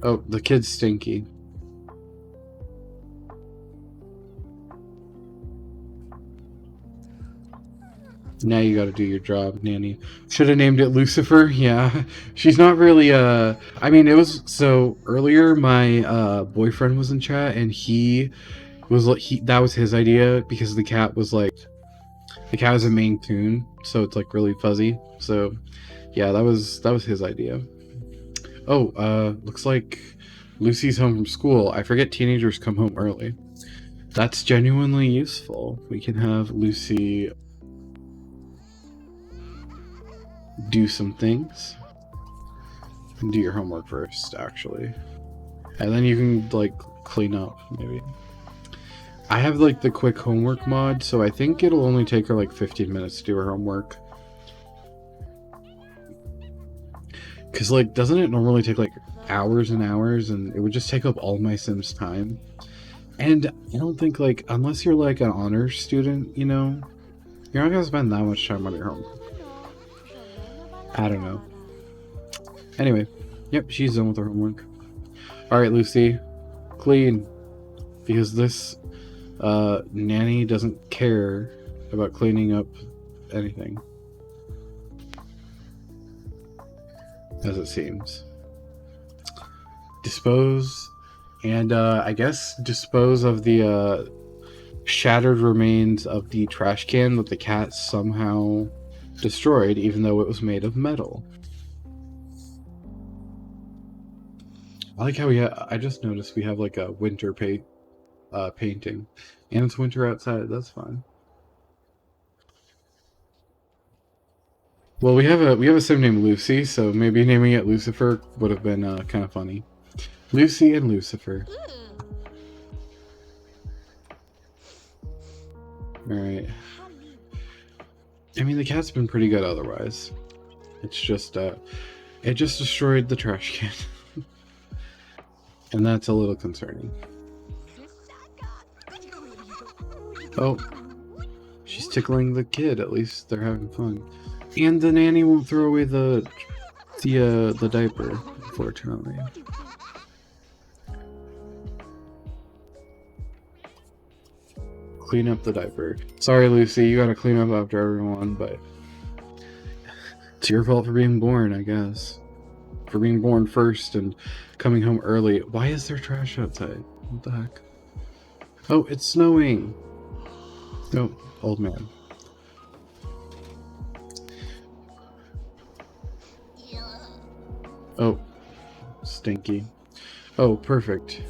Oh, the kid's stinky. Now you gotta do your job, nanny. Should have named it Lucifer. Yeah, she's not really. I mean, it was so earlier. My boyfriend was in chat, and he was like, that was his idea because the cat was like, the cat is a Maine Coon, so it's like really fuzzy. So, yeah, that was his idea. Oh, looks like Lucy's home from school. I forget teenagers come home early. That's genuinely useful. We can have Lucy do some things. And do your homework first, actually. And then you can, like, clean up, maybe. I have, like, the quick homework mod, so I think it'll only take her, like, 15 minutes to do her homework. Because, like, doesn't it normally take, like, hours and hours, and it would just take up all my Sims' time? And I don't think, like, unless you're, like, an honors student, you know, you're not gonna spend that much time on your homework. I don't know. Anyway, yep, she's done with her homework. Alright, Lucy, clean. Because this nanny doesn't care about cleaning up anything. As it seems. Dispose, and I guess dispose of the shattered remains of the trash can that the cat somehow destroyed, even though it was made of metal. I like how I just noticed we have like a winter painting, and it's winter outside. That's fine. Well, we have a sim named Lucy, so maybe naming it Lucifer would have been kind of funny. Lucy and Lucifer. All right. I mean, the cat's been pretty good otherwise. It's just it just destroyed the trash can. And that's a little concerning. Oh, she's tickling the kid. At least they're having fun. And the nanny won't throw away the diaper, unfortunately. Clean up the diaper. Sorry, Lucy, you gotta clean up after everyone, but it's your fault for being born, I guess. For being born first and coming home early. Why is there trash outside? What the heck? Oh, it's snowing. No, old man. Oh, stinky. Oh, perfect.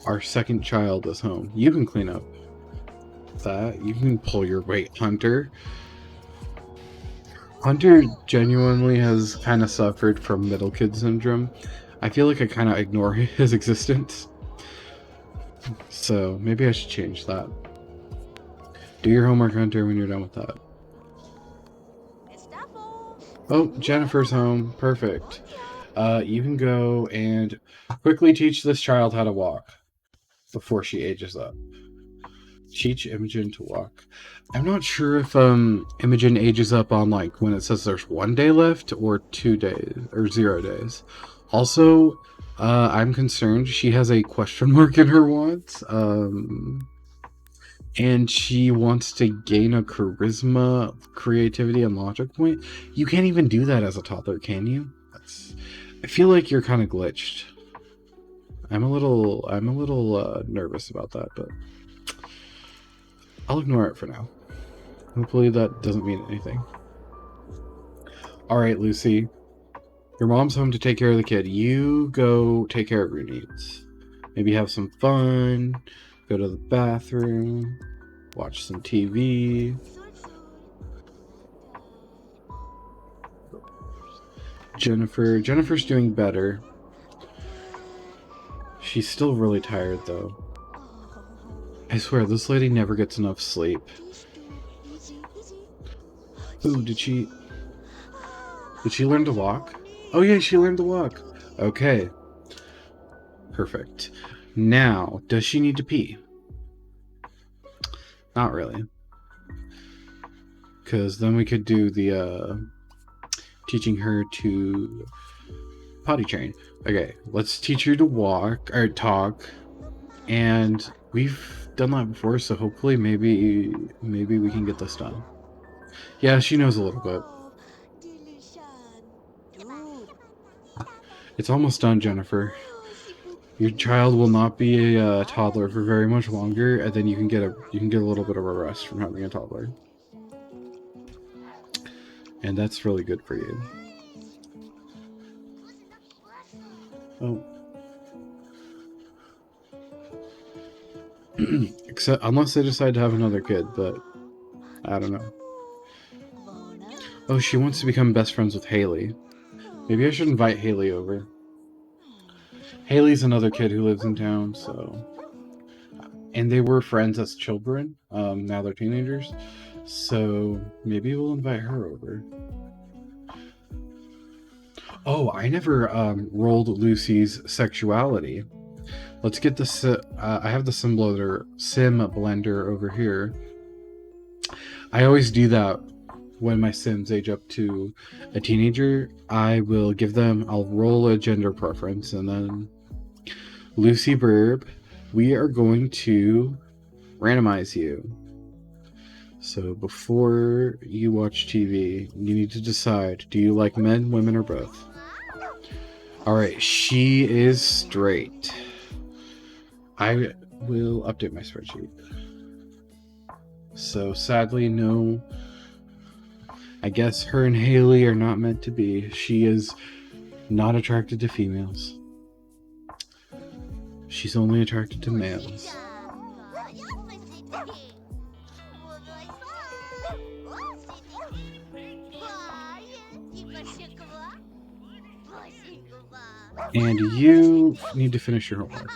Our second child is home. You can clean up that. You can pull your weight, Hunter. Hunter genuinely has kind of suffered from middle kid syndrome. I feel like I kind of ignore his existence. So maybe I should change that. Do your homework, Hunter, when you're done with that. Oh, Jennifer's home. Perfect. You can go and quickly teach this child how to walk before she ages up. Teach Imogen to walk. I'm not sure if Imogen ages up on like when it says there's 1 day left or 2 days or 0 days. Also, I'm concerned she has a question mark in her wants. And she wants to gain a charisma, creativity, and logic point. You can't even do that as a toddler, can you? I feel like you're kind of glitched. I'm a little nervous about that, but I'll ignore it for now. Hopefully that doesn't mean anything. Alright, Lucy. Your mom's home to take care of the kid. You go take care of your needs. Maybe have some fun, go to the bathroom, watch some TV. Jennifer's doing better. She's still really tired though. I swear, this lady never gets enough sleep. Ooh, did she learn to walk? Oh yeah, she learned to walk. Okay. Perfect. Now, does she need to pee? Not really. Because then we could do the teaching her to potty train. Okay, let's teach her to walk or talk. And we've done that before, so hopefully maybe we can get this done. Yeah, she knows a little bit. It's almost done, Jennifer. Your child will not be a toddler for very much longer, and then you can get a little bit of a rest from having a toddler. And that's really good for you. Oh. Except unless they decide to have another kid, but I don't know. Oh, she wants to become best friends with Haley. Maybe I should invite Haley over. Haley's another kid who lives in town, so... And they were friends as children. Now they're teenagers. So maybe we'll invite her over. Oh, I never rolled Lucy's sexuality. Let's get this. I have the sim blender over here. I always do that when my sims age up to a teenager. I'll roll a gender preference, and then Lucy BURB, we are going to randomize you. So before you watch TV, you need to decide, do you like men, women, or both? Alright, she is straight. I will update my spreadsheet. So sadly, no. I guess her and Haley are not meant to be. She is not attracted to females. She's only attracted to males. And you need to finish your homework.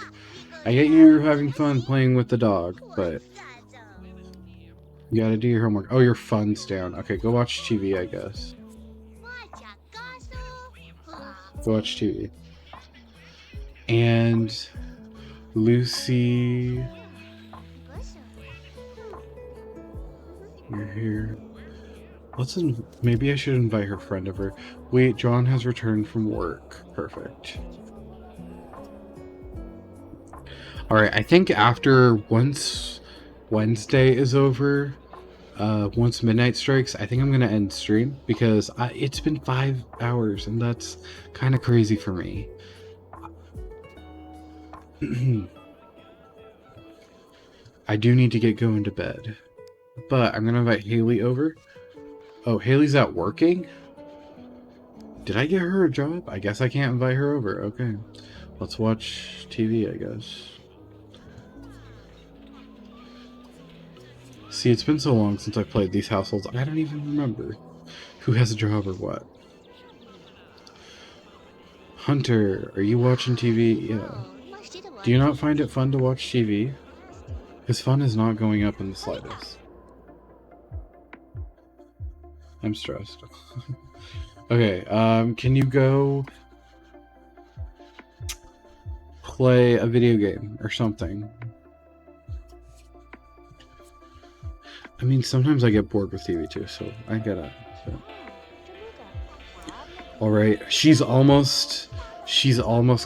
I get you're having fun playing with the dog, but you gotta do your homework. Oh, your fun's down. Okay, go watch TV, I guess. Go watch TV. And Lucy, you're here. Maybe I should invite her friend over. Wait, John has returned from work. Perfect. Alright, I think once Wednesday is over, once midnight strikes, I think I'm gonna end stream because it's been 5 hours and that's kind of crazy for me. I do need to get going to bed, but I'm gonna invite Haley over. Oh, Haley's out working? Did I get her a job? I guess I can't invite her over. Okay. Let's watch TV, I guess. See, it's been so long since I played these households, I don't even remember who has a job or what. Hunter, are you watching TV? Yeah. Do you not find it fun to watch TV? His fun is not going up in the slightest. I'm stressed. Okay, can you go play a video game or something? I mean, sometimes I get bored with TV too, so I get it. So. Alright, she's almost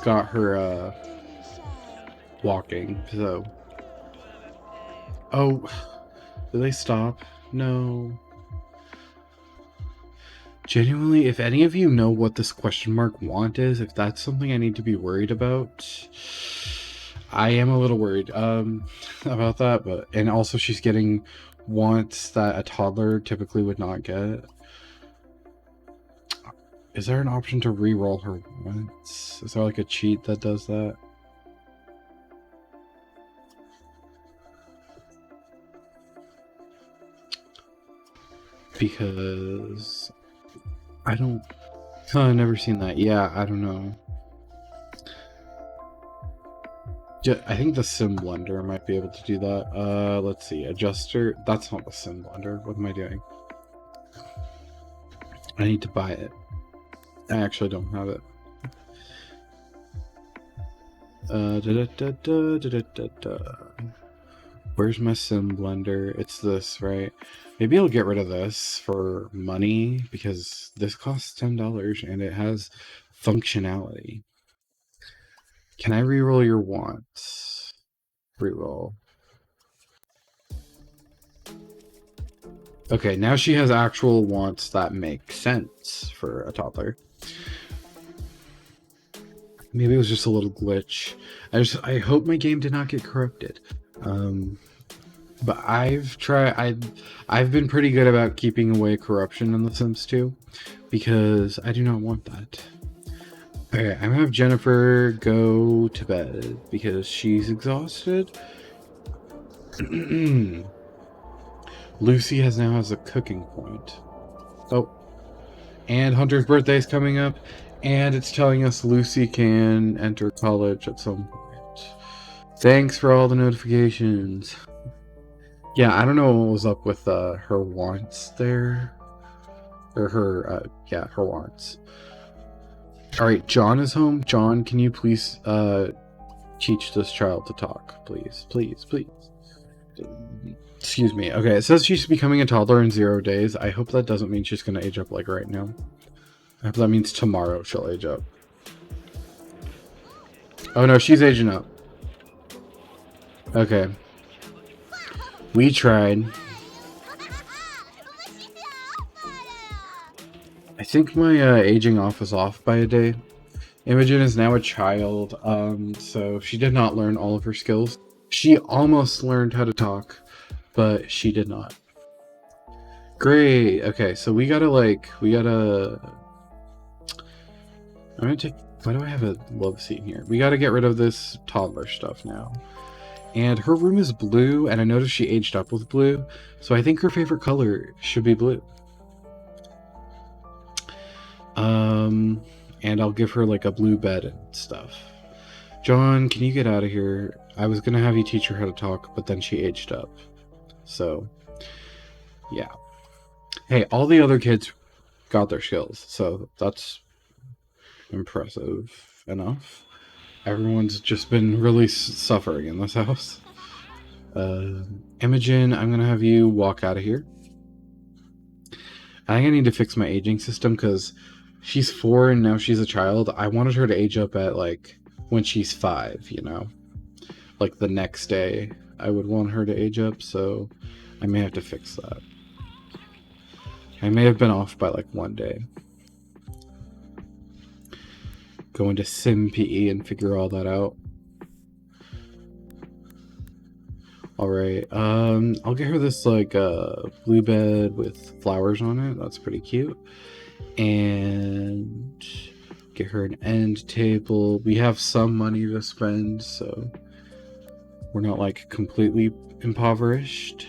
got her, walking, so... Oh, did they stop? No. Genuinely, if any of you know what this question mark want is, if that's something I need to be worried about, I am a little worried about that. And also she's getting wants that a toddler typically would not get. Is there an option to re-roll her wants? Is there like a cheat that does that? Because I've never seen that. Yeah, I don't know. I think the sim blender might be able to do that. Let's see. Adjuster. That's not the sim blender. What am I doing? I need to buy it. I actually don't have it. Where's my sim blender? It's this, right? Maybe I'll get rid of this for money because this costs $10 and it has functionality. Can I reroll your wants? Reroll. Okay, now she has actual wants that make sense for a toddler. Maybe it was just a little glitch. I hope my game did not get corrupted. But I've been pretty good about keeping away corruption in The Sims 2 because I do not want that. Okay, I'm gonna have Jennifer go to bed because she's exhausted. Lucy now has a cooking point. Oh, and Hunter's birthday is coming up, and it's telling us Lucy can enter college at some point. Thanks for all the notifications. Yeah, I don't know what was up with her wants there. Or her, her wants. Alright, John is home. John, can you please teach this child to talk? Please, please, please. Excuse me. Okay, it says she's becoming a toddler in 0 days. I hope that doesn't mean she's going to age up like right now. I hope that means tomorrow she'll age up. Oh no, she's aging up. Okay. We tried. I think my aging off was off by a day. Imogen is now a child, so she did not learn all of her skills. She almost learned how to talk, but she did not. Great. Okay, so we gotta I'm gonna take, why do I have a love seat here? We gotta get rid of this toddler stuff now. And her room is blue, and I noticed she aged up with blue, so I think her favorite color should be blue. And I'll give her like a blue bed and stuff. John, can you get out of here? I was gonna have you teach her how to talk, but then she aged up. So, yeah. Hey, all the other kids got their skills, so that's impressive enough. Everyone's just been really suffering in this house. Imogen, I'm gonna have you walk out of here. I think I need to fix my aging system because she's 4 and now she's a child. I wanted her to age up at like when she's 5, you know? Like the next day I would want her to age up, so I may have to fix that. I may have been off by like 1 day. Go into Sim PE and figure all that out. Alright, I'll get her this like blue bed with flowers on it. That's pretty cute. And get her an end table. We have some money to spend, so we're not like completely impoverished.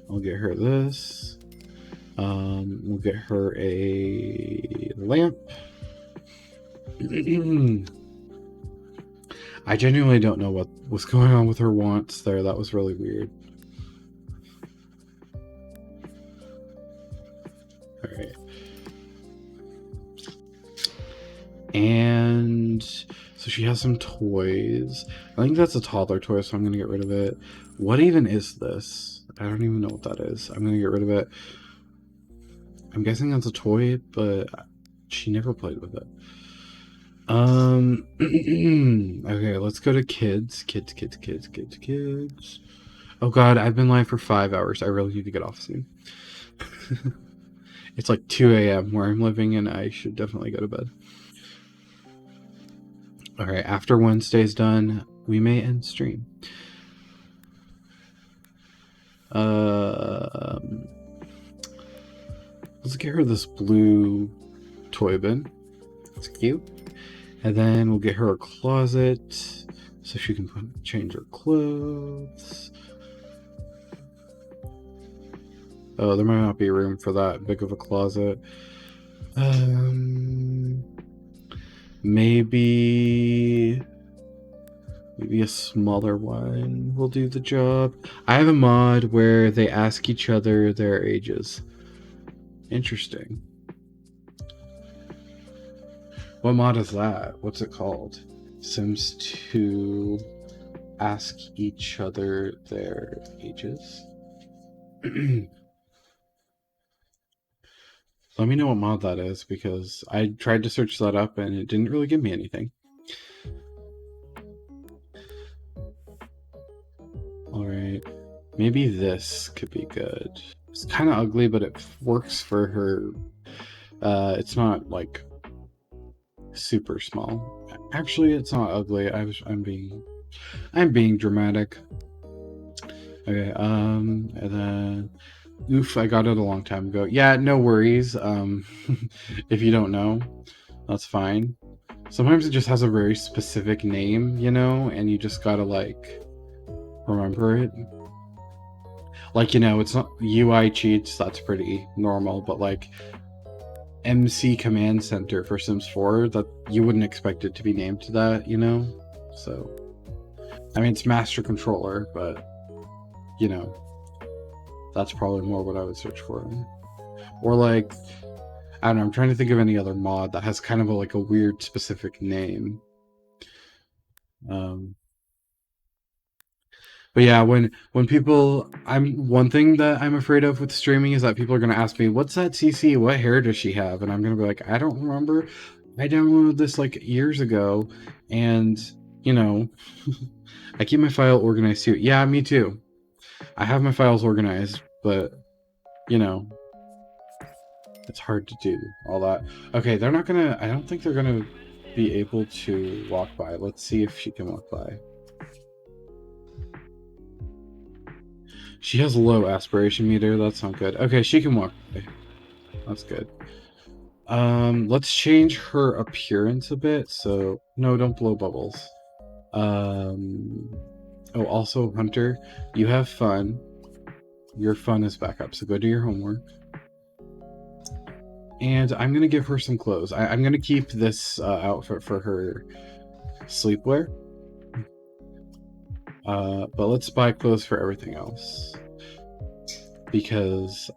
I'll get her this. We'll get her a lamp. I genuinely don't know what was going on with her wants there. That was really weird. Alright. And so she has some toys. I think that's a toddler toy, so I'm going to get rid of it. What even is this? I don't even know what that is. I'm going to get rid of it. I'm guessing that's a toy, but she never played with it. Okay, let's go to kids. Kids. Oh god, I've been live for 5 hours. I really need to get off soon. It's like 2 a.m. where I'm living, and I should definitely go to bed. Alright, after Wednesday's done, we may end stream. Let's get her this blue toy bin. It's cute. And then we'll get her a closet so she can change her clothes. Oh, there might not be room for that big of a closet. Maybe a smaller one will do the job. I have a mod where they ask each other their ages. Interesting. What mod is that? What's it called? Sims 2 ask each other their ages. Let me know what mod that is, because I tried to search that up and it didn't really give me anything. Alright. Maybe this could be good. It's kind of ugly, but it works for her. It's not, like, super small. Actually, it's not ugly. I'm being dramatic. Okay, and then... Oof, I got it a long time ago. Yeah, no worries. If you don't know, that's fine. Sometimes it just has a very specific name, you know, and you just gotta, like, remember it. Like, you know, it's not UI cheats, that's pretty normal, but, like, MC Command Center for Sims 4, that you wouldn't expect it to be named to that, you know? So, I mean, it's Master Controller, but, you know, that's probably more what I would search for. Or, like, I don't know, I'm trying to think of any other mod that has kind of like a weird specific name. But yeah, when people, one thing that I'm afraid of with streaming is that people are gonna ask me, "What's that CC? What hair does she have?" And I'm gonna be like, "I don't remember. I downloaded this like years ago, and you know, I keep my file organized too." Yeah, me too. I have my files organized, but you know, it's hard to do all that. Okay, they're not gonna. I don't think they're gonna be able to walk by. Let's see if she can walk by. She has low aspiration meter. That's not good. Okay, she can walk by. That's good. Let's change her appearance a bit. So no, don't blow bubbles. Oh, also Hunter, you have fun. Your fun is back up. So go do your homework. And I'm gonna give her some clothes. I'm gonna keep this outfit for her sleepwear. But let's buy clothes for everything else, because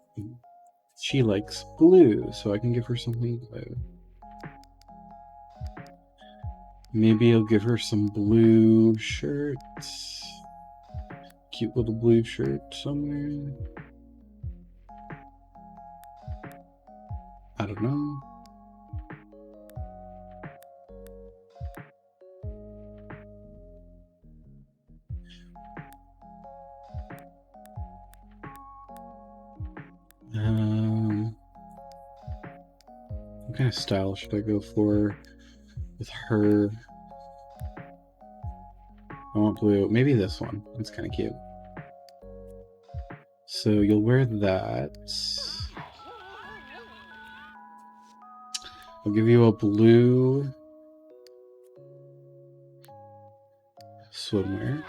she likes blue, so I can give her something blue. Maybe I'll give her some blue shirts. Cute little blue shirt somewhere. I don't know. What kind of style should I go for with her? I want blue. Maybe this one. That's kind of cute. So you'll wear that. I'll give you a blue swimwear.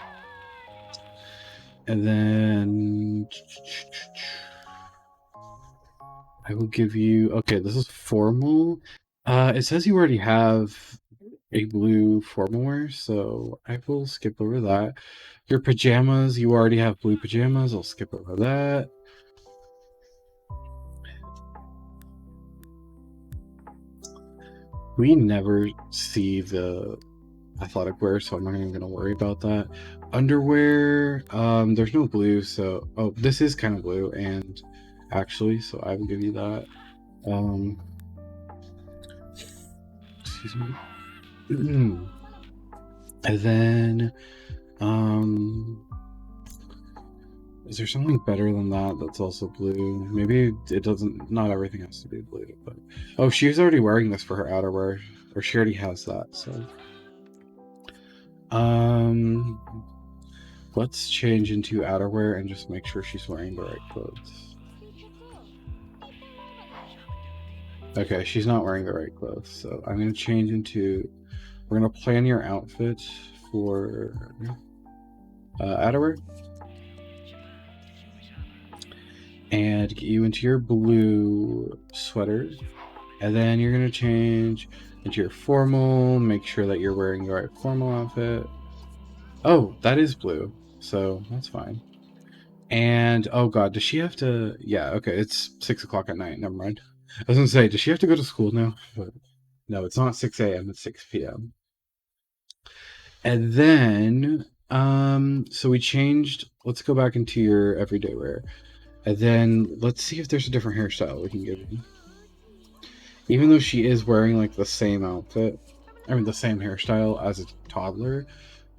And then I will give you... Okay, this is formal. It says you already have a blue formal wear, so I will skip over that. Your pajamas, you already have blue pajamas. I'll skip over that. We never see the athletic wear, so I'm not even gonna worry about that. Underwear, there's no blue, so... Oh, this is kind of blue, and actually, so I will give you that. Excuse me. And then, is there something better than that that's also blue? Maybe it doesn't... Not everything has to be blue, but... Oh, she's already wearing this for her outerwear. Or she already has that, so... Let's change into outerwear and just make sure she's wearing the right clothes. Okay, she's not wearing the right clothes, so I'm going to change into... We're going to plan your outfit for outerwear. And get you into your blue sweater. And then you're going to change into your formal. Make sure that you're wearing the right formal outfit. Oh, that is blue, so that's fine. And, oh god, does she have to... Yeah, okay, it's 6 o'clock at night. Never mind. I was going to say, does she have to go to school now? But no, it's not 6 a.m., it's 6 p.m. And then So we changed. Let's go back into your everyday wear, and then let's see if there's a different hairstyle we can give you. Even though she is wearing like the same outfit, I mean the same hairstyle as a toddler,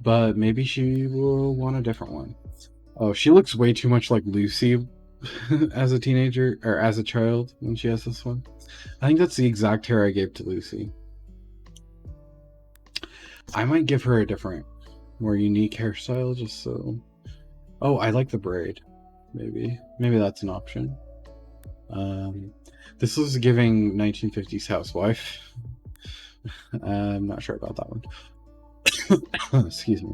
but maybe she will want a different one. Oh, she looks way too much like Lucy as a teenager or as a child when she has this one. I think that's the exact hair I gave to Lucy. I might give her a different, more unique hairstyle just so. Oh, I like the braid. Maybe that's an option. This was giving 1950s housewife. I'm not sure about that one. Excuse me.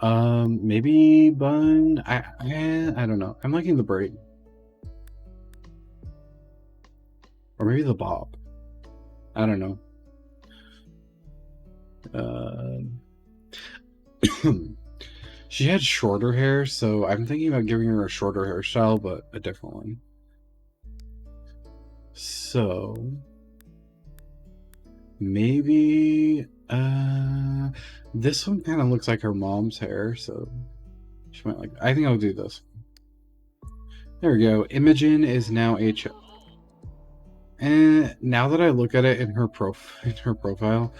Maybe bun. I don't know. I'm liking the braid, or maybe the bob. I don't know. She had shorter hair, so I'm thinking about giving her a shorter hairstyle, but a different one. So maybe this one kind of looks like her mom's hair, so she might like. I think I'll do this. There we go. Imogen is now H. And now that I look at it in her profile,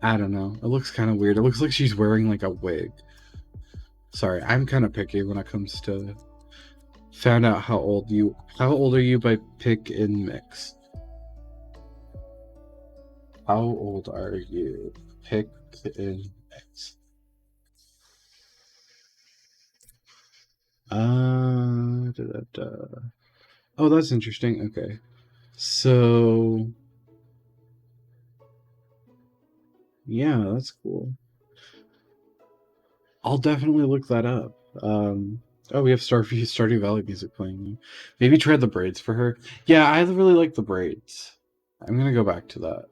I don't know. It looks kind of weird. It looks like she's wearing like a wig. Sorry, I'm kind of picky when it comes to. Found out how old are you by pick and mix? How old are you? Pick and mix. Oh, that's interesting. Okay. So yeah, that's cool. I'll definitely look that up. Oh, we have Stardew Valley music playing. Maybe try the braids for her. Yeah, I really like the braids. I'm gonna go back to that.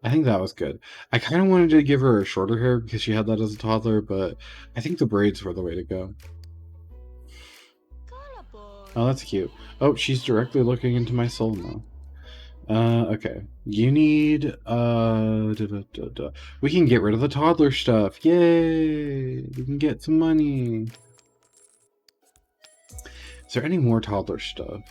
I think that was good. I kind of wanted to give her a shorter hair because she had that as a toddler, but I think the braids were the way to go. Oh, that's cute. Oh, she's directly looking into my soul now. Okay. You need, We can get rid of the toddler stuff. Yay! We can get some money. Is there any more toddler stuff?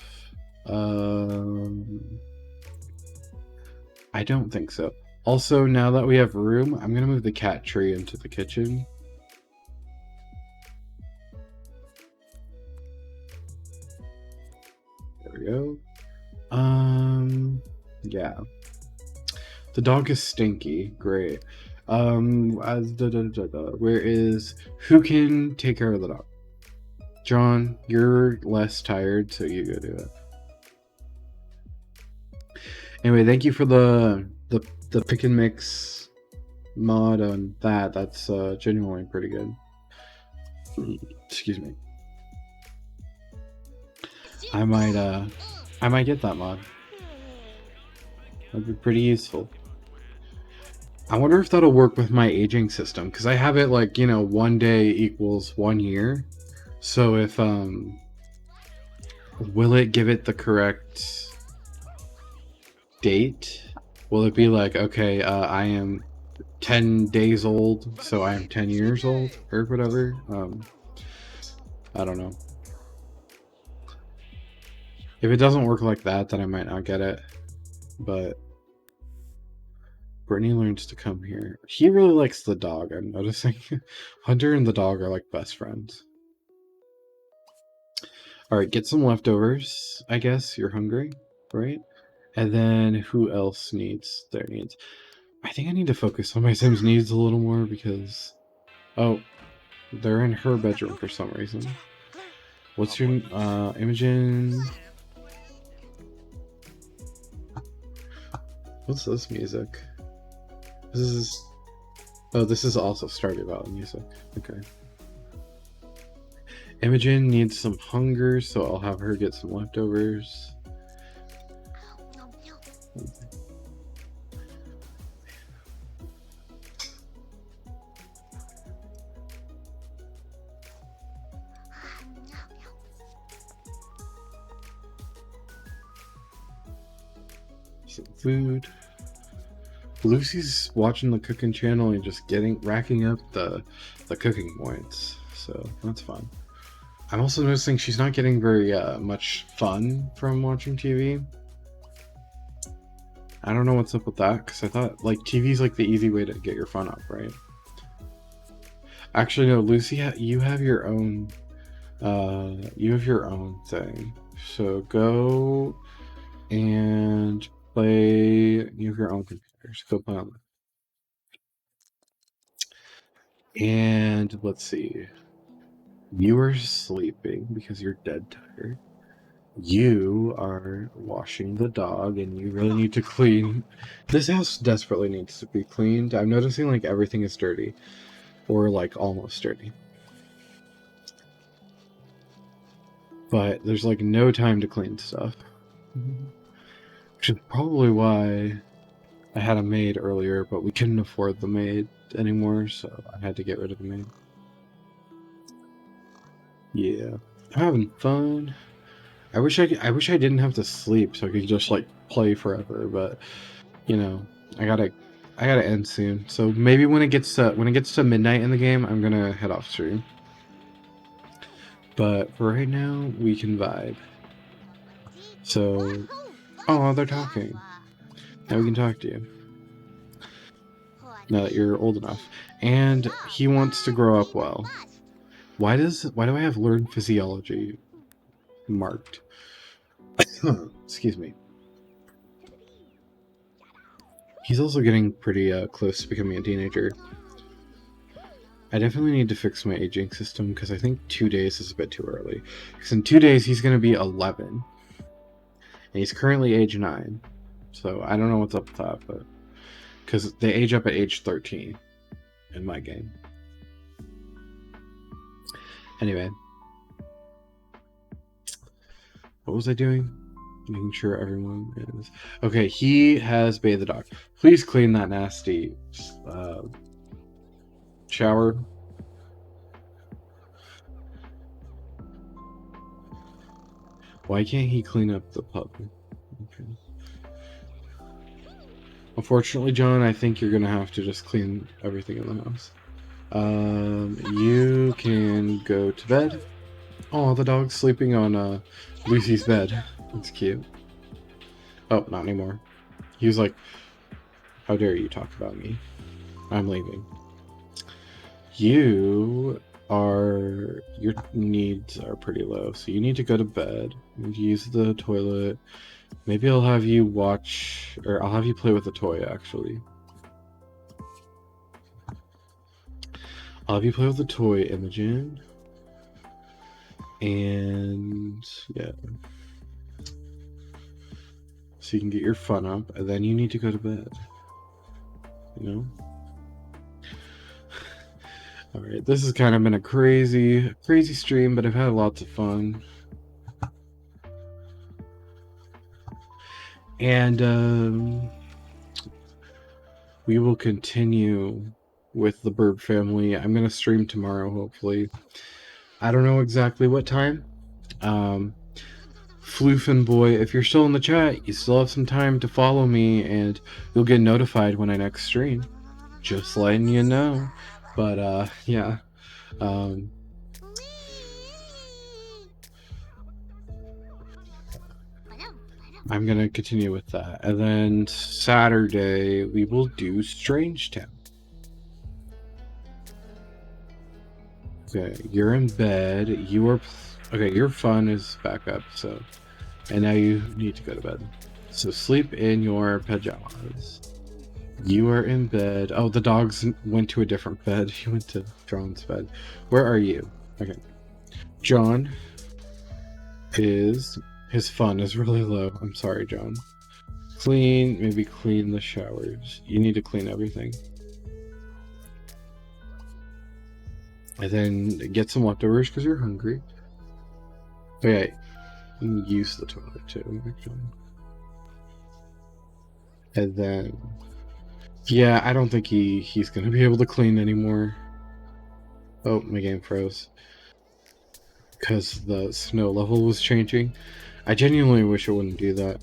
I don't think so. Also, now that we have room, I'm gonna move the cat tree into the kitchen. There we go. Yeah. The dog is stinky. Great. Where is who can take care of the dog? John, you're less tired, so you go do it. Anyway, thank you for the pick and mix mod on that. That's genuinely pretty good. Excuse me. I might get that mod. That'd be pretty useful. I wonder if that'll work with my aging system, because I have it like, 1 day equals 1 year. So if will it give it the correct date? Will it be like, okay, I am 10 days old, so I am 10 years old, or whatever? I don't know. If it doesn't work like that, then I might not get it. But Brittany learns to come here. He really likes the dog, I'm noticing. Hunter and the dog are like best friends. Alright, get some leftovers, I guess. You're hungry, right? And then who else needs their needs? I think I need to focus on my Sims' needs a little more because... Oh, they're in her bedroom for some reason. What's your... Imogen... What's this music? This is... Oh, this is also Stardew Valley music. Okay. Imogen needs some hunger, so I'll have her get some leftovers. Some food. Lucy's watching the cooking channel and just racking up the cooking points, so that's fun. I'm also noticing she's not getting very much fun from watching TV. I don't know what's up with that, because I thought like TV's like the easy way to get your fun up, right? Actually, no, Lucy, you have your own thing. So go and play. You have your own computers. Go play on them. And let's see. You are sleeping because you're dead tired. You are washing the dog, and you really need to clean. This house desperately needs to be cleaned. I'm noticing like everything is dirty, or like almost dirty. But there's like no time to clean stuff. Which is probably why I had a maid earlier, but we couldn't afford the maid anymore, so I had to get rid of the maid. Yeah, I'm having fun. I wish I didn't have to sleep so I could just like play forever, but you know, I gotta end soon. So maybe when it gets to midnight in the game, I'm gonna head off stream. But for right now, we can vibe. So, oh, they're talking. Now we can talk to you. Now that you're old enough, and he wants to grow up well. Why do I have learn physiology marked? Excuse me. He's also getting pretty close to becoming a teenager. I definitely need to fix my aging system because I think 2 days is a bit too early. Because in 2 days he's going to be 11, and he's currently age 9. So I don't know what's up with that, but because they age up at age 13 in my game. Anyway, what was I doing? Making sure everyone is okay. He has bathed the dog. Please clean that nasty shower. Why can't he clean up the pub? Okay. Unfortunately, John, I think you're gonna have to just clean everything in the house. You can go to bed. Oh, the dog's sleeping on Lucy's bed. That's cute. Oh, not anymore. He was like, how dare you talk about me? I'm leaving. Your needs are pretty low, so you need to go to bed. Use the toilet. Maybe I'll have you watch, or I'll have you play with a toy, actually. I'll have you play with the toy, Imogen. And yeah. So you can get your fun up, and then you need to go to bed. You know? Alright, this has kind of been a crazy stream, but I've had lots of fun. And we will continue with the BURB family. I'm going to stream tomorrow, hopefully. I don't know exactly what time. Floofin Boy, if you're still in the chat, you still have some time to follow me, and you'll get notified when I next stream. Just letting you know. But, yeah. I'm gonna continue with that. And then Saturday, we will do Strange Town. Okay, you're in bed. Okay, your fun is back up, so... And now you need to go to bed. So sleep in your pajamas. You are in bed. Oh, the dogs went to a different bed. He went to John's bed. Where are you? Okay. John is... His fun is really low. I'm sorry, John. Maybe clean the showers. You need to clean everything. And then get some leftovers because you're hungry. Okay, you can use the toilet too, actually. And then, yeah, I don't think he's gonna be able to clean anymore. Oh, my game froze. Because the snow level was changing. I genuinely wish it wouldn't do that.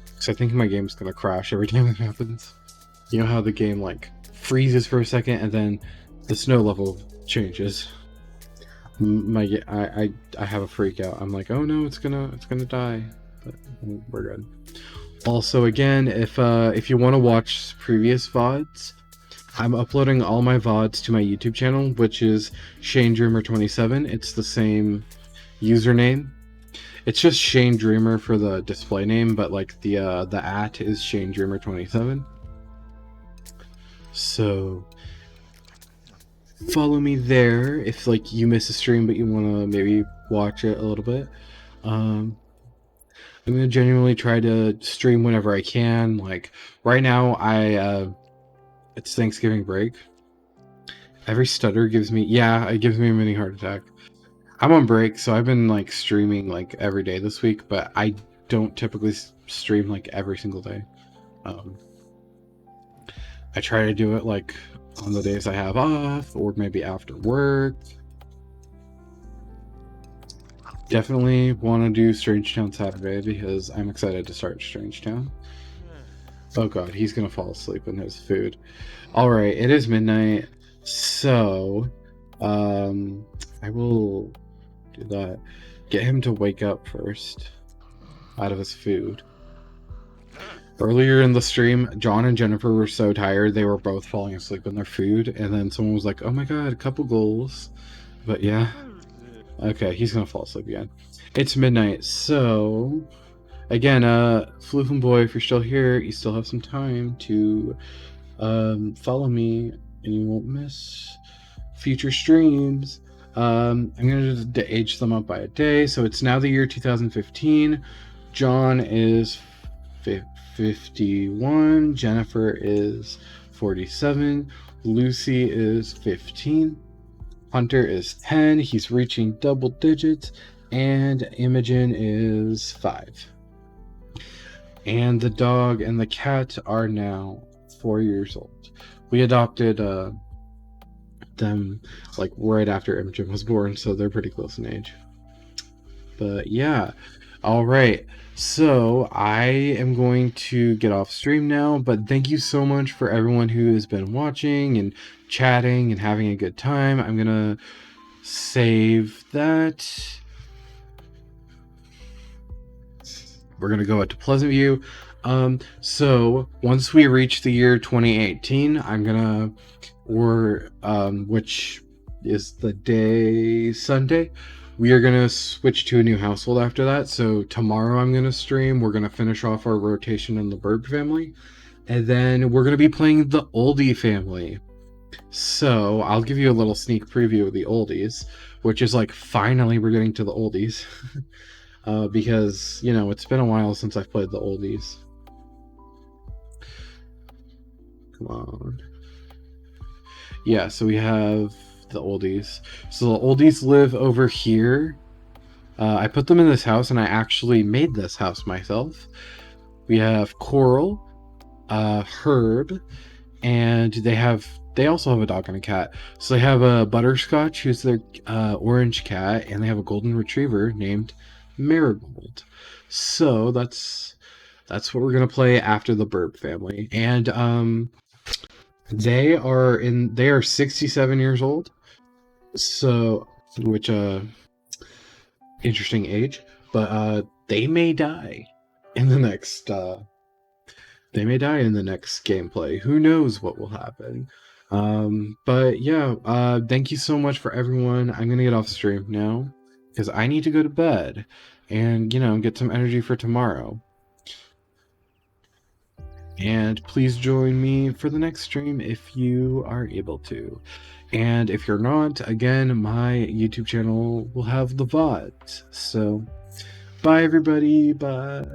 Because I think my game's gonna crash every time it happens. You know how the game like freezes for a second and then the snow level changes. I have a freak out. I'm like, oh no, it's gonna die, but we're good. Also, again, if you want to watch previous VODs, I'm uploading all my VODs to my YouTube channel, which is Shane Dreamer 27. It's the same username. It's just Shane Dreamer for the display name, but like the @ is Shane Dreamer 27. So follow me there if like you miss a stream but you want to maybe watch it a little bit. I'm gonna genuinely try to stream whenever I can. Like right now, it's Thanksgiving break. Every stutter gives me it gives me a mini heart attack. I'm on break, so I've been like streaming like every day this week, but I don't typically stream like every single day. I try to do it like on the days I have off or maybe after work. Definitely want to do Strangetown Saturday because I'm excited to start Strangetown. Oh god, he's gonna fall asleep in his food. Alright, it is midnight, so I will do that. Get him to wake up first out of his food. Earlier in the stream, John and Jennifer were so tired they were both falling asleep in their food, and then someone was like, oh my god, a couple goals. But yeah. Okay, he's gonna fall asleep again. It's midnight, so again, Floofin Boy, if you're still here, you still have some time to follow me and you won't miss future streams. I'm gonna age them up by a day, so it's now the year 2015. John is 51, Jennifer is 47, Lucy is 15, Hunter is 10, he's reaching double digits, and Imogen is 5. And the dog and the cat are now 4 years old. We adopted them like right after Imogen was born, so they're pretty close in age. But yeah, all right. So I am going to get off stream now, but thank you so much for everyone who has been watching and chatting and having a good time. I'm gonna save that. We're gonna go out to Pleasantview. So once we reach the year 2018, I'm gonna, which is the day Sunday, we are gonna switch to a new household after that. So tomorrow I'm gonna stream. We're gonna finish off our rotation in the BURB family, and then we're gonna be playing the Oldie family. So I'll give you a little sneak preview of the Oldies, which is like finally we're getting to the Oldies. Because, you know, it's been a while since I've played the Oldies. Come on. Yeah, so we have the Oldies. So the Oldies live over here. I put them in this house, and I actually made this house myself. We have Coral, Herb, and they also have a dog and a cat. So they have a Butterscotch, who's their orange cat, and they have a golden retriever named Marigold. So that's what we're gonna play after the BURB family. And they are 67 years old. So which interesting age. But they may die in the next gameplay. Who knows what will happen. But yeah, thank you so much for everyone. I'm gonna get off stream now because I need to go to bed and, you know, get some energy for tomorrow. And please join me for the next stream if you are able to. And if you're not, again, my YouTube channel will have the VODs. So bye everybody, bye.